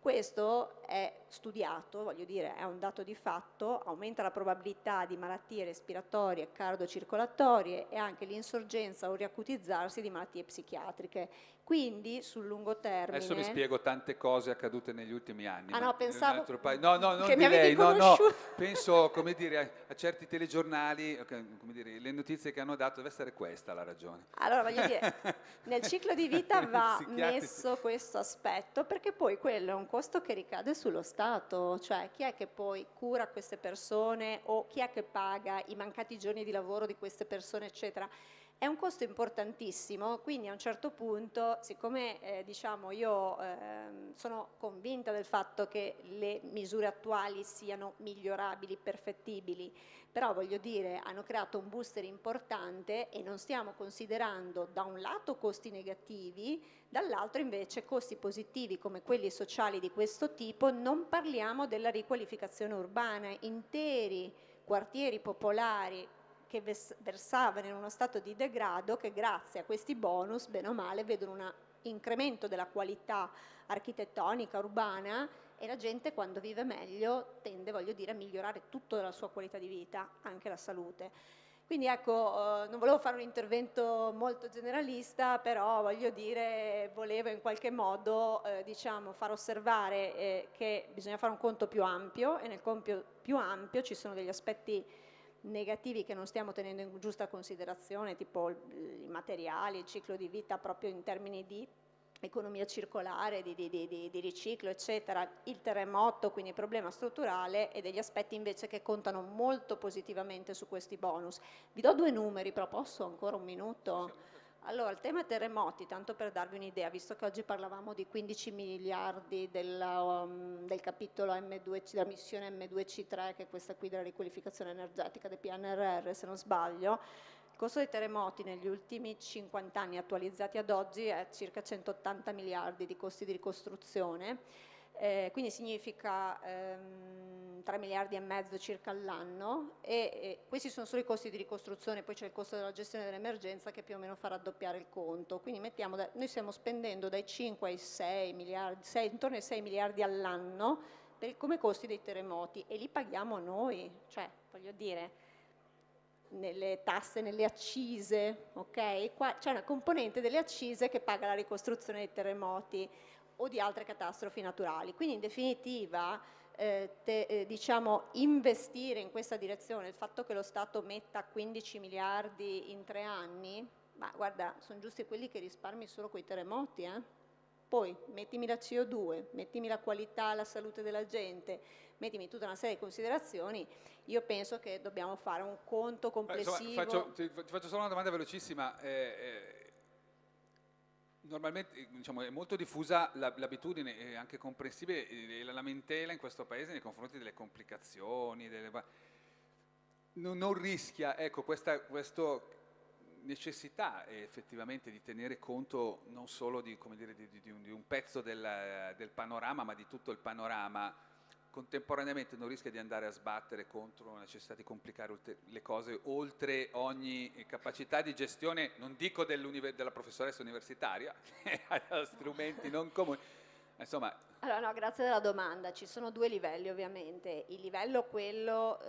Questo è studiato, voglio dire, è un dato di fatto, aumenta la probabilità di malattie respiratorie, cardiocircolatorie e anche l'insorgenza o riacutizzarsi di malattie psichiatriche. Quindi sul lungo termine... Adesso vi spiego tante cose accadute negli ultimi anni. Ah ma no, pensavo nell'altro no, non che di mi avevi lei, no, conosciuto. penso, come dire, a certi telegiornali, come dire, le notizie che hanno dato, deve essere questa la ragione. Allora, voglio dire, nel ciclo di vita va Psichiatrici. messo questo aspetto, perché poi quello è un costo che ricade sullo Stato, cioè chi è che poi cura queste persone o chi è che paga i mancati giorni di lavoro di queste persone, eccetera. È un costo importantissimo, quindi a un certo punto, siccome diciamo io sono convinta del fatto che le misure attuali siano migliorabili, perfettibili, però voglio dire, hanno creato un booster importante e non stiamo considerando da un lato costi negativi, dall'altro invece costi positivi come quelli sociali di questo tipo. Non parliamo della riqualificazione urbana, interi quartieri popolari che versavano in uno stato di degrado, che grazie a questi bonus, bene o male, vedono un incremento della qualità architettonica urbana, e la gente quando vive meglio tende, voglio dire, a migliorare tutto la sua qualità di vita, anche la salute. Quindi ecco, non volevo fare un intervento molto generalista, però voglio dire, volevo in qualche modo diciamo, far osservare che bisogna fare un conto più ampio, e nel conto più ampio ci sono degli aspetti negativi che non stiamo tenendo in giusta considerazione, tipo i materiali, il ciclo di vita proprio in termini di economia circolare, di riciclo, eccetera, il terremoto, quindi il problema strutturale, e degli aspetti invece che contano molto positivamente su questi bonus. Vi do due numeri, però posso ancora un minuto? Allora, il tema terremoti, tanto per darvi un'idea, visto che oggi parlavamo di 15 miliardi del capitolo M2, della missione M2C3, che è questa qui della riqualificazione energetica del PNRR, se non sbaglio, il costo dei terremoti negli ultimi 50 anni attualizzati ad oggi è circa 180 miliardi di costi di ricostruzione. Quindi significa 3 miliardi e mezzo circa all'anno, e questi sono solo i costi di ricostruzione, poi c'è il costo della gestione dell'emergenza che più o meno fa raddoppiare il conto. Quindi noi stiamo spendendo dai 5 ai 6 miliardi, intorno ai 6 miliardi all'anno come costi dei terremoti, e li paghiamo noi, cioè voglio dire, nelle tasse, nelle accise, ok? Qua c'è una componente delle accise che paga la ricostruzione dei terremoti o di altre catastrofi naturali. Quindi in definitiva diciamo, investire in questa direzione, il fatto che lo Stato metta 15 miliardi in 3 anni, ma guarda, sono giusti quelli che risparmi solo coi terremoti, Poi mettimi la CO2, mettimi la qualità, la salute della gente, mettimi tutta una serie di considerazioni. Io penso che dobbiamo fare un conto complessivo. Insomma, ti faccio solo una domanda velocissima. Normalmente diciamo, è molto diffusa l'abitudine, anche comprensibile, la lamentela in questo paese nei confronti delle complicazioni. Non rischia, ecco, questo necessità effettivamente di tenere conto non solo di, come dire, di un pezzo del panorama, ma di tutto il panorama. Contemporaneamente non rischia di andare a sbattere contro la necessità di complicare le cose oltre ogni capacità di gestione, non dico della professoressa universitaria, che ha strumenti non comuni, insomma. Allora, no, grazie della domanda. Ci sono due livelli ovviamente. Il livello, quello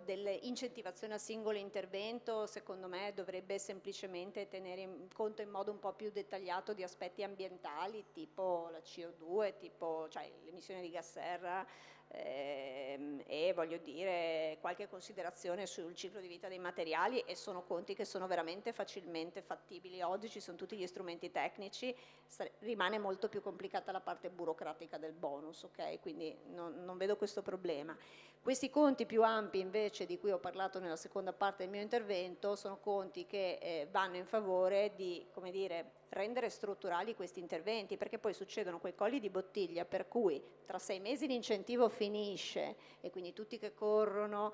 dell'incentivazione a singolo intervento, secondo me dovrebbe semplicemente tenere in conto in modo un po' più dettagliato di aspetti ambientali, tipo la CO2, cioè l'emissione di gas serra, e voglio dire qualche considerazione sul ciclo di vita dei materiali, e sono conti che sono veramente facilmente fattibili. Oggi ci sono tutti gli strumenti tecnici, rimane molto più complicata la parte burocratica del bonus, ok? Quindi non vedo questo problema. Questi conti più ampi invece, di cui ho parlato nella seconda parte del mio intervento, sono conti che vanno in favore di, come dire, rendere strutturali questi interventi, perché poi succedono quei colli di bottiglia per cui tra 6 mesi l'incentivo finisce e quindi tutti che corrono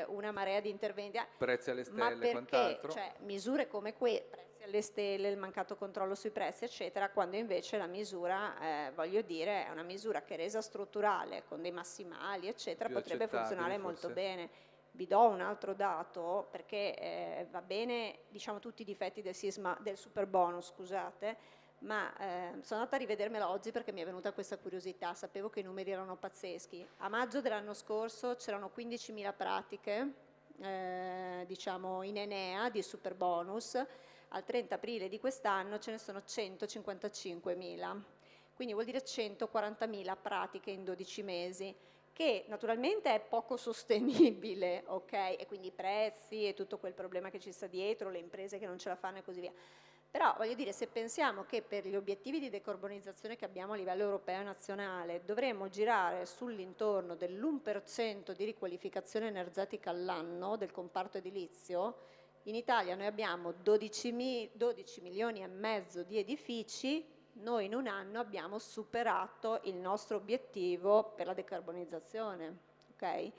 una marea di interventi, prezzi alle stelle, ma perché, quant'altro. cioè, misure come prezzi alle stelle, il mancato controllo sui prezzi eccetera, quando invece la misura, voglio dire, è una misura che resa strutturale con dei massimali eccetera Più potrebbe funzionare accettabili, molto forse. bene. Vi do un altro dato, perché va bene, diciamo, tutti i difetti del super bonus, scusate, ma sono andata a rivedermelo oggi perché mi è venuta questa curiosità, sapevo che i numeri erano pazzeschi. A maggio dell'anno scorso c'erano 15.000 pratiche, diciamo, in Enea di super bonus, al 30 aprile di quest'anno ce ne sono 155.000, quindi vuol dire 140.000 pratiche in 12 mesi, che naturalmente è poco sostenibile, ok? E quindi i prezzi e tutto quel problema che ci sta dietro, le imprese che non ce la fanno e così via. Però voglio dire, se pensiamo che per gli obiettivi di decarbonizzazione che abbiamo a livello europeo e nazionale dovremmo girare sull'intorno dell'1% di riqualificazione energetica all'anno del comparto edilizio, in Italia noi abbiamo 12 milioni e mezzo di edifici, noi in un anno abbiamo superato il nostro obiettivo per la decarbonizzazione, ok?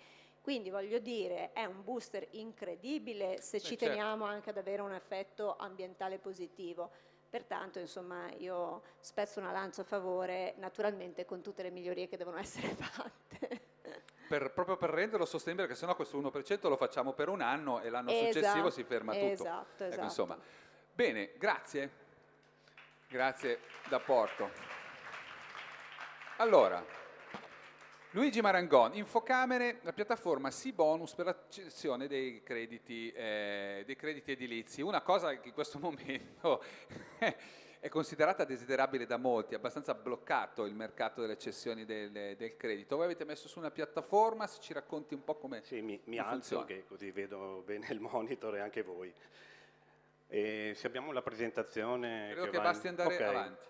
Quindi voglio dire, è un booster incredibile se ci certo. teniamo anche ad avere un effetto ambientale positivo. Pertanto, insomma, io spezzo una lancia a favore, naturalmente con tutte le migliorie che devono essere fatte. Proprio per renderlo sostenibile, perché sennò questo 1% lo facciamo per un anno e l'anno successivo si ferma tutto. Esatto. Ecco, insomma. Bene, grazie. Grazie d'apporto. Allora, Luigi Marangon, Infocamere, la piattaforma Sibonus per la cessione dei crediti edilizi. Una cosa che in questo momento è considerata desiderabile da molti, è abbastanza bloccato il mercato delle cessioni del credito. Voi avete messo su una piattaforma, se ci racconti un po' come mi funziona. alzo, che così vedo bene il monitor e anche voi. Se abbiamo la presentazione... Credo che basti andare avanti.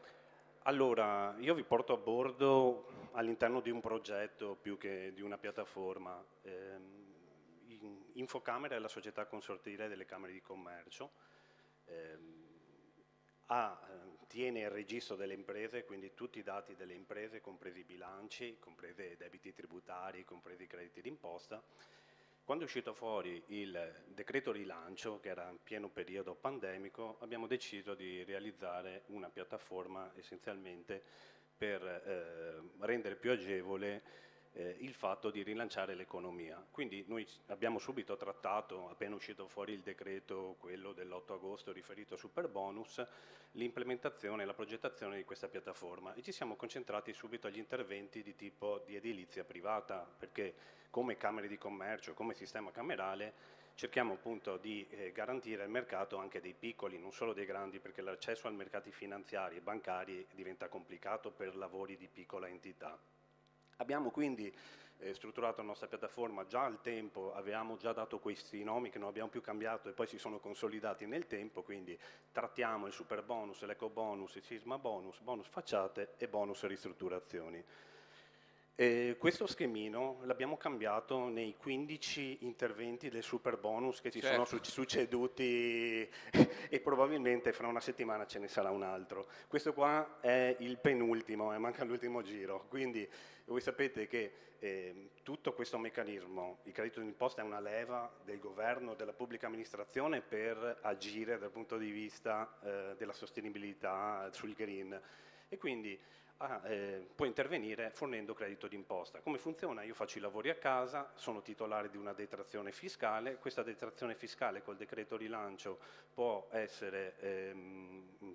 Allora, io vi porto a bordo all'interno di un progetto più che di una piattaforma. Infocamera è la società consortile delle Camere di Commercio, tiene il registro delle imprese, quindi tutti i dati delle imprese, compresi i bilanci, compresi i debiti tributari, compresi i crediti d'imposta. Quando è uscito fuori il decreto rilancio, che era in pieno periodo pandemico, abbiamo deciso di realizzare una piattaforma essenzialmente per rendere più agevole il fatto di rilanciare l'economia. Quindi noi abbiamo subito trattato, appena uscito fuori il decreto, quello dell'8 agosto riferito al Superbonus, l'implementazione e la progettazione di questa piattaforma, e ci siamo concentrati subito agli interventi di tipo di edilizia privata, perché come Camere di Commercio, come sistema camerale, cerchiamo appunto di garantire il mercato anche dei piccoli, non solo dei grandi, perché l'accesso ai mercati finanziari e bancari diventa complicato per lavori di piccola entità. Abbiamo quindi strutturato la nostra piattaforma, già al tempo avevamo già dato questi nomi che non abbiamo più cambiato e poi si sono consolidati nel tempo, quindi trattiamo il super bonus, l'eco bonus, il sisma bonus, bonus facciate e bonus ristrutturazioni. Questo schemino l'abbiamo cambiato nei 15 interventi del super bonus che ci Certo. sono succeduti e probabilmente fra una settimana ce ne sarà un altro. Questo qua è il penultimo, manca l'ultimo giro, quindi voi sapete che tutto questo meccanismo, il credito d'imposta è una leva del governo, della pubblica amministrazione per agire dal punto di vista della sostenibilità sul green e quindi può intervenire fornendo credito d'imposta. Come funziona? Io faccio i lavori a casa, sono titolare di una detrazione fiscale, questa detrazione fiscale col decreto rilancio può essere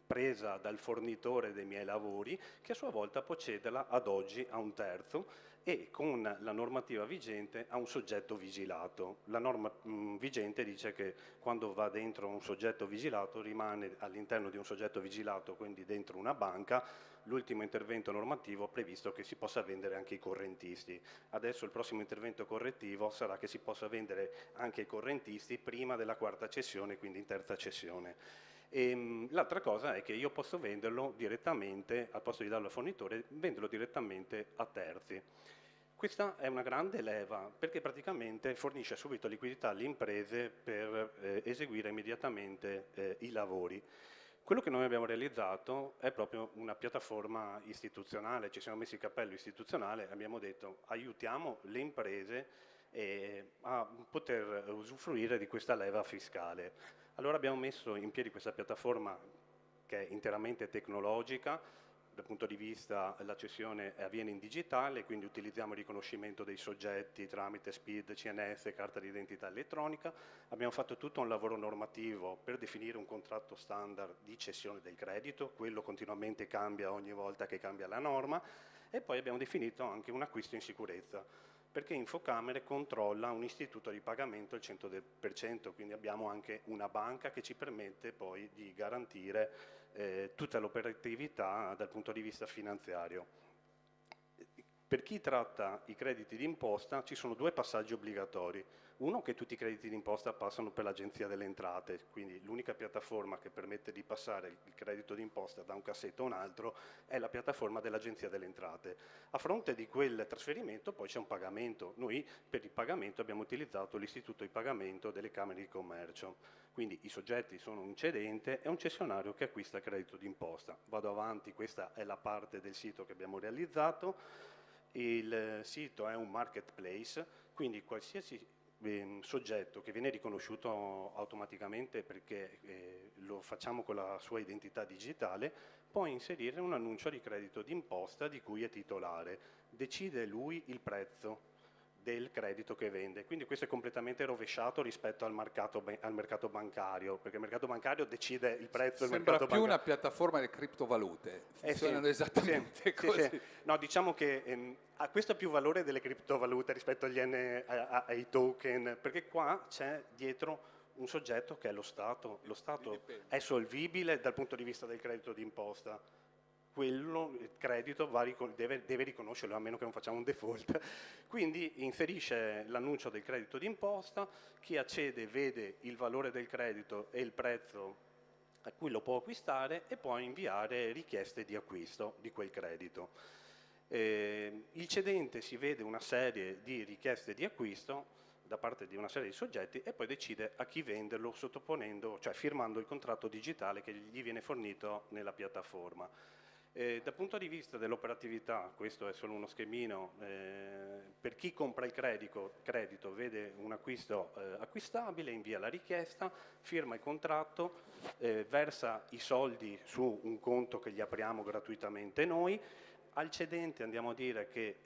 presa dal fornitore dei miei lavori che a sua volta può cederla ad oggi a un terzo e con la normativa vigente a un soggetto vigilato. La norma vigente dice che quando va dentro un soggetto vigilato rimane all'interno di un soggetto vigilato, quindi dentro una banca. L'ultimo intervento normativo ha previsto che si possa vendere anche i correntisti. Adesso il prossimo intervento correttivo sarà che si possa vendere anche i correntisti prima della quarta cessione, quindi in terza cessione. L'altra cosa è che io posso venderlo direttamente, al posto di darlo al fornitore, venderlo direttamente a terzi. Questa è una grande leva perché praticamente fornisce subito liquidità alle imprese per eseguire immediatamente i lavori. Quello che noi abbiamo realizzato è proprio una piattaforma istituzionale, ci siamo messi il cappello istituzionale, abbiamo detto aiutiamo le imprese a poter usufruire di questa leva fiscale. Allora abbiamo messo in piedi questa piattaforma che è interamente tecnologica, dal punto di vista la cessione avviene in digitale, quindi utilizziamo il riconoscimento dei soggetti tramite SPID, CNS, carta d'identità elettronica. Abbiamo fatto tutto un lavoro normativo per definire un contratto standard di cessione del credito, quello continuamente cambia ogni volta che cambia la norma, e poi abbiamo definito anche un acquisto in sicurezza, perché Infocamere controlla un istituto di pagamento al 100%, quindi abbiamo anche una banca che ci permette poi di garantire tutta l'operatività dal punto di vista finanziario. Per chi tratta i crediti d'imposta ci sono due passaggi obbligatori. Uno, che tutti i crediti d'imposta passano per l'Agenzia delle Entrate, quindi l'unica piattaforma che permette di passare il credito d'imposta da un cassetto a un altro è la piattaforma dell'Agenzia delle Entrate. A fronte di quel trasferimento poi c'è un pagamento. Noi per il pagamento abbiamo utilizzato l'istituto di pagamento delle Camere di Commercio. Quindi i soggetti sono un cedente e un cessionario che acquista il credito d'imposta. Vado avanti, questa è la parte del sito che abbiamo realizzato. Il sito è un marketplace, quindi qualsiasi soggetto che viene riconosciuto automaticamente perché lo facciamo con la sua identità digitale può inserire un annuncio di credito d'imposta di cui è titolare. Decide lui il prezzo del credito che vende, quindi questo è completamente rovesciato rispetto al mercato bancario, perché il mercato bancario decide il prezzo del mercato Sembra più bancario. una piattaforma di criptovalute, funzionano Sì, esattamente sì, così. sì. No, diciamo che ha questo più valore delle criptovalute rispetto ai token, perché qua c'è dietro un soggetto che è lo Stato. Lo Stato è solvibile dal punto di vista del credito d'imposta. Quello, il credito, deve riconoscerlo, a meno che non facciamo un default. Quindi inserisce l'annuncio del credito d'imposta, chi accede vede il valore del credito e il prezzo a cui lo può acquistare e può inviare richieste di acquisto di quel credito. Il cedente si vede una serie di richieste di acquisto da parte di una serie di soggetti e poi decide a chi venderlo sottoponendo, cioè firmando il contratto digitale che gli viene fornito nella piattaforma. Dal punto di vista dell'operatività, questo è solo uno schemino, per chi compra il credito vede un acquisto acquistabile, invia la richiesta, firma il contratto, versa i soldi su un conto che gli apriamo gratuitamente noi. Al cedente andiamo a dire che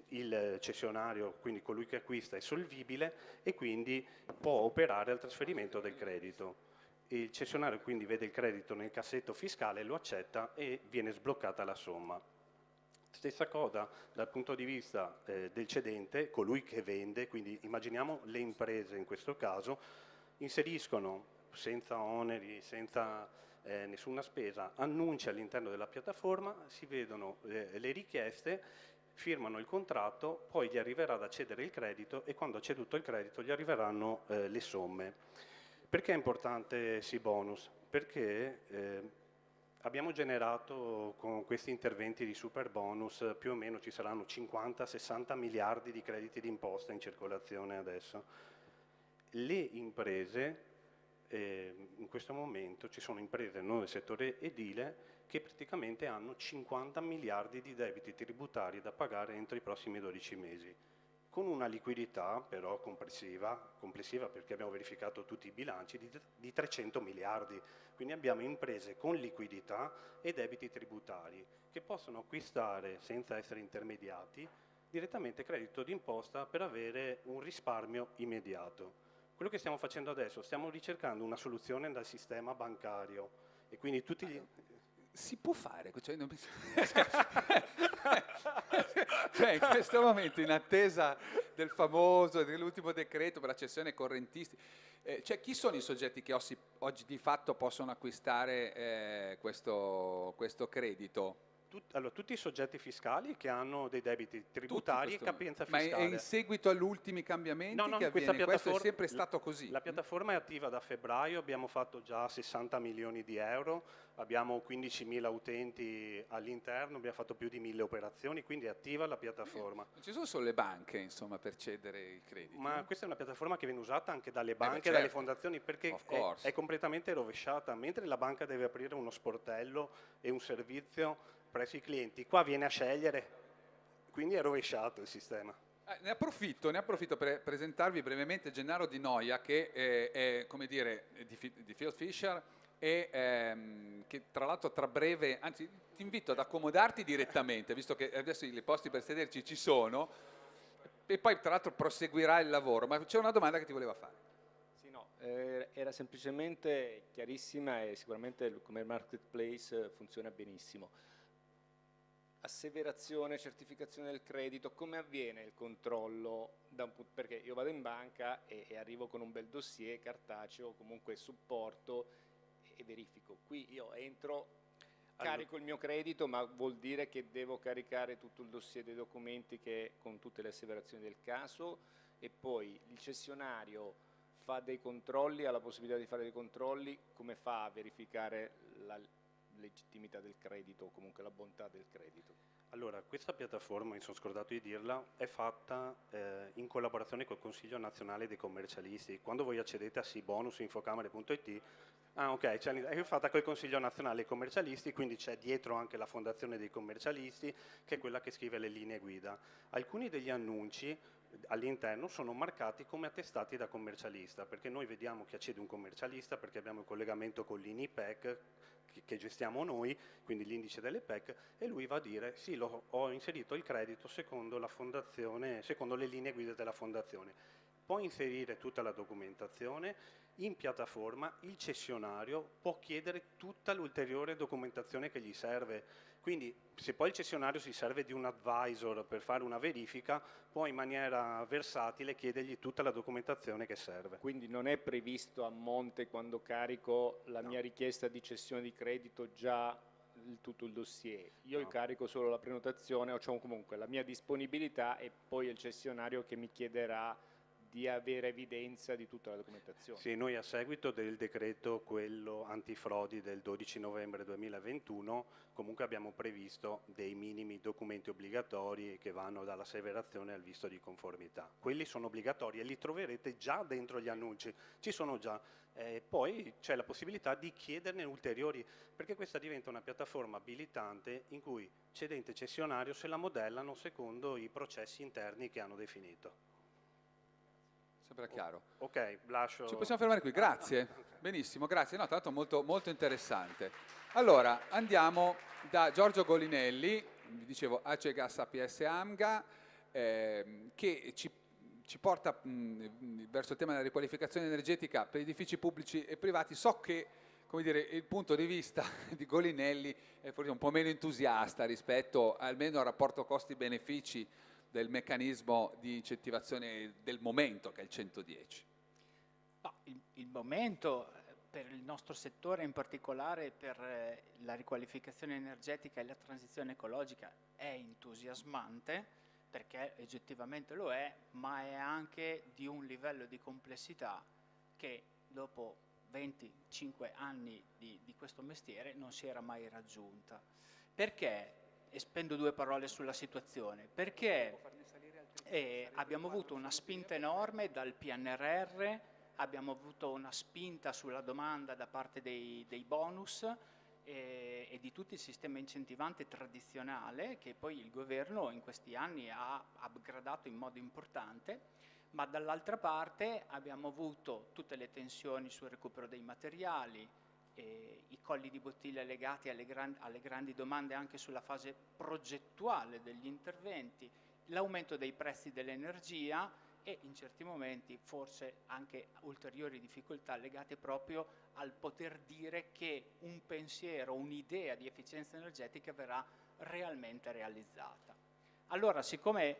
il cessionario, quindi colui che acquista, è solvibile e quindi può operare al trasferimento del credito. Il cessionario quindi vede il credito nel cassetto fiscale, lo accetta e viene sbloccata la somma. Stessa cosa dal punto di vista del cedente, colui che vende, quindi immaginiamo le imprese in questo caso, inseriscono senza oneri, senza nessuna spesa, annunci all'interno della piattaforma, si vedono le richieste, firmano il contratto, poi gli arriverà da cedere il credito e quando ha ceduto il credito gli arriveranno le somme. Perché è importante SeaBonus? Perché Abbiamo generato con questi interventi di super bonus più o meno ci saranno 50-60 miliardi di crediti d'imposta in circolazione adesso. Le imprese, in questo momento ci sono imprese non nel settore edile che praticamente hanno 50 miliardi di debiti tributari da pagare entro i prossimi 12 mesi, con una liquidità però complessiva perché abbiamo verificato tutti i bilanci, di 300 miliardi. Quindi abbiamo imprese con liquidità e debiti tributari che possono acquistare senza essere intermediati direttamente credito d'imposta per avere un risparmio immediato. Quello che stiamo facendo adesso, stiamo ricercando una soluzione dal sistema bancario e quindi tutti gli... Si può fare, cioè, cioè in questo momento in attesa dell'ultimo decreto per la cessione ai correntisti, cioè chi sono i soggetti che oggi di fatto possono acquistare questo credito? Allora, tutti i soggetti fiscali che hanno dei debiti tributari e capienza fiscale. Ma è in seguito agli ultimi cambiamenti che avviene? Questo è sempre stato così? La piattaforma è attiva da febbraio, abbiamo fatto già 60 milioni di euro, abbiamo 15.000 utenti all'interno, abbiamo fatto più di 1.000 operazioni, quindi è attiva la piattaforma. Non ci sono solo le banche, insomma, per cedere il credito? Ma questa è una piattaforma che viene usata anche dalle banche e certo. dalle fondazioni perché è completamente rovesciata. Mentre la banca deve aprire uno sportello e un servizio presso i clienti, qua viene a scegliere, quindi è rovesciato il sistema. Ne approfitto per presentarvi brevemente Gennaro Di Noia, che è come dire, di Field Fisher e che tra l'altro tra breve, anzi ti invito ad accomodarti direttamente, visto che adesso i posti per sederci ci sono, e poi tra l'altro proseguirà il lavoro, ma c'è una domanda che ti voleva fare. Sì, no, era semplicemente chiarissima e sicuramente come marketplace funziona benissimo. Asseverazione, certificazione del credito, come avviene il controllo? Perché io vado in banca e arrivo con un bel dossier cartaceo, comunque supporto e verifico. Qui io entro, carico il mio credito, ma vuol dire che devo caricare tutto il dossier dei documenti con tutte le asseverazioni del caso e poi il cessionario fa dei controlli, ha la possibilità di fare dei controlli, come fa a verificare la legittimità del credito o comunque la bontà del credito? Allora, questa piattaforma, mi sono scordato di dirla, è fatta in collaborazione col Consiglio Nazionale dei Commercialisti. Quando voi accedete a sibonus.infocamere.it, è fatta col Consiglio Nazionale dei Commercialisti, quindi c'è dietro anche la Fondazione dei Commercialisti, che è quella che scrive le linee guida. Alcuni degli annunci all'interno sono marcati come attestati da commercialista, perché noi vediamo che accede un commercialista perché abbiamo il collegamento con l'INIPEC che gestiamo noi, quindi l'indice delle PEC, e lui va a dire sì, ho inserito il credito secondo la fondazione, secondo le linee guida della fondazione. Può inserire tutta la documentazione in piattaforma, il cessionario può chiedere tutta l'ulteriore documentazione che gli serve. Quindi se poi il cessionario si serve di un advisor per fare una verifica, può in maniera versatile chiedergli tutta la documentazione che serve. Quindi non è previsto a monte quando carico la mia richiesta di cessione di credito già tutto il dossier. Io carico solo la prenotazione, o cioè comunque la mia disponibilità e poi il cessionario che mi chiederà di avere evidenza di tutta la documentazione. Sì, noi a seguito del decreto, quello antifrodi del 12 novembre 2021, comunque abbiamo previsto dei minimi documenti obbligatori che vanno dall'asseverazione al visto di conformità. Quelli sono obbligatori e li troverete già dentro gli annunci, ci sono già. Poi c'è la possibilità di chiederne ulteriori, perché questa diventa una piattaforma abilitante in cui cedente e cessionario se la modellano secondo i processi interni che hanno definito. Sembra chiaro. Ok, lascio... Ci possiamo fermare qui, grazie. Benissimo, grazie. No, tra l'altro molto, molto interessante. Allora, andiamo da Giorgio Golinelli, vi dicevo Acegas APS AMGA, che ci porta verso il tema della riqualificazione energetica per edifici pubblici e privati. So che, come dire, il punto di vista di Golinelli è forse un po' meno entusiasta rispetto almeno al rapporto costi-benefici del meccanismo di incentivazione del momento, che è il 110. No, il momento per il nostro settore, in particolare per la riqualificazione energetica e la transizione ecologica, è entusiasmante, perché oggettivamente lo è, ma è anche di un livello di complessità che dopo 25 anni di questo mestiere non si era mai raggiunta. Perché? E spendo 2 parole sulla situazione. Perché abbiamo avuto una spinta enorme dal PNRR, abbiamo avuto una spinta sulla domanda da parte dei bonus e di tutto il sistema incentivante tradizionale che poi il governo in questi anni ha upgradato in modo importante, ma dall'altra parte abbiamo avuto tutte le tensioni sul recupero dei materiali, i colli di bottiglia legati alle grandi domande anche sulla fase progettuale degli interventi, l'aumento dei prezzi dell'energia e in certi momenti forse anche ulteriori difficoltà legate proprio al poter dire che un pensiero, un'idea di efficienza energetica verrà realmente realizzata. Allora, siccome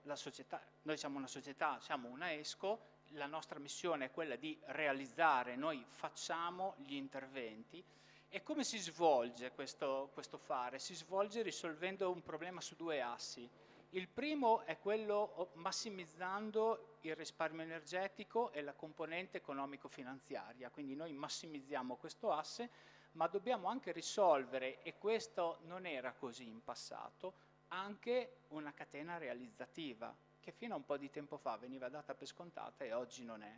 la società, noi siamo una società, siamo una ESCO, la nostra missione è quella di realizzare, noi facciamo gli interventi. E come si svolge questo fare? Si svolge risolvendo un problema su 2 assi. Il primo è quello massimizzando il risparmio energetico e la componente economico-finanziaria, quindi noi massimizziamo questo asse, ma dobbiamo anche risolvere, e questo non era così in passato, anche una catena realizzativa, che fino a un po' di tempo fa veniva data per scontata e oggi non è.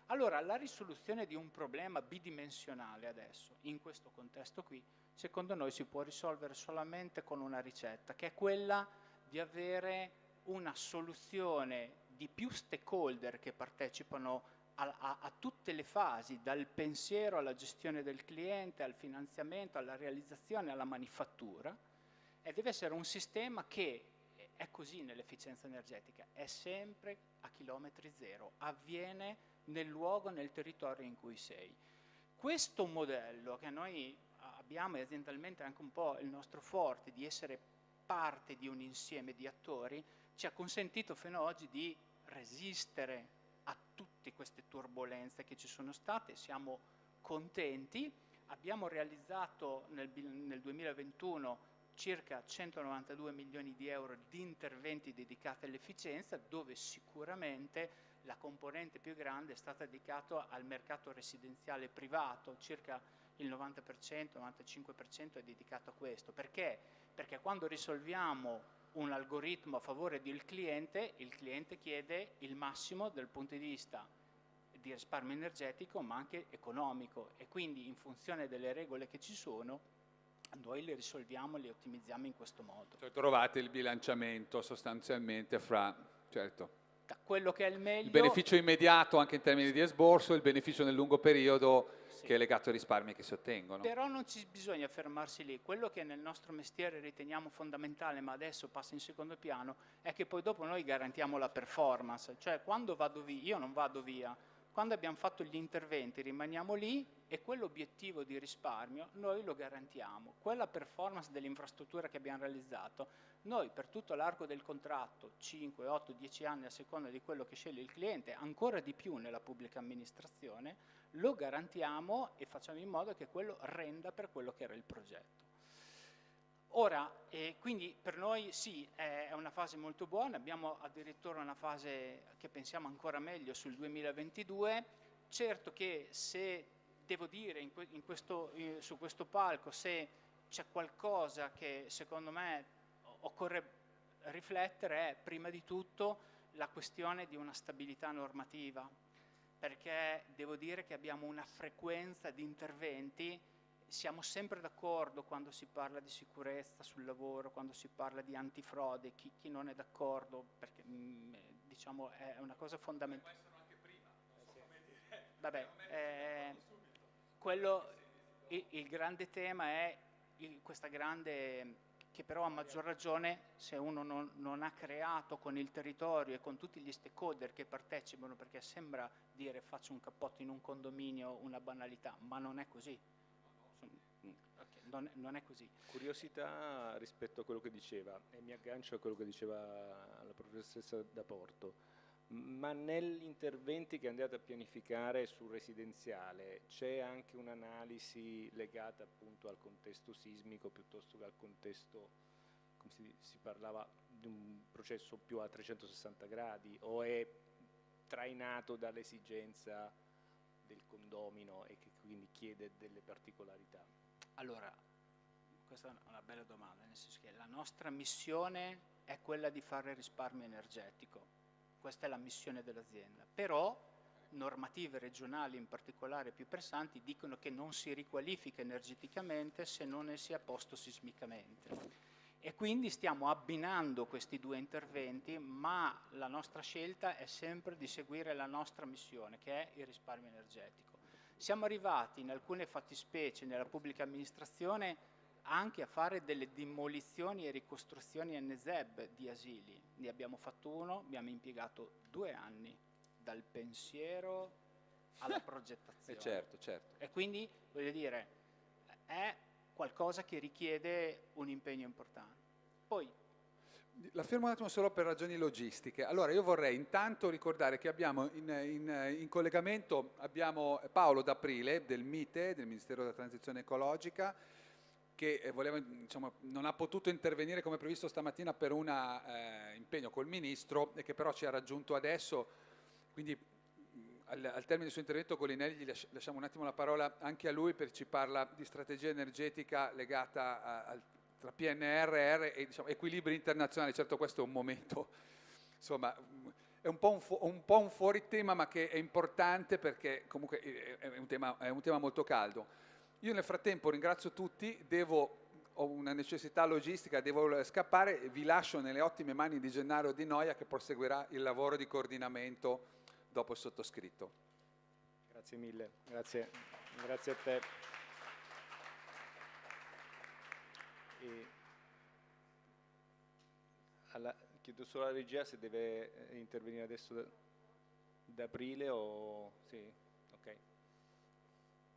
Allora, la risoluzione di un problema bidimensionale adesso, in questo contesto qui, secondo noi si può risolvere solamente con una ricetta, che è quella di avere una soluzione di più stakeholder che partecipano a tutte le fasi, dal pensiero alla gestione del cliente, al finanziamento, alla realizzazione, alla manifattura, e deve essere un sistema che è così nell'efficienza energetica, è sempre a chilometri zero, avviene nel luogo, nel territorio in cui sei. Questo modello che noi abbiamo aziendalmente anche un po' il nostro forte di essere parte di un insieme di attori, ci ha consentito fino ad oggi di resistere a tutte queste turbolenze che ci sono state, siamo contenti, abbiamo realizzato nel 2021 circa 192 milioni di euro di interventi dedicati all'efficienza, dove sicuramente la componente più grande è stata dedicata al mercato residenziale privato, circa il 90%, 95% è dedicato a questo. Perché? Perché quando risolviamo un algoritmo a favore del cliente, il cliente chiede il massimo dal punto di vista di risparmio energetico ma anche economico, e quindi in funzione delle regole che ci sono noi le risolviamo, le ottimizziamo in questo modo. Cioè, trovate il bilanciamento sostanzialmente fra, certo, da quello che è il meglio, il beneficio immediato anche in termini di esborso e il beneficio nel lungo periodo, che è legato ai risparmi che si ottengono. Però non ci bisogna fermarsi lì. Quello che nel nostro mestiere riteniamo fondamentale, ma adesso passa in secondo piano, è che poi dopo noi garantiamo la performance. Cioè, quando vado via, io non vado via, quando abbiamo fatto gli interventi rimaniamo lì e quell'obiettivo di risparmio noi lo garantiamo. Quella performance dell'infrastruttura che abbiamo realizzato, noi per tutto l'arco del contratto, 5, 8, 10 anni a seconda di quello che sceglie il cliente, ancora di più nella pubblica amministrazione, lo garantiamo e facciamo in modo che quello renda per quello che era il progetto. Ora, quindi per noi sì, è una fase molto buona, abbiamo addirittura una fase che pensiamo ancora meglio sul 2022, certo che se devo dire su questo palco se c'è qualcosa che secondo me occorre riflettere è prima di tutto la questione di una stabilità normativa, perché devo dire che abbiamo una frequenza di interventi. Siamo sempre d'accordo quando si parla di sicurezza sul lavoro, quando si parla di antifrode, chi non è d'accordo, perché diciamo è una cosa fondamentale. Vabbè, il grande tema è questa grande, che però a maggior ragione se uno non ha creato con il territorio e con tutti gli stakeholder che partecipano, perché sembra dire faccio un cappotto in un condominio, una banalità, ma non è così. Non è così. Curiosità rispetto a quello che diceva, e mi aggancio a quello che diceva la professoressa D'Aporto, ma negli interventi che andate a pianificare sul residenziale c'è anche un'analisi legata appunto al contesto sismico piuttosto che al contesto, come si parlava di un processo più a 360 gradi, o è trainato dall'esigenza del condomino e che quindi chiede delle particolarità? Allora, questa è una bella domanda, nel senso che la nostra missione è quella di fare risparmio energetico, questa è la missione dell'azienda, però normative regionali in particolare più pressanti dicono che non si riqualifica energeticamente se non ne sia posto sismicamente. E quindi stiamo abbinando questi due interventi, ma la nostra scelta è sempre di seguire la nostra missione, che è il risparmio energetico. Siamo arrivati in alcune fattispecie nella pubblica amministrazione anche a fare delle demolizioni e ricostruzioni NZEB di asili. Ne abbiamo fatto uno, abbiamo impiegato 2 anni, dal pensiero alla progettazione. Certo. E quindi, voglio dire, è qualcosa che richiede un impegno importante. Poi la fermo un attimo solo per ragioni logistiche. Allora io vorrei intanto ricordare che abbiamo in collegamento abbiamo Paolo D'Aprile del MITE, del Ministero della Transizione Ecologica, che non ha potuto intervenire come previsto stamattina per un impegno col Ministro e che però ci ha raggiunto adesso, quindi al termine del suo intervento Colinelli gli lasciamo un attimo la parola anche a lui, perché ci parla di strategia energetica legata tra PNRR e equilibri internazionali. Certo, questo è un momento, insomma, è un po' un fuori tema, ma che è importante perché comunque è un tema molto caldo. Io nel frattempo ringrazio tutti, ho una necessità logistica, devo scappare, vi lascio nelle ottime mani di Gennaro Di Noia, che proseguirà il lavoro di coordinamento dopo il sottoscritto. Grazie mille, grazie a te. Chiedo solo alla regia se deve intervenire adesso D'Aprile o... Sì, ok.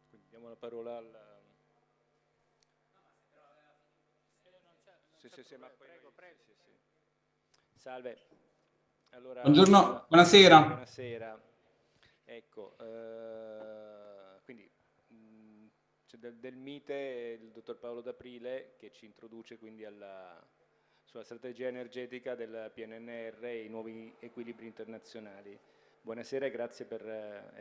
Quindi diamo la parola al... Sì, ma poi... Prego. Sì. Salve. Allora, buongiorno, buonasera. Buonasera. Ecco, quindi c'è del MITE il dottor Paolo D'Aprile che ci introduce quindi sulla strategia energetica del PNRR e i nuovi equilibri internazionali. Buonasera e grazie per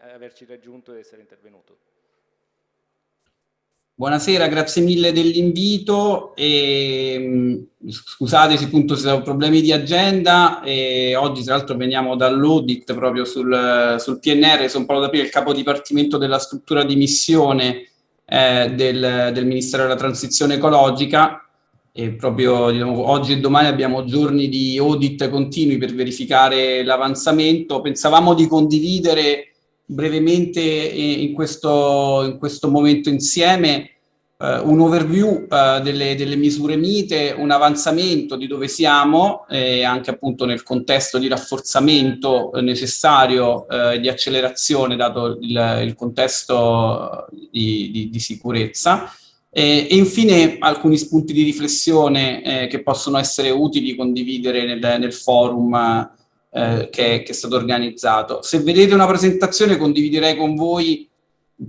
averci raggiunto ed essere intervenuto. Buonasera, grazie mille dell'invito. Scusate se appunto ci sono problemi di agenda. Oggi tra l'altro veniamo dall'audit proprio sul PNR. Sono Paolo D'Aprile, il capo dipartimento della struttura di missione del Ministero della Transizione Ecologica. E proprio oggi e domani abbiamo giorni di audit continui per verificare l'avanzamento. Pensavamo di condividere brevemente in questo momento insieme un overview delle misure MITE, un avanzamento di dove siamo, anche appunto nel contesto di rafforzamento necessario di accelerazione dato il contesto di sicurezza. E infine alcuni spunti di riflessione che possono essere utili condividere nel forum che è stato organizzato. Se vedete una presentazione condividerei con voi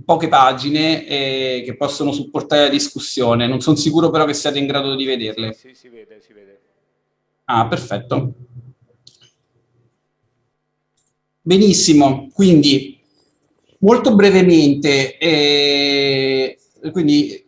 poche pagine che possono supportare la discussione. Non sono sicuro però che siate in grado di vederle. Sì, si vede. Ah, perfetto. Benissimo, quindi molto brevemente, quindi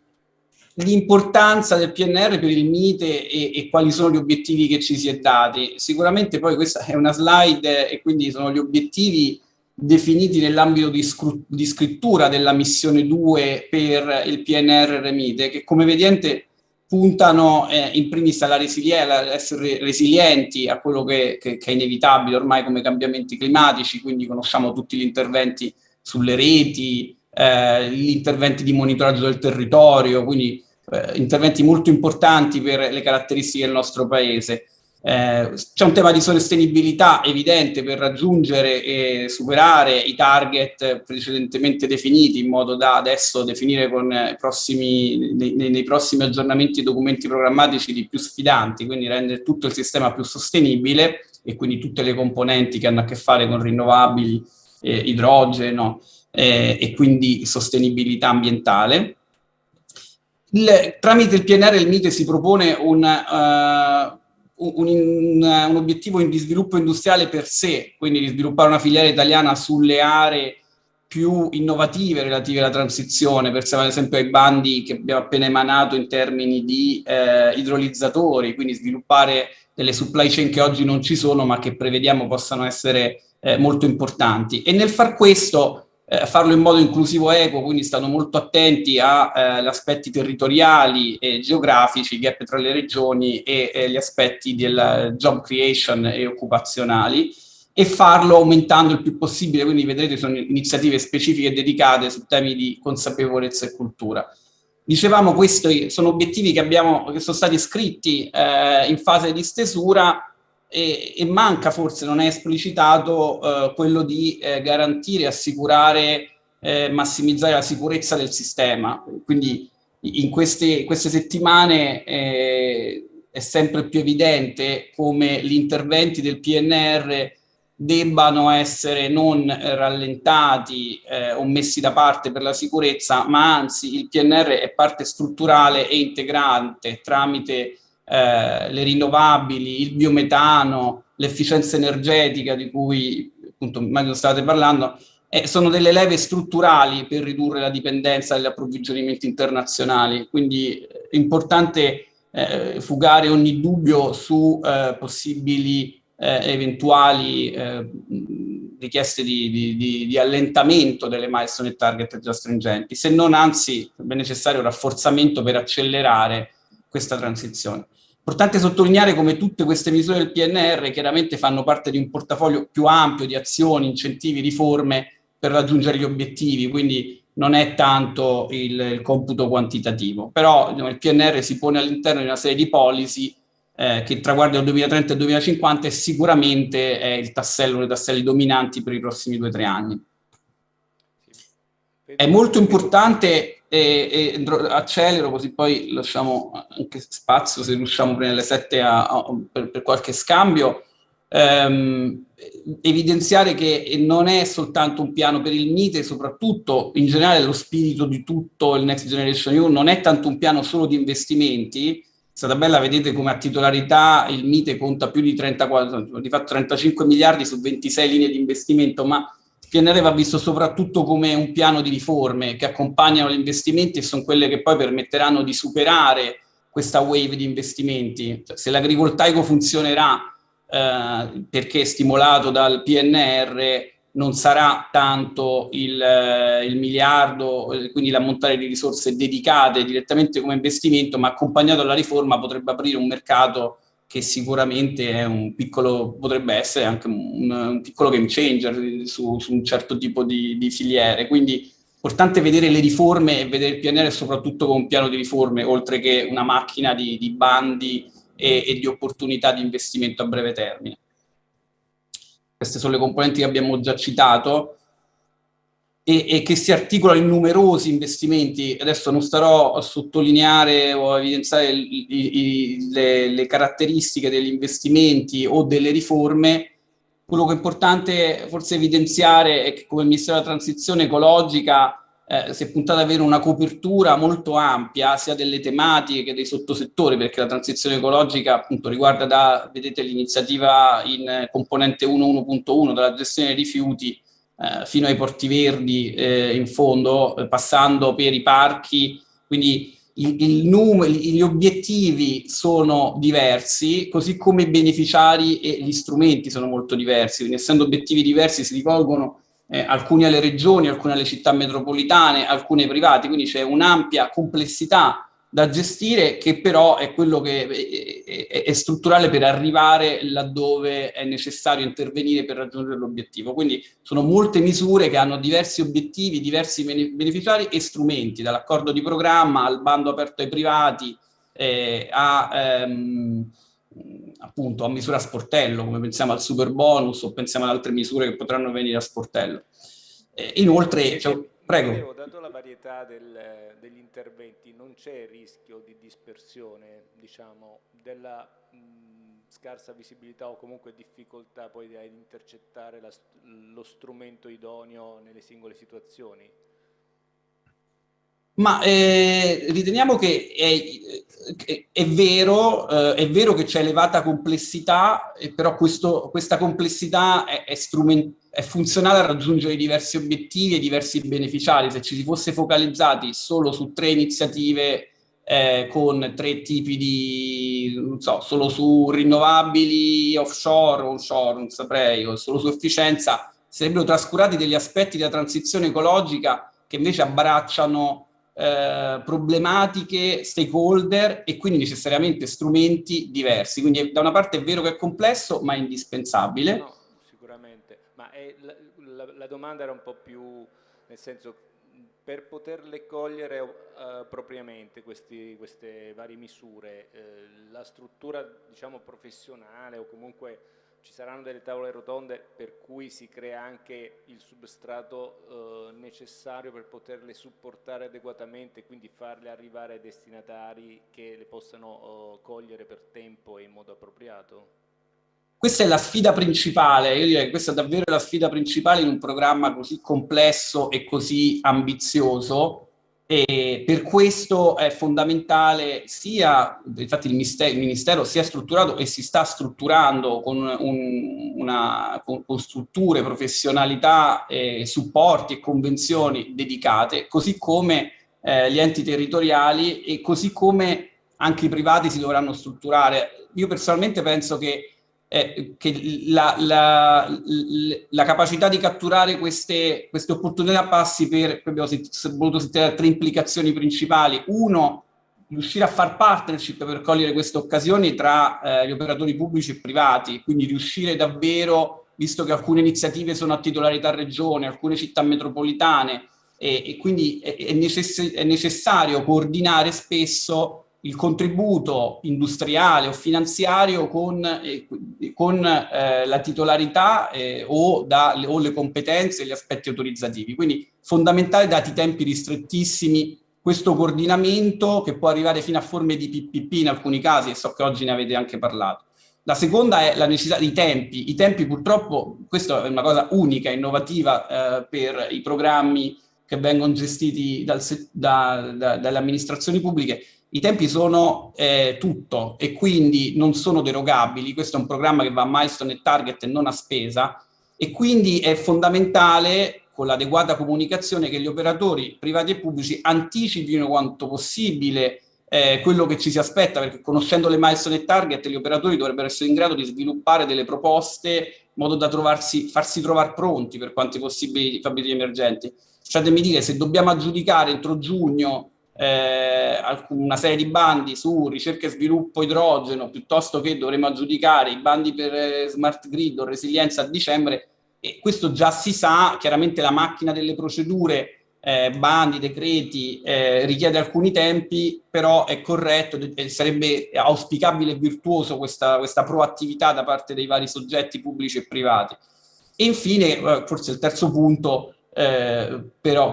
l'importanza del PNR per il MITE e quali sono gli obiettivi che ci si è dati. Sicuramente poi questa è una slide e quindi sono gli obiettivi definiti nell'ambito di scrittura della missione 2 per il PNR MITE, che come vedete puntano in primis alla essere resilienti a quello che è inevitabile ormai come cambiamenti climatici, quindi conosciamo tutti gli interventi sulle reti, gli interventi di monitoraggio del territorio, quindi interventi molto importanti per le caratteristiche del nostro paese. C'è un tema di sostenibilità evidente per raggiungere e superare i target precedentemente definiti, in modo da adesso definire con nei prossimi aggiornamenti e documenti programmatici di più sfidanti, quindi rendere tutto il sistema più sostenibile e quindi tutte le componenti che hanno a che fare con rinnovabili, idrogeno e quindi sostenibilità ambientale. Tramite il PNR il MITE si propone un obiettivo di sviluppo industriale per sé, quindi di sviluppare una filiera italiana sulle aree più innovative relative alla transizione, pensiamo ad esempio ai bandi che abbiamo appena emanato in termini di idrolizzatori, quindi sviluppare delle supply chain che oggi non ci sono ma che prevediamo possano essere molto importanti. E nel far questo farlo in modo inclusivo e equo, quindi stanno molto attenti agli aspetti territoriali e geografici, gap tra le regioni e gli aspetti del job creation e occupazionali, e farlo aumentando il più possibile, quindi vedrete sono iniziative specifiche dedicate su temi di consapevolezza e cultura. Dicevamo, questi sono obiettivi che sono stati scritti in fase di stesura e manca, forse non è esplicitato, quello di garantire, assicurare, massimizzare la sicurezza del sistema. Quindi in queste settimane è sempre più evidente come gli interventi del PNR debbano essere non rallentati o messi da parte per la sicurezza, ma anzi il PNR è parte strutturale e integrante tramite le rinnovabili, il biometano, l'efficienza energetica di cui appunto immagino state parlando, sono delle leve strutturali per ridurre la dipendenza dagli approvvigionamenti internazionali, quindi è importante fugare ogni dubbio su possibili eventuali richieste di allentamento delle milestone e target già stringenti, se non anzi è necessario un rafforzamento per accelerare questa transizione. Importante sottolineare come tutte queste misure del PNR chiaramente fanno parte di un portafoglio più ampio di azioni, incentivi, riforme per raggiungere gli obiettivi, quindi non è tanto il computo quantitativo, però il PNR si pone all'interno di una serie di policy che traguarda il 2030 e il 2050 e sicuramente è il tassello, dei tasselli dominanti per i prossimi 2-3 anni. È molto importante, accelero così poi lasciamo anche spazio se riusciamo prima delle 7 per qualche scambio, evidenziare che non è soltanto un piano per il MITE, soprattutto in generale lo spirito di tutto il Next Generation EU non è tanto un piano solo di investimenti. Questa tabella vedete come a titolarità il MITE conta più di 34, di fatto 35 miliardi su 26 linee di investimento, ma il PNR va visto soprattutto come un piano di riforme che accompagnano gli investimenti e sono quelle che poi permetteranno di superare questa wave di investimenti. Cioè, se l'agrivoltaico funzionerà perché è stimolato dal PNR, non sarà tanto il miliardo, quindi l'ammontare di risorse dedicate direttamente come investimento, ma accompagnato alla riforma potrebbe aprire un mercato che sicuramente è un piccolo, potrebbe essere anche un piccolo game changer su un certo tipo di filiere. Quindi è importante vedere le riforme e vedere il PNR soprattutto come un piano di riforme, oltre che una macchina di bandi e di opportunità di investimento a breve termine. Queste sono le componenti che abbiamo già citato e che si articolano in numerosi investimenti. Adesso non starò a sottolineare o a evidenziare le caratteristiche degli investimenti o delle riforme. Quello che è importante forse evidenziare è che come Ministero della Transizione Ecologica si è puntato ad avere una copertura molto ampia sia delle tematiche che dei sottosettori, perché la transizione ecologica appunto riguarda vedete l'iniziativa in componente 1.1 dalla gestione dei rifiuti fino ai porti verdi in fondo, passando per i parchi, quindi gli obiettivi sono diversi, così come i beneficiari e gli strumenti sono molto diversi, quindi essendo obiettivi diversi si rivolgono alcuni alle regioni, alcune alle città metropolitane, alcune ai privati, quindi c'è un'ampia complessità da gestire che però è quello che è strutturale per arrivare laddove è necessario intervenire per raggiungere l'obiettivo. Quindi sono molte misure che hanno diversi obiettivi, diversi beneficiari e strumenti, dall'accordo di programma al bando aperto ai privati appunto a misura a sportello, come pensiamo al super bonus o pensiamo ad altre misure che potranno venire a sportello. Inoltre, prego. Dato la varietà degli interventi, non c'è rischio di dispersione, diciamo, della scarsa visibilità o comunque difficoltà poi ad intercettare lo strumento idoneo nelle singole situazioni? Ma riteniamo che è vero che c'è elevata complessità, però questa complessità è è funzionale a raggiungere diversi obiettivi e diversi beneficiari. Se ci si fosse focalizzati solo su 3 iniziative con 3 tipi di, non so, solo su rinnovabili, offshore, onshore, non saprei, o solo su efficienza, sarebbero trascurati degli aspetti della transizione ecologica che invece abbracciano problematiche, stakeholder e quindi necessariamente strumenti diversi. Quindi da una parte è vero che è complesso, ma è indispensabile. No, sicuramente, ma la domanda era un po' più, nel senso, per poterle cogliere propriamente queste varie misure, la struttura, diciamo, professionale, o comunque ci saranno delle tavole rotonde per cui si crea anche il substrato necessario per poterle supportare adeguatamente, quindi farle arrivare ai destinatari che le possano cogliere per tempo e in modo appropriato? Questa è la sfida principale, io direi che questa è davvero la sfida principale in un programma così complesso e così ambizioso, e per questo è fondamentale sia, infatti il Ministero si è strutturato e si sta strutturando con con strutture, professionalità, supporti e convenzioni dedicate, così come gli enti territoriali e così come anche i privati si dovranno strutturare. Io personalmente penso che la capacità di catturare queste opportunità passi per, abbiamo voluto sentire 3 implicazioni principali. Uno, riuscire a far partnership per cogliere queste occasioni tra gli operatori pubblici e privati, quindi riuscire davvero, visto che alcune iniziative sono a titolarità regione, alcune città metropolitane, e quindi è necessario coordinare spesso il contributo industriale o finanziario con la titolarità o le competenze e gli aspetti autorizzativi. Quindi fondamentale, dati i tempi ristrettissimi, questo coordinamento che può arrivare fino a forme di PPP in alcuni casi, e so che oggi ne avete anche parlato. La seconda è la necessità dei tempi. I tempi purtroppo, questa è una cosa unica, innovativa per i programmi che vengono gestiti dalle amministrazioni pubbliche. I tempi sono tutto e quindi non sono derogabili. Questo è un programma che va a milestone e target e non a spesa, e quindi è fondamentale, con l'adeguata comunicazione, che gli operatori privati e pubblici anticipino quanto possibile quello che ci si aspetta, perché conoscendo le milestone e target gli operatori dovrebbero essere in grado di sviluppare delle proposte in modo da farsi trovare pronti per quanti possibili fabbisogni emergenti. Lasciatemi dire, se dobbiamo aggiudicare entro giugno una serie di bandi su ricerca e sviluppo idrogeno, piuttosto che dovremo aggiudicare i bandi per smart grid o resilienza a dicembre, e questo già si sa, chiaramente la macchina delle procedure, bandi, decreti, richiede alcuni tempi, però è corretto e sarebbe auspicabile e virtuoso questa proattività da parte dei vari soggetti pubblici e privati. E infine, forse il terzo punto, però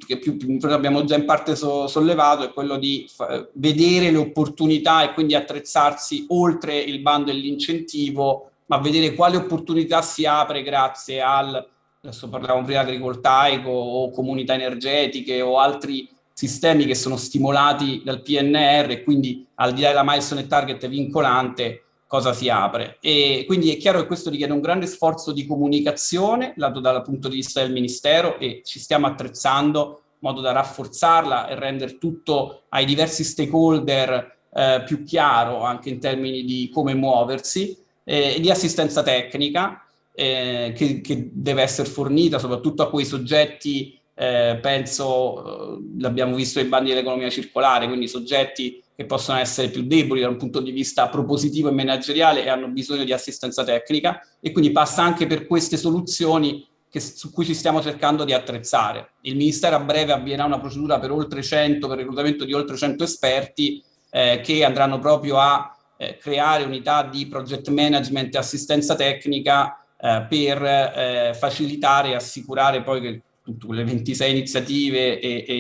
che abbiamo già in parte sollevato, è quello di vedere le opportunità e quindi attrezzarsi oltre il bando e l'incentivo, ma vedere quale opportunità si apre grazie adesso parlavamo prima agrivoltaico o comunità energetiche o altri sistemi che sono stimolati dal PNR, e quindi al di là della milestone e target vincolante cosa si apre. E quindi è chiaro che questo richiede un grande sforzo di comunicazione dal punto di vista del Ministero, e ci stiamo attrezzando in modo da rafforzarla e rendere tutto ai diversi stakeholder più chiaro anche in termini di come muoversi, e di assistenza tecnica che deve essere fornita soprattutto a quei soggetti, penso, l'abbiamo visto nei bandi dell'economia circolare, quindi soggetti che possono essere più deboli da un punto di vista propositivo e manageriale e hanno bisogno di assistenza tecnica, e quindi passa anche per queste soluzioni su cui ci stiamo cercando di attrezzare. Il Ministero a breve avvierà una procedura per il reclutamento di oltre 100 esperti che andranno proprio a creare unità di project management e assistenza tecnica per facilitare e assicurare poi che tutte le 26 iniziative e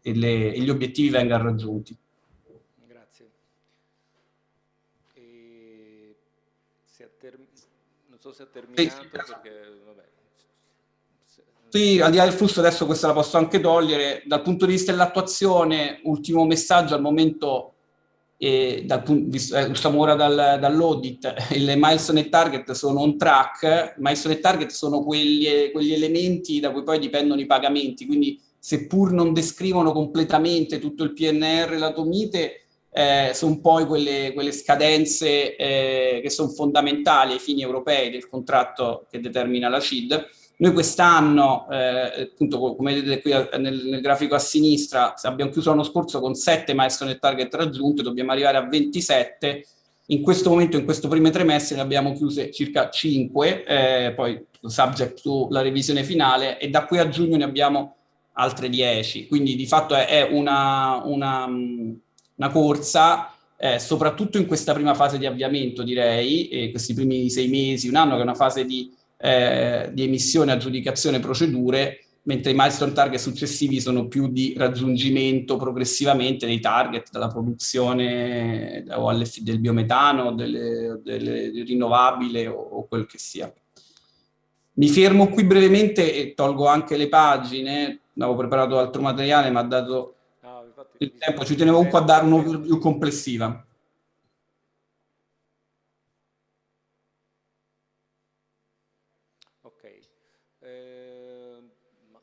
gli obiettivi vengano raggiunti. Grazie. Non so se ha terminato, perché vabbè. Sì, al di là del flusso, adesso questa la posso anche togliere. Dal punto di vista dell'attuazione, ultimo messaggio: al momento Usciamo ora dall'audit, le milestone e target sono on track. Milestone e target sono quegli elementi da cui poi dipendono i pagamenti, quindi seppur non descrivono completamente tutto il PNR e la Tomite, sono poi quelle scadenze che sono fondamentali ai fini europei del contratto che determina la CID. Noi quest'anno, appunto, come vedete qui nel grafico a sinistra, abbiamo chiuso l'anno scorso con 7 milestone e target raggiunte, dobbiamo arrivare a 27. In questo momento, in questo primo trimestre, ne abbiamo chiuse circa 5, poi subject to la revisione finale, e da qui a giugno ne abbiamo altre 10. Quindi di fatto è una corsa, soprattutto in questa prima fase di avviamento, direi, questi primi 6 mesi, un anno, che è una fase di emissione, aggiudicazione, procedure, mentre i milestone target successivi sono più di raggiungimento progressivamente dei target, dalla produzione del biometano, del rinnovabile o quel che sia. Mi fermo qui brevemente e tolgo anche le pagine, avevo preparato altro materiale ma dato il tempo ci tenevo comunque a dare un'overview complessiva.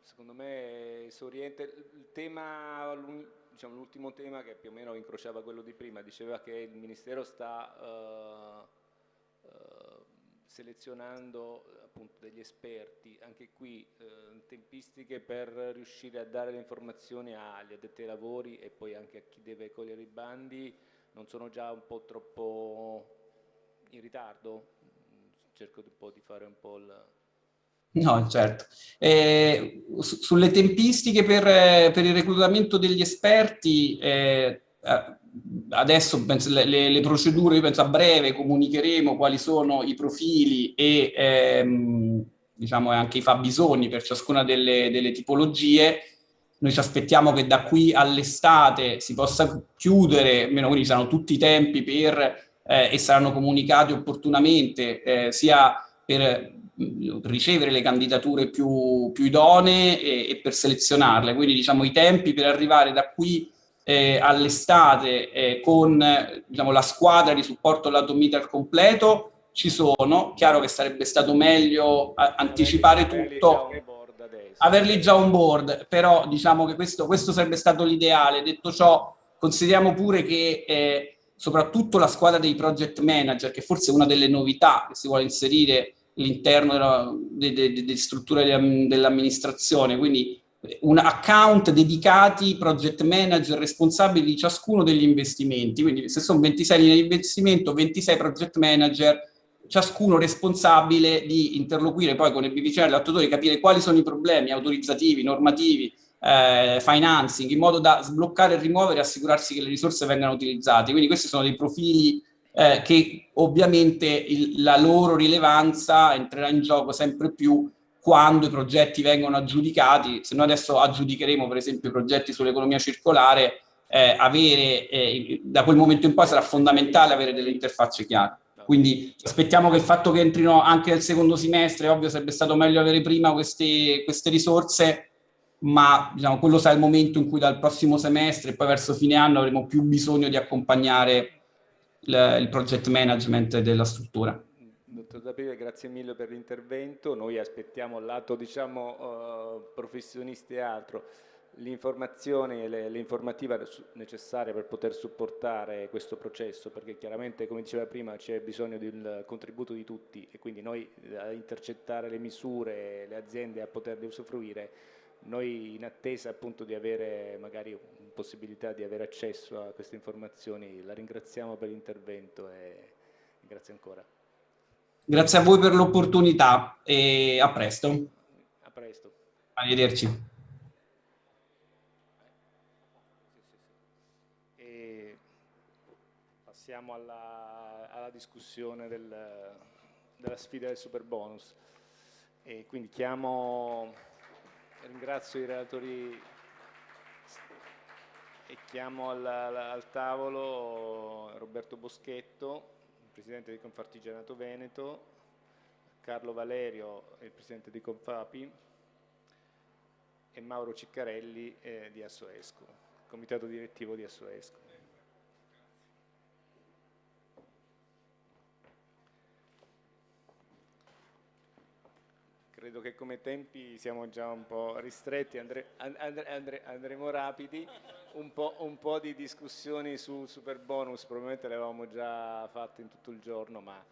Secondo me esoriente il tema, diciamo, l'ultimo tema che più o meno incrociava quello di prima, diceva che il Ministero sta selezionando appunto degli esperti, anche qui tempistiche per riuscire a dare le informazioni agli addetti ai lavori e poi anche a chi deve cogliere i bandi, non sono già un po' troppo in ritardo? Cerco un po' di fare un po' il... No, certo. Sulle tempistiche per il reclutamento degli esperti, adesso penso le procedure, io penso a breve comunicheremo quali sono i profili e diciamo anche i fabbisogni per ciascuna delle tipologie. Noi ci aspettiamo che da qui all'estate si possa chiudere, almeno quindi saranno tutti i tempi e saranno comunicati opportunamente, sia per ricevere le candidature più idonee e per selezionarle. Quindi diciamo i tempi per arrivare da qui all'estate con diciamo, la squadra di supporto alla Tomite al completo ci sono. Chiaro che sarebbe stato meglio anticipare tutto, averli già on board, però diciamo che questo sarebbe stato l'ideale. Detto ciò, consideriamo pure che soprattutto la squadra dei project manager, che forse è una delle novità che si vuole inserire all'interno delle strutture dell'amministrazione, quindi un account dedicati project manager responsabili di ciascuno degli investimenti, quindi se sono 26 linee di investimento, 26 project manager, ciascuno responsabile di interloquire poi con il beneficiario e l'attuatore, capire quali sono i problemi autorizzativi, normativi, financing, in modo da sbloccare e rimuovere e assicurarsi che le risorse vengano utilizzate. Quindi questi sono dei profili che ovviamente la loro rilevanza entrerà in gioco sempre più quando i progetti vengono aggiudicati. Se noi adesso aggiudicheremo per esempio i progetti sull'economia circolare, da quel momento in poi sarà fondamentale avere delle interfacce chiare. Quindi aspettiamo che il fatto che entrino anche nel secondo semestre, ovvio sarebbe stato meglio avere prima queste risorse, ma diciamo, quello sarà il momento in cui dal prossimo semestre e poi verso fine anno avremo più bisogno di accompagnare il project management della struttura. Dottor D'Aprile, grazie mille per l'intervento. Noi aspettiamo il lato, diciamo, professionisti e altro, l'informazione e l'informativa necessaria per poter supportare questo processo, perché chiaramente, come diceva prima, c'è bisogno del contributo di tutti e quindi noi a intercettare le misure, le aziende a poterne usufruire, noi in attesa appunto di avere magari possibilità di avere accesso a queste informazioni, la ringraziamo per l'intervento e grazie ancora. Grazie a voi per l'opportunità e a presto. A presto. Arrivederci. E passiamo alla discussione della sfida del super bonus. E quindi ringrazio i relatori e chiamo al tavolo Roberto Boschetto, Presidente di Confartigianato Veneto, Carlo Valerio, il Presidente di Confapi, e Mauro Ciccarelli di Assoesco, Comitato Direttivo di Assoesco. credo che come tempi siamo già un po' ristretti, andremo rapidi, un po' di discussioni sul super bonus probabilmente le avevamo già fatte in tutto il giorno, ma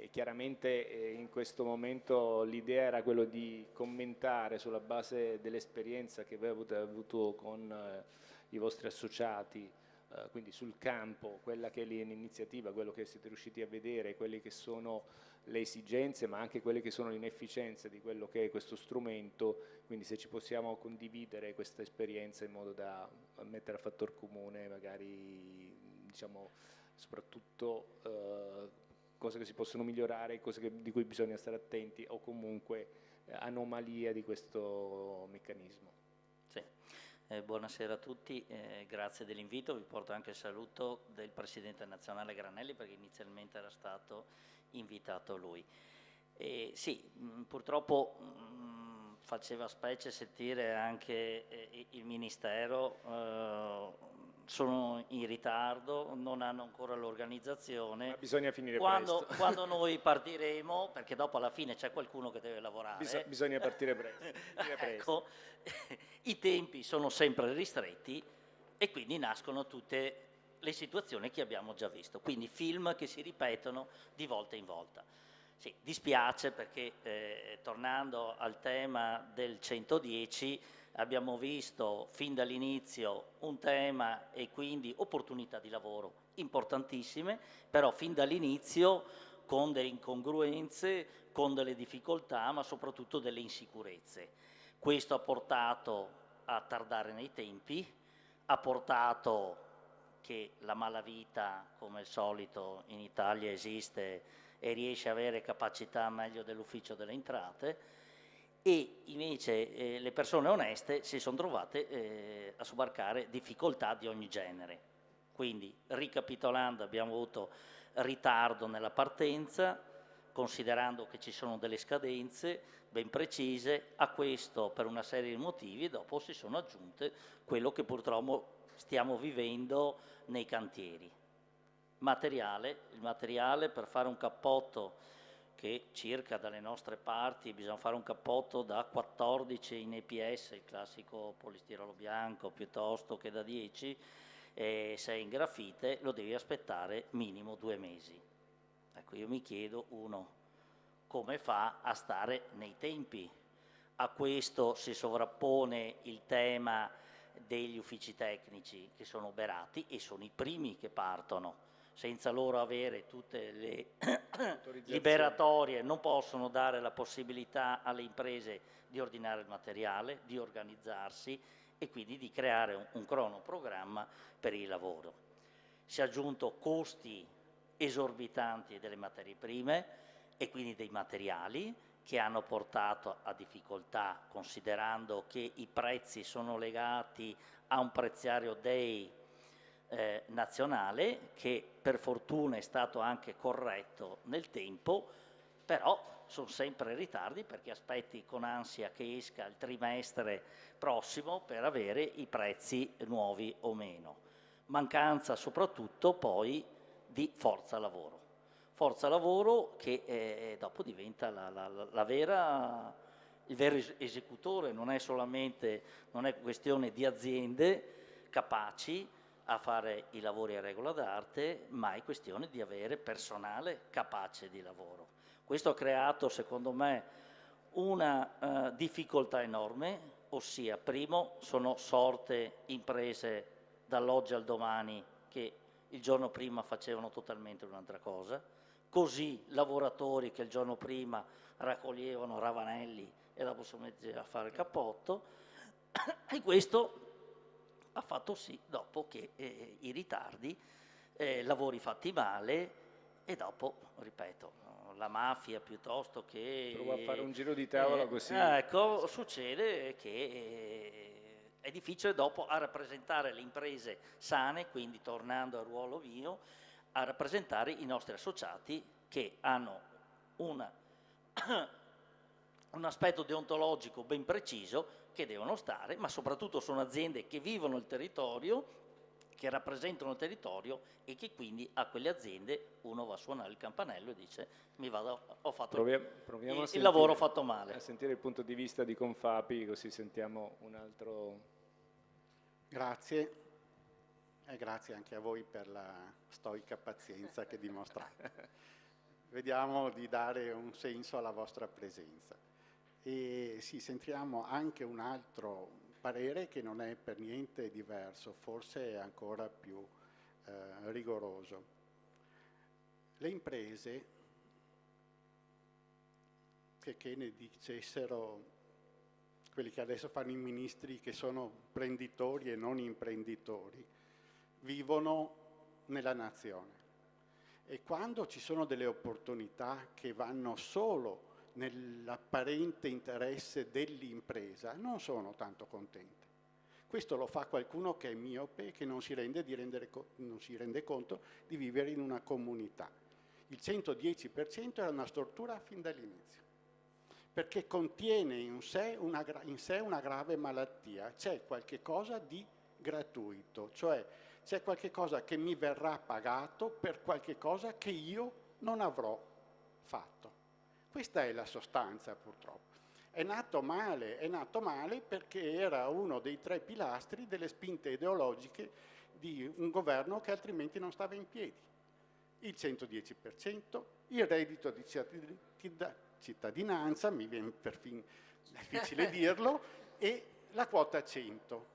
chiaramente in questo momento l'idea era quello di commentare sulla base dell'esperienza che voi avete avuto con i vostri associati, quindi sul campo, quella che è l'iniziativa, quello che siete riusciti a vedere, quelle che sono le esigenze, ma anche quelle che sono le inefficienze di quello che è questo strumento, quindi se ci possiamo condividere questa esperienza in modo da mettere a fattor comune magari, diciamo, soprattutto cose che si possono migliorare, cose di cui bisogna stare attenti o comunque anomalie di questo meccanismo. Sì. Buonasera a tutti, grazie dell'invito, vi porto anche il saluto del Presidente nazionale Granelli perché inizialmente era stato invitato lui. Sì, purtroppo faceva specie sentire anche il Ministero, sono in ritardo, non hanno ancora l'organizzazione. Ma bisogna finire presto. presto. Quando noi partiremo, perché dopo alla fine c'è qualcuno che deve lavorare. Bisogna partire presto. Ecco, i tempi sono sempre ristretti e quindi nascono tutte le situazioni che abbiamo già visto, quindi film che si ripetono di volta in volta. Sì, dispiace perché tornando al tema del 110 abbiamo visto fin dall'inizio un tema e quindi opportunità di lavoro importantissime, però fin dall'inizio con delle incongruenze, con delle difficoltà, ma soprattutto delle insicurezze. Questo ha portato a tardare nei tempi, ha portato che la malavita, come al solito in Italia esiste e riesce a avere capacità meglio dell'ufficio delle entrate, e invece le persone oneste si sono trovate a sobbarcare difficoltà di ogni genere. Quindi, ricapitolando, abbiamo avuto ritardo nella partenza, considerando che ci sono delle scadenze ben precise. A questo, per una serie di motivi, dopo si sono aggiunte quello che purtroppo stiamo vivendo nei cantieri. Il materiale per fare un cappotto che circa dalle nostre parti bisogna fare un cappotto da 14 in EPS, il classico polistirolo bianco, piuttosto che da 10, e se è in grafite lo devi aspettare minimo 2 mesi. Ecco, io mi chiedo, come fa a stare nei tempi? A questo si sovrappone il tema degli uffici tecnici che sono oberati e sono i primi che partono. Senza loro avere tutte le liberatorie non possono dare la possibilità alle imprese di ordinare il materiale, di organizzarsi e quindi di creare un cronoprogramma per il lavoro. Si è aggiunto costi esorbitanti delle materie prime e quindi dei materiali che hanno portato a difficoltà, considerando che i prezzi sono legati a un preziario dei nazionale che per fortuna è stato anche corretto nel tempo, però sono sempre ritardi perché aspetti con ansia che esca il trimestre prossimo per avere i prezzi nuovi o meno. Mancanza soprattutto poi di forza lavoro. Forza lavoro che dopo diventa il vero esecutore, non è questione di aziende capaci a fare i lavori a regola d'arte, ma è questione di avere personale capace di lavoro. Questo ha creato, secondo me, una difficoltà enorme, ossia, primo, sono sorte imprese dall'oggi al domani che il giorno prima facevano totalmente un'altra cosa, così lavoratori che il giorno prima raccoglievano ravanelli e dopo sono messi a fare il cappotto, e questo ha fatto sì dopo che i ritardi, lavori fatti male e dopo, ripeto, la mafia piuttosto che... Provo a fare un giro di tavola così. Ecco, succede che è difficile dopo a rappresentare le imprese sane, quindi tornando al ruolo mio, a rappresentare i nostri associati che hanno un aspetto deontologico ben preciso che devono stare, ma soprattutto sono aziende che vivono il territorio che rappresentano il territorio e che quindi a quelle aziende uno va a suonare il campanello e dice mi vado, ho fatto Proviamo il lavoro fatto male. A sentire il punto di vista di Confapi, così sentiamo un altro... Grazie e grazie anche a voi per la stoica pazienza che dimostrate. Vediamo di dare un senso alla vostra presenza. E sì, sentiamo anche un altro parere che non è per niente diverso, forse è ancora più rigoroso. Le imprese, che ne dicessero quelli che adesso fanno i ministri, che sono prenditori e non imprenditori, vivono nella nazione. E quando ci sono delle opportunità che vanno solo nell'apparente interesse dell'impresa, non sono tanto contente. Questo lo fa qualcuno che è miope e che non si rende conto di vivere in una comunità. Il 110% era una stortura fin dall'inizio, perché contiene in sé una grave malattia. C'è qualche cosa di gratuito, cioè c'è qualche cosa che mi verrà pagato per qualche cosa che io non avrò fatto. Questa è la sostanza, purtroppo. È nato male perché era uno dei 3 pilastri delle spinte ideologiche di un governo che altrimenti non stava in piedi. Il 110%, il reddito di cittadinanza, mi viene perfino difficile dirlo, e la quota 100.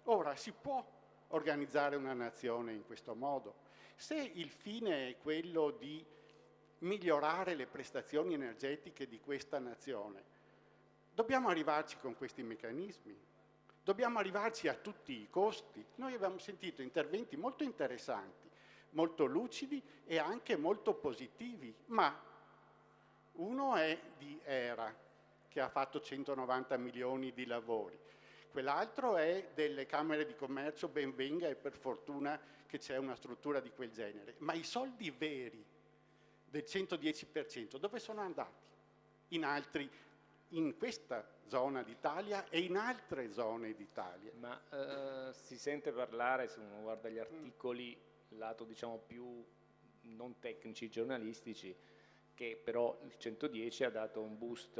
Ora, si può organizzare una nazione in questo modo? Se il fine è quello di migliorare le prestazioni energetiche di questa nazione, dobbiamo arrivarci con questi meccanismi, dobbiamo arrivarci a tutti i costi. Noi abbiamo sentito interventi molto interessanti, molto lucidi e anche molto positivi, ma uno è di ERA, che ha fatto 190 milioni di lavori, quell'altro è delle camere di commercio, ben venga, e per fortuna che c'è una struttura di quel genere, ma i soldi veri del 110% dove sono andati? In questa zona d'Italia e in altre zone d'Italia. Ma si sente parlare, se uno guarda gli articoli, lato diciamo più non tecnici, giornalistici, che però il 110 ha dato un boost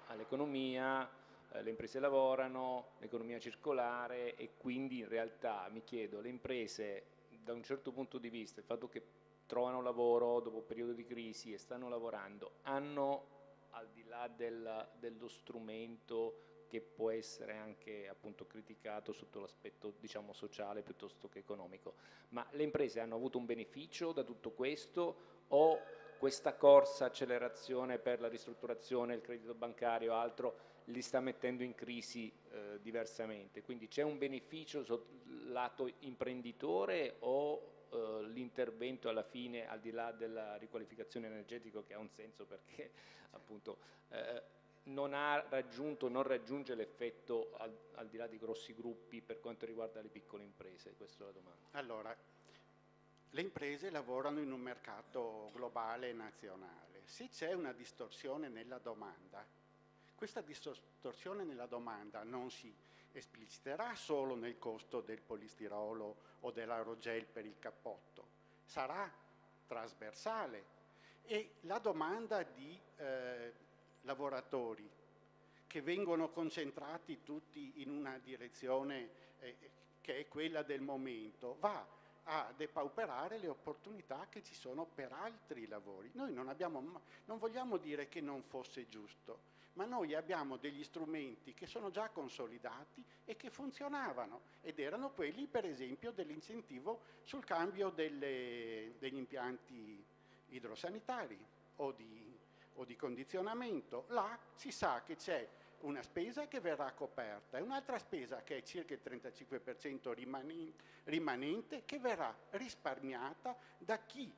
all'economia, le imprese lavorano, l'economia circolare, e quindi in realtà mi chiedo, le imprese da un certo punto di vista, il fatto che trovano lavoro dopo un periodo di crisi e stanno lavorando, hanno, al di là dello strumento che può essere anche appunto criticato sotto l'aspetto diciamo sociale piuttosto che economico, ma le imprese hanno avuto un beneficio da tutto questo, o questa corsa, accelerazione per la ristrutturazione, il credito bancario, altro, li sta mettendo in crisi diversamente? Quindi c'è un beneficio lato imprenditore, o l'intervento alla fine, al di là della riqualificazione energetica, che ha un senso perché appunto non raggiunge l'effetto al di là di grossi gruppi per quanto riguarda le piccole imprese? Questa è la domanda. Allora, le imprese lavorano in un mercato globale e nazionale. Se c'è una distorsione nella domanda, questa distorsione nella domanda non si espliciterà solo nel costo del polistirolo o dell'aerogel per il cappotto, sarà trasversale, e la domanda di lavoratori che vengono concentrati tutti in una direzione che è quella del momento va a depauperare le opportunità che ci sono per altri lavori. Noi non vogliamo dire che non fosse giusto, ma noi abbiamo degli strumenti che sono già consolidati e che funzionavano, ed erano quelli per esempio dell'incentivo sul cambio degli impianti idrosanitari o di condizionamento. Là si sa che c'è una spesa che verrà coperta e un'altra spesa, che è circa il 35% rimanente, che verrà risparmiata da chi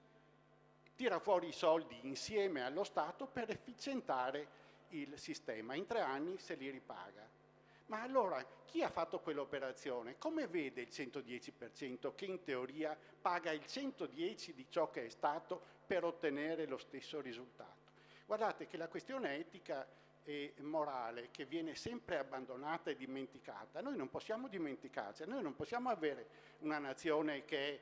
tira fuori i soldi insieme allo Stato per efficientare il sistema. In 3 anni se li ripaga. Ma allora chi ha fatto quell'operazione come vede il 110% che in teoria paga il 110 di ciò che è stato per ottenere lo stesso risultato? Guardate che la questione etica e morale che viene sempre abbandonata e dimenticata, noi non possiamo dimenticarci, noi non possiamo avere una nazione che è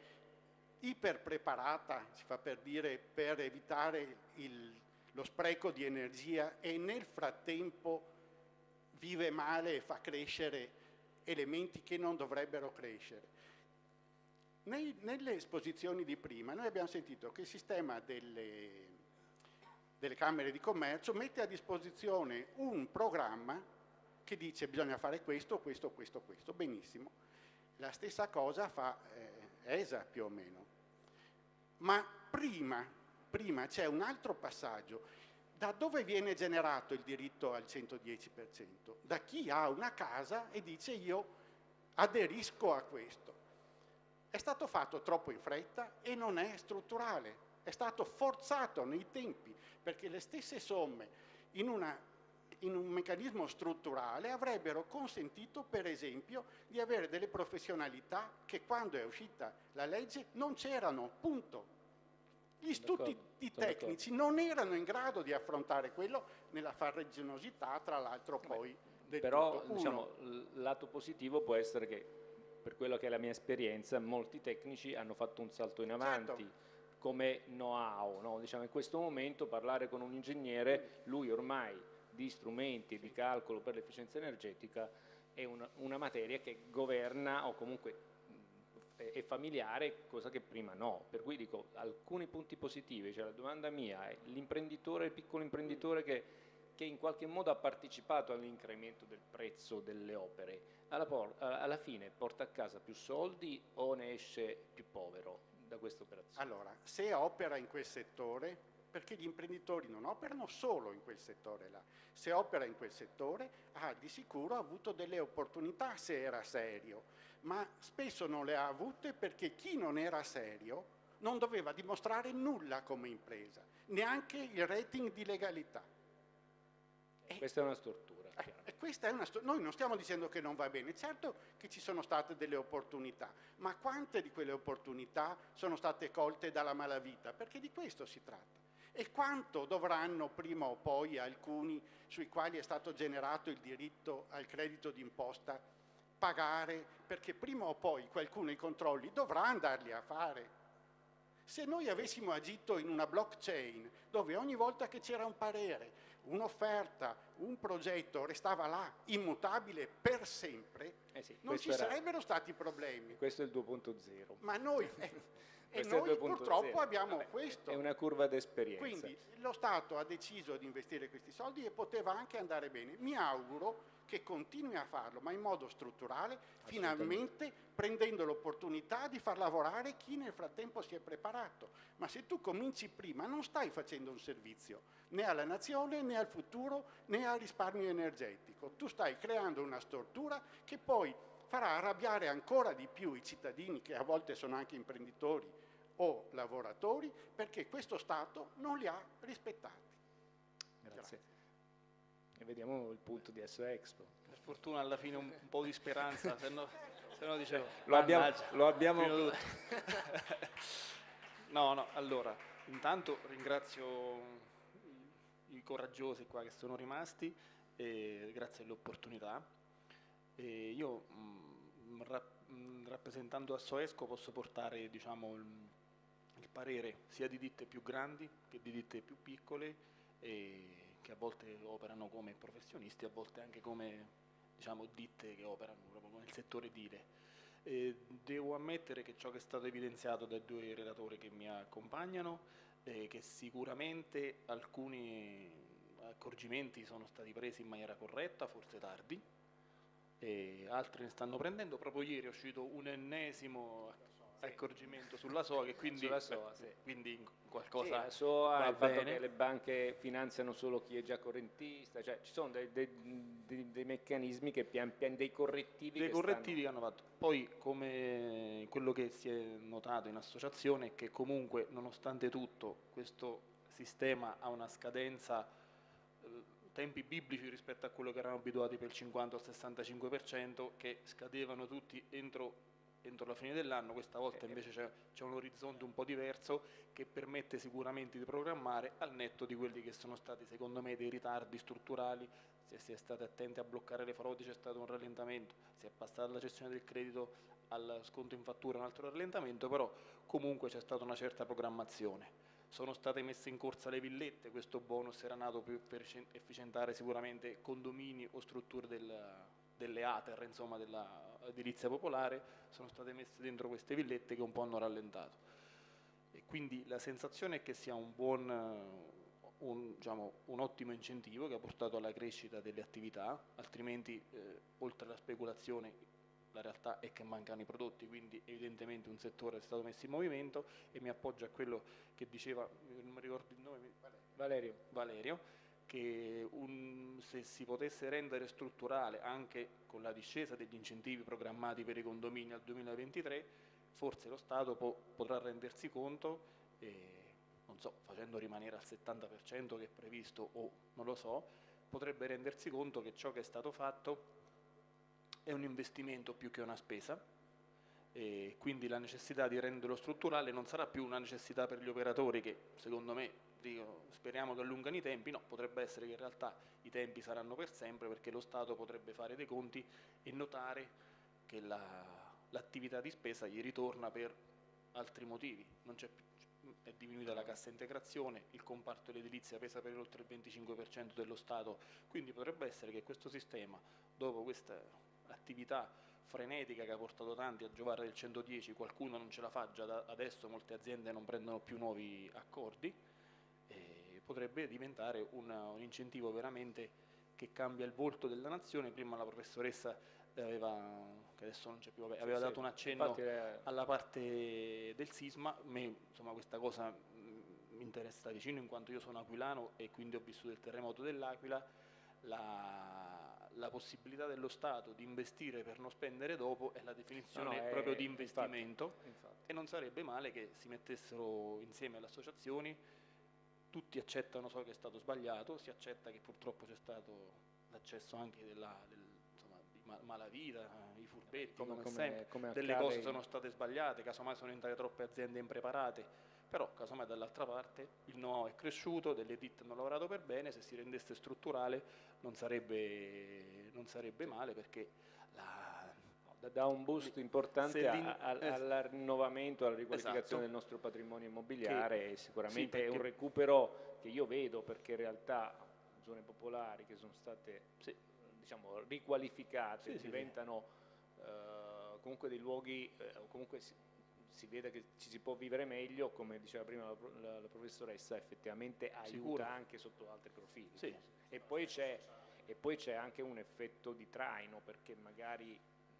iperpreparata, si fa per dire, per evitare lo spreco di energia e nel frattempo vive male e fa crescere elementi che non dovrebbero crescere. Nelle esposizioni di prima noi abbiamo sentito che il sistema delle Camere di Commercio mette a disposizione un programma che dice bisogna fare questo, questo, questo, questo, benissimo. La stessa cosa fa ESA più o meno. Ma prima c'è un altro passaggio. Da dove viene generato il diritto al 110%? Da chi ha una casa e dice io aderisco a questo. È stato fatto troppo in fretta e non è strutturale. È stato forzato nei tempi, perché le stesse somme in un meccanismo strutturale avrebbero consentito, per esempio, di avere delle professionalità che quando è uscita la legge non c'erano, punto. Gli istituti tecnici non erano in grado di affrontare quello nella farraginosità, tra l'altro poi del Però tutto. diciamo, il lato positivo può essere che, per quello che è la mia esperienza, molti tecnici hanno fatto un salto in avanti. Certo. Come know-how, no? Diciamo, in questo momento parlare con un ingegnere, lui ormai di strumenti e di calcolo per l'efficienza energetica è una materia che governa o comunque è familiare, cosa che prima no. Per cui dico, alcuni punti positivi, cioè la domanda mia è l'imprenditore, il piccolo imprenditore che in qualche modo ha partecipato all'incremento del prezzo delle opere, alla fine porta a casa più soldi o ne esce più povero da questa operazione? Allora, se opera in quel settore, perché gli imprenditori non operano solo in quel settore là, se opera in quel settore ha di sicuro avuto delle opportunità se era serio, ma spesso non le ha avute perché chi non era serio non doveva dimostrare nulla come impresa, neanche il rating di legalità. Questa è una stortura. Noi non stiamo dicendo che non va bene, certo che ci sono state delle opportunità, ma quante di quelle opportunità sono state colte dalla malavita? Perché di questo si tratta. E quanto dovranno prima o poi alcuni sui quali è stato generato il diritto al credito d'imposta pagare? Perché prima o poi qualcuno i controlli dovrà andarli a fare. Se noi avessimo agito in una blockchain dove ogni volta che c'era un parere, un'offerta, un progetto restava là, immutabile per sempre, non ci sarebbero stati problemi. Questo è il 2.0. Ma noi, noi purtroppo abbiamo questo. È una curva d'esperienza. Quindi lo Stato ha deciso di investire questi soldi e poteva anche andare bene. Mi auguro che continui a farlo, ma in modo strutturale, finalmente prendendo l'opportunità di far lavorare chi nel frattempo si è preparato. Ma se tu cominci prima non stai facendo un servizio né alla nazione, né al futuro, né al risparmio energetico. Tu stai creando una stortura che poi farà arrabbiare ancora di più i cittadini, che a volte sono anche imprenditori o lavoratori, perché questo Stato non li ha rispettati. Grazie. E vediamo il punto di SO Expo. Per fortuna alla fine un po' di speranza, se no dicevo... Lo abbiamo... No, allora, intanto ringrazio i coraggiosi qua che sono rimasti, grazie alle opportunità. Io, rappresentando Assoesco, posso portare, diciamo, il parere sia di ditte più grandi che di ditte più piccole, che a volte operano come professionisti, a volte anche come, diciamo, ditte che operano proprio nel settore edile. Devo ammettere che ciò che è stato evidenziato dai due relatori che mi accompagnano, che sicuramente alcuni accorgimenti sono stati presi in maniera corretta, forse tardi, e altri ne stanno prendendo. Proprio ieri è uscito un ennesimo accorgimento sulla SOA, che quindi, quindi qualcosa la SOA, va il fatto bene. che le banche finanziano solo chi è già correntista, cioè ci sono dei meccanismi che dei correttivi Che hanno fatto. Poi, come quello che si è notato in associazione è che comunque, nonostante tutto, questo sistema ha una scadenza, tempi biblici rispetto a quello che erano abituati per il 50 o il 65%, che scadevano tutti entro entro la fine dell'anno, questa volta invece c'è un orizzonte un po' diverso che permette sicuramente di programmare al netto di quelli che sono stati secondo me dei ritardi strutturali. Se si è stati attenti a bloccare le frodi c'è stato un rallentamento, si è passata dalla cessione del credito al sconto in fattura un altro rallentamento, però comunque c'è stata una certa programmazione. Sono state messe in corsa le villette, questo bonus era nato per efficientare sicuramente condomini o strutture delle ATER, insomma dell'edilizia popolare, sono state messe dentro queste villette che un po' hanno rallentato. E quindi la sensazione è che sia un ottimo incentivo che ha portato alla crescita delle attività, altrimenti oltre alla speculazione la realtà è che mancano i prodotti, quindi evidentemente un settore è stato messo in movimento, e mi appoggio a quello che diceva, non mi ricordo il nome, Valerio, che se si potesse rendere strutturale anche con la discesa degli incentivi programmati per i condomini al 2023, forse lo Stato potrà rendersi conto, non so, facendo rimanere al 70% che è previsto o non lo so, potrebbe rendersi conto che ciò che è stato fatto è un investimento più che una spesa, e quindi la necessità di renderlo strutturale non sarà più una necessità per gli operatori che secondo me, speriamo che allungano i tempi, no, potrebbe essere che in realtà i tempi saranno per sempre, perché lo Stato potrebbe fare dei conti e notare che l'attività di spesa gli ritorna per altri motivi, è diminuita la cassa integrazione, il comparto dell'edilizia pesa per oltre il 25% dello Stato, quindi potrebbe essere che questo sistema, dopo questa attività frenetica che ha portato tanti a giovare del 110, qualcuno non ce la fa, già adesso molte aziende non prendono più nuovi accordi, potrebbe diventare un incentivo veramente che cambia il volto della nazione. Prima la professoressa che adesso non c'è più, aveva dato un accenno alla parte del sisma. A me insomma questa cosa mi interessa da vicino in quanto io sono aquilano e quindi ho vissuto il terremoto dell'Aquila. La possibilità dello Stato di investire per non spendere dopo è la definizione proprio di investimento, e non sarebbe male che si mettessero insieme alle associazioni, tutti accettano ciò che è stato sbagliato, si accetta che purtroppo c'è stato l'accesso anche di malavita, i furbetti, come sempre, delle cose sono state sbagliate, casomai sono entrate troppe aziende impreparate, però casomai dall'altra parte il know-how è cresciuto, delle ditte hanno lavorato per bene, se si rendesse strutturale non sarebbe male, perché dà un boost importante al rinnovamento, alla riqualificazione del nostro patrimonio immobiliare, e sicuramente è un recupero che io vedo, perché in realtà zone popolari che sono state diciamo riqualificate diventano comunque dei luoghi, comunque si vede che ci si può vivere meglio, come diceva prima la professoressa, effettivamente aiuta anche sotto altri profili. E poi c'è anche un effetto di traino, perché magari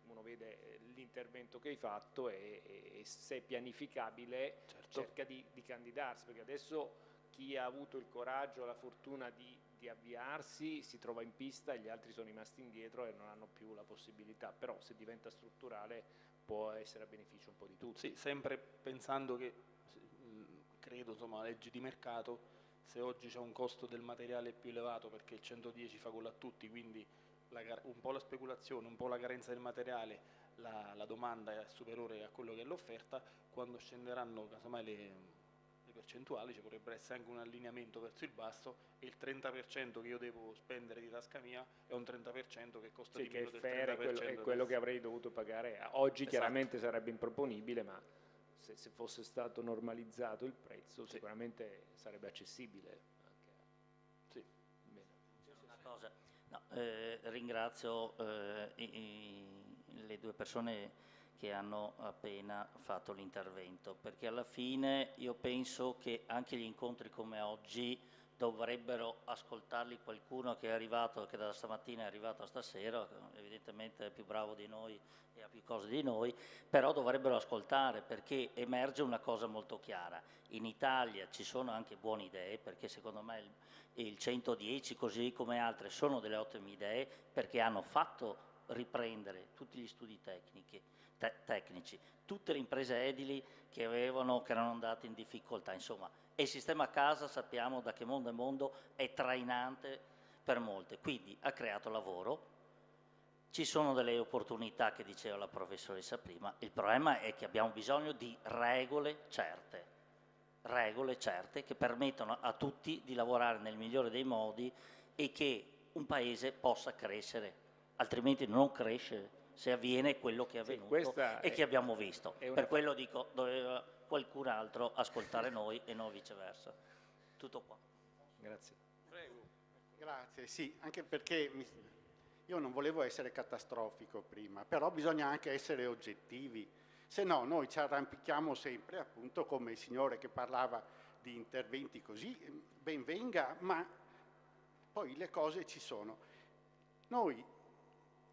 uno vede l'intervento che hai fatto e se è pianificabile cerca di candidarsi, perché adesso chi ha avuto il coraggio, la fortuna di avviarsi si trova in pista e gli altri sono rimasti indietro e non hanno più la possibilità, però se diventa strutturale può essere a beneficio un po' di tutti. Sì, sempre pensando che, credo, insomma, leggi di mercato, se oggi c'è un costo del materiale più elevato perché il 110 fa quello a tutti, quindi un po' la speculazione, un po' la carenza del materiale, la domanda è superiore a quello che è l'offerta, quando scenderanno casomai le percentuali ci potrebbe essere anche un allineamento verso il basso, e il 30% che io devo spendere di tasca mia è un 30% che costa di meno del 30%. È quello che avrei dovuto pagare oggi. Chiaramente sarebbe improponibile, ma se fosse stato normalizzato il prezzo sicuramente sarebbe accessibile anche. Una cosa, ringrazio le due persone che hanno appena fatto l'intervento, perché alla fine io penso che anche gli incontri come oggi dovrebbero ascoltarli qualcuno che è arrivato, che da stamattina è arrivato a stasera, evidentemente è più bravo di noi e ha più cose di noi, però dovrebbero ascoltare, perché emerge una cosa molto chiara. In Italia ci sono anche buone idee, perché secondo me il 110, così come altre, sono delle ottime idee, perché hanno fatto riprendere tutti gli studi tecnici, tutte le imprese edili che erano andate in difficoltà, insomma, e il sistema casa sappiamo da che mondo è mondo, è trainante per molte, quindi ha creato lavoro, Ci sono delle opportunità che diceva la professoressa prima, il problema è che abbiamo bisogno di regole certe che permettono a tutti di lavorare nel migliore dei modi e che un paese possa crescere, altrimenti non cresce se avviene quello che è avvenuto e che abbiamo visto. Per quello dico, doveva qualcun altro ascoltare noi e non viceversa. Tutto qua. Grazie. Prego. Grazie, sì, anche perché io non volevo essere catastrofico prima, però bisogna anche essere oggettivi, se no noi ci arrampichiamo sempre, appunto come il signore che parlava di interventi così, ben venga, ma poi le cose ci sono. Noi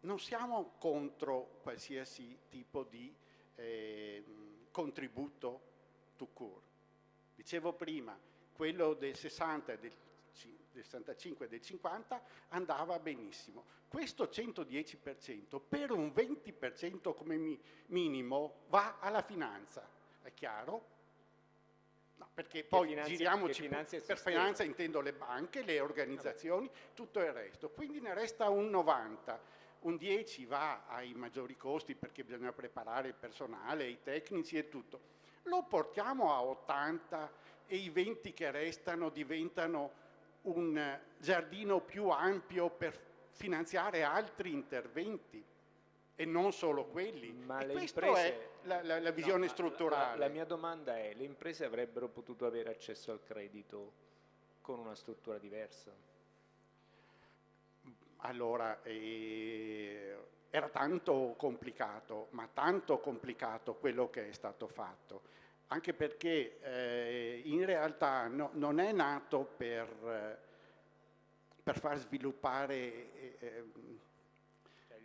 non siamo contro qualsiasi tipo di contributo to court. Dicevo prima, quello del 60 e del 65 e del 50 andava benissimo. Questo 110% per un 20% come minimo va alla finanza, è chiaro? No, perché poi giriamoci, per finanza intendo le banche, le organizzazioni, tutto il resto, quindi ne resta un 90, un 10 va ai maggiori costi perché bisogna preparare il personale, i tecnici e tutto. Lo portiamo a 80 e i 20 che restano diventano un giardino più ampio per finanziare altri interventi e non solo quelli. Ma e le questa imprese, è la visione strutturale. La mia domanda è, le imprese avrebbero potuto avere accesso al credito con una struttura diversa? Allora, era tanto complicato, ma tanto complicato quello che è stato fatto. Anche perché in realtà non è nato per far sviluppare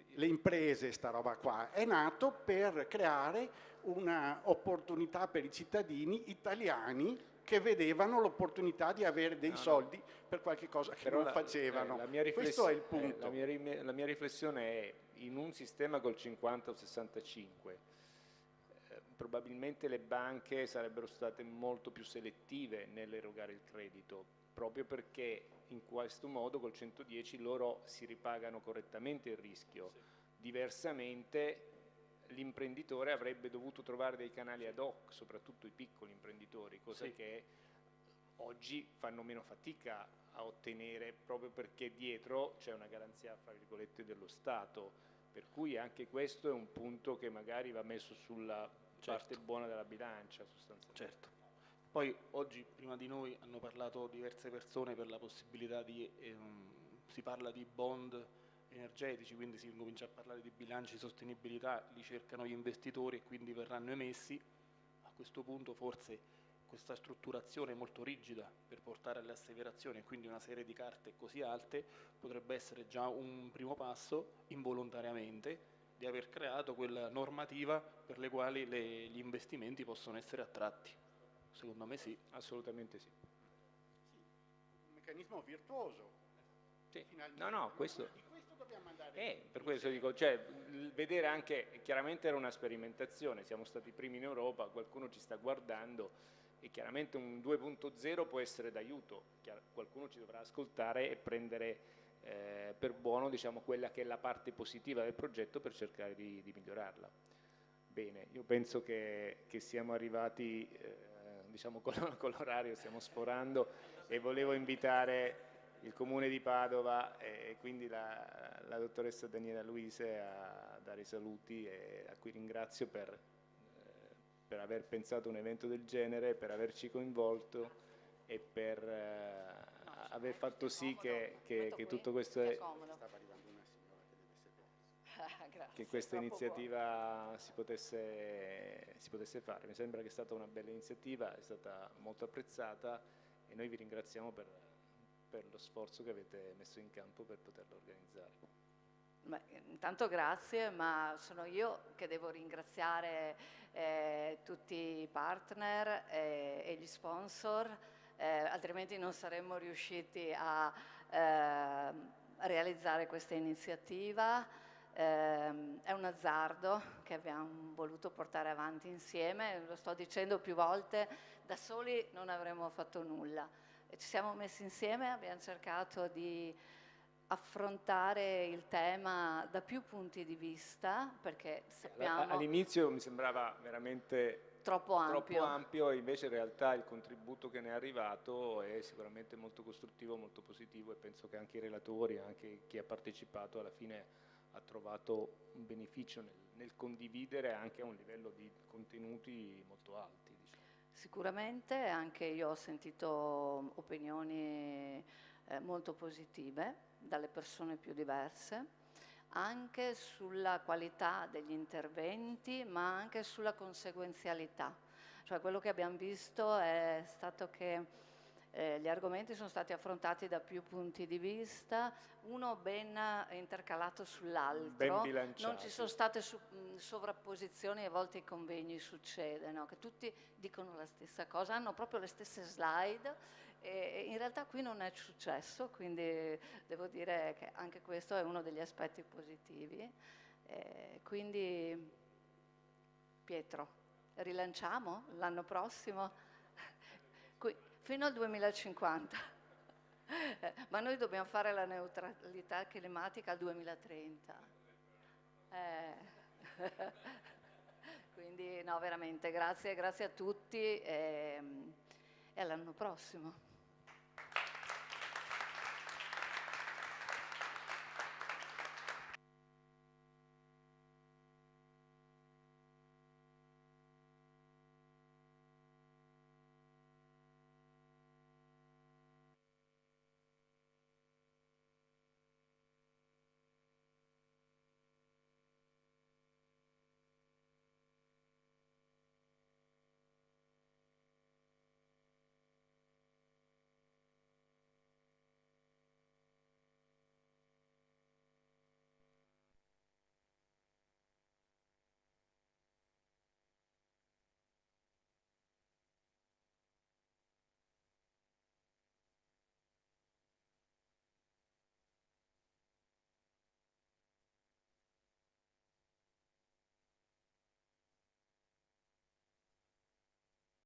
le imprese, sta roba qua, è nato per creare un'opportunità per i cittadini italiani che vedevano l'opportunità di avere dei soldi per qualche cosa che non facevano. Questo è il punto. La mia riflessione è, in un sistema col 50 o 65, probabilmente le banche sarebbero state molto più selettive nell'erogare il credito, proprio perché in questo modo col 110 loro si ripagano correttamente il rischio. Diversamente l'imprenditore avrebbe dovuto trovare dei canali ad hoc, soprattutto i piccoli imprenditori, cosa che oggi fanno meno fatica a ottenere proprio perché dietro c'è una garanzia, fra virgolette, dello Stato, per cui anche questo è un punto che magari va messo sulla parte buona della bilancia sostanzialmente. Certo. Poi oggi prima di noi hanno parlato diverse persone per la possibilità di, si parla di bond energetici, quindi si comincia a parlare di bilanci di sostenibilità, li cercano gli investitori e quindi verranno emessi. A questo punto forse questa strutturazione molto rigida per portare alle asseverazioni e quindi una serie di carte così alte potrebbe essere già un primo passo involontariamente di aver creato quella normativa per le quali gli investimenti possono essere attratti. Secondo me sì. Assolutamente sì. Un meccanismo virtuoso. Sì. No, questo... Di questo dobbiamo andare. Per questo dico, cioè, vedere anche, chiaramente era una sperimentazione, siamo stati i primi in Europa, qualcuno ci sta guardando e chiaramente un 2.0 può essere d'aiuto, qualcuno ci dovrà ascoltare e prendere per buono, diciamo, quella che è la parte positiva del progetto per cercare di migliorarla. Bene, io penso che siamo arrivati, diciamo, con l'orario, stiamo sforando e volevo invitare il Comune di Padova e quindi la dottoressa Daniela Luise a dare i saluti, e a cui ringrazio per aver pensato un evento del genere, per averci coinvolto e per aver fatto sì che tutto questo che questa iniziativa si potesse fare. Mi sembra che è stata una bella iniziativa, è stata molto apprezzata e noi vi ringraziamo per lo sforzo che avete messo in campo per poterlo organizzare. Intanto grazie, ma sono io che devo ringraziare tutti i partner e gli sponsor, altrimenti non saremmo riusciti a realizzare questa iniziativa. È un azzardo che abbiamo voluto portare avanti insieme, lo sto dicendo più volte, da soli non avremmo fatto nulla. Ci siamo messi insieme, abbiamo cercato di affrontare il tema da più punti di vista, perché sappiamo All'inizio mi sembrava veramente troppo ampio, e invece in realtà il contributo che ne è arrivato è sicuramente molto costruttivo, molto positivo, e penso che anche i relatori, anche chi ha partecipato alla fine ha trovato un beneficio nel condividere anche a un livello di contenuti molto alti. Diciamo. Sicuramente anche io ho sentito opinioni molto positive dalle persone più diverse, anche sulla qualità degli interventi, ma anche sulla conseguenzialità. Cioè quello che abbiamo visto è stato che gli argomenti sono stati affrontati da più punti di vista, uno ben intercalato sull'altro, Ben bilanciati. non ci sono state sovrapposizioni, e a volte ai convegni succede, no? Che tutti dicono la stessa cosa, hanno proprio le stesse slide, e in realtà qui non è successo, quindi devo dire che anche questo è uno degli aspetti positivi. Quindi Pietro, rilanciamo l'anno prossimo? Fino al 2050. Ma noi dobbiamo fare la neutralità climatica al 2030. Quindi no, veramente, grazie a tutti e all'anno prossimo.